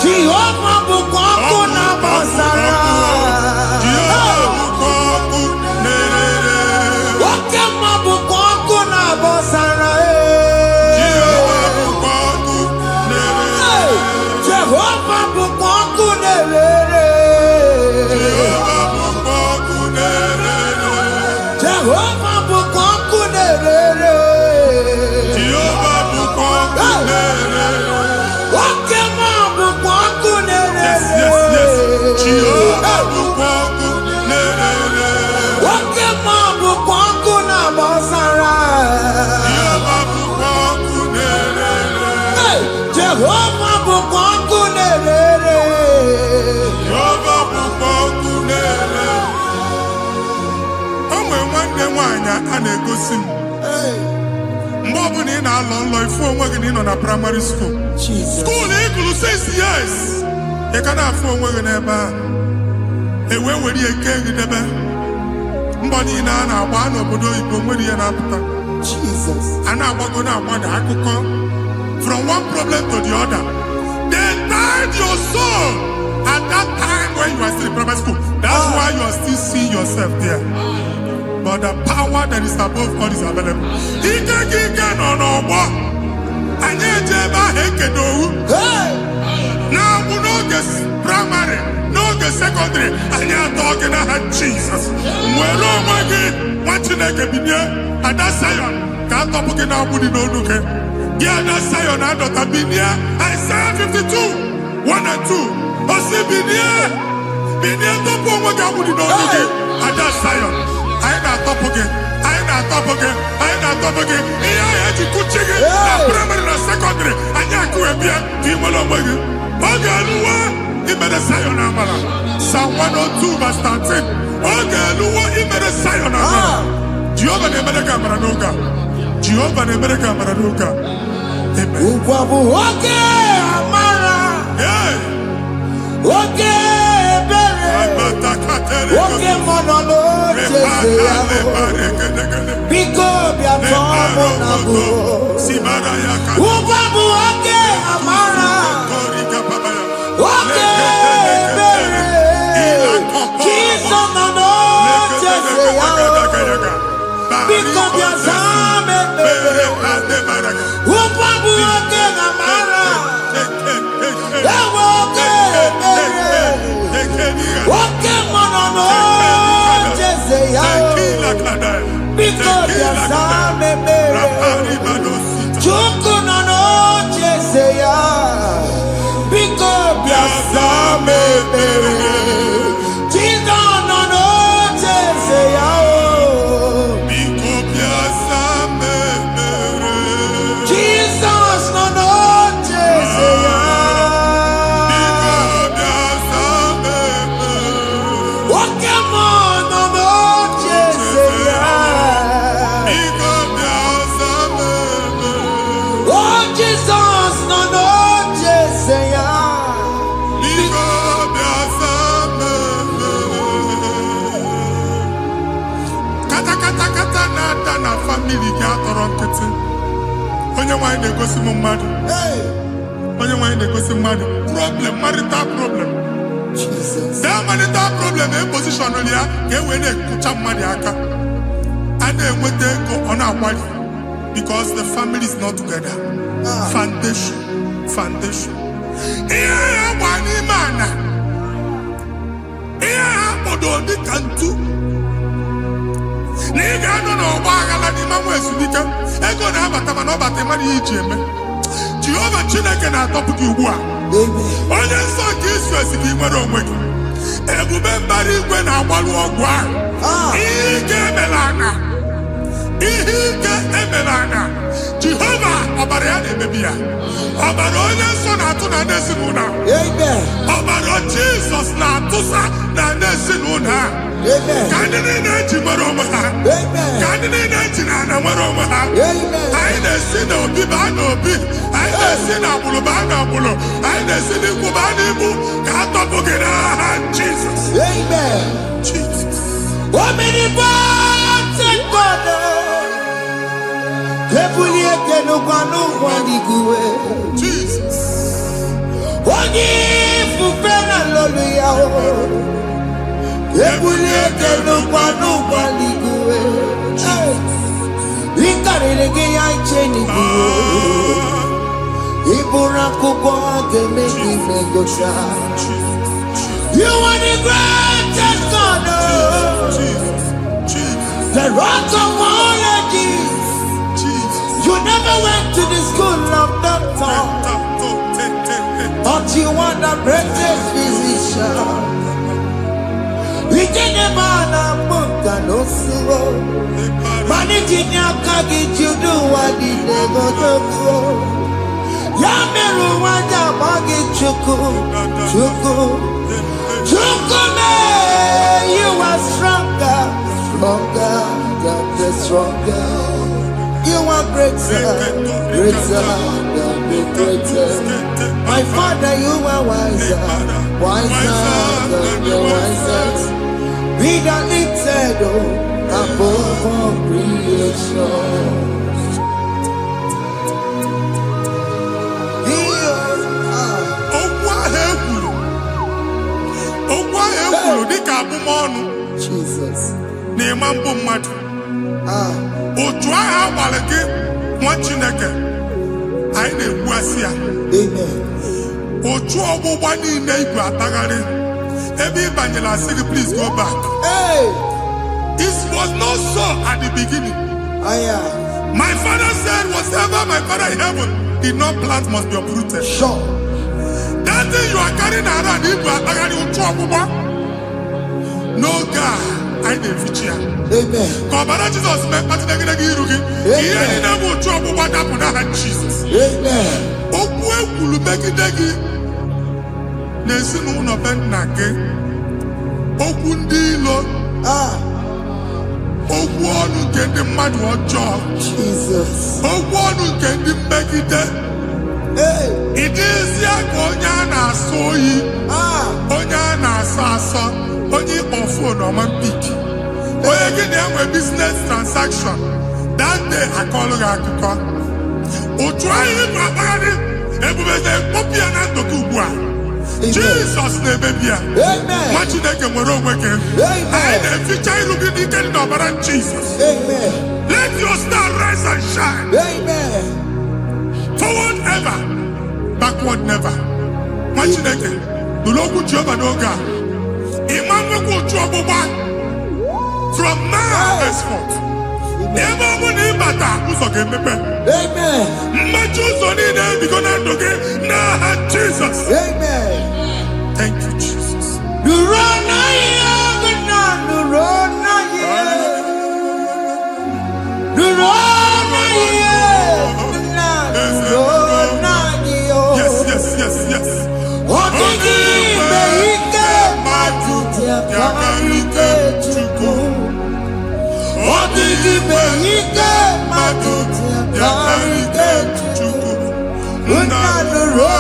Jehovah bukokuna basara. Jehovah bukokune. Wakema bukokuna basara. Jehovah bukokune. Jehovah bukongunere. Jehovah bukongunere. Onwe nwanne nwanyị a na-egosi m. Mgbe ọ bụ na ị na-alọ nlọ ifu onwe gị na ị nọ na primary school. School ịgụrụ 6 years. Ị ka na-afụ onwe gị n'ebe a. Ewe were eke gị debe. Mbọ niile a na-agba n'obodo oyibo nwere ihe na-apụta. A na-agbago na-agbada akụkọ. From one problem to the other. They tied your soul at that time when you are still in primary school. That's why you are still seeing yourself there. But the power that is above all is available. Ike no what? And you jeba hekedowu. Now we no get primary, no get secondary, and you are talking about Jesus. Well, oh my God, what you like and that's Zion. Can't talk again now, but you don't look at. Yeah, that's Zion and Dr. Binia. Isaiah 52, 1 and 2. But see Binia don't put what you don't look at. And that's Zion. I ain't not top again. I ain't not top again. I ain't not top again. I had to put chicken. Primary and secondary. And you could be a team along with you. Okay, you better say on Amala. Psalm 102 verse 13. Okay, you better say on Amala. Jehovah the American Maranuka. Jehovah the American Maranuka. Amen. Okay, Amara. Yeah. Okay. Okay, monolo, Pico, Biatomo, Nabu. Ubabu, okay, Amara. Okay, Jesus, no, Pico, Biatame, Ubabu, okay, Amara. Okay, monolo, because you are me, Chuku no no, Jeseya. Because you are me, Jesus no no, Jeseya. Because you are me, Jesus no no, Jeseya. Family gather on kete. Onye why they go see mmadụ. Onye why they go see mmadụ. Problem, marital problem. Jesus. That marital problem in position on ya. Ke we dey kucha mmadụ aka. And they went there go on our body because the family is not together. Foundation. Yeah, one man. Yeah, odo di kantu. Nigga no bagala ni mamu esubika ego na abata na obata mari iji eme Jehovah Chineke na atọpụ gị ugbu a onye nsọ nke Israel gị nwere onwe gị ebube mbara igwe na-agbalụ ọgwụ ahụ ihe ike emela anya Jehova ọbara ya na-emebi ya ọbara onye nsọ na-atụ na ndị ezinụlọ ọbara Jizọs na-atụsa na ndị ezinụlọ ha ka ndị niile eji nwere onwe ha ka ndị niile eji na ana nwere onwe ha anyị na-esi na obi baa n'obi anyị na-esi na agbụrụ baa n'agbụrụ anyị na-esi n'ikwu baa n'ikwu ka a tọpụ gị n'aha Jizọs. Omnipotent God, ebulieke n'ụkwa n'igwe Jesus onye ifufe na lolu ya ebulieke n'ụkwa n'igwe ịkarịrị gị ya iche n'igwe ịbụrụ akwụkwọ ga-eme gị megocha. You are the greatest God, the rock of all ages. You never went to the school of doctor, but you are the greatest physician. We didn't man a book and also managing your carriage, you do what did they go to go. Yameru Chuku, Chuku, Chukume, you are stronger, stronger, God is stronger. You are greater, greater, God is greater. My Father, you are wiser, wiser than the wisest. Be that lifted above all creation. Jesus. Nemambo madu. Otu aha walege mwachineke. Aine buasia. Amen. Otu ogbugba niile igwe atagharị. Ebe ibanyela asịrị, please go back. Hey. It was not so at the beginning. My father said, whatever my father in heaven did not plant must be uprooted. Sure. That thing you are carrying around igwe atagharị otu ogbugba. No God, I didn't feature. Amen. Come Jesus, man, but the nigga you looking. He ain't never trouble what happened to Jesus. Amen. Okwe kulu begi degi. Nesi no no ben nage. Okundilo. Okwonu kendi madu ojo. Jesus. Okwonu kendi begi de. Hey. It is ya konya na soyi. Onya na sasa. Only on phone or man pick. When you get there with business transaction, that day I call you. O try it, Papa. Everybody, copy and not to do. Jesus, name baby. Amen. What you take a moral working? I the future looking the kingdom of Jesus. Amen. Let your star rise and shine. Amen. Forward ever, backward never. What you take? The local job and Oga. From now henceforth, never money matter who's okay, Amen. Jesus. Amen. Thank you, Jesus. Yes. Yakarike chuku, odigi beike matuti. Yakarike chuku, unanuro,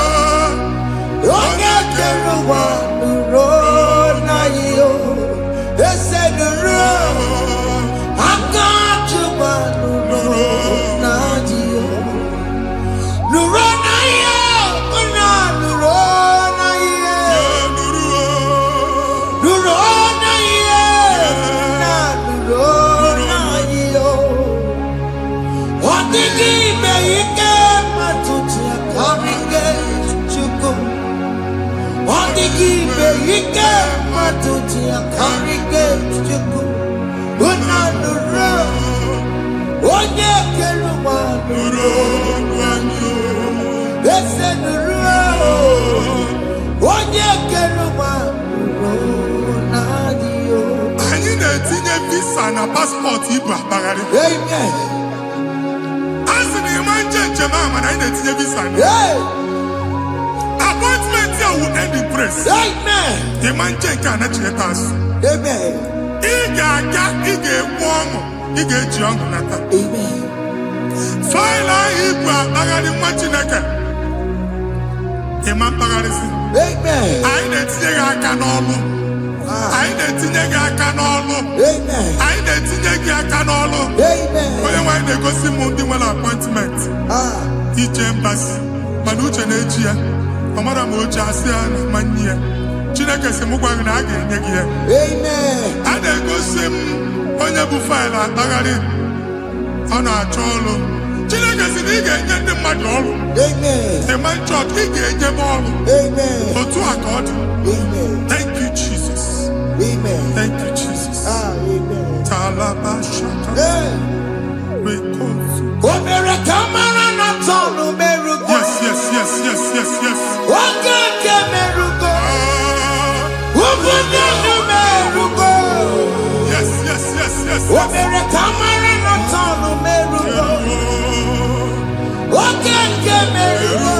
onyakeruwa nuro na yo. Ese nuro, akachuba nuro na yo. Nuro na yo, unanuro na yo. Visa na passport ibu abagari. Amen. As in the man jema na ina visa. Appointment here will end in praise. Amen. The man na chiletas. Amen. Ige womo, ige jiangu nata. Amen. Faila ibu abagari machineke. The man bagari si. Amen. I netinye aka n'ọlụ. I netinye aka n'ọlụ. Amen. I netinye aka n'ọlụ. Amen. Onye nwa na-egosi m ndị nwere appointment. Ije embassy. Mana uche na-eji ya. Ọ mara ma oche asị ya na mmanyi ya. Chineke sị m gwa gị na a ga-enye gị ya. Amen. A na-egosi m onye bụ faịlụ akpagharị. Ọ na-achọ ọrụ. Chineke sị na ị ga-enye ndị mmadụ ọrụ. Amen. The man chọt ị ga-enye m ọrụ. Amen. Otu a ka ọ dị. Amen. Thank you, Jesus. Amen. Thank you, Jesus. Amen. Talabashaka. Hey. Omere kamara na tonu merugo. Yes. Okeke merugo. Ubunya merugo. Yes. Omere kamara na tonu merugo. Okeke merugo.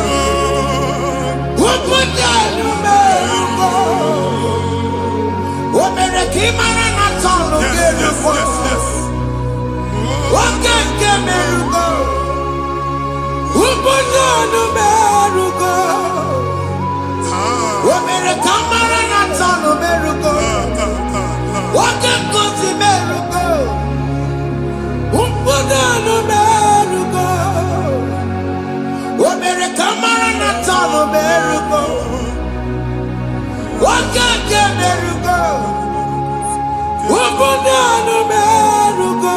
Wakeke merugo. Ubunanu merugo. Wamere kamara na tano merugo. Wakekosi merugo. Ubunanu merugo. Wamere kamara na tano merugo. Wakeke merugo. Ubunanu merugo.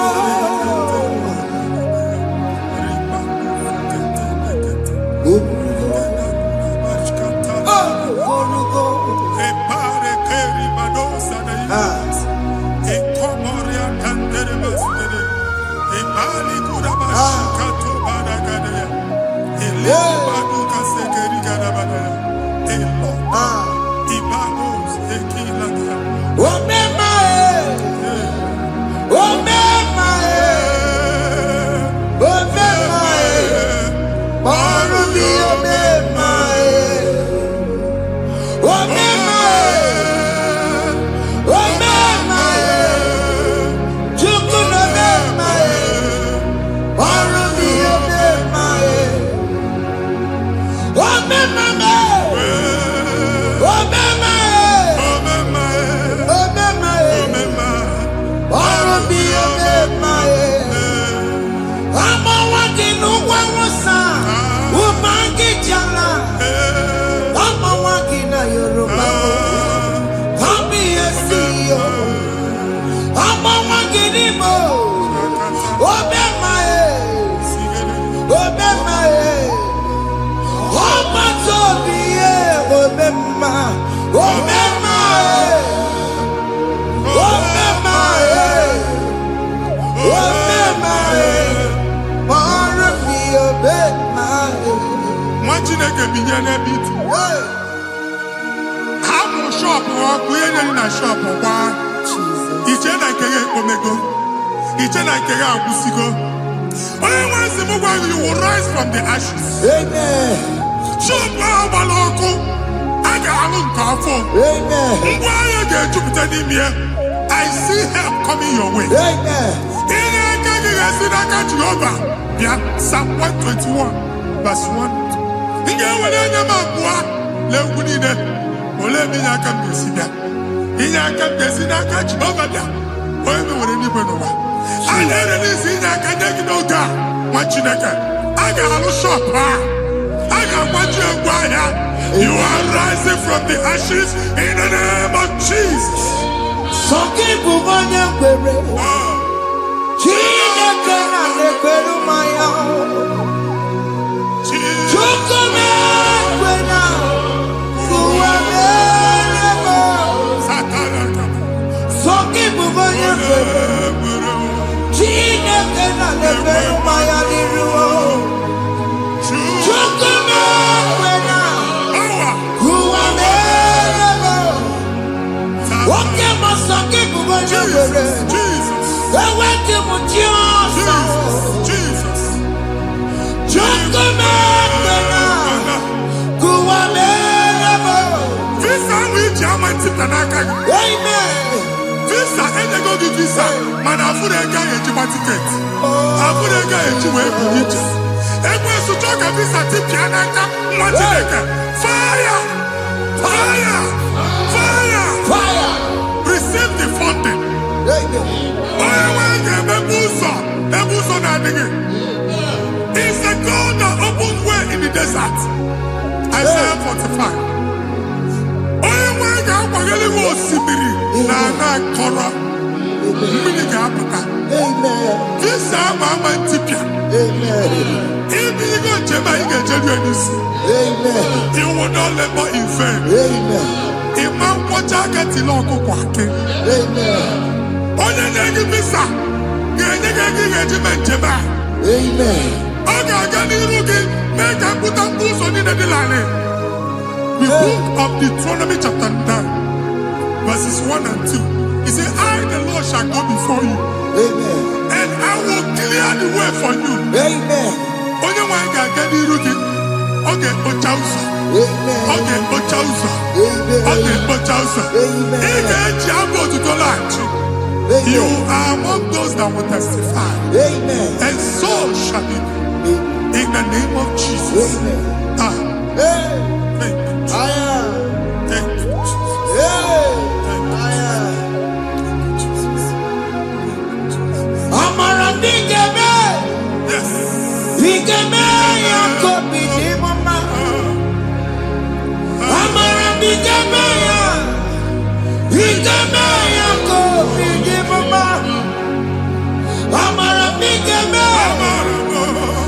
You will rise from the ashes. Amen. I see help coming your way. Amen. Psalm 121, verse 1. You are rising from the ashes in the name of Jesus. Visa, and they go to visa. Man, I put a guy in my ticket. I put a guy in my ticket. And when you talk a visa, fire! Fire! Fire! Fire! Receive the funding. It's the God that opens way in the desert. Isaiah 45. You will not labor in vain. Imam Pochakati Loko Kwake. Onye visa. Amen. The book of Deuteronomy chapter 9, verses 1 and 2. He said, I, the Lord, shall go before you. Amen. And I will clear the way for you. Amen. Onye wa ga ga ni rugi. Okay, Ochausa. Amen. Okay, Ochausa. Amen. Okay, Ochausa. Amen. Ige ji abo to dollar. You are among those that will testify. Amen. And so shall it be. In the name of Jesus. Thank you. Thank you, Jesus. Thank you, Jesus. Amara bigeme. Yes. Bigeme yako bidimama. Amara bigeme ya. Bigeme yako bidimama. Amara bigeme.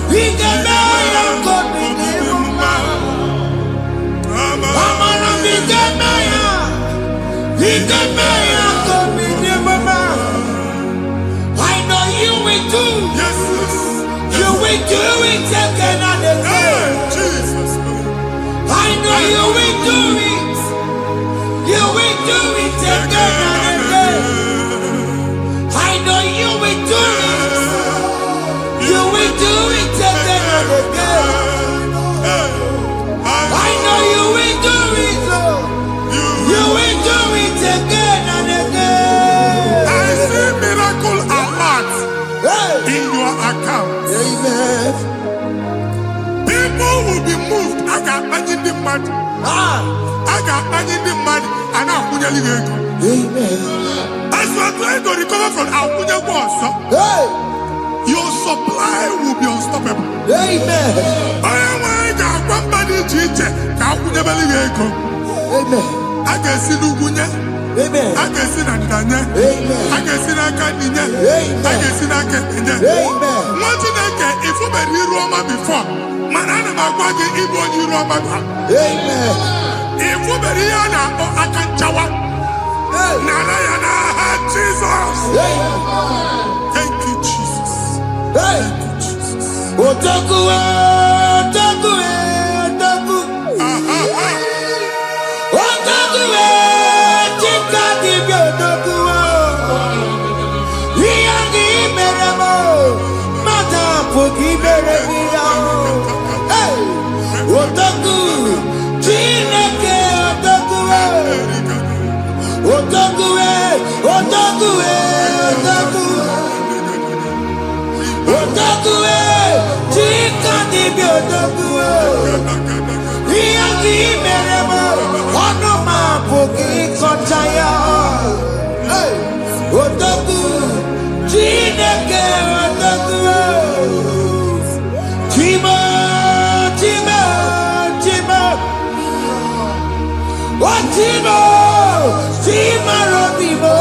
Bigeme yako bidimama. Amara bigeme ya. Bigeme yako bidimama. I know you will do. Yes. You will do it again and again. Jesus. I know you will do it. You will do it again and again. I know you will do it. You will do it again and again. I know you will do it, Lord. You will do it again and again. I see miracle alert in your account. Amen. People will be moved. I got money the money. I got money the money. And I'm going to leave. Amen. As you are trying to recover from Abuja Boss, your supply will be unstoppable. Amen. I am one body teacher. Amen. I can see Lugunya. Amen. I can see Nandanya. Amen. I can see Nakaninya. Amen. I can see Nakaninya. Amen. What did I get? If you were in Roma before, Manana Magwagi, Ibo, you Roma. Amen. If you were in Akanchawa, Narayana, Jesus. Thank you, Jesus. Thank you, Jesus. Otaku, otaku, otaku. Otaku, chika dibi otaku. Iyagi meremo, mata pogi meremia. Otaku, chineke otaku. Otaku, otaku, otaku. Otaku, chika dibi otaku. Iyagi meremo, onoma pogi kontaya. Otaku, chineke otaku. Chima, chima, chima. Chima, chima robimo.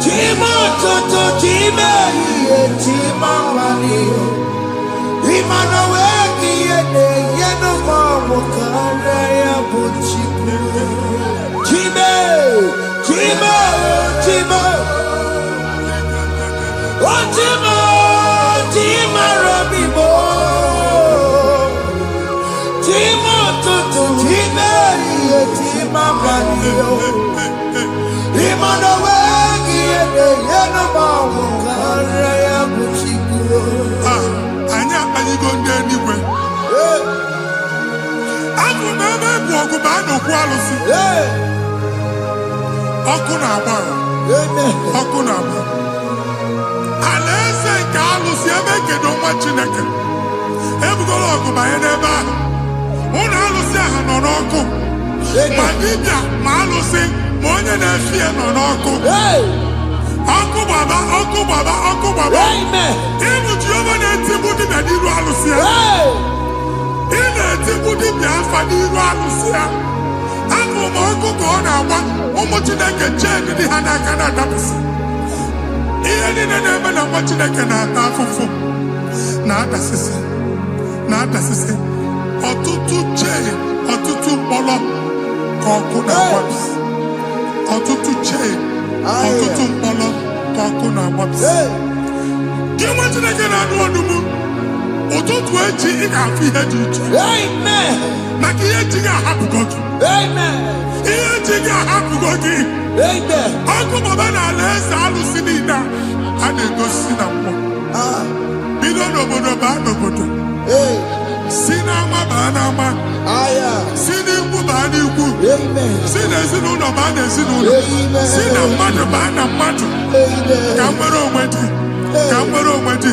Chima toto, chima iye, chima wali. Imana weki yene, yeno mamu kare ya buchiku. Chima, chima, chima. Chima, chima robimo. Chima toto, chima iye, chima wali. Imana weki yene, yeno mamu kare ya buchiku. Anya anyị go ndị eluigwe. Abụ m ebe bụ ọgụ ma a na-okwu alụsị. Ọkụ na-agba. Ọkụ na-agba. Alaeze nke alụsị ebe kedu nwa Chineke. Ebugoro ọgụ banye n'ebe ahụ. Ụlọ alụsị ahụ nọ n'ọkụ. Ma dibịa ma alụsị ma onye na-efi ya nọ n'ọkụ. Ọkụ gbaba, ọkụ gbaba, ọkụ gbaba. Ịbụ Jehova na-etigbu dibịa n'iru alụsị ya. Ị na-etigbu dibịa afa n'iru alụsị ya. Abụ m ọkụ ka ọ na-agba ụmụ Chineke chee ndị ha n'aka na-adapụsị. Ihe niile na-eme na nwa Chineke na-ata afụfụ na-adasịsị na-adasịsị. Ọtụtụ chee, ọtụtụ mkpọrọ ka ọkụ na-agbapụsị. Ọtụtụ chee, ọtụtụ mkpọrọ ka ọkụ na-agbapụsị. Gị nwa Chineke na-anụ ọdụmụ, ụtụtụ echi ị ga-afụ ihe dị iche. Maka ihe echi ga-ahapụgo gị. Ihe echi ga-ahapụgo gị. Ọkụ baba na alaeze alụsị niile a na-egosi na mmụọ. Bido n'obodo baa n'obodo. Si n'ama baa n'ama. Si n'ikwu baa n'ikwu. Si na ezinụlọ baa na ezinụlọ. Si na mmadụ baa na mmadụ. Ka nwere onwe dị. Ka nwere onwe dị.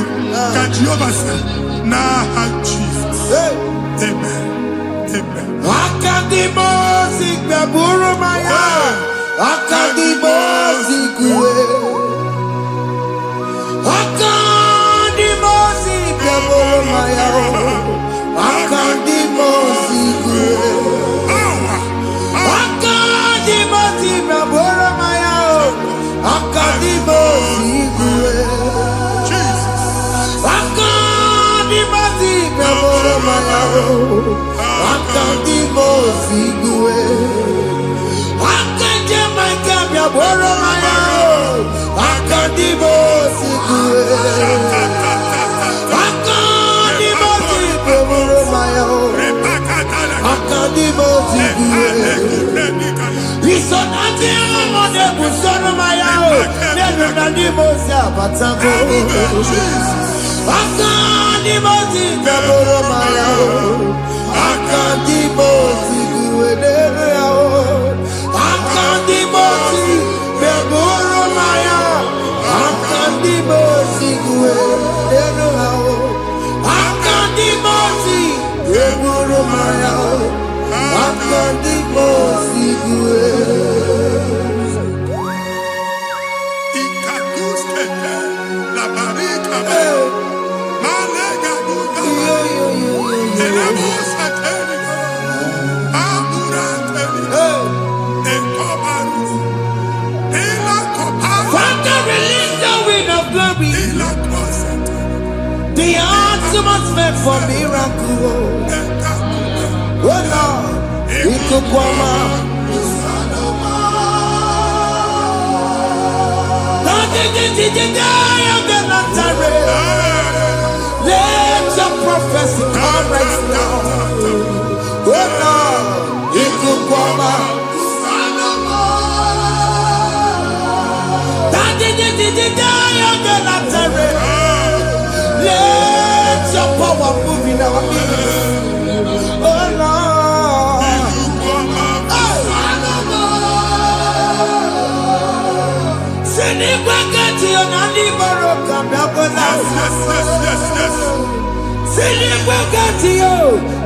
Ka Jehova sị n'aha Jizọs. Amen. Amen. Akadimosi gbẹ̀bùrú maya. Akadimosi kúwe. Akadimosi gbẹ̀bùrú maya. Akadimosi kúwe. Akadimosi gbẹ̀bùrú maya. Akadimosi kúwe. Akadimosi gbẹ̀bùrú maya. Akadimosi kúwe. Akadimosi gbẹ̀bùrú maya. Akadimosi kúwe. Akadimosi gbẹ̀bùrú maya. Akadimosi kúwe. Isonati amone busono maya. Nenu nadimosi abatango. Akadimosi gbẹ̀bùrú maya. Akadimosi kúwe. Akadimosi gbẹ̀bùrú maya. Akadimosi kúwe. Akadimosi gbẹ̀bùrú maya. Akadimosi kúwe. Ikaduskete, la barika, malega duga, elemos ateligo, amura ateligo, enkobaru, elakobaru, Father, release the wind of glory, elakosete, the atmosphere for miracle. Oh Lord, Ikukwama. Let your prophecy come right now. Oh Lord, Ikukwama. Let your power move in our midst. Oh Lord. Sinikwakati onani baroka mnabona. Sinikwakati yo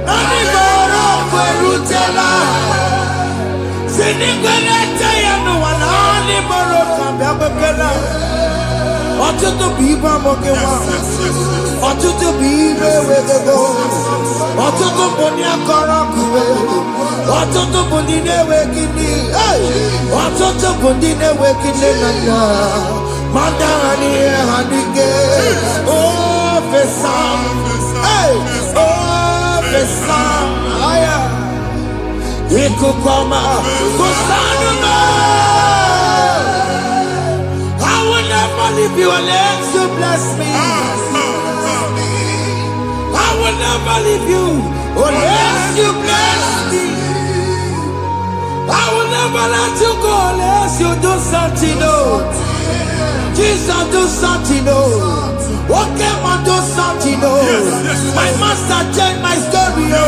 nani baroka erutela. Sinikwakati ya no wanani baroka mnabona. Ọtụtụ bụ ibe amụkewa. Ọtụtụ bụ ibe ewegego. Ọtụtụ bụ ndị akọrọ akụwe. Ọtụtụ bụ ndị na-enweghị nne. Ọtụtụ bụ ndị na-enweghị nne na nna. Ma ndị agha n'ihe ha n'ike. O fesa. O fesa. Ikuku ọma. Kusanụ m. I will never leave you unless you bless me. I will never leave you unless you bless me. I will never let you go unless you do something. Oh, Jesus, do something. Oh, okay, man, do something. Oh, my master changed my story. Oh,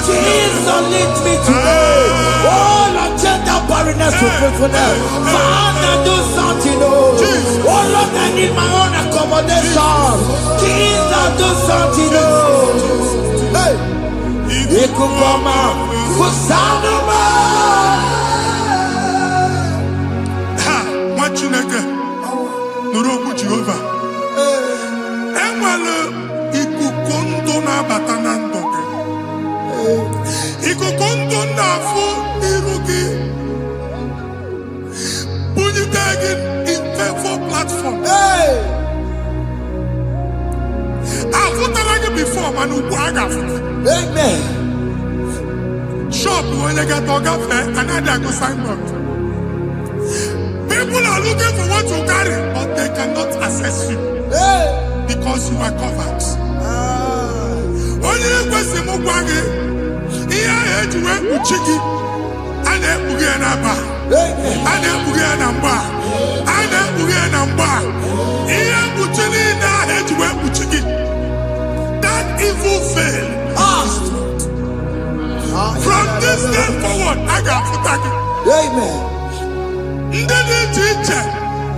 Jesus, lead me today. Oh, Lord, change that barrenness to fruitfulness. Father, do something. Oh, Lord, I need my own accommodation. Jesus, do something. Oh, hey, Ikukoma, Kusanuma. Chineke nụrụ okwu Jehova. Enwere ikuku ndụ na-abata na ndụ gị. Ikuku ndụ na-afụ iru gị. Bunyite gị infevo platform. Afụtara gị before mana ugbu a ga-afụta. Amen. Shop onye ga-atọ gafee anaghị agụ signboard. People are looking for what you carry, but they cannot access you because you are covered. Onye kwesị m gwa gị ihe ahụ eji wee kpuchi gị a na-ekpughe ya na mba, a na-ekpughe ya na mgba, a na-ekpughe ya na mgba. Ihe mkpuchi niile ahụ eji wee kpuchi gị, that evil veil, from this day forward, I got Amen. Ndị dị iche iche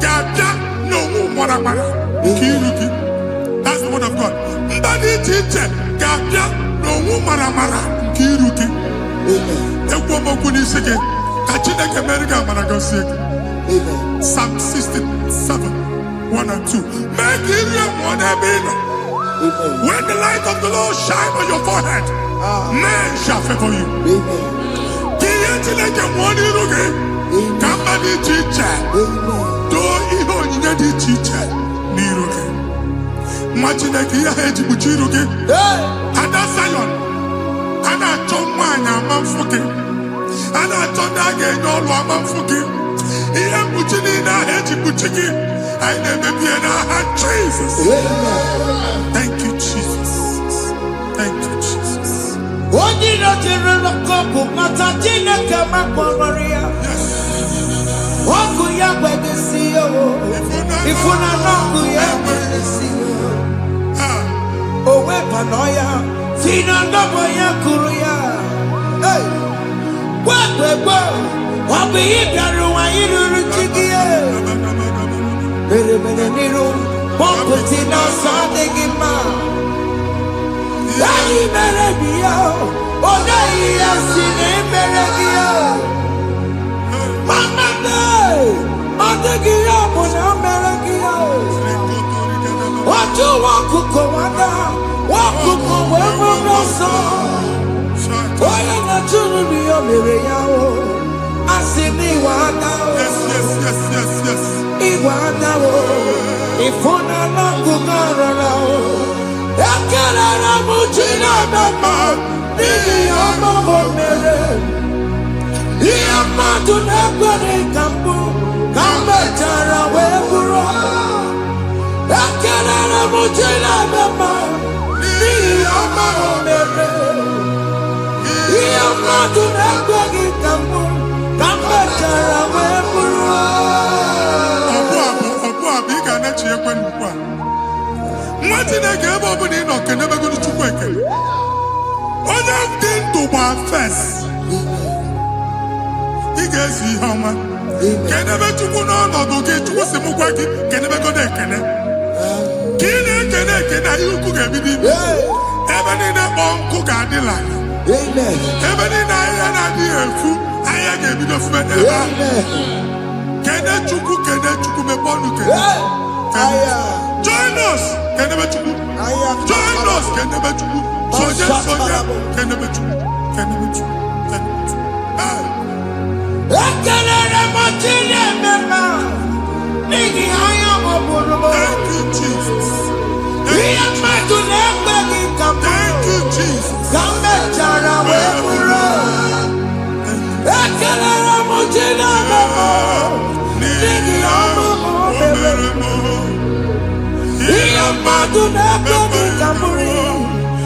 ga-abịa n'onwe maramara nke iru gị. That's the word of God. Ndị dị iche iche ga-abịa n'onwe maramara nke iru gị. Ekwu okwu n'isi gị ka Chineke mere gị amara gọzie gị. Psalm 67, 1 and 2. Mee ka iru mmụọ n'ebe ị nọ. When the light of the Lord shine on your forehead, men shall favor you. Ka ihe Chineke mmụọ n'iru gị. Ka mba dị iche iche doo ihe onyinye dị iche iche n'iru gị. Nwa Chineke ihe ha eji kpuchi iru gị. Ada Zion, a na-achọ nwaanyị ama mfụ gị. A na-achọ ndị a ga-enye ọlụ ama mfụ gị. Ihe mkpuchi niile ahụ eji kpuchi gị, anyị na-emebie n'aha Jesus. Thank you, Jesus. Thank you, Jesus. Onye na-ejere n'ọkụ mata Chineke makpọrọ ọkụ ya gwegesi ifuna n'ọkụ ya gwegesi o wepụnọ ya si na ndọbọ ya kụrụ ya gwagbegbo ọ bụ ihe bịara ụwa iruru chi gị mere mere n'iru pọmpụti n'ọsọ adịghị mma anyị mere bi ya ọ naghị ya si na emere gị ya Mama day, adigi ya muna meregi ya. Watu wakuko wada, wakuko wewe noso. Oya na chunu ni yo mere ya o. Asini wada o. Yes. Iwada o. Ifuna na kugara na o. Ekele na mujina mama. Nini ya mama mere. Iya madu n'ekwere kambu kambetara wee bụrụ ekelere m jila mema n'ihi ọma o mere iya madu n'ekweghị kambu kambetara wee bụrụ ọbụ abụ ị ga-anachi ekwe n'ukwu a nwa Chineke ebe ọ bụla ị nọ kenebegoro Chukwu ekele onye dị ndụ gba fes ị ga-ezi ihe ọma kenebe Chukwu n'ọnọdụ gị Chukwu si m gwa gị kenebegodo ekene ka ị na-ekene ekene ihe ukwu ga-ebido ime ebe niile kpọọ nkụ ga-adịla ebe niile ahịhịa na-adịghị efu ahịhịa ga-ebido fube n'ebe ahụ kene Chukwu mepe ọnụ kene join us kenebe Chukwu join us kenebe Chukwu sonye kenebe Chukwu ekelere m Chineke mema n'ihi anya m bụrụ m Thank you, Jesus. ihe mmadụ na-ekweghị ka m Thank you, Jesus. ka m mechara wee bụrụ ekelere m Chineke mema n'ihi ọrụ m mere ihe mmadụ na-ekweghị ka m bụrụ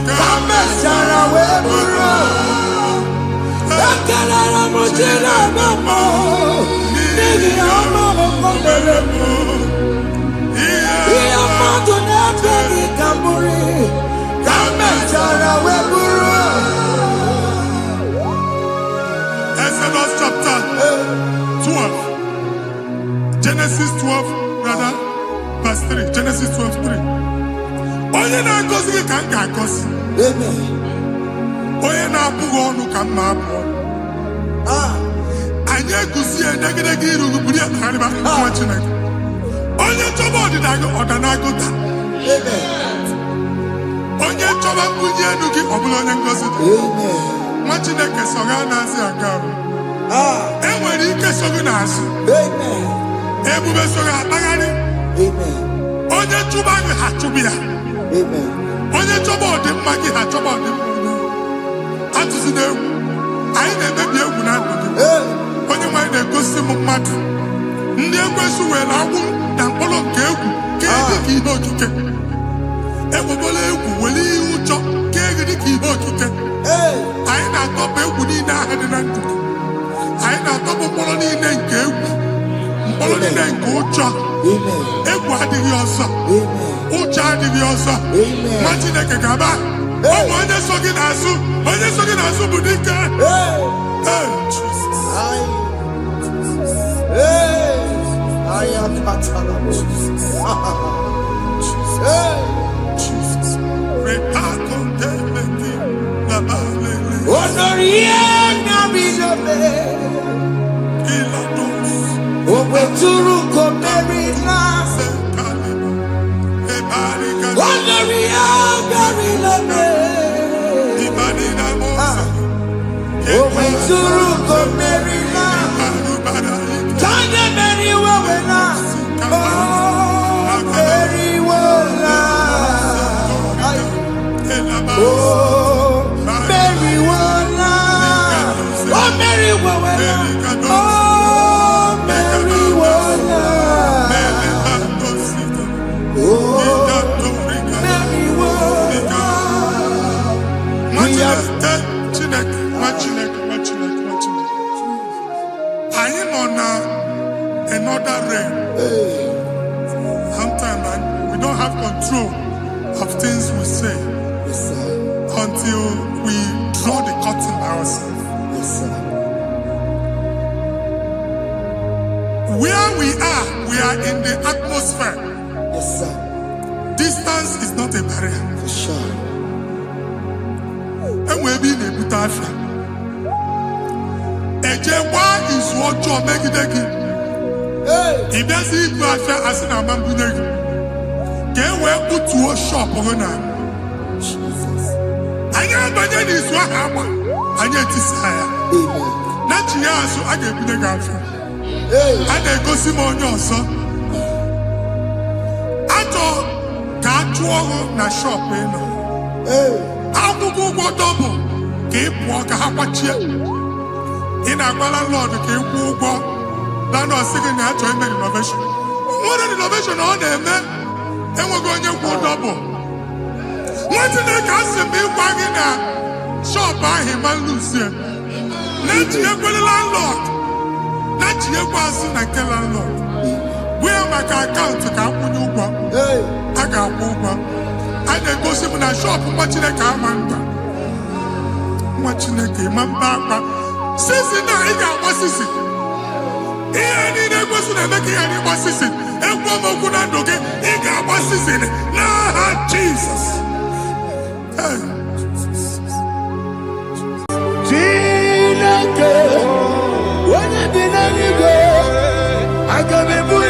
ka m mechara wee bụrụ ekelere m Chineke mema n'ihi ọrụ m mere ihe mmadụ na-ekweghị ka m bụrụ ka m mechara wee bụrụ Exodus chapter 12. Genesis 12, rather, verse 3. Genesis 12, 3. Onye na-agọzi gị ka m ga-agọzi. Onye na-abụghị ọnụ ka m na-abụ ọnụ. Anyị eguzie edegedege iru gị buru ya kparịba nwa Chineke. Onye chọba ọdịda gị ọda na-agụta. Onye chọba mbunye elu gị ọ bụla onye ngọzi dị. Nwa Chineke so gị anaghịzi aga arụ. E nwere ike so gị n'azụ. Ebube so gị akpagharị. Onye chụba gị ha chụbụ ya. Onye chọba ọdịmma gị ha chọba ọdịmma onye. Atụzina egwu. Anyị na-emebi egwu na ndụ gị. Onye nwaanyị na-egosi m mmadụ. Ndị ekwensu were agwụ na mkpụrụ nke egwu ka dị ka ihe okike. Ekwebola egwu were ihe ụjọ ka dị ka ihe okike. Anyị na-atọpụ egwu niile ahụ dị na ndụ gị. Anyị na-atọpụ mkpọrọ niile nke egwu. Mkpọrọ niile nke ụjọ. Egwu adịghị ọzọ. Ụjọ adịghị ọzọ. Nwa Chineke ga-aba. Ọ bụ onye so gị n'azụ. Onye so gị n'azụ bụ dike. Jesus. Another rain. Sometimes we don't have control of things we say until we draw the curtain by ourselves. Where we are in the atmosphere. Distance is not a barrier. For sure. And we'll be in a butafia. Ejewa is what you make it again. If there's a butafia as an amambuneg, can we put to a shop on her? I am Bajan is what happened. I get this higher. Not years, so I get the gafia. And I go see more your son. I thought, can't you na shop, you know? I'll go double. Keep walk a half in a landlord, keep walk. Landlord singing that to make innovation. What an innovation on them, man. And we're going to go double. What did they cast me wagging at? Shop by him and Lucia. Let you go the landlord. Let you pass in a landlord. Where my account to come when you go? I got over. I then go see when I shop watching a car man. Watching a game and back. Since now, I got what's this? Here, I need a person and making any what's this? And one more good and okay, he got what's this in it. Nah, Jesus. When I did any go, I got me put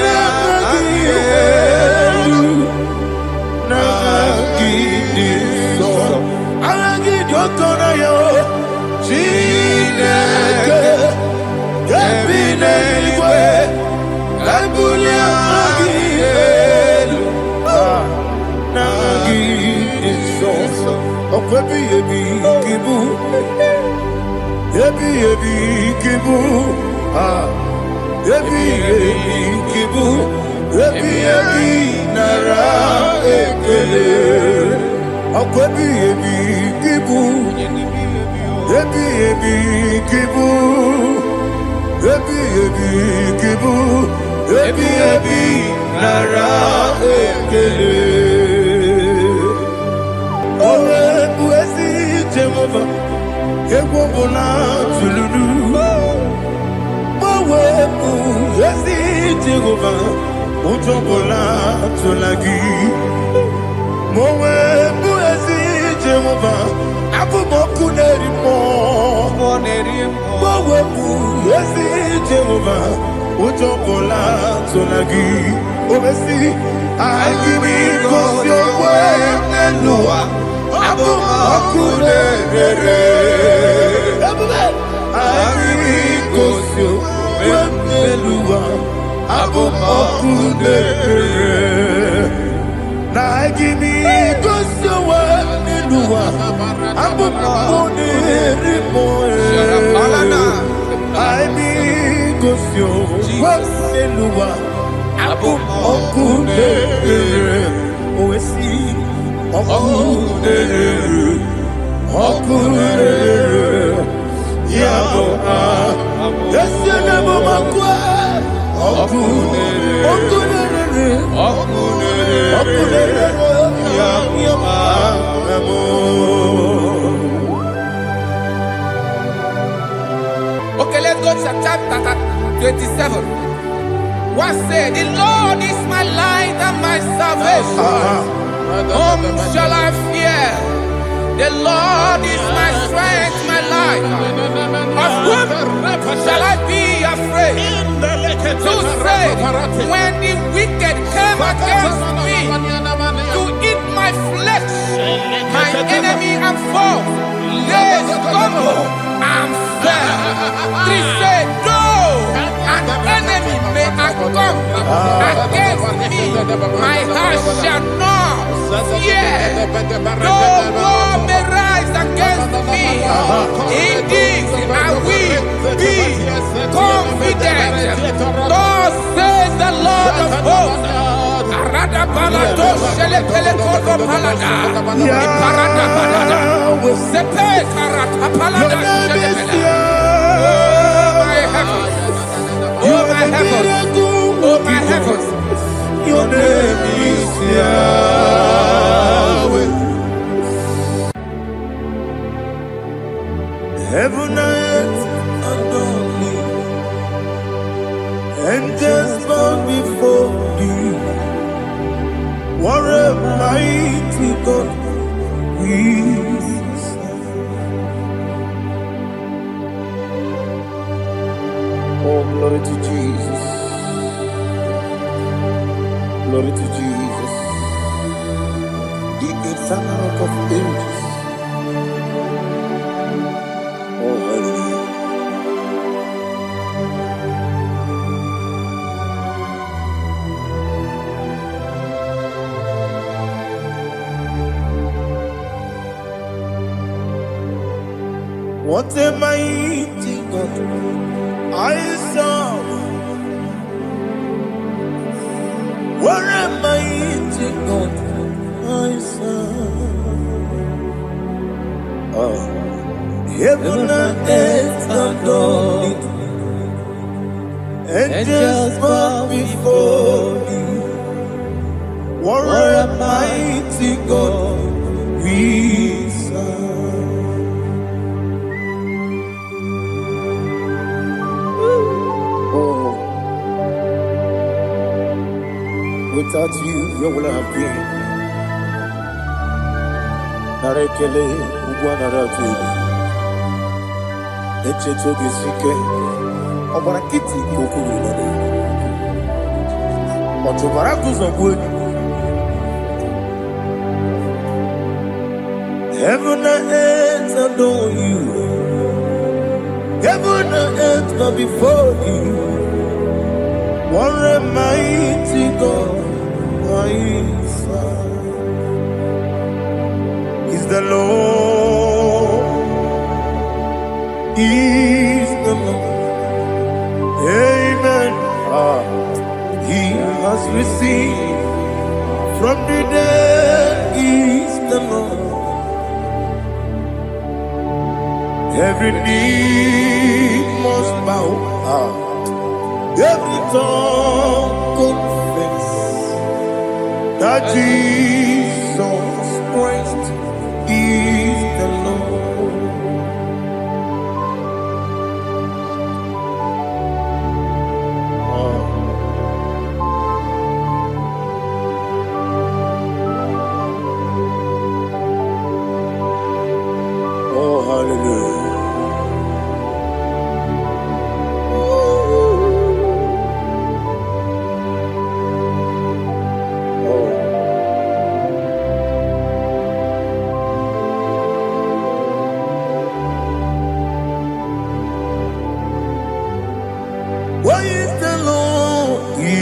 Okay, let's go to chapter 27. What say? The Lord is my light and my salvation. Whom shall I fear? The Lord is my strength, my life. Of whom shall I be afraid? To say, when the wicked came against me to eat my flesh, my enemy and foe, they stumble and fell. They say, though an enemy may have come against me, my heart shall not fear. Though war may rise against me, in this I will be confident. Thus says the Lord of hosts. Oh my heavens, oh my heavens, Your name is Yahweh. Heaven and earth adore me, angels bow before thee. What a mighty God we serve. Oh, glory to Jesus. Glory to Jesus. The eternal rock of ages. Oh, hallelujah. What a mighty God I serve. What a mighty God I serve. Oh. Heaven and earth adore it. Angels bow before thee. What a mighty God we serve. Without you, where will I have been? Narekele, Ugwanaratu, Echeto Sike, Obarakiti, Kokuru, Otobarakus of wood. Heaven and earth adore you. Heaven and earth bow before you. What a mighty God I serve. Is the Lord, is the Lord. Amen. He has received from the dead, is the Lord. Every knee must bow. Every tongue confess that Jesus Christ is the Lord. Oh, hallelujah. Why is the Lord? He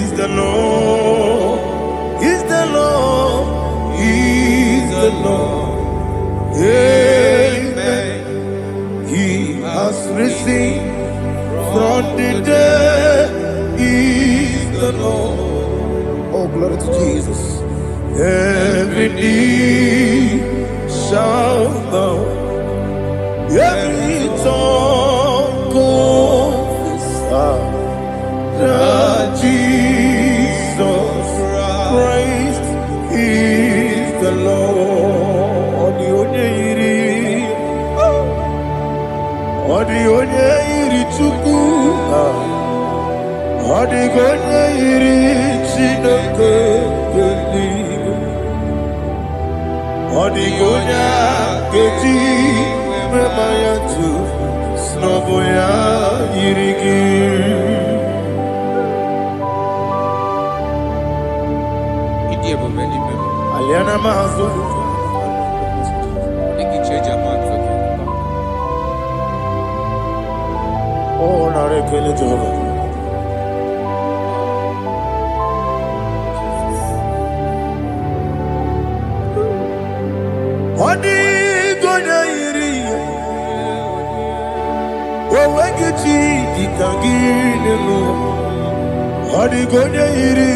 is the Lord. He's the Lord. He's the Lord. Amen. He has risen from the dead. He's the Lord. Oh, glory to Jesus. Every knee shall bow. Every tongue confess that Jesus Christ is the Lord. The only Chukwu, Odigonya iri chineke geligo. Odigonya keti memaya tu snoboya irigi. Aliana mahazo. Oh, narekele Jehovah. Odigonya iri. Owegiti dikagine mo. Odigonya iri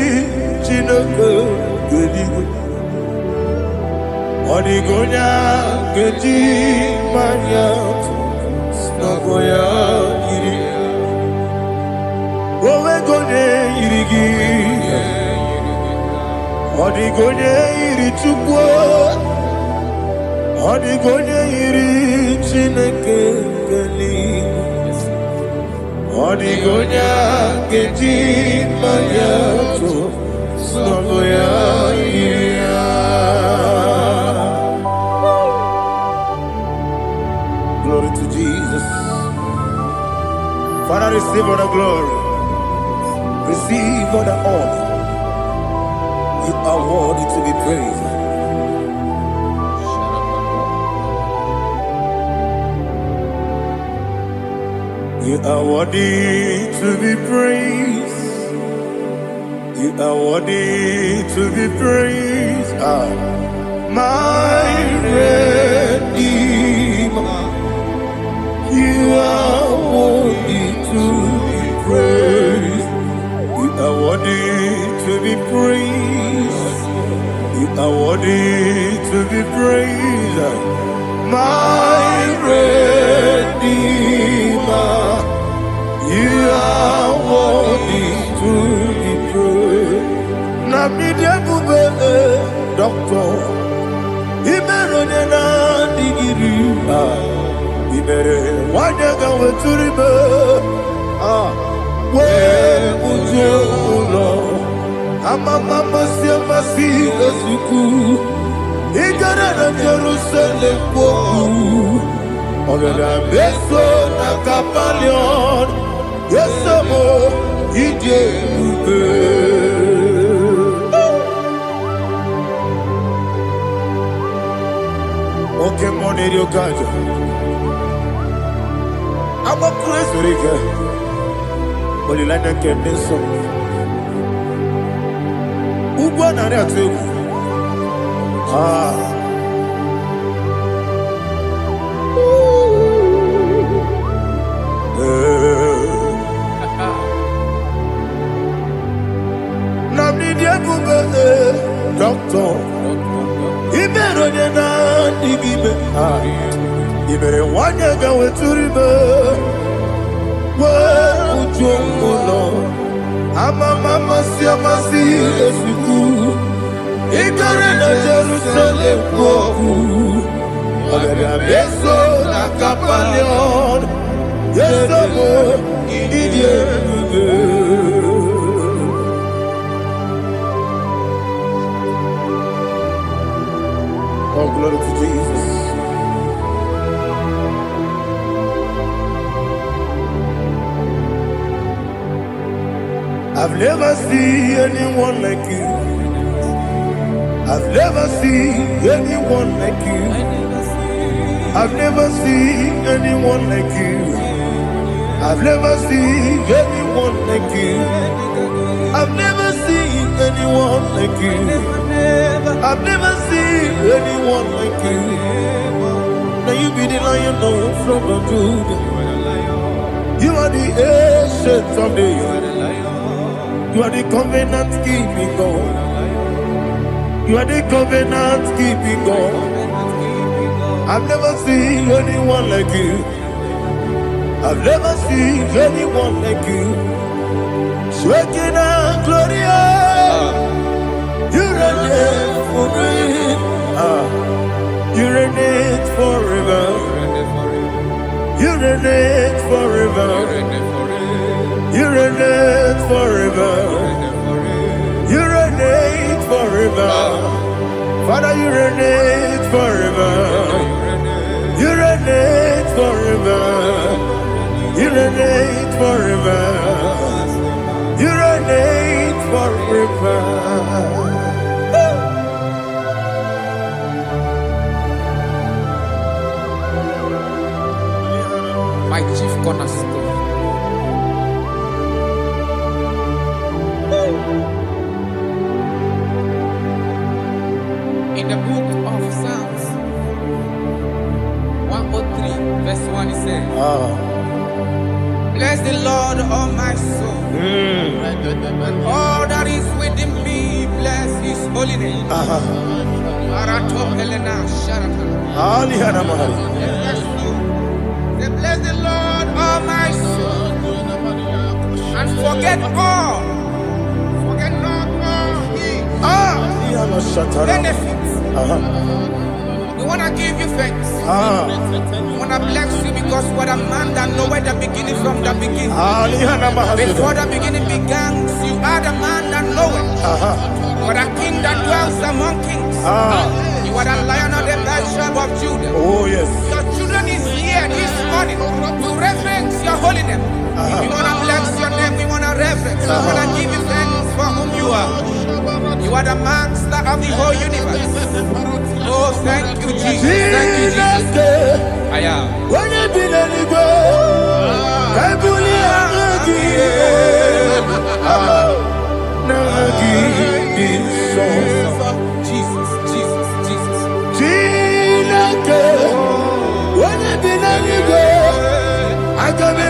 chineke geligo. Odigonya geti manya snagoya iri. Owegonya irigi. Odigonya iri chukwu. Odigonya iri chineke geligo. Odigonya geti manya snagoya iri. Glory to Jesus. Father, receive all the glory. Receive all the honor. You are worthy to be praised. You are worthy to be praised. You are worthy to be praised. My Redeemer. You are worthy to be praised. You are worthy to be praised. You are worthy to be praised. My Redeemer. You are worthy to be praised. Nabidia bube doctor. Imerone na digiri. Ibere wanyaga weturibe we ujulo amama masi esuku igara na Jerusalem poku ogada beso na kapalion yesamo ije ube. Okay, money yo kaja. I'm a praise Rika. But you like that Captain song. Uba Nara too. Nabidia Buba, doctor. Iberona Digibe. Ibere wanyaga weturibe ujulo amama masi esuku igare na Jerusalem poku ogada beso na kapalion yesamo idie. Oh, glory to Jesus. I've never seen anyone like you. I've never seen anyone like you. I've never seen anyone like you. I've never seen anyone like you. I've never seen anyone like you. I've never seen anyone like you. Now you be the Lion from the Judah. You are the ancient of days. You are the covenant keeping God. You are the covenant keeping God. I've never seen anyone like you. I've never seen anyone like you. Shaking and glorious. You reign forever. You reign forever. You reign forever. You reign forever. You reign forever. Father, you reign forever. You reign forever. You reign forever. You reign forever. My chief cornerstone. In the book of Psalms 103, verse 1, it says, bless the Lord, all my soul, and all that is within me, bless his holy name. Say, bless the Lord, all my soul, and forget not all his benefits. We want to give you thanks. We want to bless you because what a man that knoweth the beginning from the beginning. Before the beginning began, you are the man that knoweth. What a king that dwells among kings. You are the lion of the tribe of Judah. Oh yes. Your children is here this morning to reverence your holy name. We want to bless your name. We want to reverence. We want to give you thanks for whom you are. You are the master of the whole universe. Oh, thank you, Jesus. Thank you, Jesus. I am. When you be the go, I believe Jesus, Jesus, Jesus. When you be the go, I can be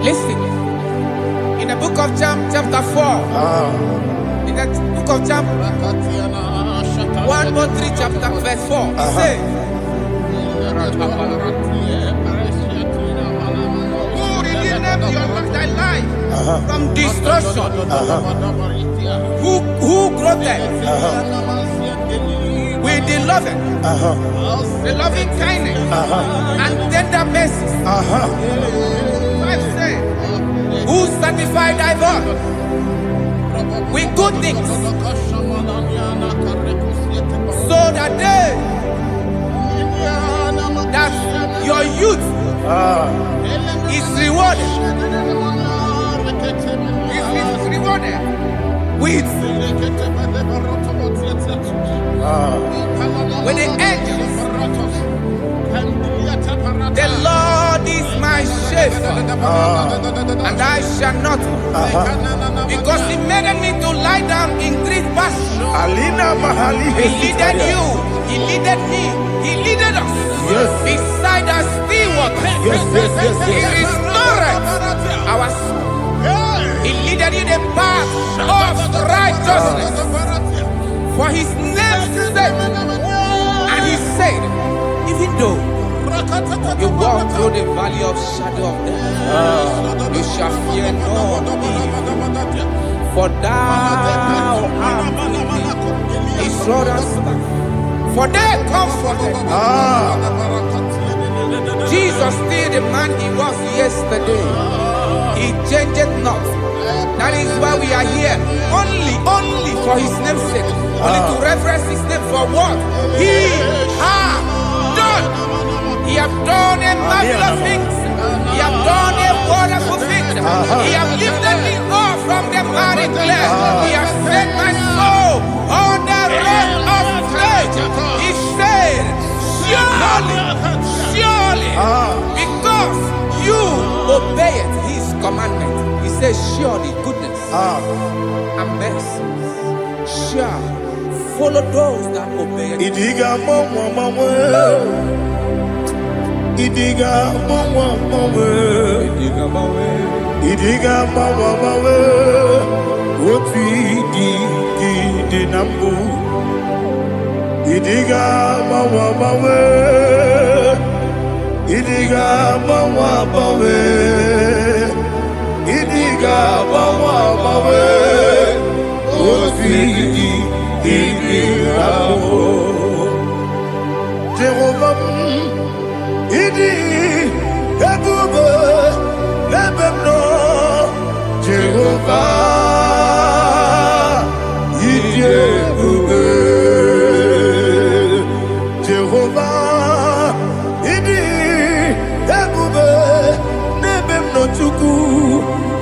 Listen, in the book of John, chapter 4, in the book of John 1:3, chapter verse 4, it says, who redeemed thy life from destruction, who groweth with the loving kindness and tender mercies. Who sanctified thy body with good things, so that your youth is rewarded. Is rewarded with the angels. The Lord is my shepherd, and I shall not want, because He made me to lie down in green pastures. He leaded you, He leaded me, He leaded us beside the still waters. He restored our soul. He leaded you the path of righteousness for His name's sake. And He said, even though you walk through the valley of shadow of death, you shall fear no evil, for thou art with me. His rod and staff, for they comforted. Jesus still the man He was yesterday. He changed not. That is why we are here. Only for His name's sake. Only to reverence His name for what He has done. He has done a marvelous things. He has done a wonderful thing. He has lifted me up from the miry clay. He has set my soul on the rock of faith. He said, surely, because you obeyed His commandment. He says, surely goodness and mercy shall follow those that obey it. Idiga mawe Oti di nambu Idiga mawe Idiga mawe Idiga mawe Oti di nambu Jehovah Idi Ebube Lebemno Jehovah Idi Ebube Jehovah Idi Ebube Lebemno Chuku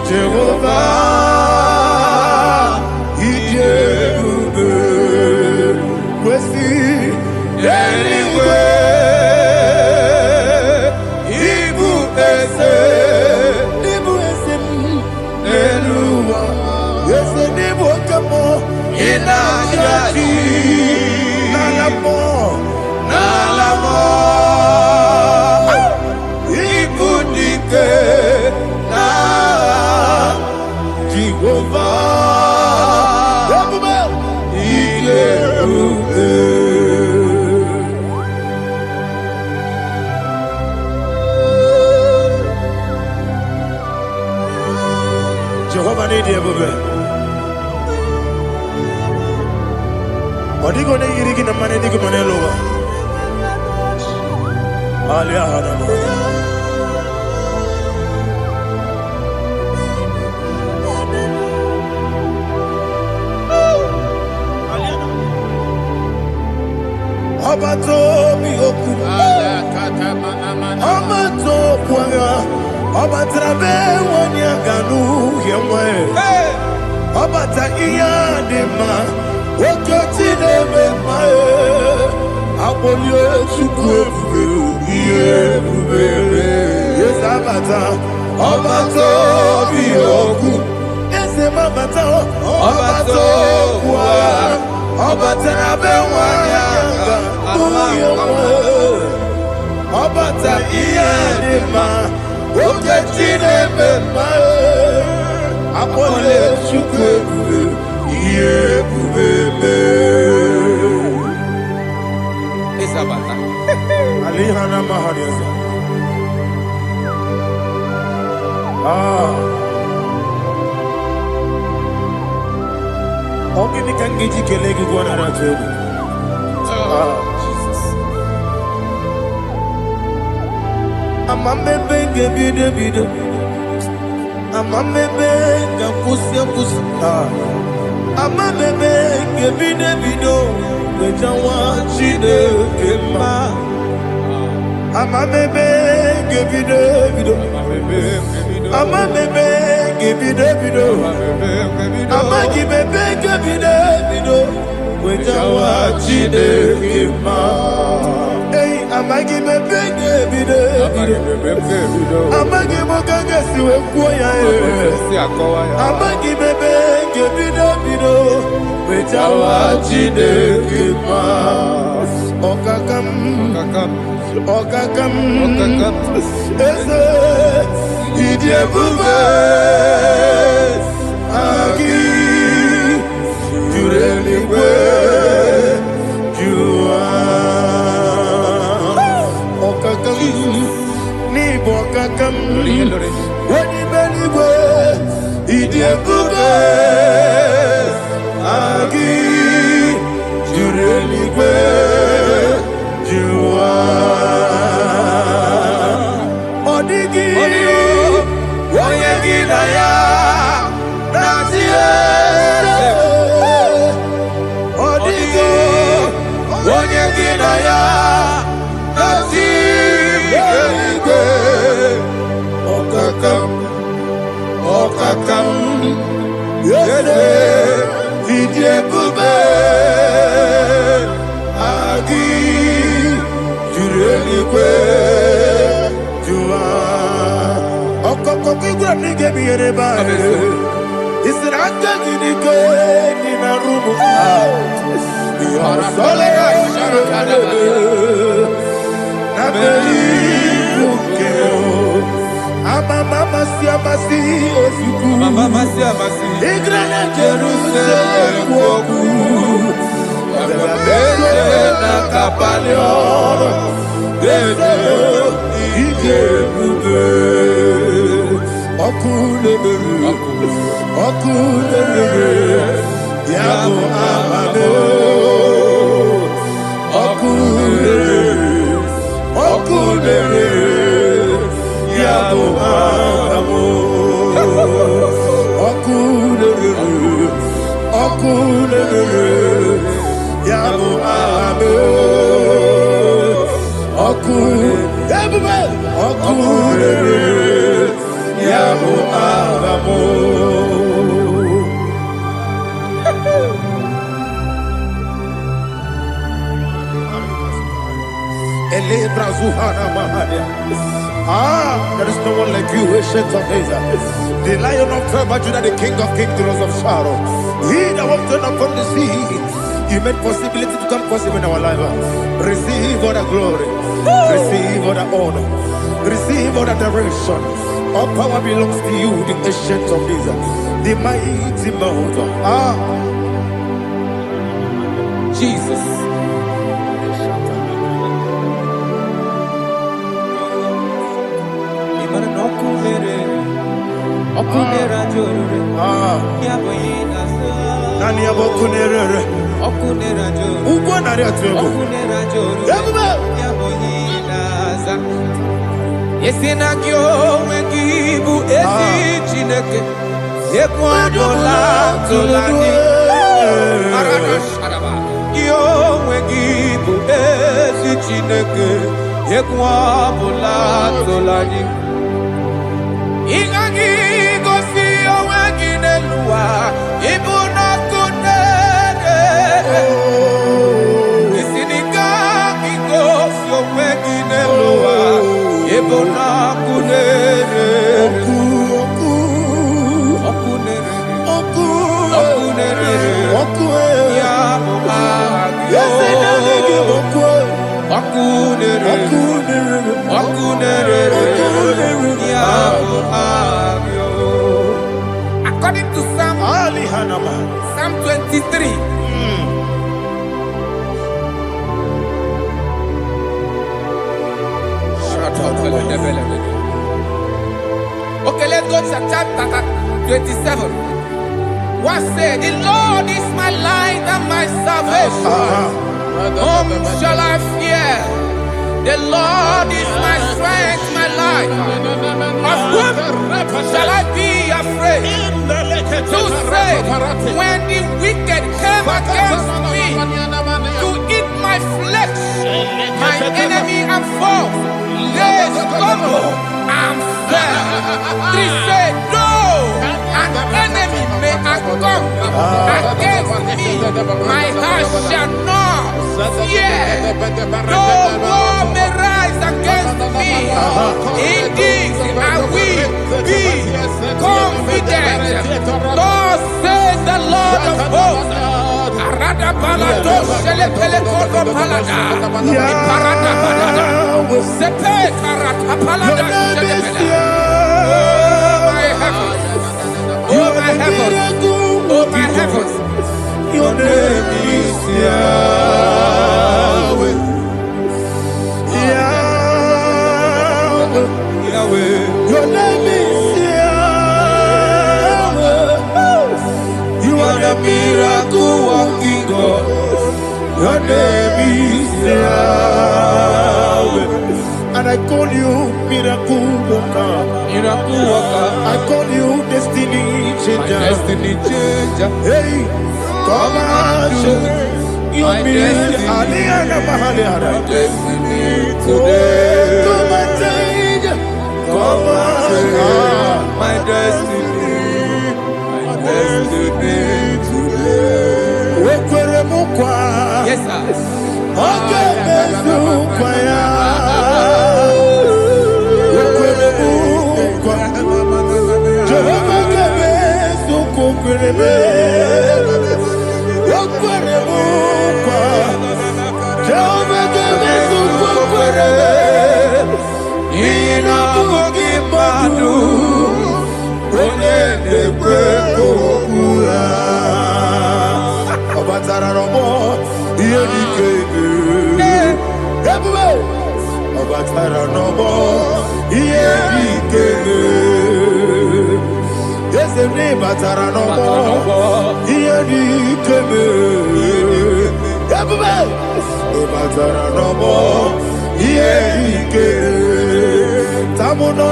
Jehovah Idi Ebube Wesi anyway Jehovah need Ebube. Odigo ne yirigi na mane digo mane lowa. Alia hadama. Abato mi oku. Abato kwanga. Abatrabe wanya ganu yemwe. Abata iya dema. Okoti neme mae. Abolio chukwe fuge. Yes, Abata. Obato Bioku. Yes, Abata. Obato Kwa. Obata Bewaya. Obata Iyanima. Oketine Bema. Apole Chukwe. Yebube. Isabata. Alihana Mahariasa. Ogini Kangiji Kelegi Guanara Jobu. Jesus. Amamebe Gebide. Amamebe Gapusia Pusa. Amamebe Gebide. Wejawa Chide Kema. Amamebe Gebide. Amamebe Gebide. Amagibebe Gebide. Wejawa Chide Kema. Hey, Amagibebe Gebide. Amagimoga Siwe Kuya. Amagibebe Gebide. Wejawa Chide Kema. Okakam. Eze Idiebube Agi Jureligwe Jua Okakam Nibo Okakam Wadi Beligwe Idiebube Agi Jureligwe Jua Odigi Oyegi Naya Nazie Odigi Oyegi Naya Nazie Okakam Yede Idiebube Agi Jureligwe Jua Okokokigura nige biyereba Isiranga ginike Nina rumu Yarasolega Nabeli Bukeo Mama siamasi Esuku Igrana Jerusalem Woku Bebe na kapalion Bebe Idiebube Okulere Yabo Amado Okulere Yabo Amado Okulere Yabo Amado Okulere Yabo Amado There is no one like you, ancient of days. The Lion of tribe of Judah, the King of kings, the Rose of Sharon. He that was turned upon the sea. You made possibility to come possible in our life. Receive all the glory. Receive all the honor. Receive all the adoration. All power belongs to you, the ancient of days. The mighty mountain. Jesus. Nani abokunere. Ugbo nari atuego. Yesinagyo wengibu ezi Chineke. Ekwadola tolani. Yo wengibu ezi Chineke. Ekwadola tolani. Ingagi gosi owengi nelua ibuna kunere. Isiniga gosi owengi nelua According to Psalm 23. Okay, let's go to chapter 27. What said? The Lord is my light and my salvation. Whom shall I fear? The Lord is my strength, my life. Of whom shall I be afraid? To say, when the wicked came against me to eat my flesh, my enemy and foe, they stumble and fell. They said, no, an enemy may have come against me, my heart shall not fear. No war may rise against me. In this I will be confident. Thus says the Lord of hosts. Oh my heavens, oh my heavens, your name is Yahweh. Yahweh, Yahweh. Your name is Yahweh. You are the miracle working God. Your name is Yahweh. And I call you miracle worker. Miracle worker. I call you destiny changer. My destiny changer. Hey, come on, you mean Aliana Mahaliana. My destiny today. Come on, change. Come on, my destiny. My destiny today. Wekwere mukwa. yes sir. Oke mukwa ya. Wekwere mukwa. Jehovah kebesu kukwere. Wekwere mukwa. Jehovah kebesu kukwere. Ina kukimadu. Onene kwekukura. Obatara robo. Obatara nobo iyebikele yesene batara nobo iyebikele ebube obatara nobo iyebikele tamuno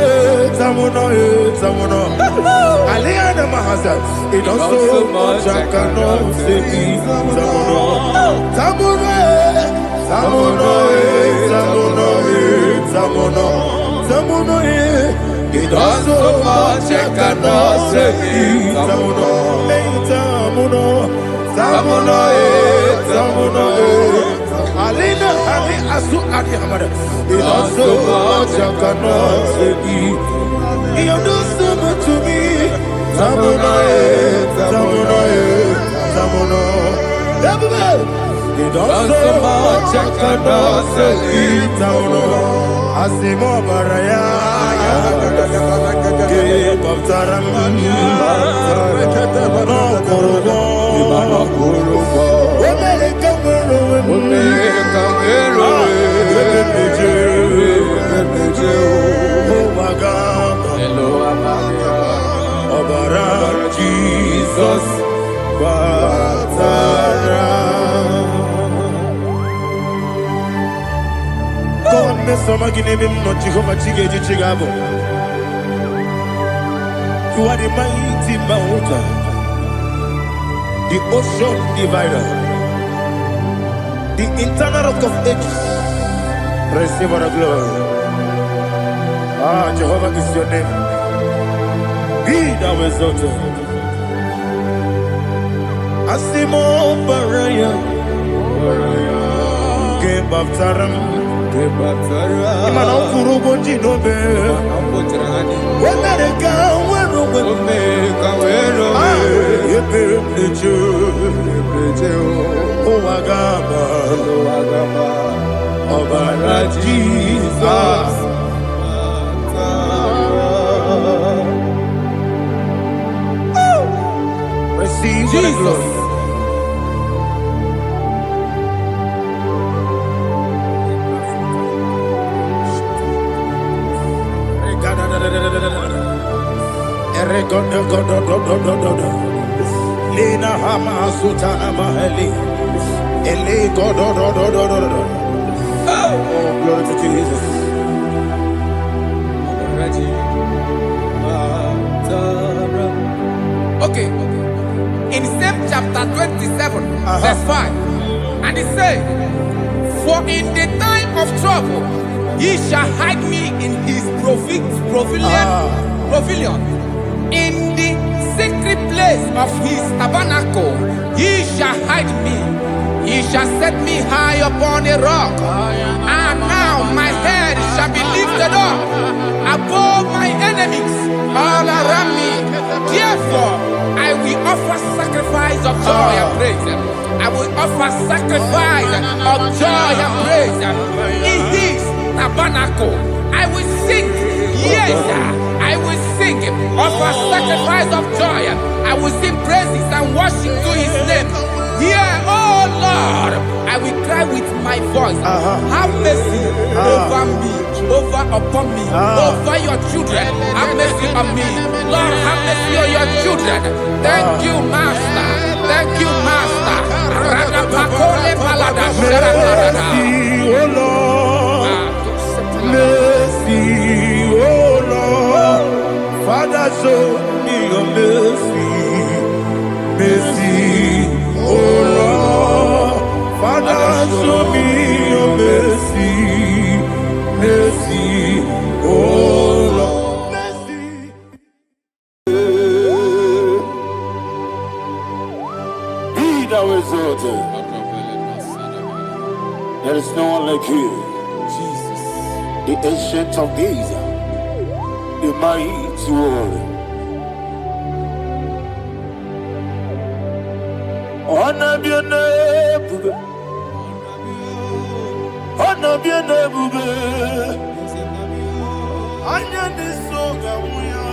Aliana Mahasa it also much I cannot say tamuno it does so much I cannot say Alina Ali Asu Adi Hamada it does so much I cannot say you do so much to me Tamuno it does so much I cannot say Asimo Baraya Give up Taramani No Kurubo Omega Obara Jesus Batara You are the mighty mountain, the ocean divider, the internal rock of ages. Receive our glory. Jehovah is your name. Be thou exalted. Asimo Baraya, Game of Taram. Imana kurubo jinobe. Wenareka wero wero. Yepejo. Owagaba. Obara Jesus. Receive the glory. Lina hama sutana mahali. Ele godo. Oh, glory to Jesus. Okay. In same chapter 27, verse 5, and it says, "For in the time of trouble, he shall hide me in his pavilion. In the secret place of his tabernacle, he shall hide me. He shall set me high upon a rock. And now my head shall be lifted up above my enemies all around me. Therefore, I will offer sacrifice of joy and praise. I will offer sacrifice of joy and praise. In his tabernacle, I will sing. Yes, I will sing. Offer sacrifice of joy. I will sing praises and worship to his name. Here, oh Lord, I will cry with my voice. Have mercy over me, upon me, over your children. Have mercy on me. Lord, have mercy on your children. Thank you, Master. Thank you, Master. Mercy, oh Lord. Mercy, oh Lord. Father, show me your mercy. Mercy, oh Lord. Father, show me your mercy. Mercy, oh Lord. Mercy. Be thou exalted. There is no one like you. Jesus. The ancient of days, the mighty one. Honor be your name, bube. Honor be your name, bube. Anya ni soga muya.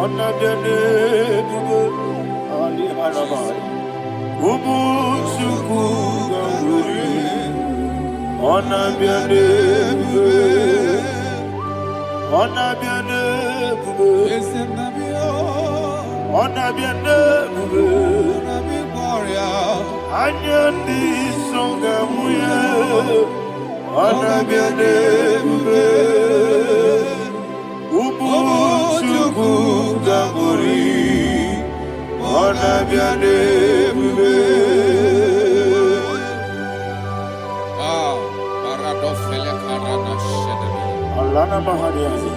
Honor be your name, bube. Ali halabai. Ubu chuku ganguri. Honor be your name, bube. Honor be your name, bube. Honor be your name, bube. Anya ni songa muya. Honor be your name, bube. Ubu chuku ganguri. Honor be your name, bube. Alana Mahadiazi.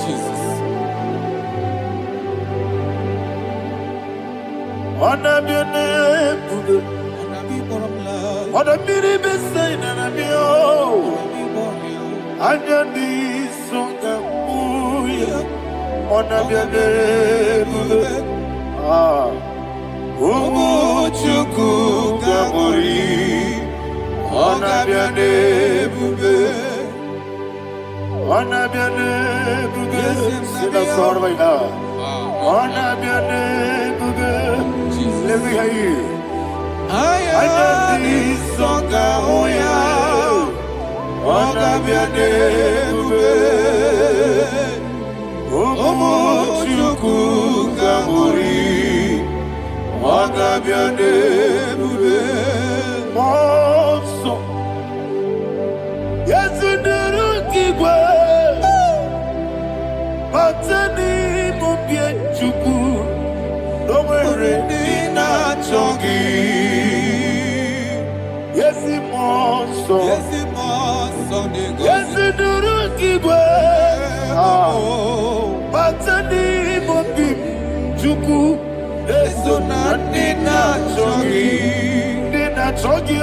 Jesus. Honor be your name, bube. Honor be the same, and I'm your. Anya ni songa muya. Honor be your name, bube. Umuchuku kamuri. Honor be your name, bube. Honor be your name, bube. Sing a song right now. Honor be your name, bube. Let me hear you. Anya ni songa muya. Honor be your name, bube. Umuchuku kamuri. Honor be your name, bube. Monso. Yes, in the Rukigwe. Patani mubie chuku. No mere dina chongi. Yes, monso. Yes, in the Rukigwe. Patani mubie chuku. Eso na dina chongi. Dina chongi.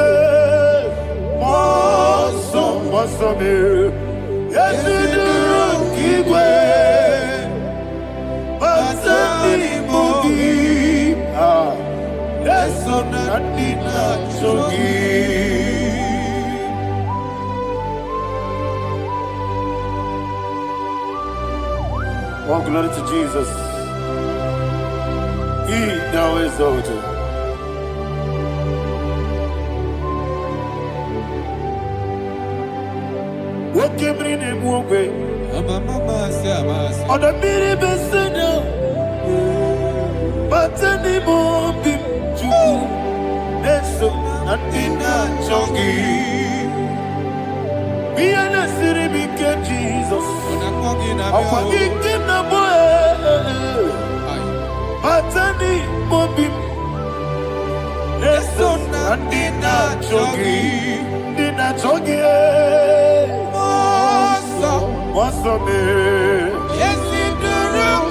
Monso, monso me. Yes, in the Rukigwe. Patani mubie Adina Chogi. All glory to Jesus. He now exalted. What came in him one way? On the mini besena, but anymore bim to Neso Adina Chogi. Be an city became Jesus. I'm forgetting the boy. Matani Mobim Neson and Dina Chogi. Dina Chogi. What's up, man? Yes, in the wrong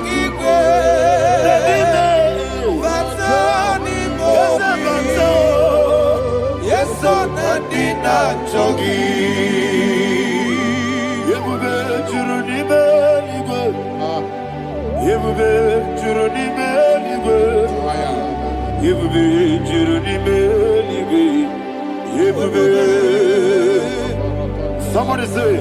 Matani Mobim. Yes, on and Dina Chogi. Somebody say,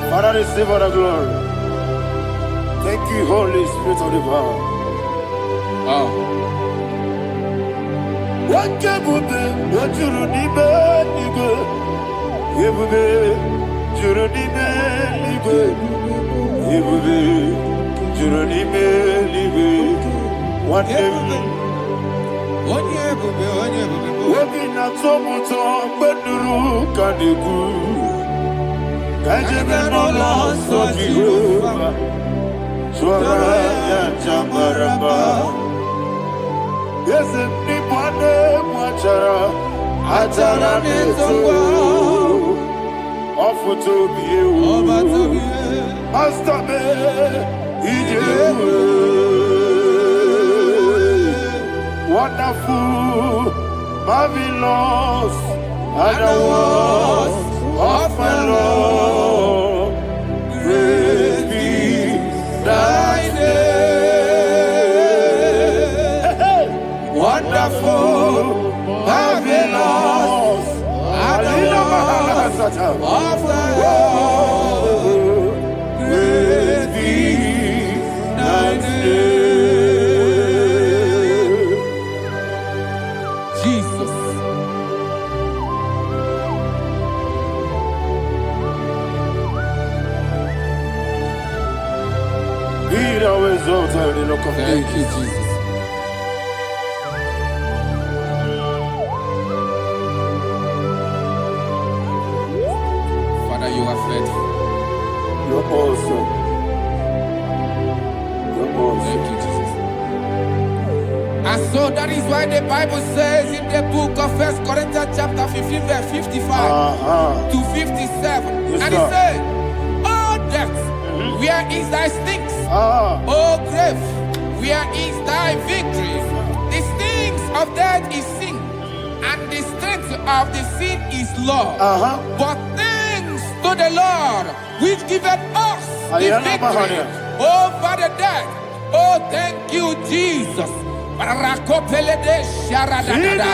Father, receive all the glory. Thank you, Holy Spirit of the power. What can you do? What you need, yes, anybody watchara, Atara Nezo, offer to be you, Master me, wonderful, marvelous, and the was of my Lord, great be thy name, wonderful, marvelous, and the was of my Lord, great be thy name. Jesus. Be thou exalted in the look of Thank you, Jesus. Father, you are faithful. You're awesome. You're awesome. Thank you, Jesus. And so that is why the Bible says in the book of 1 Corinthians chapter 15, verse 55 to 57. Yes, and it sir. says, "Oh death, where is thy stings? Oh grave, where is thy victory? The stings of death is sin, and the strength of the sin is law. But thanks to the Lord, which giveth us the victory over the death. Oh, thank you, Jesus." Rakopele de sharadada.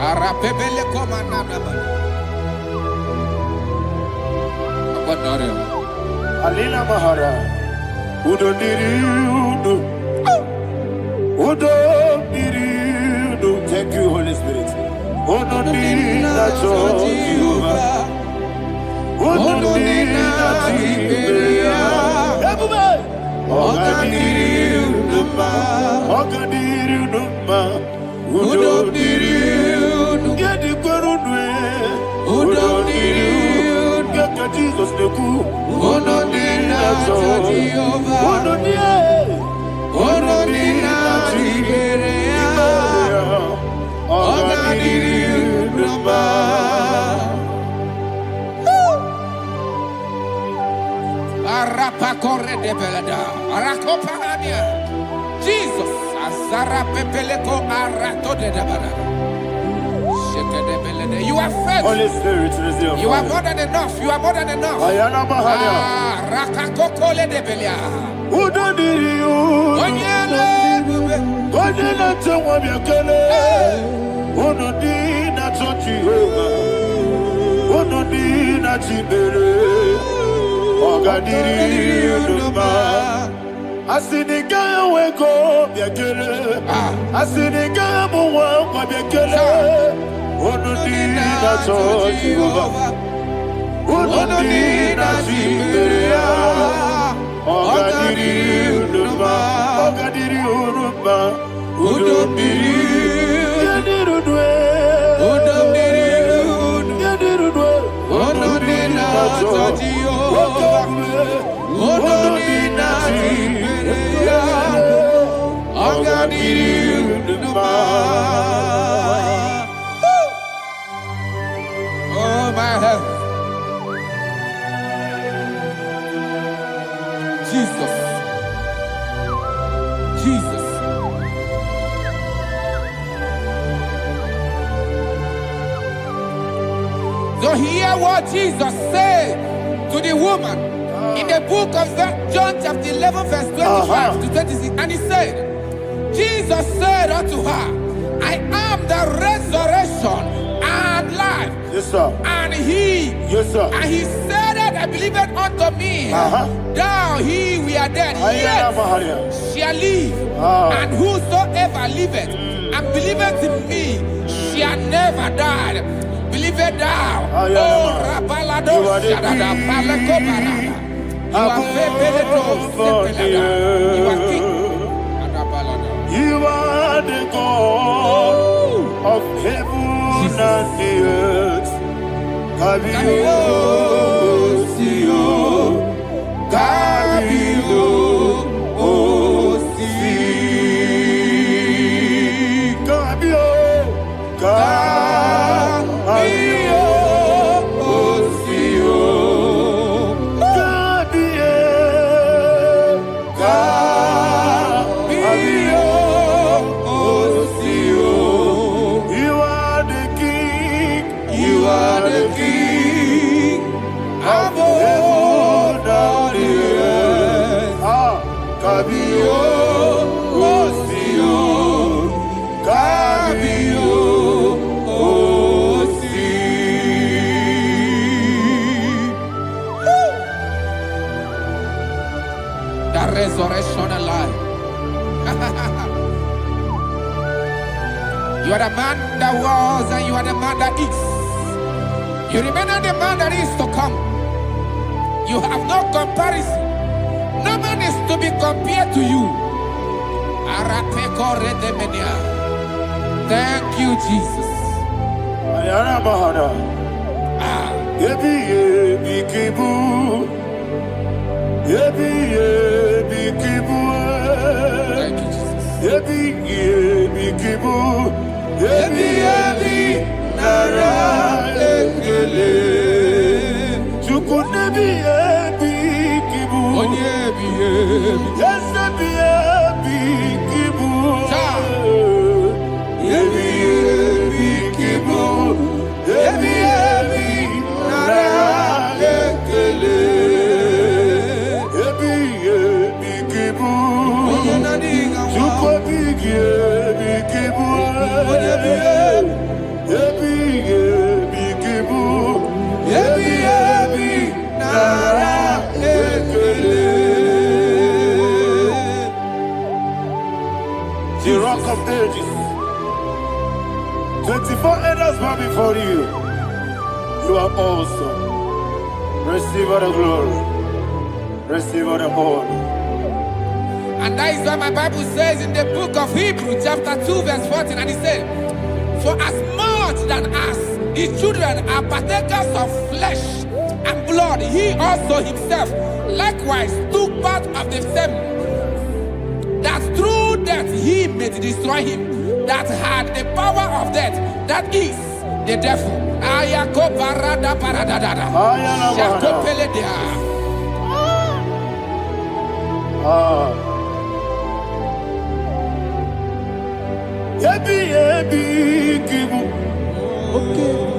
Arapebele komanana. Alina Mahara. Udo diriudo. Udo diriudo. Thank you, Holy Spirit. Udo dinacho Jehovah. Udo dinacho Jehovah. Everybody. Ogadiriudo ma. Ogadiriudo ma. Udo diriudo. Gedi korunwe. Udo diriudo. Geka Jesus neku. Udo dinacho Jehovah. Udo dinacho. Udo dinacho Jehovah. Ogadiriudo ma. Arapa corre de belada. Arakopa ania. Jesus. Azara pepeleko arato de dabara. Sheke de belede. You are faithful. Holy Spirit, resume. You are more than enough. You are more than enough. Ayana Bahania. Rakakokole de belia. Udo diriudo. Onyele bube. Onyele tewa biakele. Udo dinacho Jehovah. Udo dinacho Jehovah. Ogadiriudo ma. Asinika weko biakele. Asinika muwa kwa biakele. Udo dinacho Jehovah. Udo dinacho Jehovah. Ogadiriudo ma. Ogadiriudo ma. Udo diriudo. Udo diriudo. Yadirudo. Udo dinacho Jehovah. Udo dinacho Jehovah. Ogadiriudo ma. Oh my heaven. Jesus. Jesus. So hear what Jesus said to the woman in the book of John chapter 11 verse 25 to 26. And he said, Jesus said unto her, I am the resurrection and life. Yes, sir. And he, Yes, sir. and he said that I believe it unto me. Thou he we are dead, Ayana yet Bahania. shall live. And whosoever liveth and believeth in me shall never die. Believe it thou. Ayana. Oh, Rabalado, You are the Shadada, Paleko Barada. You are Febeledo, Sepelada. You are king. Adabalada. You are the God of heaven and the earth. Kabio, Sio, Kabio, Si, Kabio, Kabio, Sio, Kabio, Kabio, Sio. You are the King. You are the King of heaven and the earth. Kabio, Sio, Kabio, Si. The resurrection and life. You are the man that was and you are the man that is. You remember the man that is to come. You have no comparison. No man is to be compared to you. Thank you, Jesus. Ayana Bahana. Yebi yebi kibu. Yebi yebi kibu. Thank you, Jesus. Yebi yebi kibu. Yebi yebi nara ekele. Chuku nebi yebi kibu. Onyebi, yebi. Yes, nebi yebi kibu. Cha. Yebi yebi kibu. Yebi yebi nara ekele. Yebi yebi kibu. Onyenadiga wa. Chuku bigi yebi kibu. Yebi yebi kibu. Yebi yebi nara ekele. just bow before you. You are awesome. Receive all the glory. Receive all the honor. And that is why my Bible says in the book of Hebrews chapter 2 verse 14, and it said, for as much than us, his children are partakers of flesh and blood, he also himself likewise took part of the same, that through death he may destroy him that had the power of death, that is the devil. Ayako barada baradadada. Shakopeleda. Yebi yebi kibu,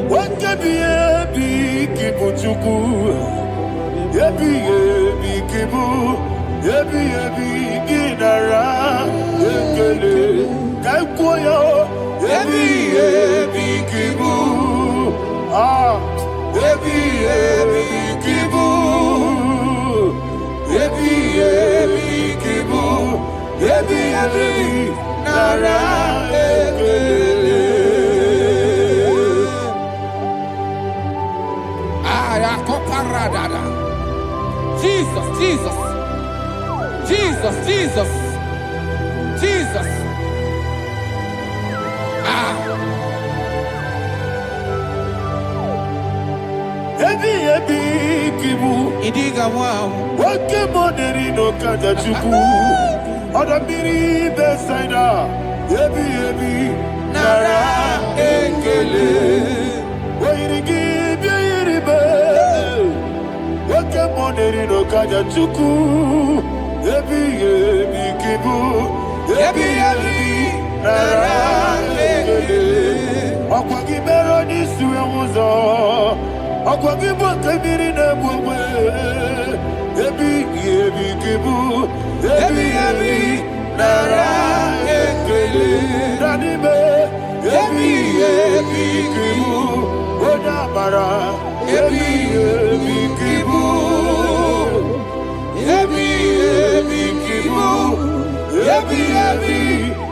wakebi yebi kibu chuku. Yebi yebi kibu, yebi yebi ginara ekele. Kaikoyo, yebi yebi kibu, yebi yebi kibu, yebi yebi kibu, yebi yebi nara ekele. Ayakoparadada. Jesus, Jesus, Jesus, Jesus, Jesus. Yebi yebi kibu, Idiga wow. wake moneri no kaja chuku. Odamiri besaida, yebi yebi nara ekele. Wairigi biiribe, wake moneri no kaja chuku. Yebi yebi kibu, yebi yebi nara ekele. Okwagi bero ni suwe muzo, okwagi bote miri ne bwewe. Yebi yebi kibu, yebi yebi nara ekele. Nanime, yebi yebi kibu, odamara. Yebi yebi kibu, yebi yebi kibu, yebi yebi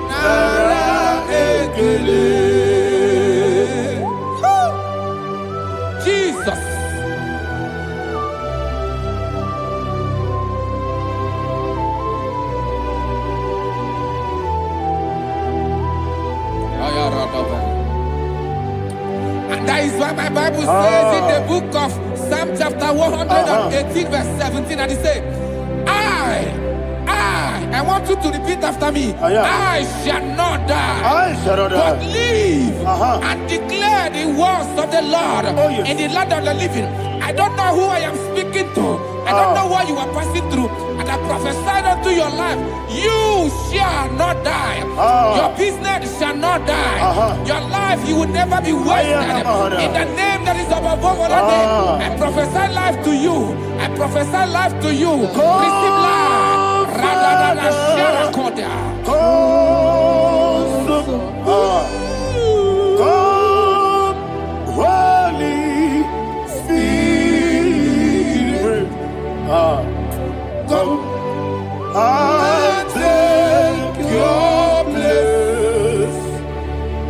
nara ekele. Jesus. And that is why my Bible says in the book of Psalm chapter 118 verse 17, and it says, I want you to repeat after me. I shall not die, I shall not but die. live and declare the words of the Lord in the land of the living. I don't know who I am speaking to. I don't know what you are passing through. And I prophesied unto your life, you shall not die. Your business shall not die. Your life, you will never be wasted. In the name that is above all other name, I prophesy life to you. I prophesy life to you. Receive life. Radadada Sharakoda. Come, Holy Spirit, come and take your place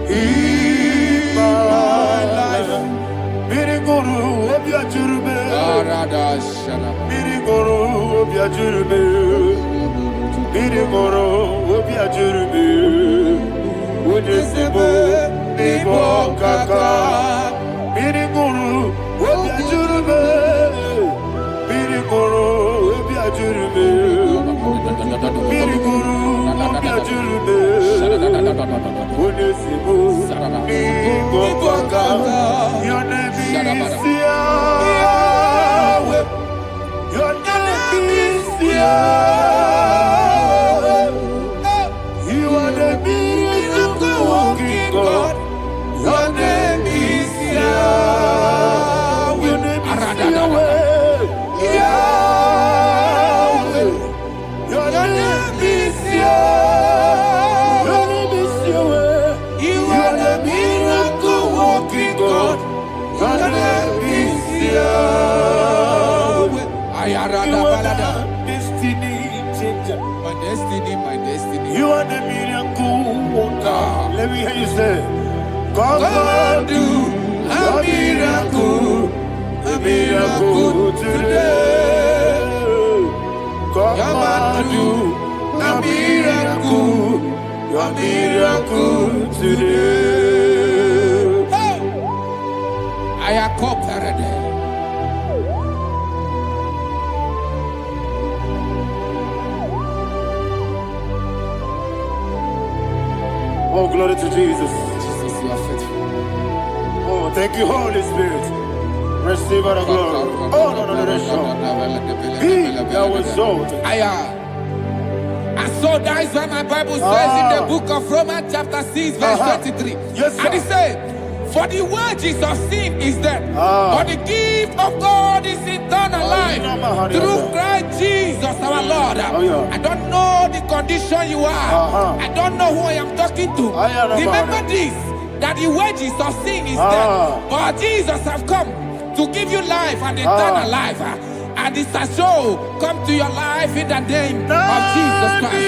in my life. Miriguru obiajurube, miriguru obiajurube, miriguru obiajurube. Udesibo nibo kaka, miriguru obiajurube, miriguru obiajurube, miriguru obiajurube. Udesibo nibo kaka, your name is Yahweh, your name is Yahweh. You are the miracle working God. Your name is Yahweh. Your name is Yahweh. Yahweh. Your name is Yahweh. Your name is Yahweh. You are the miracle working God. Your name is Yahweh. You are the destiny changer. My destiny, my destiny. You are the miracle worker. Let me hear you say, Come and do a miracle today. Come and do a miracle today. I am cooperated. Oh, glory to Jesus. Jesus, you are faithful. Oh, thank you, Holy Spirit. Receive our glory. Oh, no, that's wrong. That was so. And so that is why my Bible says in the book of Romans chapter 6 verse 23. Yes, sir. And it says, for the wages of sin is death, but the gift of God is eternal life through Christ Jesus our Lord. I don't know the condition you are. I don't know who I am talking to. Remember this, that the wages of sin is death, but Jesus have come to give you life and eternal life. And this shall show come to your life in the name of Jesus Christ.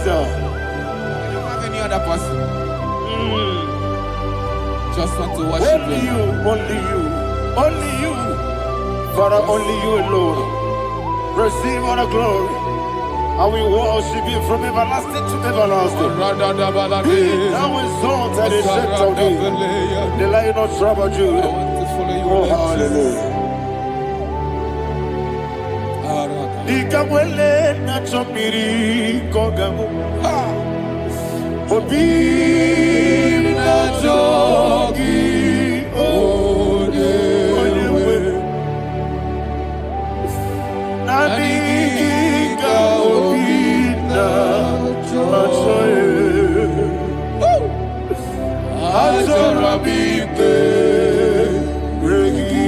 I don't have any other person. Just want to worship only you, only you, Father, only you alone. Receive all the glory. I will worship you from everlasting to everlasting. Now exalted is set on thee, the Lion of Tribe of Judah. Oh, hallelujah. Ikamwele na chomiri kogamu. Obi na jogi onewe. Nani ka obi na jogi. Azorabite regi.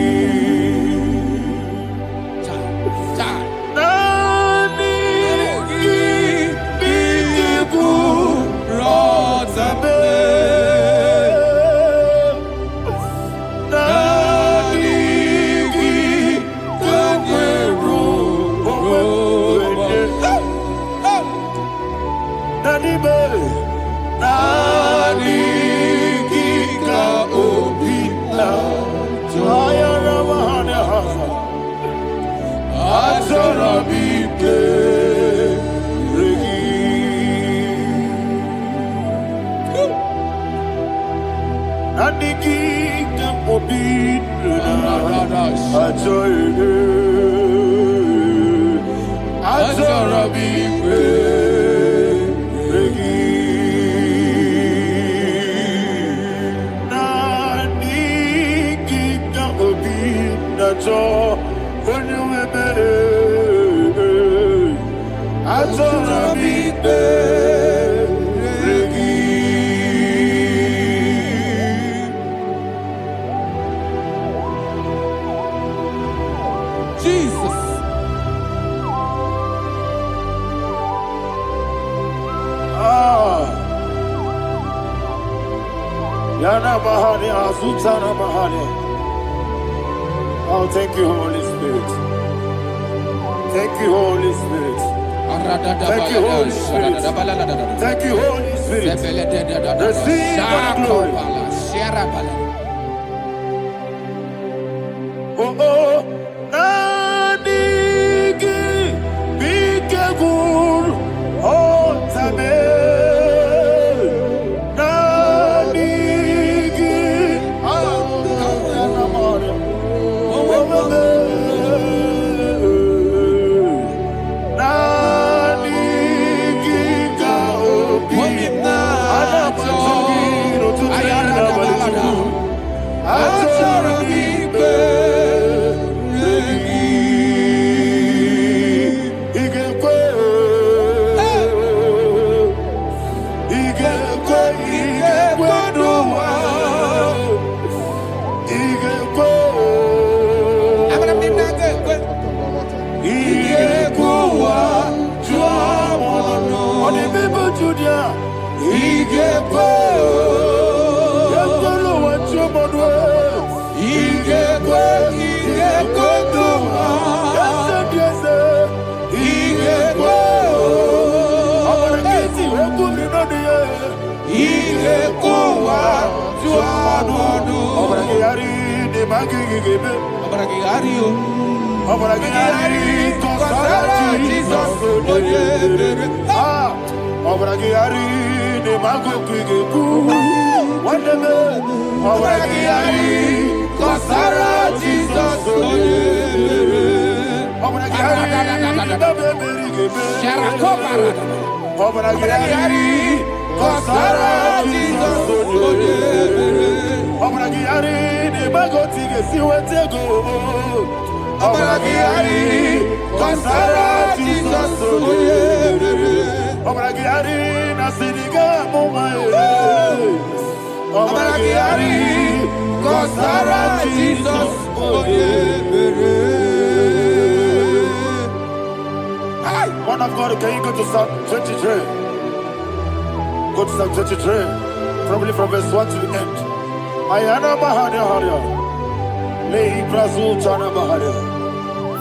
Oh, thank you, Holy Spirit. Thank you, Holy Spirit. Thank you, Holy Spirit. Thank you, Holy Spirit. Receive the glory. Oh, oh, Nanigi, Bigagul, oh, Tabe. One of God, can you go to Psalm 23? Go to Psalm 23, probably from verse 1 to the end. Ayana Mahania Haria. Lei Brazil Chana Maharia.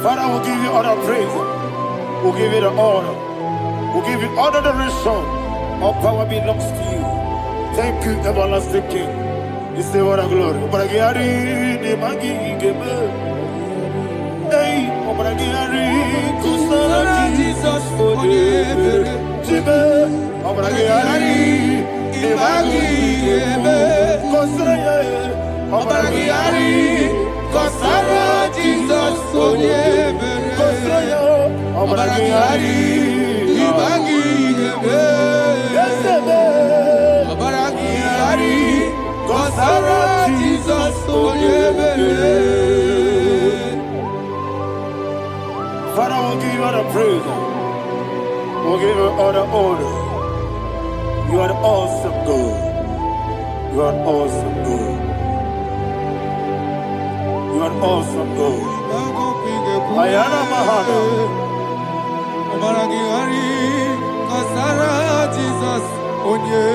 Father, we'll give you all the praise. We'll give you the honor. We'll give you all the adoration. All power belongs to you. Thank you, everlasting King. You say what a glory. Obragiari, ne magi gebe. Hey, Obragiari, Kusara Jesus for you. Jibe, Obragiari, ne magi gebe. Kusara, Obragiari, Kusara Jesus for you. Kusara, Obragiari, ne magi gebe. Obragiari. Kusara Jesus for you. Father, we'll give you all the praise. We'll give you all the honor. You are the awesome God. You are an awesome God. You are an awesome God. Ayana Mahana. Kusara Jesus for you.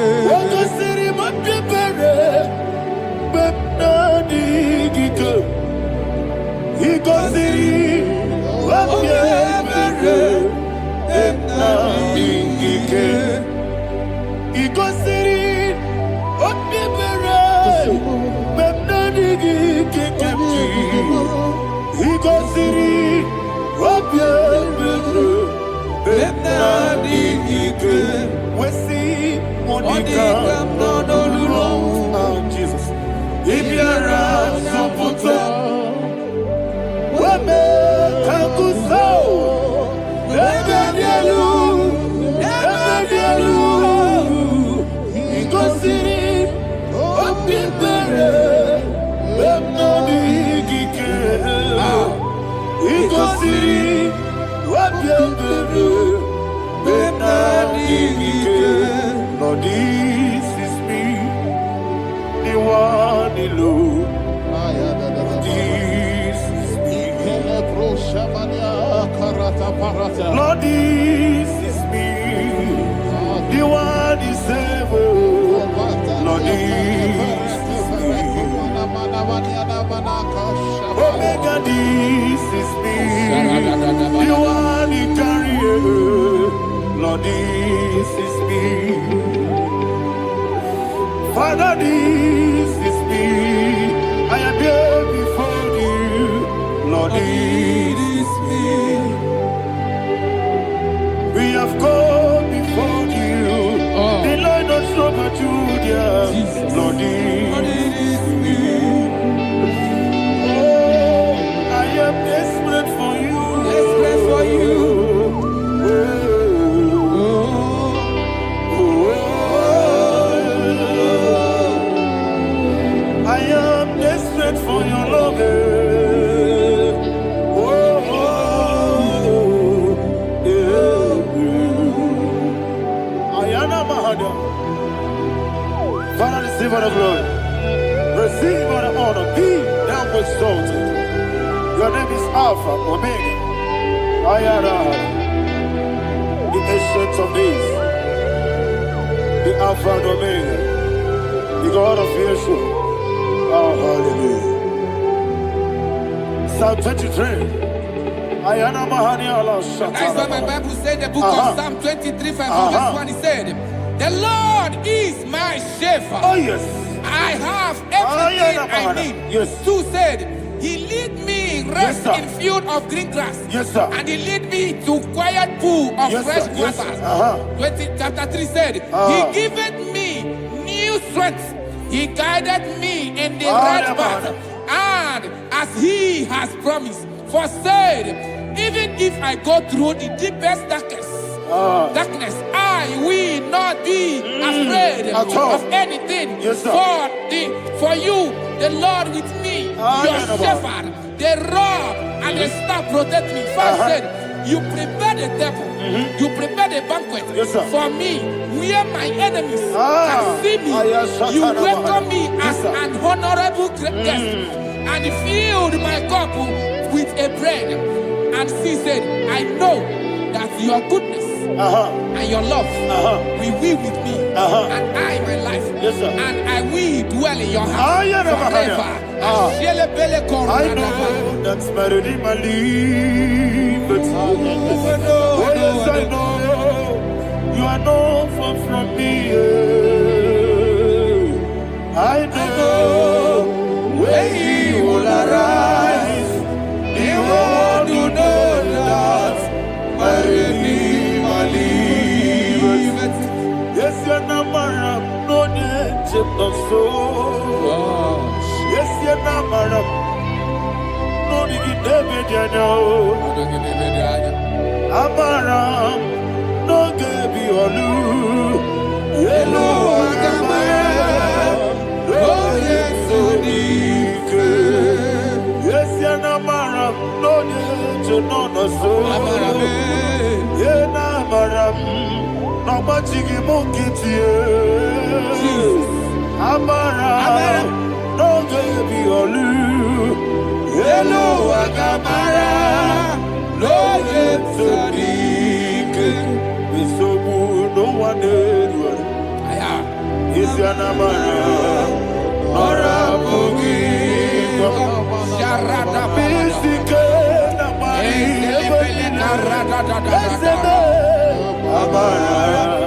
Jesus. If you're a Sopoto, Wame Kanguso, Ebedielu, Igosiri, Opipere, Ebnabigike, Igosiri, Opipere, Ebnabigike. Lord, this is me, the one alone. This is me. Lord, this is me, the one is able. Lord, this is me. Omega, this is me, the one he carries. Lord, this is me. Father, this is me. I am here before you. Lord, this is me. We have come before you. The Lord of Super Judah. Lord, this is me. Oh, I am desperate for you. Desperate for you. I am desperate for your love. Ayana Mahada. Father, receive all the glory. Receive all the honor. Be thou exalted. Your name is Alpha, Omega. Ayana. The ancient of days. The Alpha and Omega. The God of Yeshua. Hallelujah. Psalm 23. Ayana mahani ala shata. That's what my Bible said, the book of Psalm 23, verse 1, it said, the Lord is my shepherd. Oh yes. I have everything I need. Yes. 2 said, he lead me rest Yes, in field of green grass. Yes, sir. And he lead me to quiet pool of Yes, fresh sir. Yes, waters. sir. Chapter 3 said, he giveth me new strength. He guided me in the right path. And as he has promised, for said, even if I go through the deepest darkness, I will not be afraid of anything. Yes, sir. For you, the Lord with me, your shepherd, the rod and the staff protect me. First said, you prepare the table, you prepare the banquet for me, where my enemies can see me. You welcome me as an honorable guest, and filled my cup with a bread. And she said, I know that your goodness and your love will be with me, and I, my life, and I will dwell in your house forever. I know that's my Redeemer lives. Oh yes, I know you are not far from me. I know when he will arise, the world will know that my Redeemer lives. Yes, you're not married, no need to so. Yes, you're not married, no need to know. Amaram, no gebi olu. Hello, Amaram, no yesodike. Yes, you're not married, no need to know so. Yena Amaram, no machigi mukiti. Amaram, no gebi olu. Hello, Amaram. No yesodike. Bisobu no one edward. Is your Amaram, ora bogi. Sharada Bisike na mari. Amaram,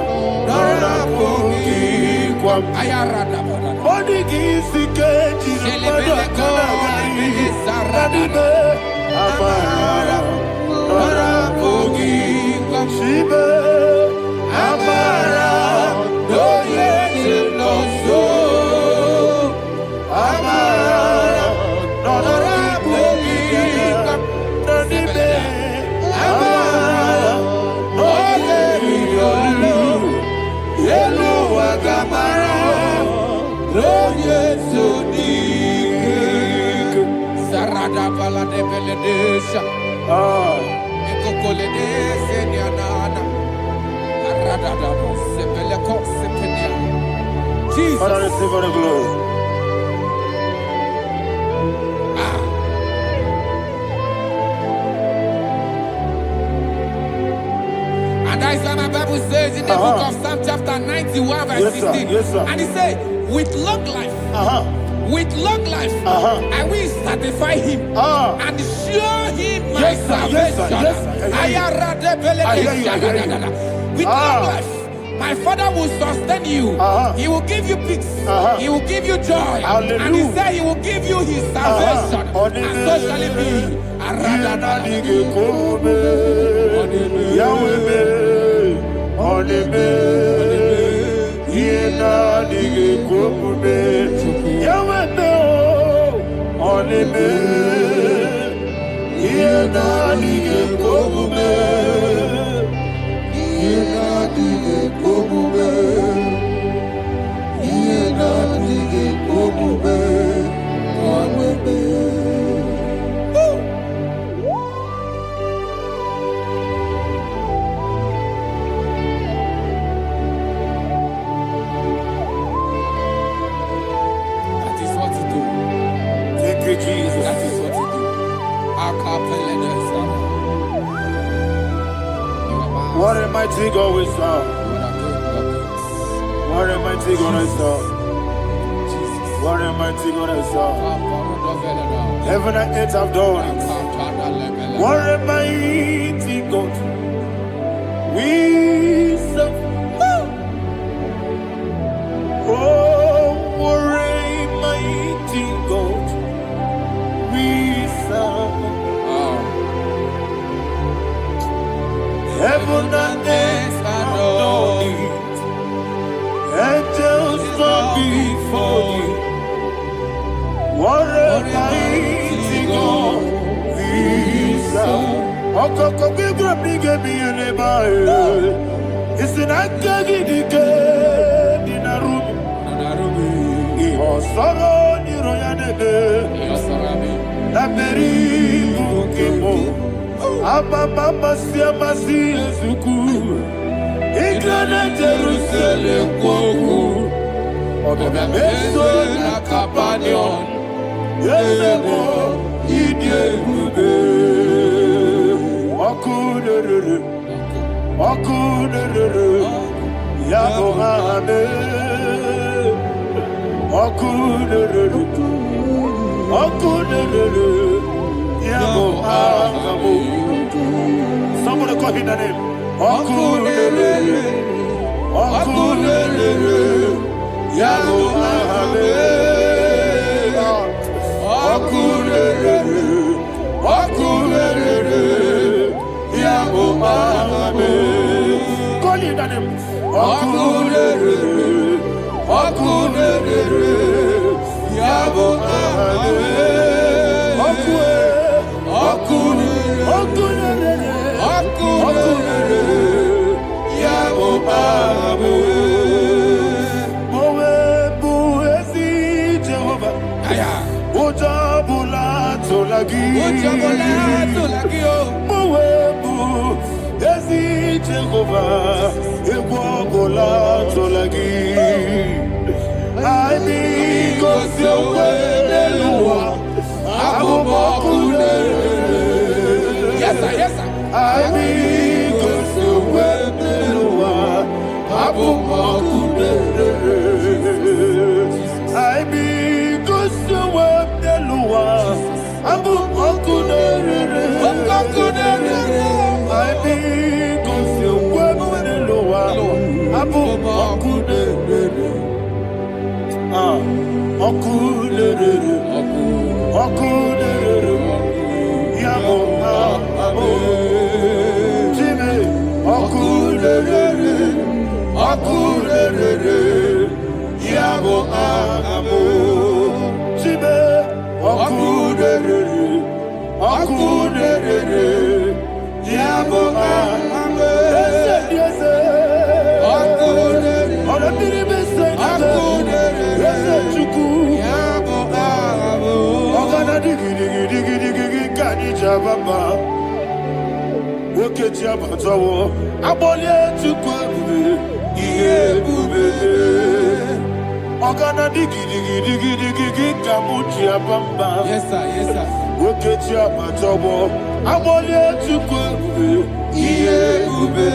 ora bogi. Odigi sike jina kanagari. Nadibe Amaram, ora bogi. Shibe Amaram, no yesodike. Amaram, ora bogi. Nadibe Amaram, no yesodike. Hello, Amaram, no yesodike. Sarada bala de beledesha. Ekokole de senianana. Arada da sebele ko sepenia. Jesus. Father, receive all the glory. And that's why my Bible says in the book of Psalm chapter 91 verse 16. Yes, sir. And it says, with long life, with long life, I will satisfy him and show him my salvation. With long life, my Father will sustain you. He will give you peace. He will give you joy. And he said he will give you his salvation. And so shall it be. Jesus. That is what you do. What a mighty God we serve. What a mighty God I serve. Jesus. What a mighty God I serve. Heaven and earth have done it. What a mighty God we serve. Oh, what a mighty God we serve. Heaven and earth have done it. Angels bow before you. What a mighty God we serve. Okoko bibra bige biene bae. Isina kagi dike dinarum. Iho soro ni royane de. La meri ukimo. Aba mama siya masi ezuku. Igrana Jerusalem kwoku. Obebe meso na kapanion. Yesebo idye ube. Okunere. Okunere. Yabo hame. Okunere. Okunere. Yabo hame. Somebody call him the name. Okunere. Okunere. Yabo hame. Okunere. Okunere. Yabo hame. Call him the name. Okunere. Okunere. Yabo hame. Mowebu ezi Jehovah egwogola tolagi. Ai gosi oweluwa abubokune. Yes sir, yes sir. Ai gosi oweluwa abubokune. Ai gosi oweluwa abubokune. Baba, Woketia Batawo, Abolia to Kwabu, Yebube, Ogana Digi, Kamutia Bamba. Yes sir, yes sir. Woketia Batawo, Abolia to Kwabu, Yebube,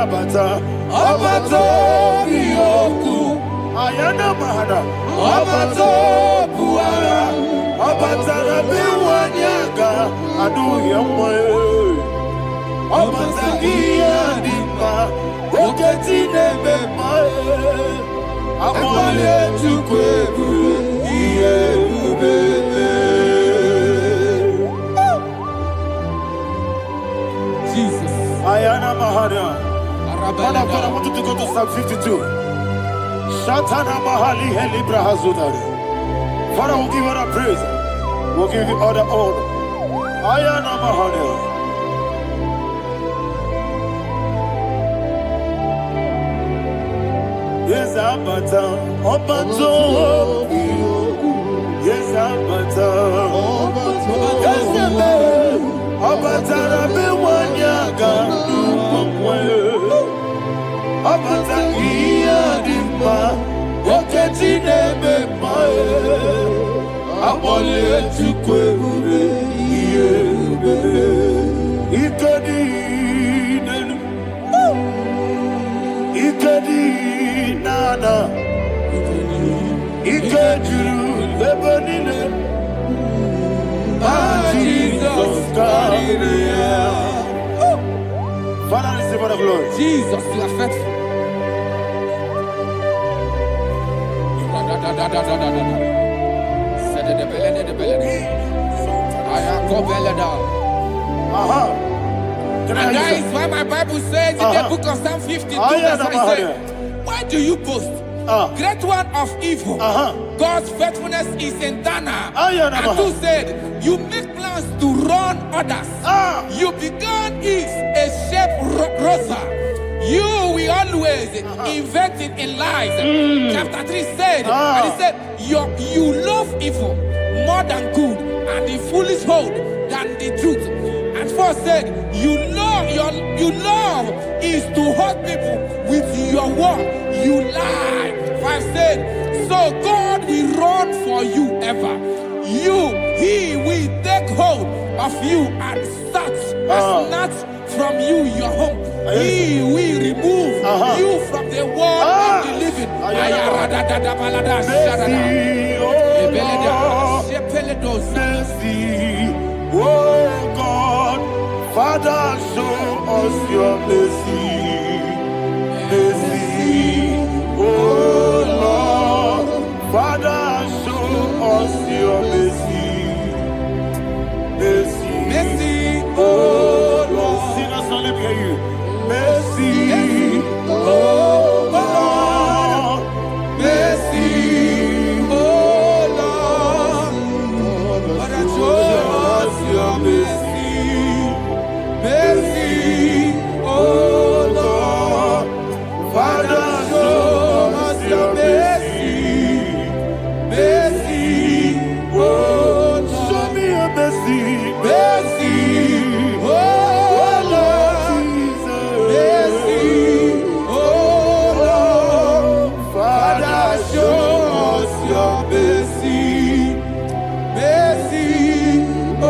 Abata, Abato, Yoku, Ayana Mahana, Abato, Puara. Abatara biwanyaga adu yamwe. Abatagia dimba oketi nebe mae. Amole tukwebu iye ubebe. Jesus. Ayana Mahana. Father, I want you to go to Psalm 52. Shatana Mahali Heli Brahazudari. Father, we'll give you all the praise. We'll give you all the honor. Ayana Mahana. Yes, Abata. Obato. Yes, Abata. Yes, Abata. Rabe wanyaga. Abata iya dimba. Oketi nebe mae. Abole tukwebu iye. Ikadi nenu. Ikadi nana. Jesus, Father, receive all the glory. Jesus, you are faithful. And that is why my Bible says in the book of Psalm 52, verse 5, why do you boast? Great one of evil. God's faithfulness is eternal. And who said, you make plans to run others. You began is a shape rosa. You will always invent it in lies. Chapter 3 said, and he said, you love evil more than good, and the foolish hold than the truth. And 4 said, you love is to hurt people with your word. You lie. 5 said, so God will run for you ever. He will take hold of you and snatch from you your home. He will remove you from the world of the living. Oh God, Father, show us your mercy. Mercy, oh Lord, Father, show us your mercy. Mercy, Mercy, oh Lord, sing us only hear you. Mercy, oh Lord, mercy, oh Lord, Father, show us your mercy. Mercy, oh Lord, Father, show us your mercy. Mercy, oh Lord, show me your mercy. mercy, oh Lord, mercy, oh Lord, Father, show us your mercy. Mercy, oh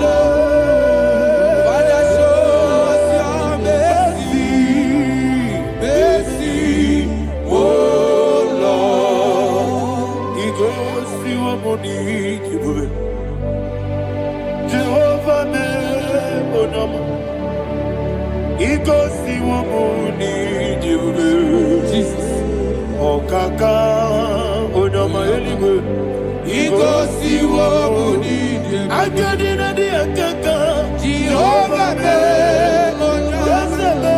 Lord, Father, show us your mercy. Mercy, oh Lord. He goes to a money. Jehovah me onama. He goes to a money. Jesus. Okaka onama eligwe. He goes to Wobuni. Agadina di akaka. Jehovah me onama.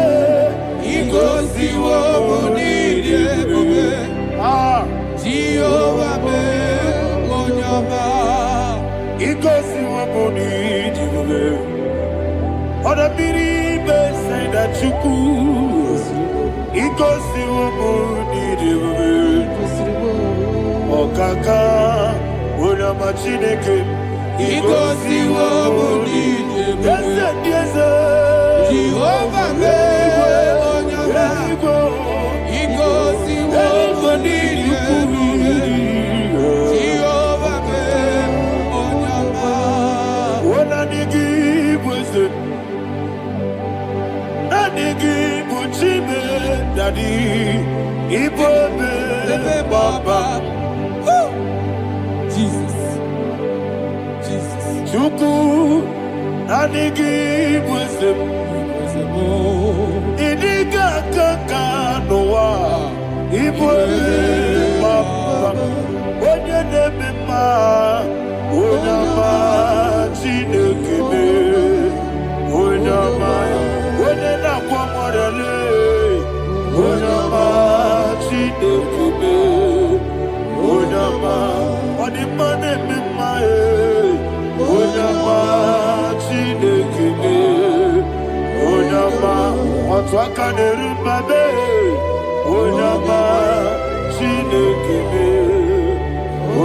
He goes to Wobuni. Jehovah me onama. He goes to a money. Oda biri be say that you could. He goes to a money. Okaka onama chineke. He goes to Wobuni. Yes, Jehovah me onama. He goes to Wobuni. Jehovah me onama. Jesus. Jesus. Chuku anigi wisdom idiga kaka noa ibwe papa onye nebe ma onyama chinekebe onyama onye nakwa morele onyama chinekebe onyama odimane mema onyama chinekebe onyama otwaka nerumbabe onyama chinekebe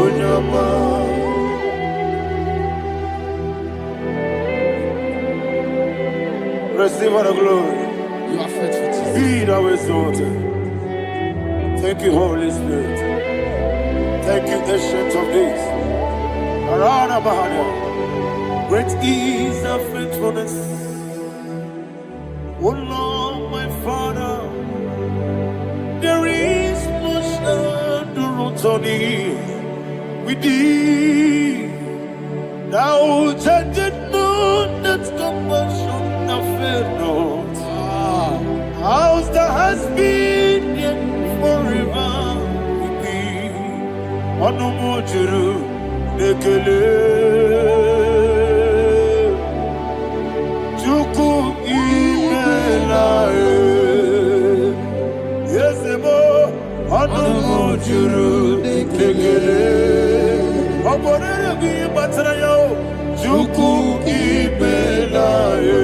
onyama. Receive all the glory. You are faithful, Jesus. Be thou exalted. Thank you, Holy Spirit. Thank you, Ancient of Days. Arana Bahania. Great is thy faithfulness. Oh Lord, my Father, there is much endurance Tony, we did. Now, judged not that compassion, nothing not. How's the has been yet forever with thee? Onomojuru, Nekele. Chuku imelae. Yes, emo. Onomojuru, Nekele. Oborere bi batara yo. Chuku imelae.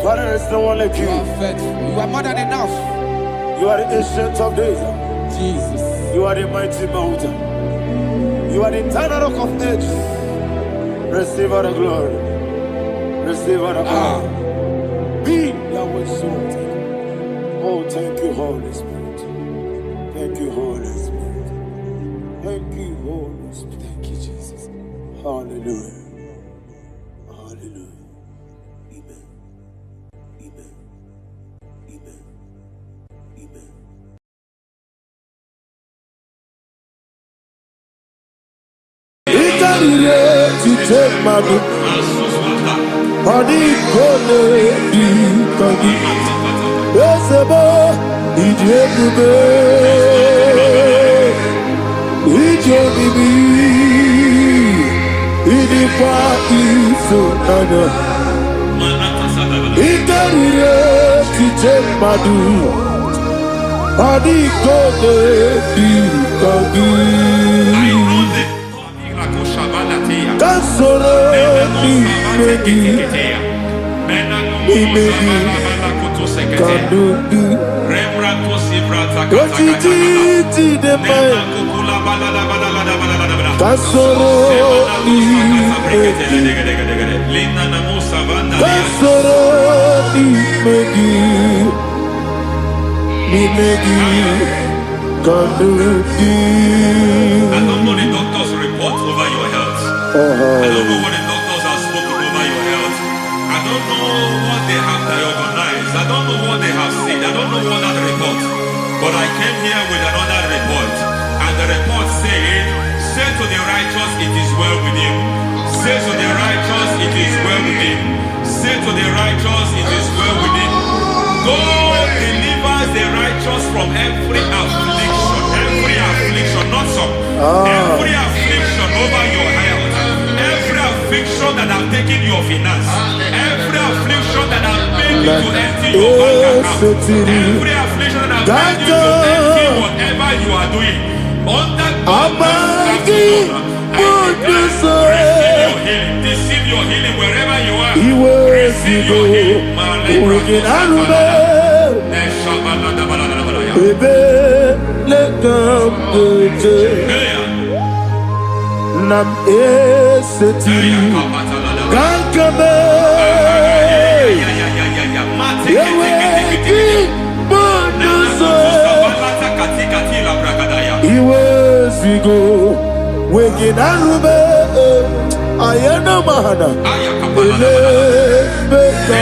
Father, there's no one like you. You are faithful. You are more than enough. You are the ancient of days. Jesus. You are the mighty mountain. You are the eternal rock of ages. Receive all the glory. Receive all the honor. Be thou exalted. Oh, thank you, Holy Spirit. Thank you, Holy Spirit. Thank you, Holy Spirit. Thank you, Jesus. Hallelujah. Hallelujah. Amen. Amen. Amen. Amen. To take my book, honey, gonna be coming. Yes, about the party, so to take my book, honey, gonna be coming. I don't know the doctor's report over your health. I don't know what the doctors have spoken over your health. I don't know what they have diagnosed. I don't know what they have said. I don't know what that report. But I came here with another report. And the report said, say to the righteous, it is well with him. Say to the righteous, it is well with him. Say to the righteous, it is well with him. God delivers the righteous from every affliction. Every affliction, not some. Every affliction over your health. Every affliction that have taken your finance. Every affliction that have made you to empty your bank account. Every affliction that have made you to empty whatever you are doing. Under God, receive your healing. Receive your healing wherever you are. Receive your healing. Nam eseti kankame yeweki bonuso iwezigo weginarube ayana mahana ele beka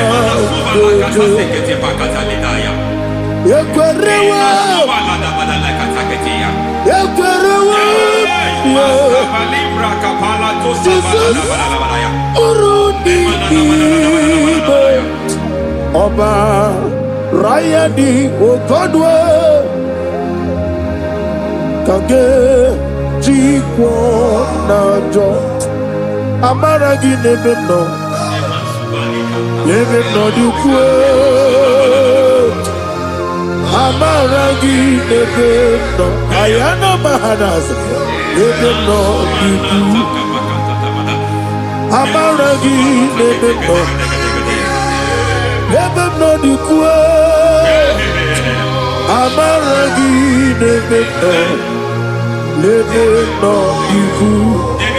yekwerewa Jesus Urundi Oba Rayadi Ogodwe Kage Jikwo Najo Amaragi Nebemno Nebemno Dukwe Amaragi Nebemno Ayana Mahanas Nebemno Dukwe Amaragi Nebemno Dukwe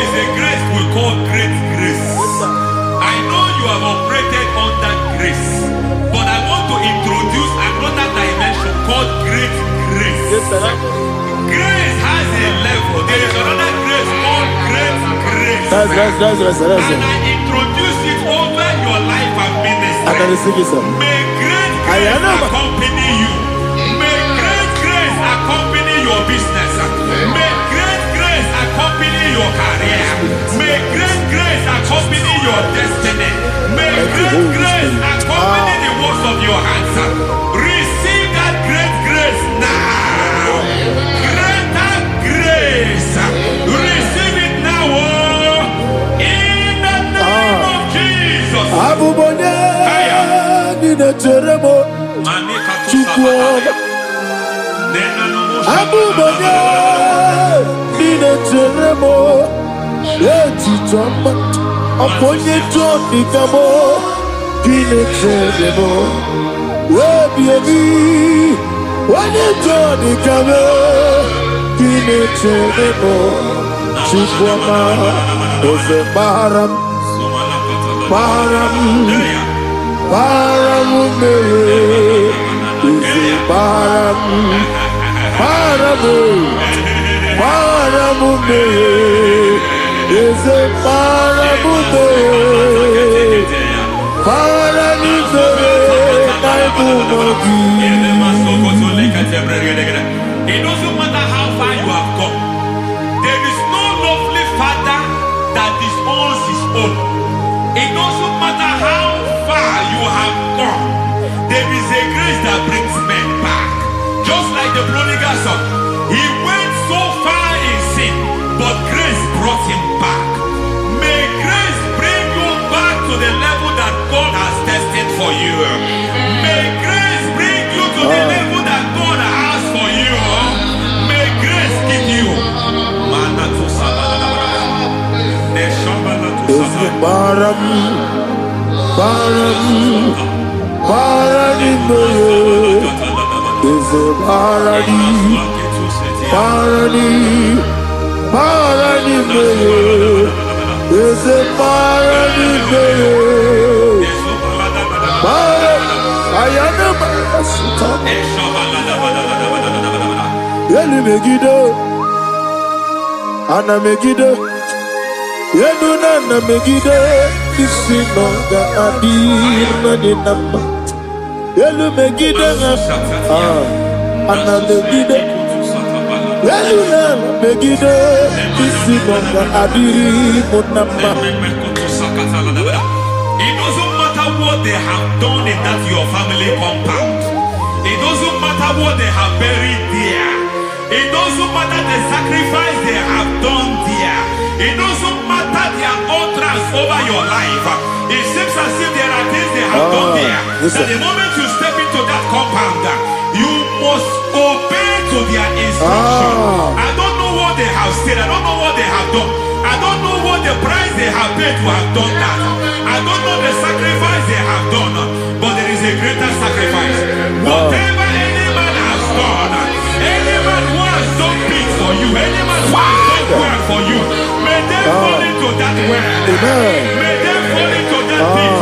is a grace we call great grace. I know you have operated under grace, but I want to introduce another dimension called great grace. Grace has a level. There is another grace called great grace. And I introduce it over your life and ministry. May great grace accompany you. May great grace accompany your business. May great grace accompany your career. May great grace accompany your destiny. May great grace accompany the works of your hands. Receive that great grace now. Greater grace. Receive it now. In the name of Jesus. It doesn't matter how far you have come. There is no lovely father that disowns his own. It doesn't matter how far you have gone. There is a grace that brings men back. Just like the prodigal son. He went so far in sin, but grace brought him back. May grace bring you back to the level that God has destined for you. May grace bring you to the level that God has for you. May grace give you. Ana Megiddo, Yeduna Megiddo, Isinoga Adir Nadinamba, Yelu Megiddo, Ana Megiddo, Yeduna Megiddo, Isinoga Adir Munamba. It doesn't matter what they have done in that your family compound. It doesn't matter what they have buried there. It doesn't matter the sacrifice they have done there. It doesn't matter their utterance over your life. It seems as if there are things they have done there. That the moment you step into that compound, you must obey to their instruction. I don't know what they have said. I don't know what they have done. I don't know what the price they have paid to have done that. I don't know the sacrifice they have done. But there is a greater sacrifice. Whatever any man has done, any man who has done big for you, any man who has done well for you, may they fall into that well. May they fall into that pit.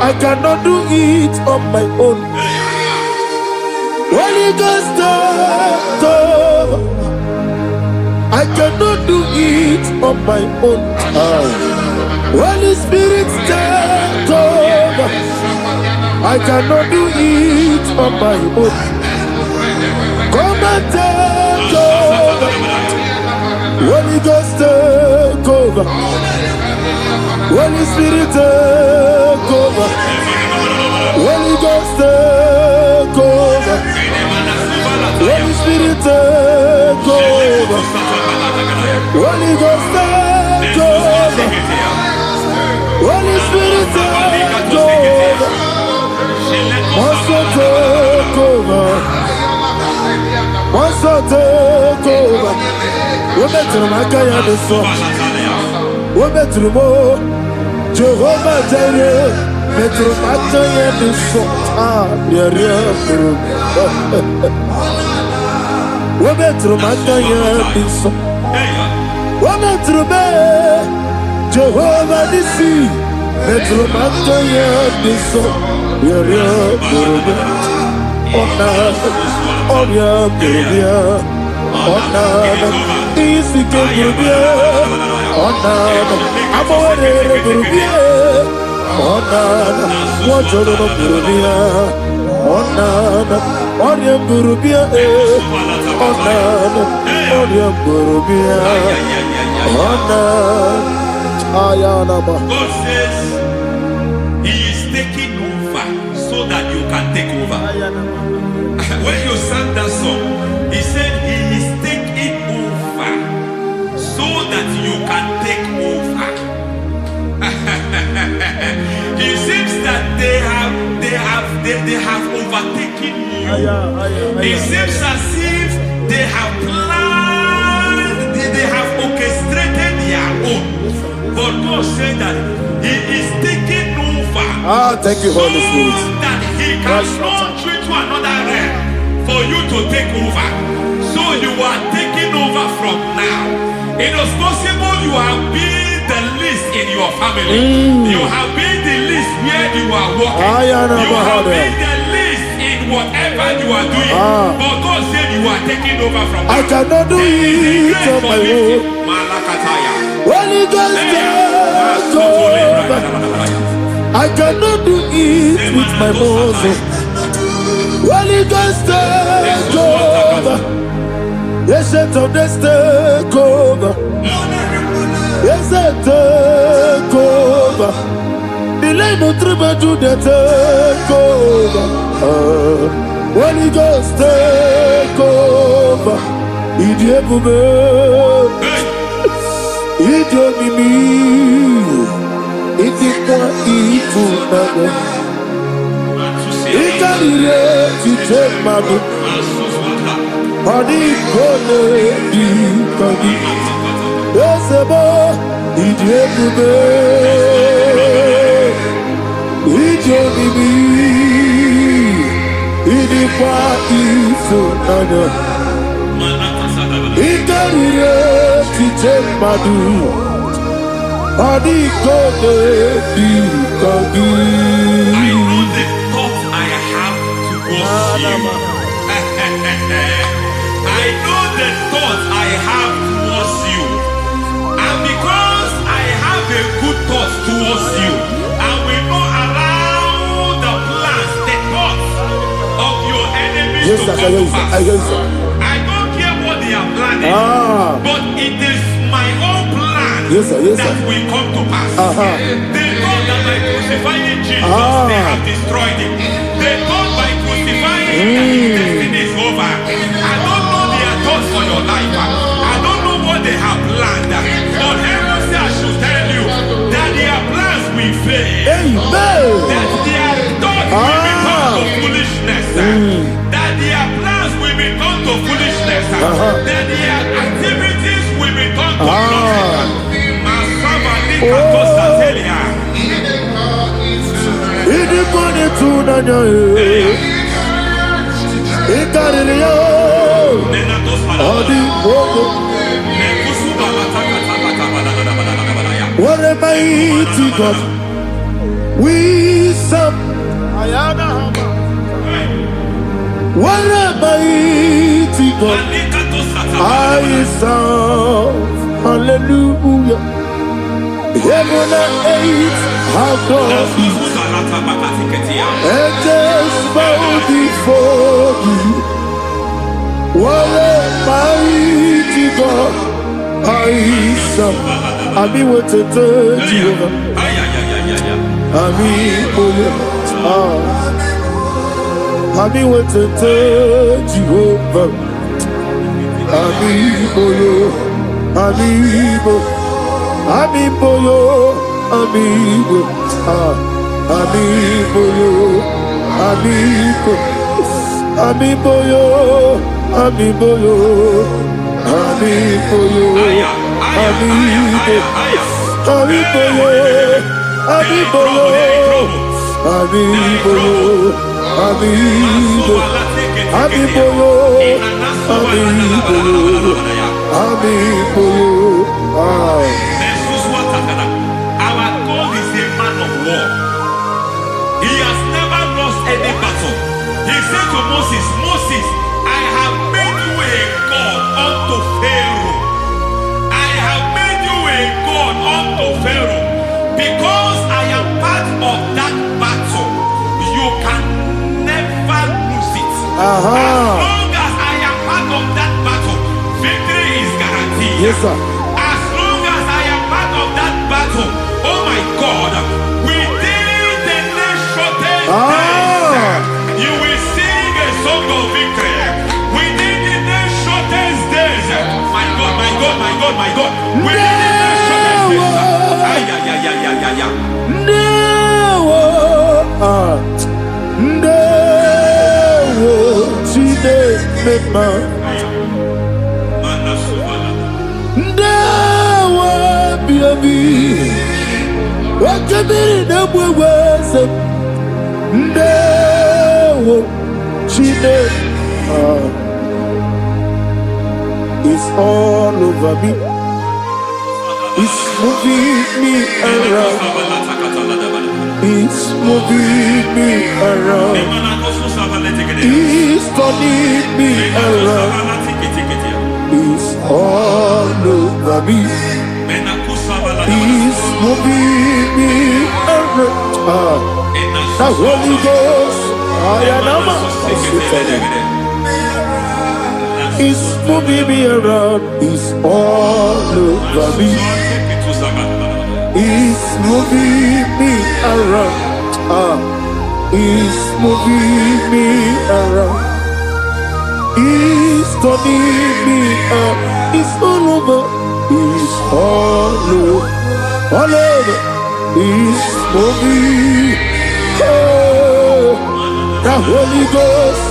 I cannot do it on my own. Holy Ghost, I cannot do it on my own. Holy Spirit, take over. I cannot do it on my own. Come and take over. Holy Ghost, take over. Holy Spirit, take over. Holy Ghost, take over. Holy Spirit, take over. Holy Ghost, take over. Holy Spirit, take over. Also take over. Also take over. We're better than I can. Wometrumo, Jehovah Jireh, Metromato Yeduso, Wometrumato Yeduso, Wometrume, Jehovah Nissi, Metromato Yeduso, God says He is taking over so that you can take over. When you sang that song, He said He is taking over so that you can take over. It seems that they have overtaken you. It seems as if they have planned, they have orchestrated their own. But God said that He is taking over. Thank you, Holy Spirit. So that He can launch you to another realm for you to take over. So you are taking over from now. It is possible you have been the least in your family. You have been the least where you are working. You have been the least in whatever you are doing. But God said you are taking over from now. I cannot do it on my own. Holy Ghost, I cannot do it with my muscle. Holy Ghost, take over. Yes, it's of this take over. Yes, it take over. Delay no trouble to the take over. Holy Ghost, take over. Idiomimi, idikwa ifunado. Ikarire titemadu. Adi kone dikagi. Esebo idiomimi, idiomimi, idikwa ifunado. Ikarire titemadu. Adi kone dikagi. I know the thought I have towards you. I know the thought I have towards you. And because I have a good thought towards you, I will not allow the plans, the thoughts of your enemies to come to pass. I don't care what they are planning, but it is my own plan that will come to pass. They thought that by crucifying Jesus, they have destroyed him. They thought by crucifying him that his destiny is over. I don't know their thoughts for your life. I don't know what they have planned. But heaven says I should tell you that their plans will fail. That their thoughts will become to foolishness. That their plans will become to foolishness. That their activities will become to nothing. What a mighty God we serve. What a mighty God I serve. Hallelujah. Heaven and earth have gone, and just bow before you. What a mighty God I serve. I mean, what to tell you. I mean, what to tell you. Amigo, amigo, amigo, amigo, amigo, amigo, amigo, amigo, Abiboyo, Abiboyo, Abiboyo, Abiboyo, Abiboyo, Abiboyo, Abiboyo. Our God is a man of war. He has never lost any battle. He said to Moses, Moses, I have made you a God unto Pharaoh. I have made you a God unto Pharaoh. Because I am part of that battle, you can never lose it. As long as I am part of that battle, victory is guaranteed. Yes, sir. As long as I am part of that battle, oh my God, within the next shortest days, you will sing a song of victory. Within the next shortest days, my God, my God, my God, my God, within the next shortest days, It's all over me. It's moving me around. It's moving me around. It's turning me around. It's all over me. It's moving me around. The Holy Ghost, it's moving me around. It's all over me. It's moving me around. It's moving me around. It's turning me up. It's all over. It's all over. All over. It's moving. Oh, the Holy Ghost.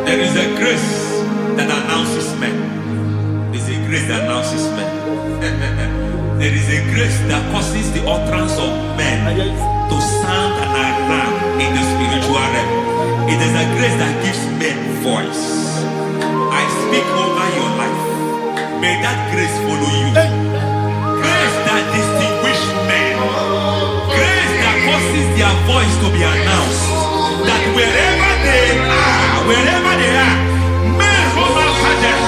There is a grace that announces men. There is a grace that announces men. There is a grace that causes the utterance of men to sound an alarm in the spiritual realm. It is a grace that gives men voice. I speak over your life. May that grace follow you. Grace that distinguishes men. Grace that causes their voice to be announced. That wherever they are, men hold out others.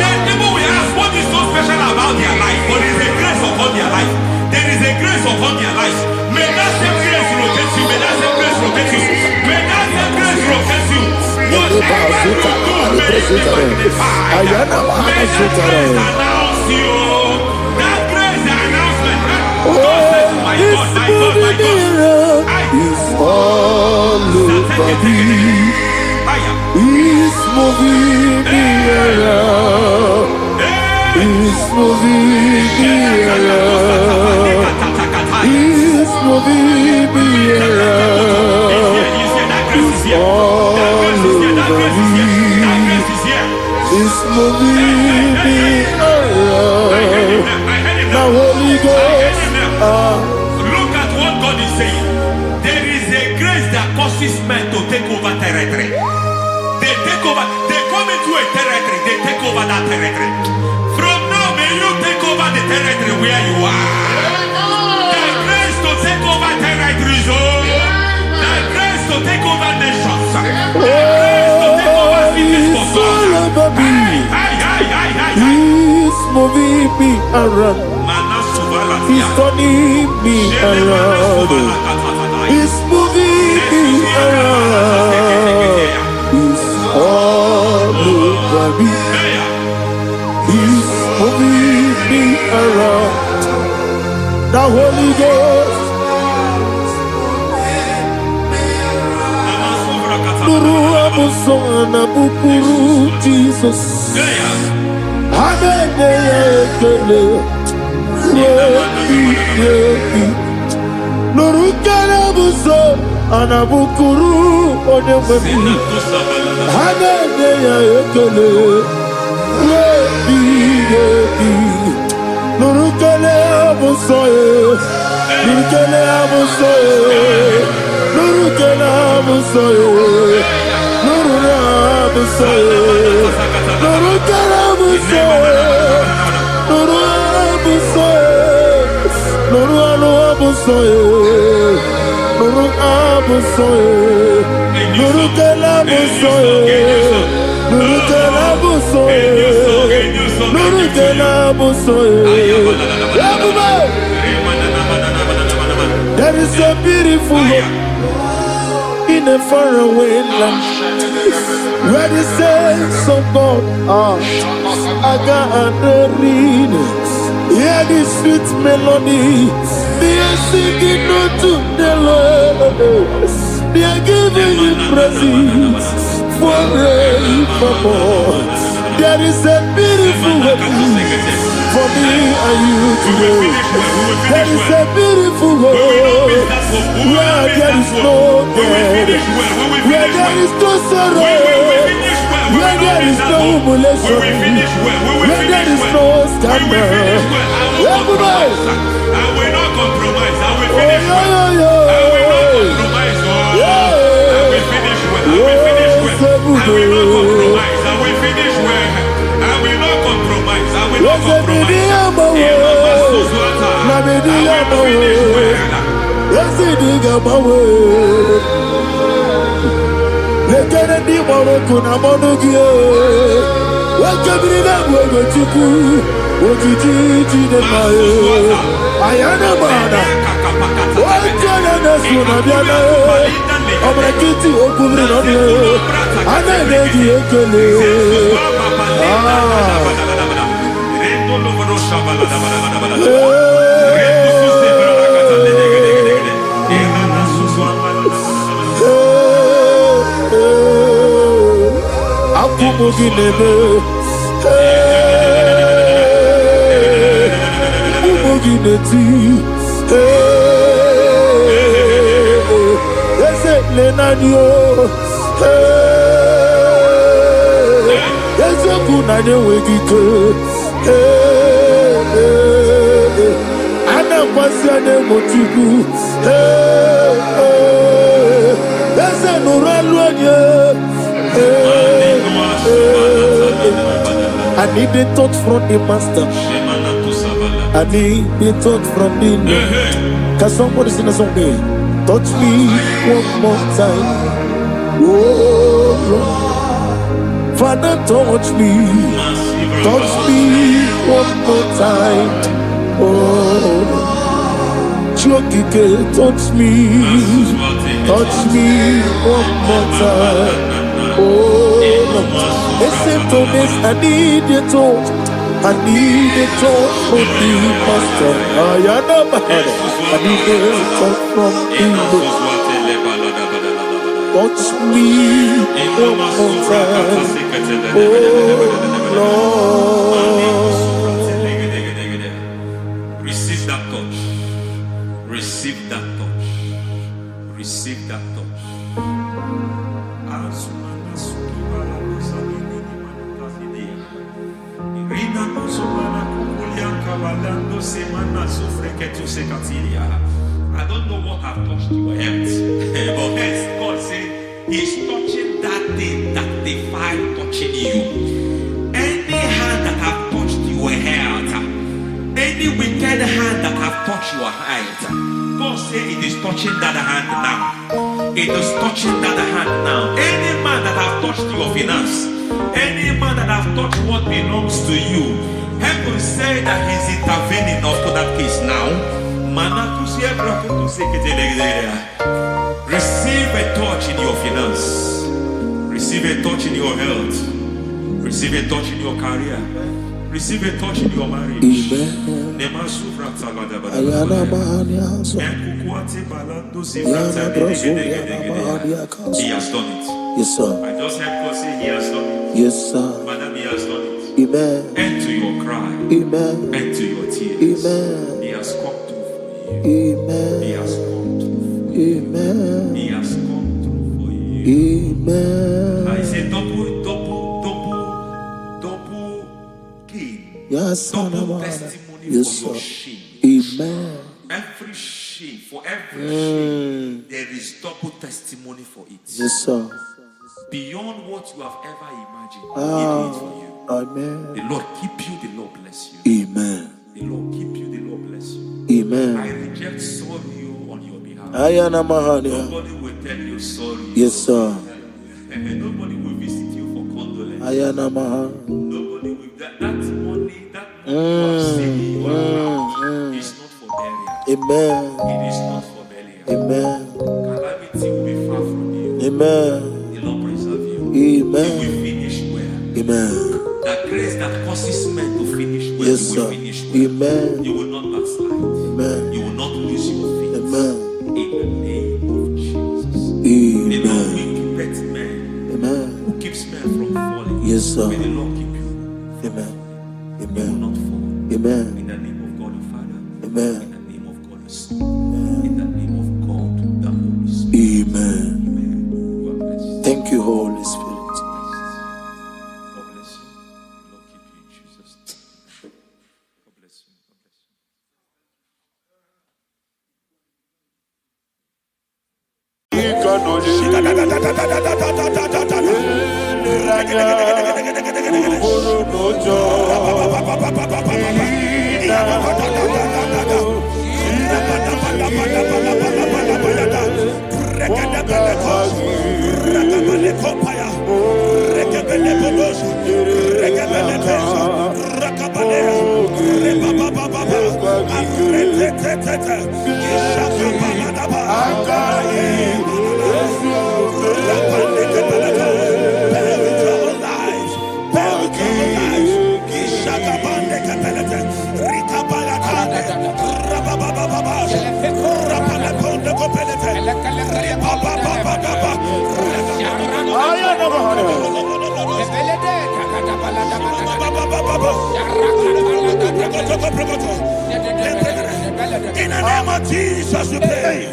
Then people will ask what is so special about their life. But there is a grace upon their life. There is a grace upon their life. May that same grace rotate you. May that same grace rotate you. May that same grace rotate you. Whatever you do, may it be magnified. May that grace announce you. That grace announcement. God says, my God, my God, my God. It's all over me. It's moving me around. It's moving me around. It's moving me around. It's all over me. It's moving me around. The Holy Ghost. Look at what God is saying. There is a grace that causes men to take over territory. They take over, they come into a territory, they take over that territory. From now, may you take over the territory where you are. The grace to take over territories, the grace to take over nations, the grace to take over cities for God. He's moving me around. He's turning me around. He's moving me around. He's all over me. He's moving me around. The Holy Ghost. Nuru amusona bukuru Jesus. Nurukana buso anabukuru onememi. Hanene ya ekele. Nurukele abusoye, nurukele abusoye, nurukele abusoye, nurukele abusoye, nurukele abusoye, nuru abusoye, nuru abusoye, nurukele abusoye, nurukele abusoye, nurukele abusoye. There is a beautiful hope in a faraway land where the saints of God are gathering. Hear the sweet melody, they are singing unto the Lord. They are giving you praise forevermore. There is a beautiful hope for me and you today. There is a beautiful world where there is no death, where there is no sorrow, where there is no humiliation, where there is no scandal. Everybody, I will not compromise. I will finish well. I will not compromise. I will finish well. I will finish well. I will not compromise. I will finish well. I will not compromise. I will not compromise. I need a touch from the master. I need a touch from the Lord. Can somebody sing a song here? Touch me one more time. Oh Lord. Father, touch me. Touch me one more time. Oh Lord. Chokike, touch me. Touch me one more time. Oh Lord. Listen to this, I need a touch. I need a touch from the master. I need a touch from the Lord. Touch me one more time. Oh Lord. Receive that touch. Receive that touch. Receive that touch. I don't know what I've touched your health, but God said He's touching that thing that defied touching you. Any hand that have touched your health, any wicked hand that have touched your health, God said it is touching that hand now. It is touching that hand now. Any man that have touched your finance, any man that have touched what belongs to you, heaven say that He's intervening to that case now. Receive a touch in your finance. Receive a touch in your health. Receive a touch in your career. Receive a touch in your marriage. Amen. He has done it. Yes, sir. I just heard God say He has done it. Yes, sir. Madam, He has done it. Amen. End to your cry. Amen. End to your tears. Amen. He has come through for you. Amen. He has come through for you. Amen. He has come through for you. Amen. I say double gain. double testimony Yes, for your sir. shame. Amen. Every shame, for every shame, there is double testimony for it. Yes, sir. Beyond what you have ever imagined, He did it for you. Amen. The Lord keep you, the Lord bless you. Amen. The Lord keep you, the Lord bless you. Amen. I reject sorry on your behalf. Ayana Mahania. Nobody will tell you sorry. Yes, sir. And nobody will visit you for condolence. Ayana Maha. Nobody will. That money you have seen in your account is not for burial. Amen. It is not for burial. Amen. Calamity will be far from you. Amen. The Lord preserve you. Amen. You will finish well. Amen. That grace that causes men to finish well, Yes, you will sir. finish well. Amen. You will not backslide. Amen. You will not lose your faith. Amen. In the name of Jesus. The Lord Amen. will keep men. Amen. Who keeps men from falling? Yes, sir. May the Lord keep you. Amen. You will Amen. not fall. Amen. In the name of God the Father. In Amen. the name of God the Son. In the name of God the Holy Spirit. Amen. Amen. You are blessed. Thank you, Holy Spirit. God bless you. The Lord keep you in Jesus' name. God bless you. God bless you. In the name of Jesus, we pray.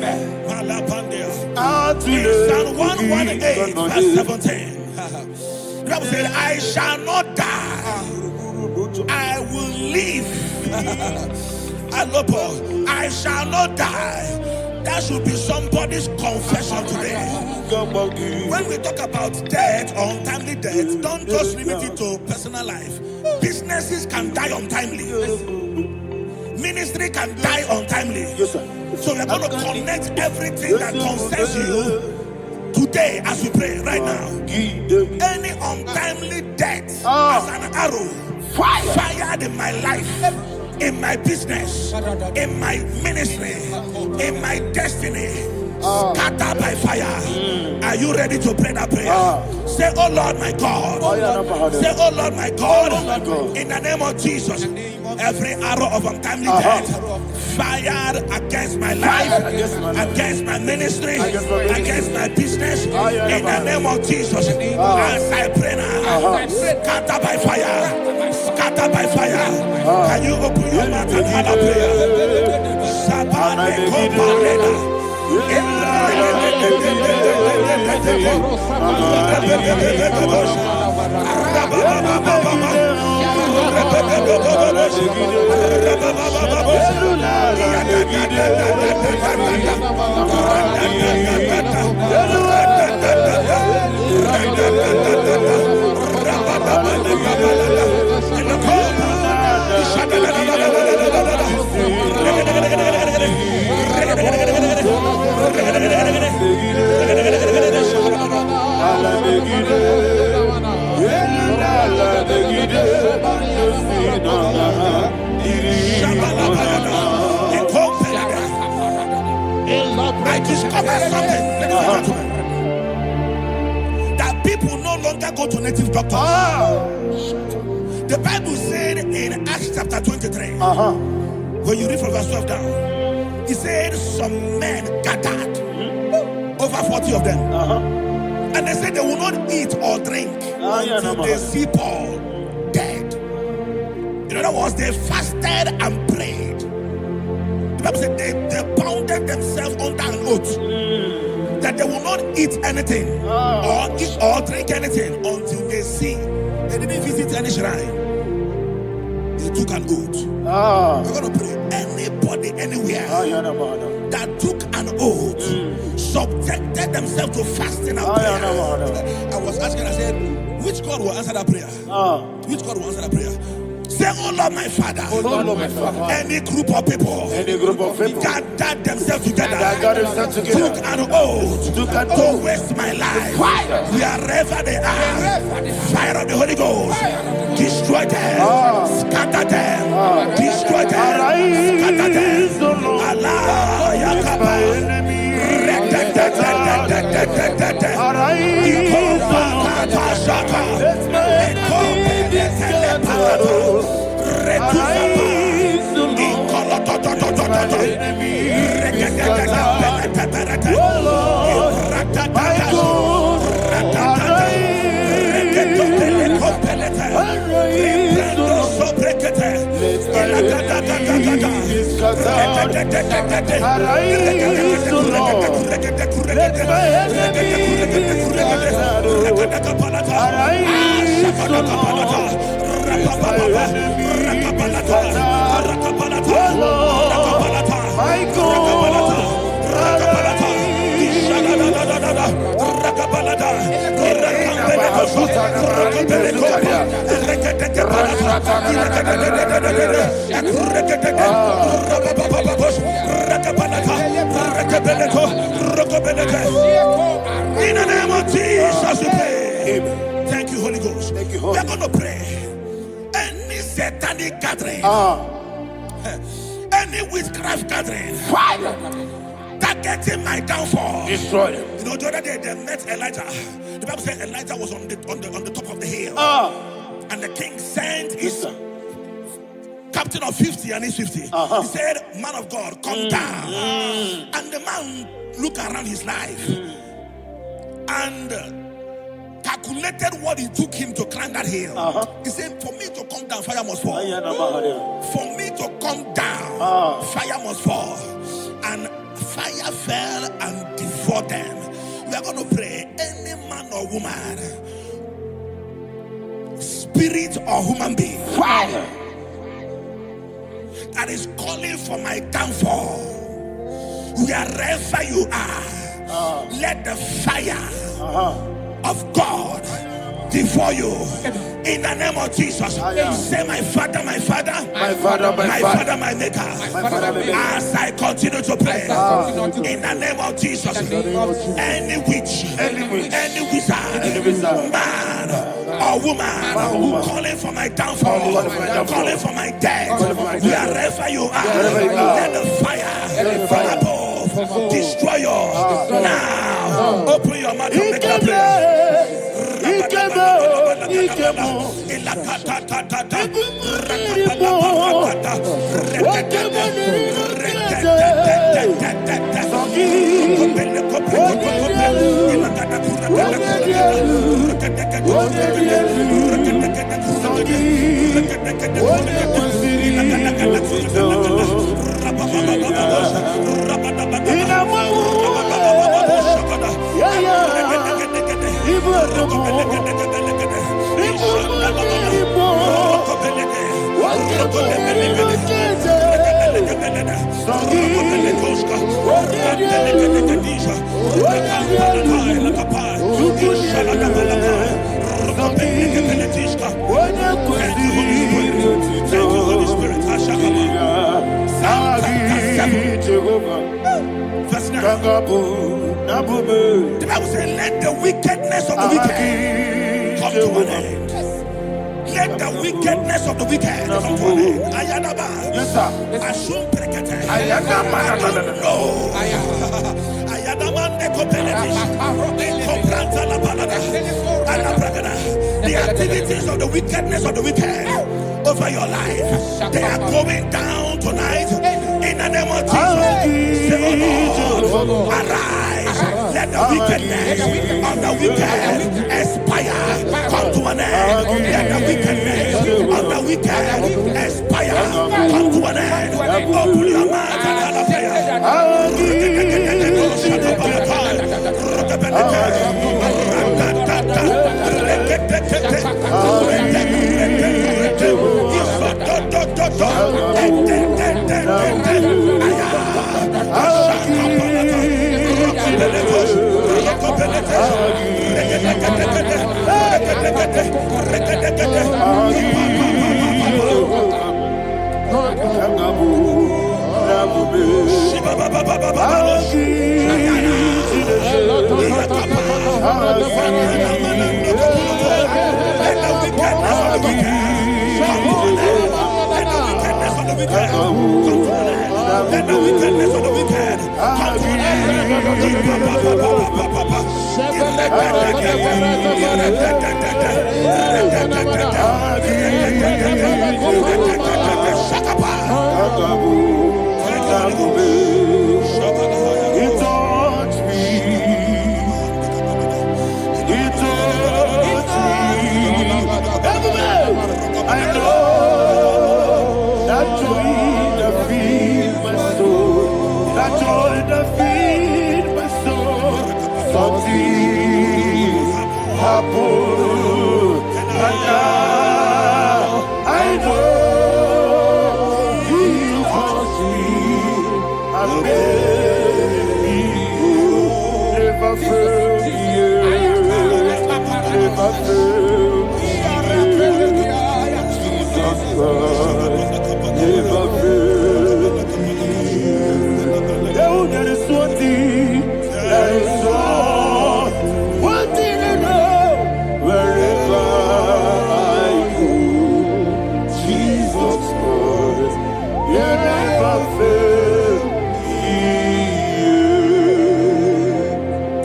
In Psalm 118, verse 17, the Bible said, I shall not die, I will live. I shall not die. That should be somebody's confession today. When we talk about death or untimely death, don't just limit it to personal life. Businesses can die untimely. Ministry can die untimely. Yes, sir. So we're going to connect everything that concerns you today as we pray right now. Any untimely death as an arrow fired in my life, in my business, in my ministry, in my destiny, scattered by fire. Are you ready to pray that prayer? Say, oh Lord my God. Say, oh Lord my God. In the name of Jesus, every arrow of untimely death fired against my life, against my ministry, against my business, in the name of Jesus, as I pray now, scattered by fire, scattered by fire. Can you open your mouth and have a prayer? I discovered something, that people no longer go to native doctors. The Bible said in Acts chapter 23, when you read from verse 12 down, it said some men gathered, over 40 of them, and they said they will not eat or drink until they see Paul dead. In other words, they fasted and prayed. The Bible said they bounded themselves under an oath that they will not eat anything or drink anything until they see. They didn't visit any shrine. They took an oath. We're going to pray. Anybody, anywhere that took an oath, subjected themselves to fasting and prayer. I was asking, I said, which God will answer that prayer? Which God will answer that prayer? Say, oh Lord, my Father. Oh Lord, my Father. Any group of people gathered themselves together, took an oath to waste my life. Wherever they are, fire of the Holy Ghost, destroy them, scatter them, destroy them, scatter them. Allah, Yakaba, in the name of Jesus, we pray. Thank you, Holy Ghost. Thank you, Holy. We're going to pray. Any satanic gathering, any witchcraft gathering, targeting my downfall, destroy them. You know, the other day they met Elijah. The Bible said Elijah was on the top of the hill, and the king sent his captain of 50 and his 50. He said, man of God, come down. And the man looked around his life and calculated what it took him to climb that hill. He said, for me to come down, fire must fall. For me to come down, fire must fall. And fire fell and devoured them. We are going to pray. Any man or woman, spirit or human being, fire, that is calling for my downfall, wherever you are, let the fire of God devour you in the name of Jesus. Say, my Father, my Father, my Father, my Father, my Maker. As I continue to pray in the name of Jesus, any witch, any wizard, man or woman calling for my downfall, calling for my death, wherever you are, let the fire from above destroy you now. Open your mouth and make that prayer. The Bible says, let the wickedness of the wicked come to an end. Let the wickedness of the wicked come to an end. Ayadaba. Yes, sir. Ashum prekete. Ayadaba. No. Ayadaba ne kopeletish. Kompranta la balada. Ala bragada. The activities of the wickedness of the wicked over your life, they are going down tonight in the name of Jesus. Say, oh Lord, arise. Let the wickedness of the wicked expire, come to an end. Let the wickedness of the wicked expire, come to an end. Open your mouth and have a prayer. Let the wickedness of the wicked come to an He touched me. He touched me. I know that joy that feeds my soul. That joy that feeds my soul. Something happened, and now I know He touched me. And baby, never failed me. Never failed me. Jesus Christ, never failed me. Oh, there is one thing, there is one thing I know. Wherever I go, Jesus Christ, you never fail me.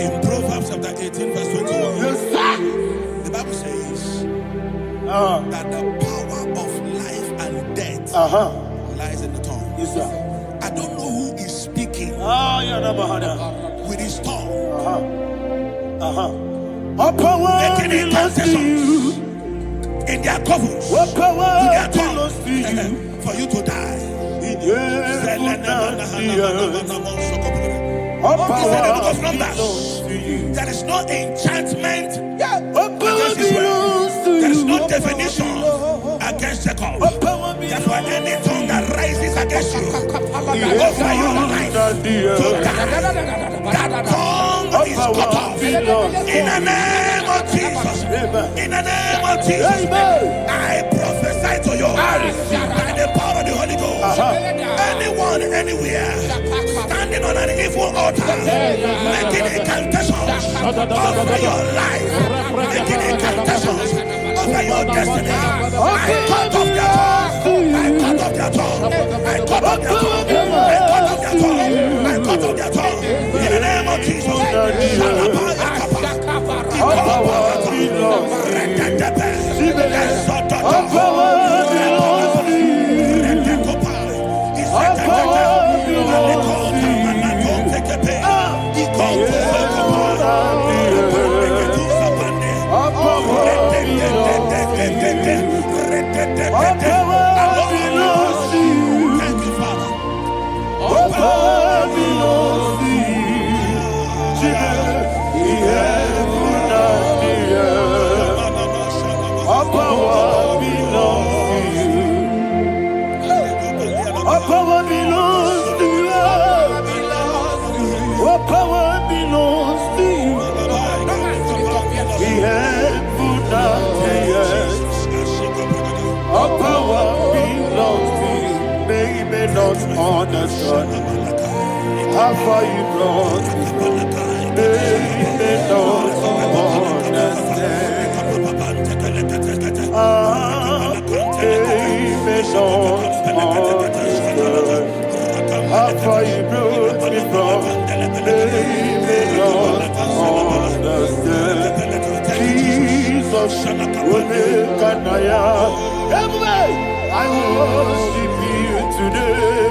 In Proverbs chapter 18, verse 21, Yes, sir. the Bible says that the power of life and death lies in the tongue. Yes, sir. I don't know who is speaking Yeah, with his tongue, What power making belongs to incantations you? in their covers What power to their belongs to you? tongue for you to die. In heaven and the earth. What He said in the book of power Numbers, belongs to you? there is no enchantment What power against Israel. belongs to There is you? no definition against Jacob. What power Therefore, belongs any tongue that rises against you in over your heaven life and the to earth? die, that tongue What is power cut off. belongs to In the name of Jesus. In the name of Jesus. Amen. I prophesy to you by the power of the Holy Ghost. Anyone, anywhere, standing on an evil altar, making incantations over your life, making incantations over your destiny. I cut off their tongue. I cut off their tongue. I cut off their tongue. I cut off their tongue. I cut off their tongue. In the name of Jesus. What power belongs to you? What power belongs to you? What power belongs to you? What power belongs to you? Thank you, Father. What power belongs to you? Jesus, the heaven and the earth. What power belongs to you? What power belongs to you? What power belongs to you? The heaven and the earth. What power belongs to you? They may not understand how far you brought me from. They may not understand. They may not understand how far you brought me from. They may not understand. Jesus, will make an I worship you today.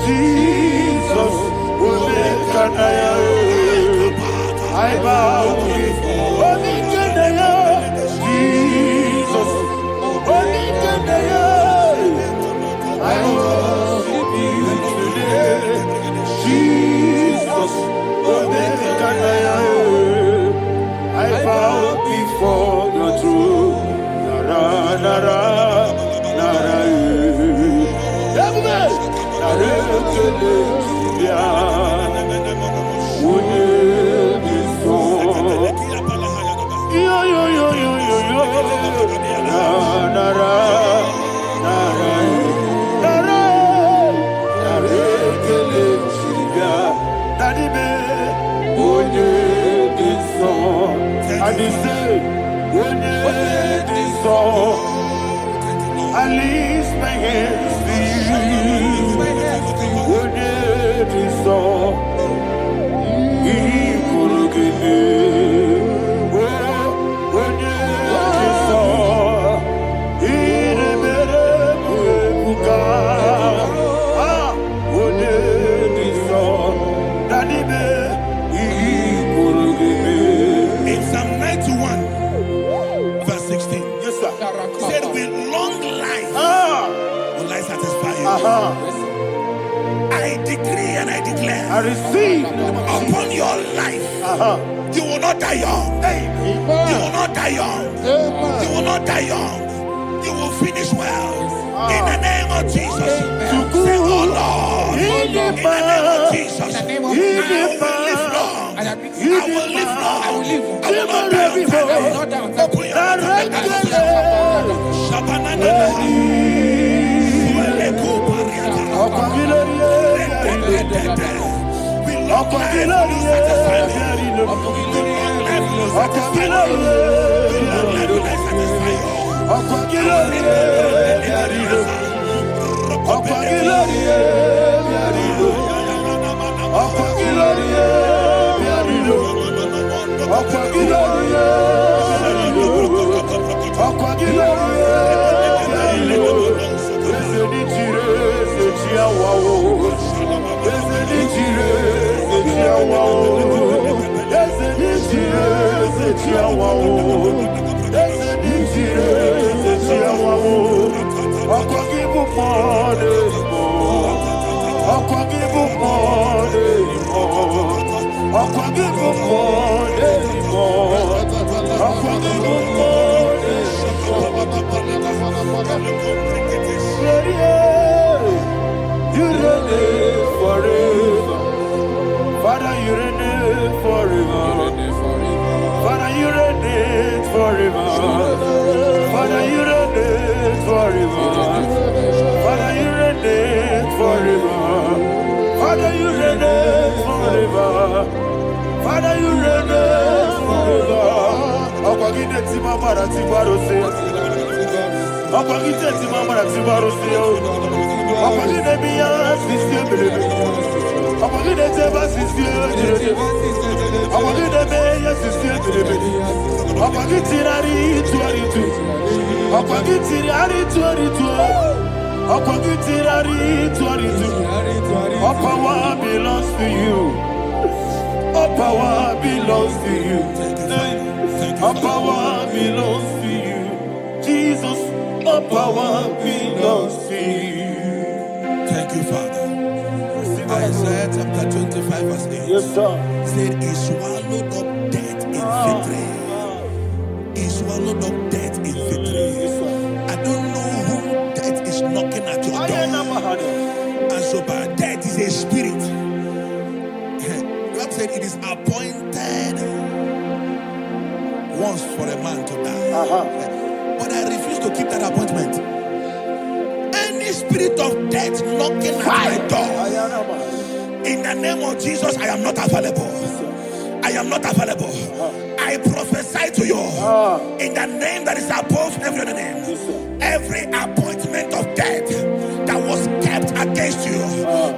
Jesus, will make an I bow before Jesus, will make an I worship you today. Jesus, will make an I bow before your throne. Nara, nara, nara, nara, Daddy me, onye this song. I say, onye this song. I lift my hands to you. Onye this song. He could give me. Onye this song. He never buka. Onye this song. Daddy me, he could give me. In Psalm 91, verse 16, Yes, sir. he said, with long life will I satisfy you. I decree and I declare I receive. upon your life, you will not die young. You will not die young. You will not die young. You will finish well. In the name of Jesus. Say, oh Lord, in the name of Jesus, I will live long. I will live long. I will not die on time. I will not die on time. Open your You reign forever. Father, you reign forever. Father, you reign forever. Father, you reign forever. Father, you reign forever. Father, you reign forever. Father, you reign forever. Akwagide timamara tibarose. Akwagide timamara tibarose. Akwagide biya sisi belebe. Akwagide teba sisi belebe. Akwagide meya sisi belebe. Akwagide rari tuaritu. Akwagide rari tuaritu. Akwagide rari tuaritu. All power belongs to you. All power belongs to you. All power belongs to you. Jesus, all power belongs to you. Thank you, Father. Isaiah chapter 25, verse 8. Yes, sir. Said, he swallowed up death in victory. He swallowed up death in victory. I don't know who death is knocking at your door. And so, but death is a spirit. God said it is appointed once for a man to die. But I refuse to keep that appointment. Any spirit of death knocking at my door, in the name of Jesus, I am not available. I am not available. I prophesy to you in the name that is above every other name. Every appointment of death that was kept against you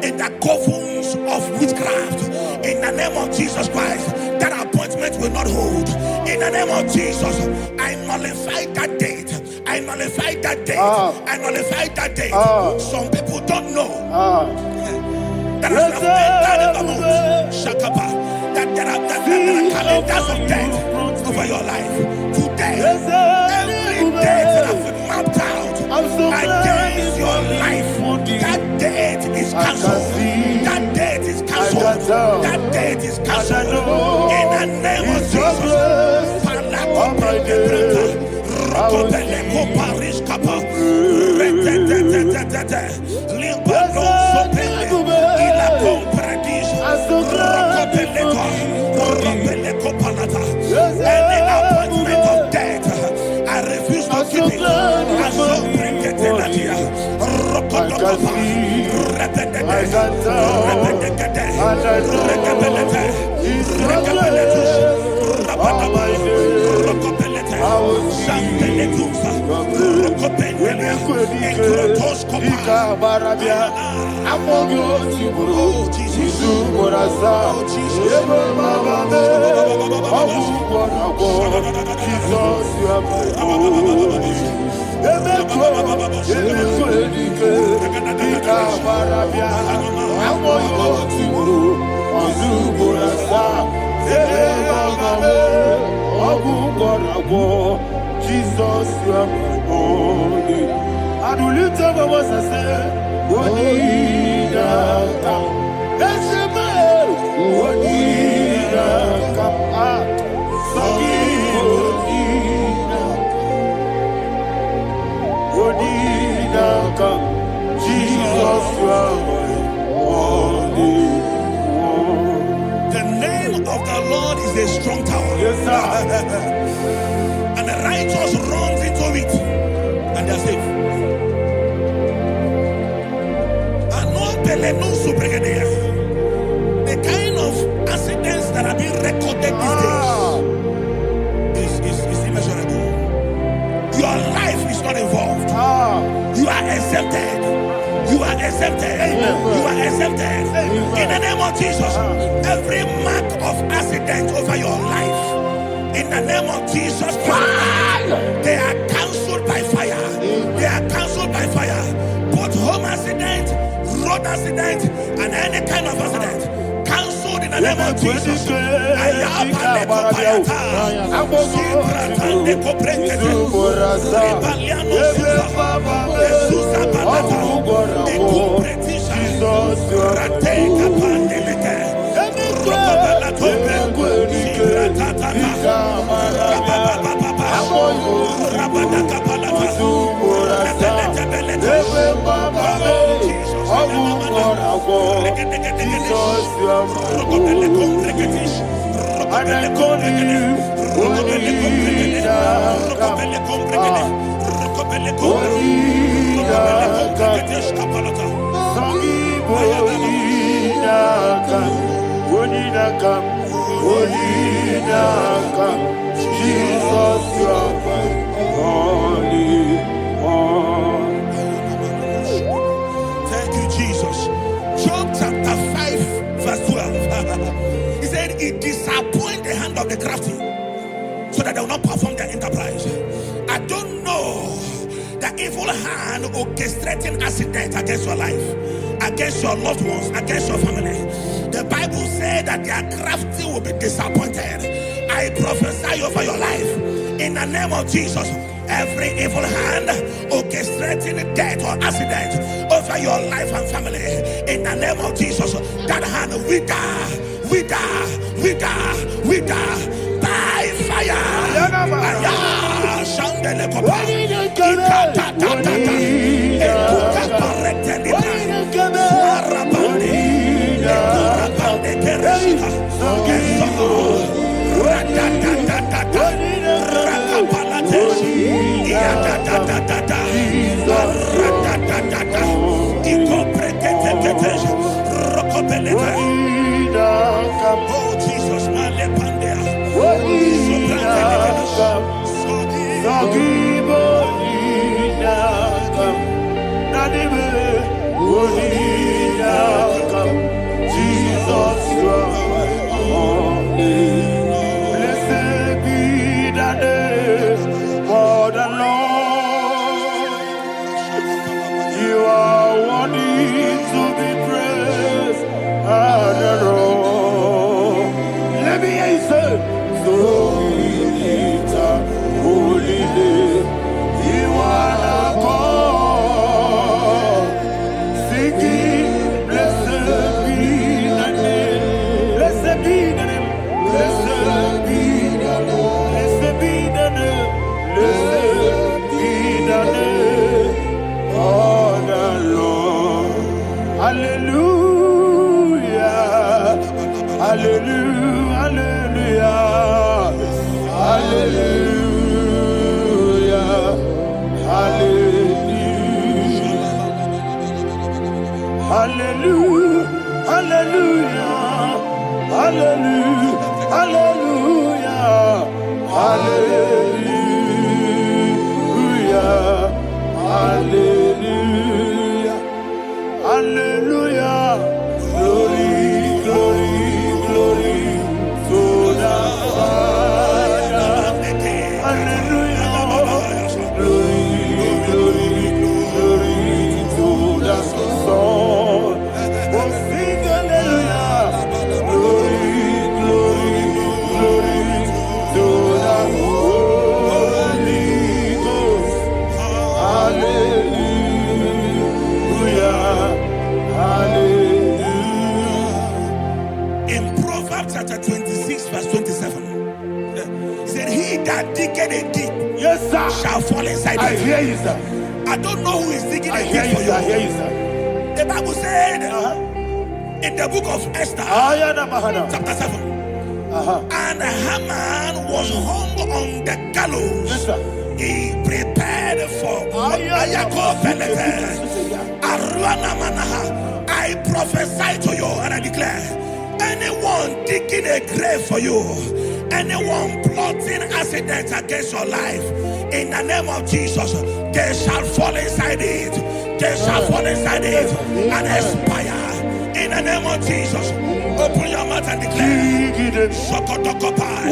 in the covens of witchcraft, in the name of Jesus Christ, that appointment will not hold. In the name of Jesus, I nullify that date. I nullify that date. I nullify that date. Some people don't know that as of Shakapa, that there are calendars of death over your life. Today, every date that has been mapped out against your life, that date is cancelled. That date is cancelled. That date is cancelled. In the name of Jesus. Any appointment of death, I refuse to keep it. I so bring it in here. I can tell, and I know He's your grace. All my days, I will see your grace. Ika barabia, amogo tiburu, Isu morasa, Ebe mama me, Abu wanago, Jesus you are my holy. Emekwe dike, Ika barabia, amogo tiburu, Isu morasa, Ebe mama me, Abu wanago, Jesus you are my holy. I do lift up my voice and say, Wodina kam, Eshema, Wodina kam, Sagi Wodina kam, Jesus you are my holy. The name of the Lord is a strong tower. Yes, sir. And the righteous runs into it, and they are safe. The kind of accidents that are being recorded these days is immeasurable. Your life is not involved. You are exempted. You are exempted. You are exempted. In the name of Jesus, every mark of accident over your life, in the name of Jesus Christ, they are cancelled by fire. They are cancelled by fire. Both home accident, road accident, and any kind of accident, cancelled in the name of Jesus. Jesus, you are my holy. Thank you, Jesus. Job chapter 5, verse 12. He said, it disappoints the hand of the crafty, so that they will not perform their enterprise. I don't know the evil hand orchestrating accident against your life, against your loved ones, against your family. The Bible said that their crafty will be disappointed. I prophesy over your life in the name of Jesus. Every evil hand orchestrating death or accident over your life and family, in the name of Jesus, that hand wither by fire. Oh Jesus, Jesus, you are my holy. Blessed be the name for the Lord. You are worthy to be praised and adored. Let me hear you say, so we lift up holy name. You are the God. Singing, blessed be the name. Blessed be the name. Blessed be the name. Blessed be the name. Blessed be the name of the Lord. Hallelujah. Hallelujah. Hallelujah. Hallelujah. Hallelujah. Hallelujah, hallelujah, hallelujah, hallelujah, hallelujah, hallelujah, hallelujah. Glory, glory, glory to the Father. Hallelujah. Glory, glory, glory to the Son. Oh, sing hallelujah. Glory, glory, glory to the Holy Ghost. Hallelujah. Hallelujah. In Proverbs chapter 26, verse 27, he said, he that diggeth a deep, Yes, sir, shall fall inside I it. hear you, sir. I don't know who is digging I a hear deep you, for sir. I hear you. you, sir. The Bible said in the book of Esther, chapter 7, and Haman was hung on the gallows. Yes, sir. He prepared for I prophesy to you and I declare, anyone digging a grave for you, anyone plotting accidents against your life, in the name of Jesus, they shall fall inside it. They shall fall inside it and expire. In the name of Jesus, open your mouth and declare. Shokotokopai.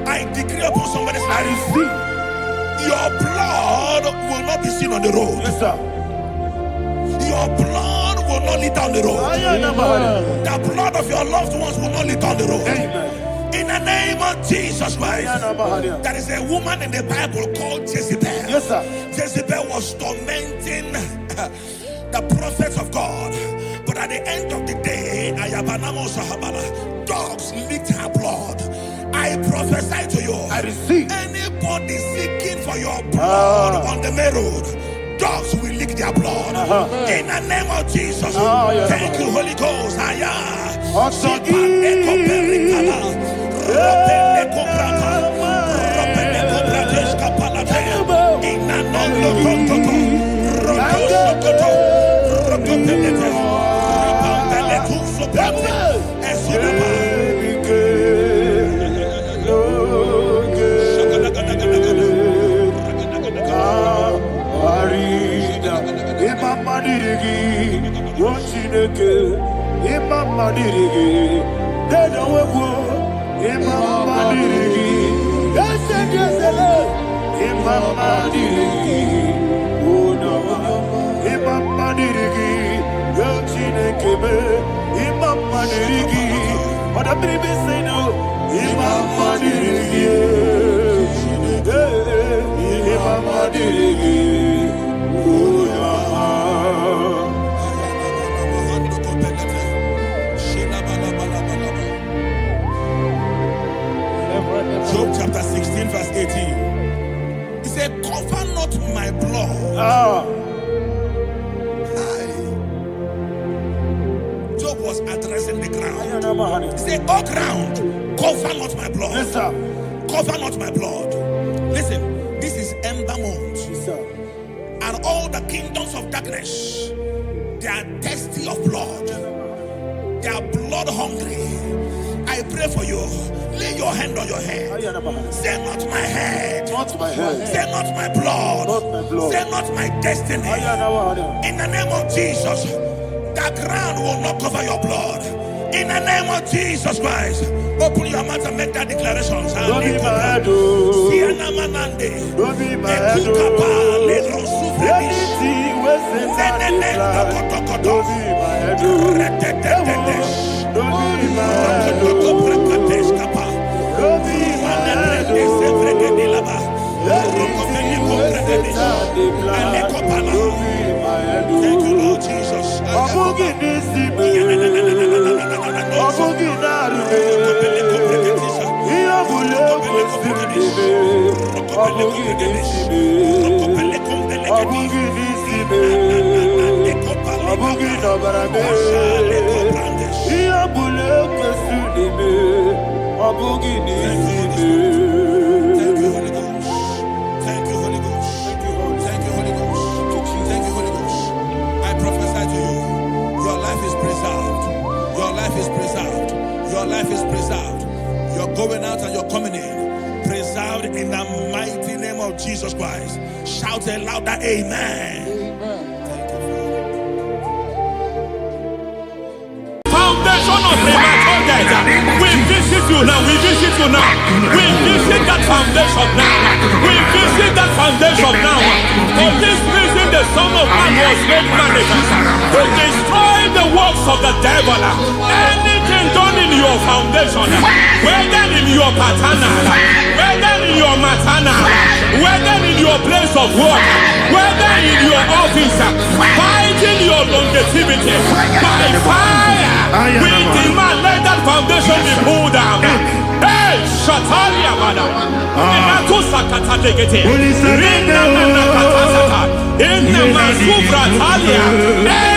I decree upon somebody's life, your blood will not be seen on the road. Yes, sir. Your blood will not lead down the road. The blood of your loved ones will not lead down the road. In the name of Jesus Christ. There is a woman in the Bible called Jezebel. Yes, sir. Jezebel was tormenting the prophets of God. But at the end of the day, dogs licked her blood. I prophesy to you. I receive. Anybody seeking for your blood on the main road, dogs will lick their blood. In the name of Jesus. Thank you, Holy Ghost. Job chapter 16 verse 18. He said, cover not my blood. Job was addressing the ground. He said, oh ground, cover not my blood. Yes, sir. Cover not my blood. Listen, this is ember month. Yes, sir. And all the kingdoms of darkness, they are thirsty of blood. They are blood hungry. I pray for you. Lay your hand on your head. Say not my head. Not my head. Say not my blood. Not my blood. Say not my destiny. In the name of Jesus, the ground will not cover your blood. In the name of Jesus Christ, open your mouth and make that declaration. Don't be mad, oh. Don't be mad, oh. Anything was in that plan. Don't be mad, oh. Don't be mad, oh. Don't be mad, oh. Anything was in that plan. Don't be mad, oh. Thank you, Lord Jesus. Thank you, Holy Ghost. Thank you, Holy Ghost. Thank you, Holy Ghost. I prophesy to you, your life is preserved. Your life is preserved. Your life is preserved. You're going out and you're coming in. Preserved in the mighty name of Jesus Christ. Shout a louder amen. Foundation of premature death. We visit you now. We visit you now. We visit that foundation now. We visit that foundation now. For this reason, the Son of Man was made manifest to destroy the works of the devil. Anything done in your foundation, whether in your paternal, whether in your maternal, whether in your place of work, whether in your office, fighting your longevity by fire. We demand let that foundation be pulled down. Hey, Shatalia Bada.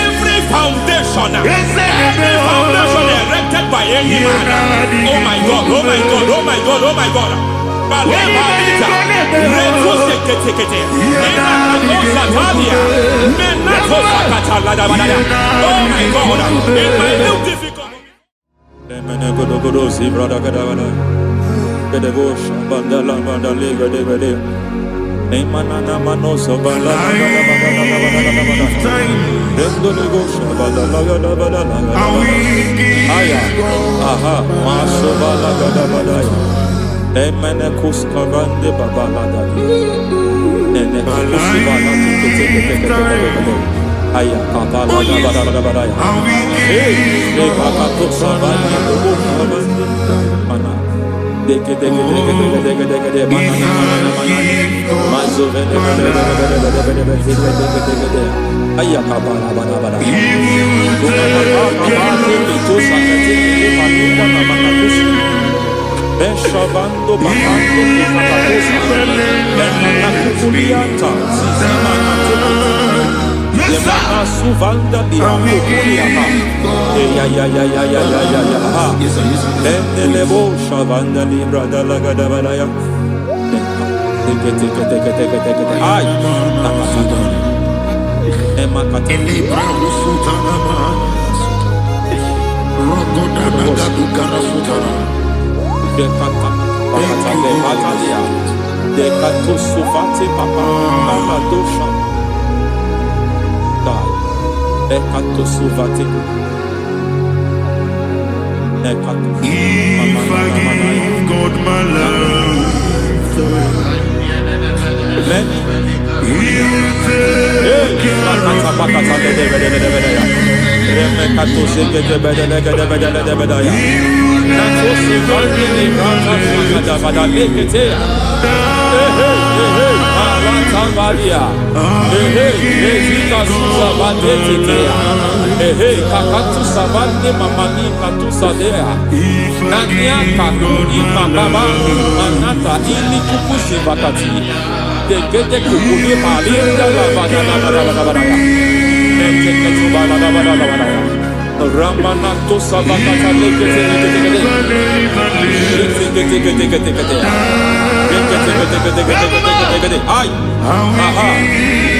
Every foundation erected by any man. Oh my God, oh my God, oh my God, oh my God. Oh my God, it might look difficult. Emenekus kavande babalada. Enekus balati kete. Aya kabala badala. Hey, bakato sabani dobo kavande. Mana. Deke mana. Mazove de. Aya kabala badala. Beshabando bakando kukulianta Yemana suvanda liakukuliata ya Enelebo shavanda librada lagadabalaya Teke Ay nakasada Emakata Rogoda nagadukara sutara Dekata batalia Dekato suvate papa Mama dosha Dai Dekato suvate Dekato If I give God my love Amen He'll take care of Ramanato sabakata lekete ay aha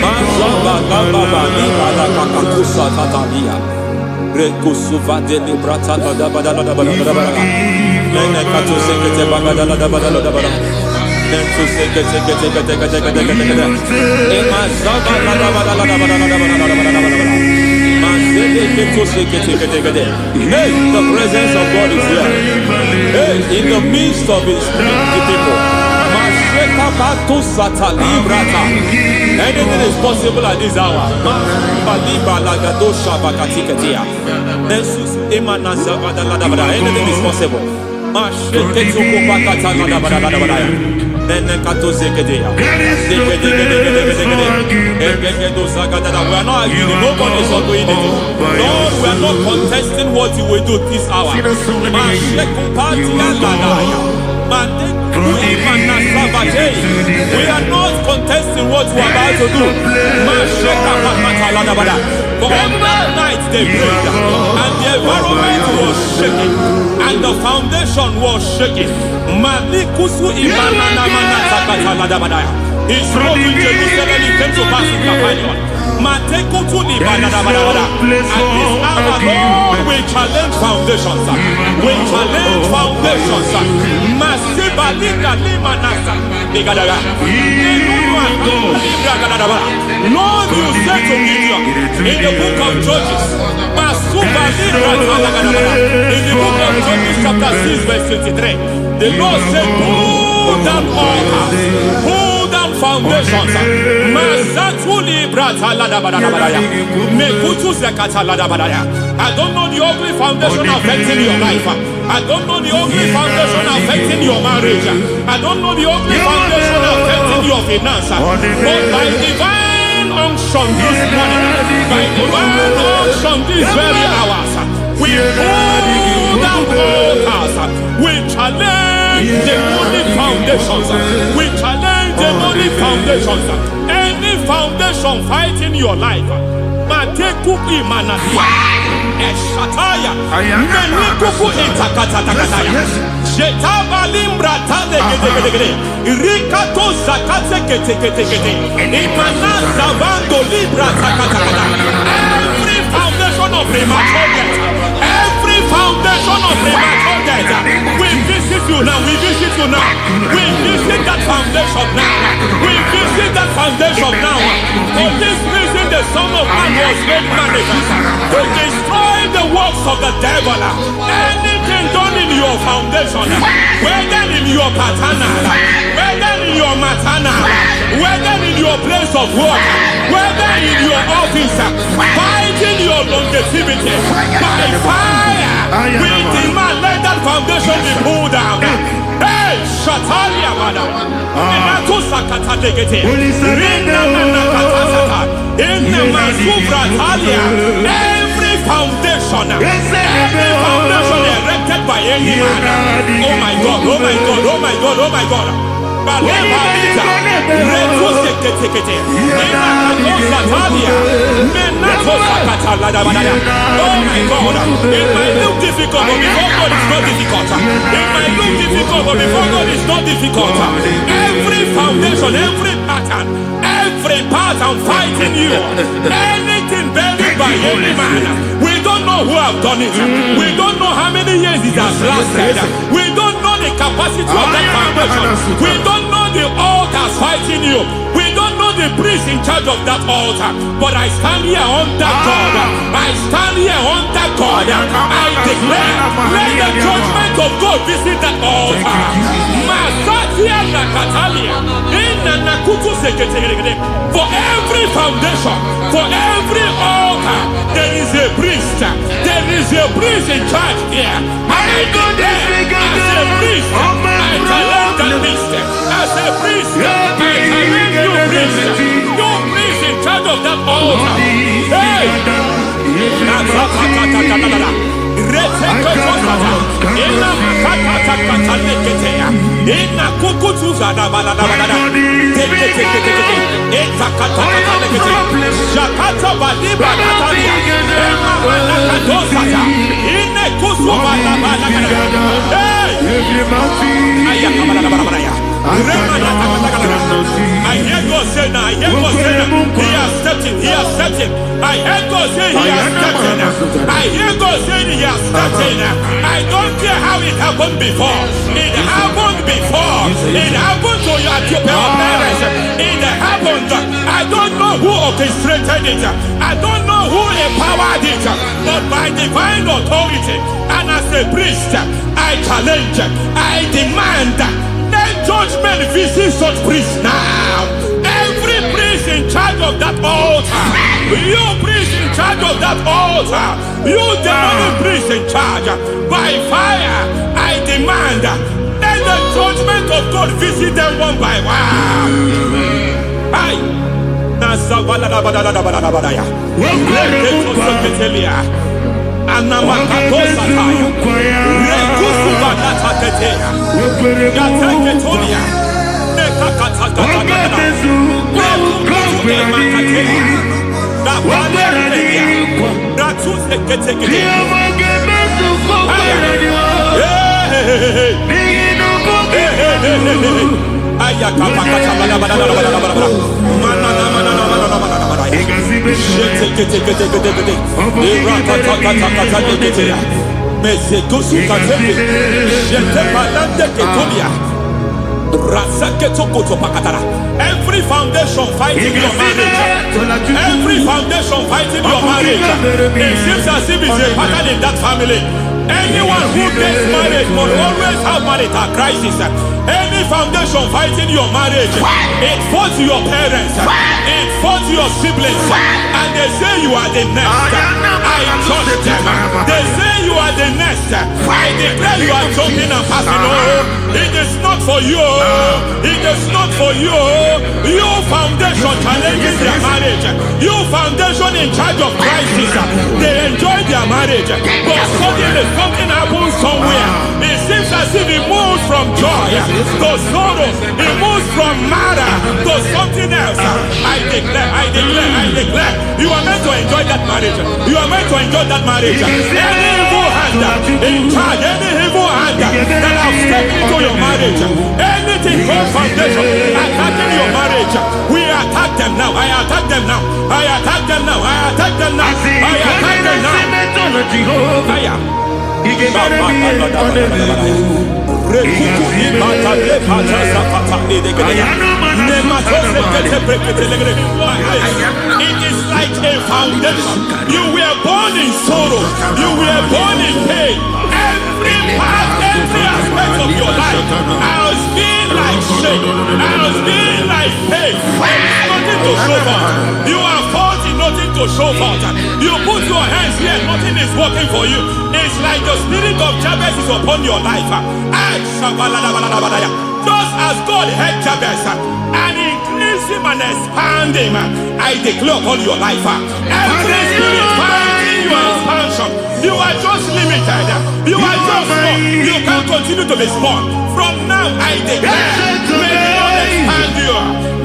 mazaba baba ni bala kakakusa tatalia rekusuva de librata da bada nene kato sekete bagada da bada nentu sekete e mazaba da bada Mazebe Hey, the presence of God is here. Hey, in the midst of his people. Anything is possible at this hour. Anything is possible. We are not arguing, nobody is doing it. Lord, we are not contesting what you will do this hour. We are not contesting what we are about to do. For all that night they prayed, and the environment was shaking, and the foundation was shaking. He spoke in Jerusalem, he came to pass in Capernaum. At this hour, Lord, we challenge foundations. We challenge foundations. Lord, you said to Gideon in the book of Judges, in the book of Judges chapter 6 verse 23, the Lord said, pull down altars, pull down foundations. I don't know the ugly foundation affecting your life. I don't know the ugly foundation affecting your marriage. I don't know the ugly foundation affecting your finance. But by divine unction this morning, by divine unction these very hours, we pull down altars. We challenge demonic foundations. We challenge demonic foundations. Any foundation fighting your life, Matekuki Manasia, Eshataya, Menikuku Itakatatakataya, Jetavalimbra Tadegede, Rikato Zakate Ketekete, Imanasa Vando Libra Takatakata. Every foundation of premature death, every foundation of premature death, we visit you now, we visit you now, we visit that foundation now, we visit that foundation now. For this reason, the Son of Man was made manifest to destroy the works of the devil. Anything done in your foundation, whether in your paternal, whether in your maternal, whether in your place of work, whether in your office, fighting your longevity by fire, we demand let that foundation be pulled down. Hey, Shatalia Madam, every foundation erected by any man. Oh my God, oh my God, oh my God, oh my God. Oh my God, it might look difficult, but before God it's not difficult. It might look difficult, but before God it's not difficult. Every foundation, every pattern fighting you, anything buried by any man, we don't know who have done it. We don't know how many years it has lasted. We don't know the capacity of that foundation. We don't know the altars fighting you. We don't know the priest in charge of that altar. But I stand here under God. I stand here under God. I declare, let the judgment of God visit that altar. For every foundation, for every altar, there is a priest. There is a priest in charge here. I declare, as a priest, I challenge that priest. As a priest, I challenge you priest. You priest in charge of that altar. Hey! I hear God say now, he has stepped in, he has stepped starting. I hear God saying he has started. I hear God saying he has started. I don't care how it happened before. It happened before. It happened to your parents. It happened. I don't know who orchestrated it. I don't know who empowered it. But by divine authority and as a priest, I challenge, I demand, let judgment visit such priests now. Every priest in charge of that altar, you priest in charge of that altar, you demonic priest in charge, by fire, I demand, let the judgment of God visit them one by one. Aye. Every foundation fighting your marriage, every foundation fighting your marriage, it seems as if it's a pattern in that family. Anyone who gets married will always have marital crisis. Any foundation fighting your marriage, it fought your parents, it fought your siblings, and they say you are the next. I judge them. They say you are the next. I declare you are jumping and passing. Oh, it is not for you. It is not for you. You foundation challenges their marriage. You foundation in charge of crisis. They enjoy their marriage, but suddenly something happens somewhere. It seems as if it moves from joy to sorrow. It moves from matter to something else. I declare, you are meant to enjoy that marriage. You are meant to enjoy that marriage. Any evil hand in charge, any evil hand that have stepped into your marriage, anything called foundation attacking your marriage, we attack them now. I attack them now. I attack them now. I attack them now. I attack them now. I am. It is like a foundation. You were born in sorrow. You were born in pain. Every part, every aspect of your life has been like shame. Has been like pain. There is nothing to show for. You are faulty, nothing to show for. You put your hands here, nothing is working for you. It's like the spirit of Jabez is upon your life. Just as God had Jabez and increased him and expand him, I declare upon your life. Every spirit fighting your expansion, you are just limited. You are just small. You can't continue to be small. From now, I declare, may the Lord expand you.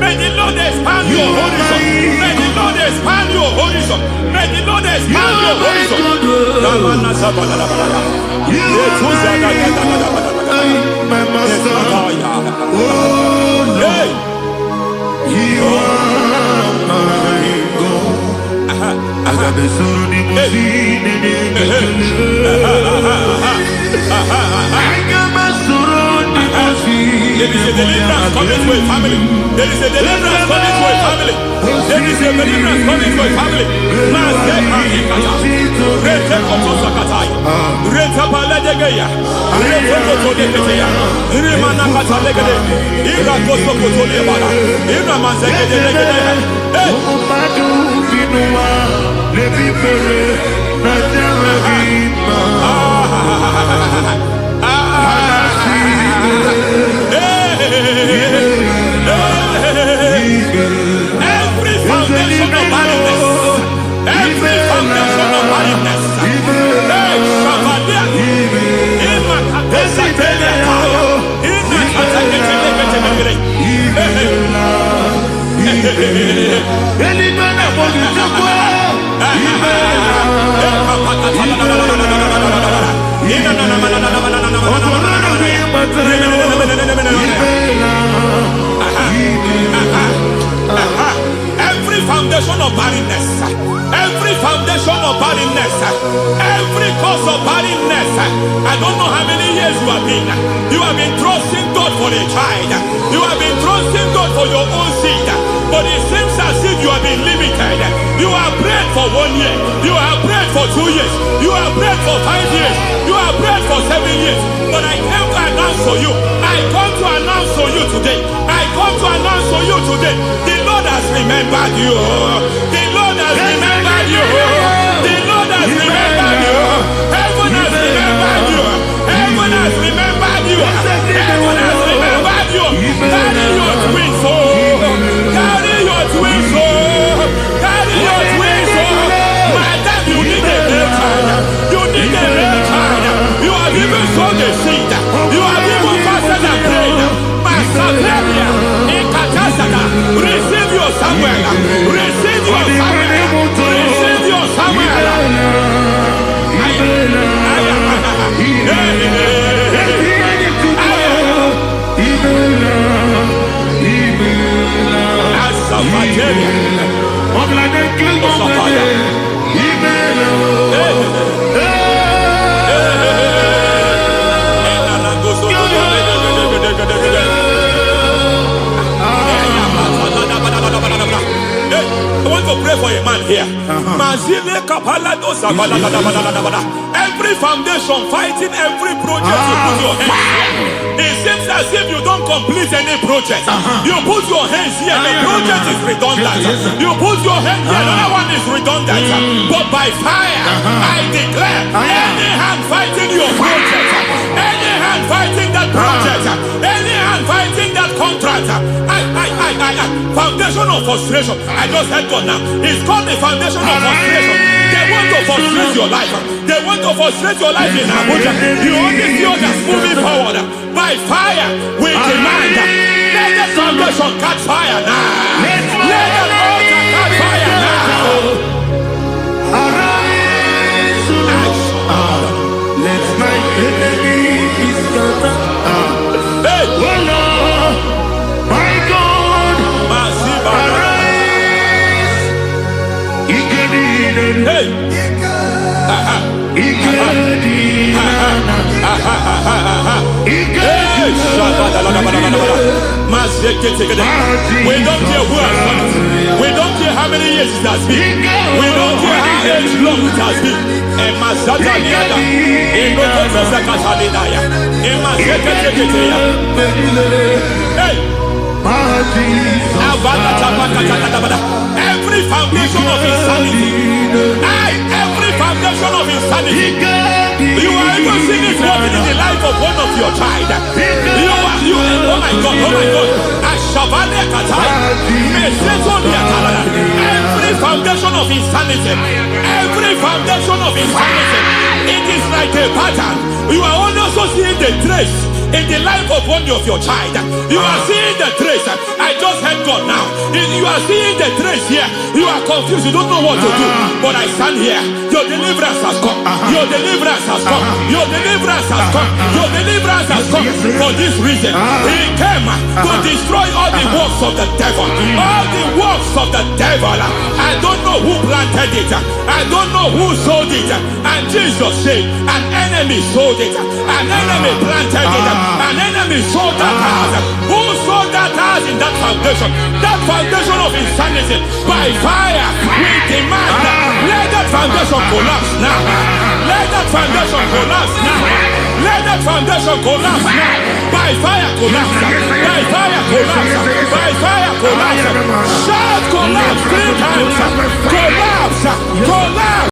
May the Lord expand your horizon. May the Lord expand your horizon. May the Lord expand your horizon. My master, oh Lord, you are my God. I got the soul in my feet. I got my soul in my feet. There is a deliverance coming to a family. There is a deliverance coming to a family. There is a deliverance coming to a family. Every foundation of barrenness, every foundation of barrenness, every foundation of barrenness, every foundation of barrenness, every cause of barrenness. I don't know how many years you have been trusting God for a child. You have been trusting God for your own seed, but it seems as if you have been limited. You have prayed for 1 year, you have prayed for 2 years, you have prayed for 5 years, you have prayed for 7 years. But I came to announce for you, I come to announce for you today, I come to announce for you today, the Lord has remembered you. The Lord has remembered you. The Lord has remembered you. Heaven has remembered you. Heaven has remembered you. Heaven has remembered you. Carry your twins, oh. Carry your twins, oh. Carry your twins, oh. Madam, you need a real child. You need a real child. You have even sown the seed. You have even fasted and prayed. Masaperia, Ekatasada, receive your Samuel. Receive your Samuel. Receive your Samuel. I want to pray for a man here. Every foundation fighting every project you put your hands. It seems as if you don't complete any project. You put your hands here, the project is redundant. You put your hand here, another one is redundant. But by fire, I declare, any hand fighting your project, any hand fighting that project, any hand fighting that contract, foundation of frustration. I just heard God now. It's called the foundation of frustration. They want to frustrate your life. They want to frustrate your life in Abuja. You only see others moving forward. By fire, we demand. Let the foundation catch fire now. Let the altar catch fire now. Arise, let my enemy be scattered. Hey, Oh Lord, my God, arise. hey, we don't care who has done it. We don't care how many years it has been. We don't care how age long it has been. Hey, every foundation of insanity, every foundation of insanity, you are even seeing it working in the life of one of your child. Oh my God, oh my God. Every foundation of insanity, every foundation of insanity, it is like a pattern. You are also seeing the trace in the life of one of your child. You are seeing the trace. I just heard God now. You are seeing the trace here. You are confused. You don't know what to do. But I stand here. Your deliverance has come. Your deliverance has come. Your deliverance has come. Your deliverance has come. For this reason, He came to destroy all the works of the devil. All the works of the devil. I don't know who planted it. I don't know who sold it. And Jesus said, an enemy sold it. An enemy planted it. An enemy sold that house. Who sold that house in that foundation? That foundation of insanity. By fire, we demand let that foundation collapse now. Let that foundation collapse now. Let that foundation collapse now. By fire collapse. By fire collapse. By fire collapse. Shout collapse 3 times. Collapse. Collapse.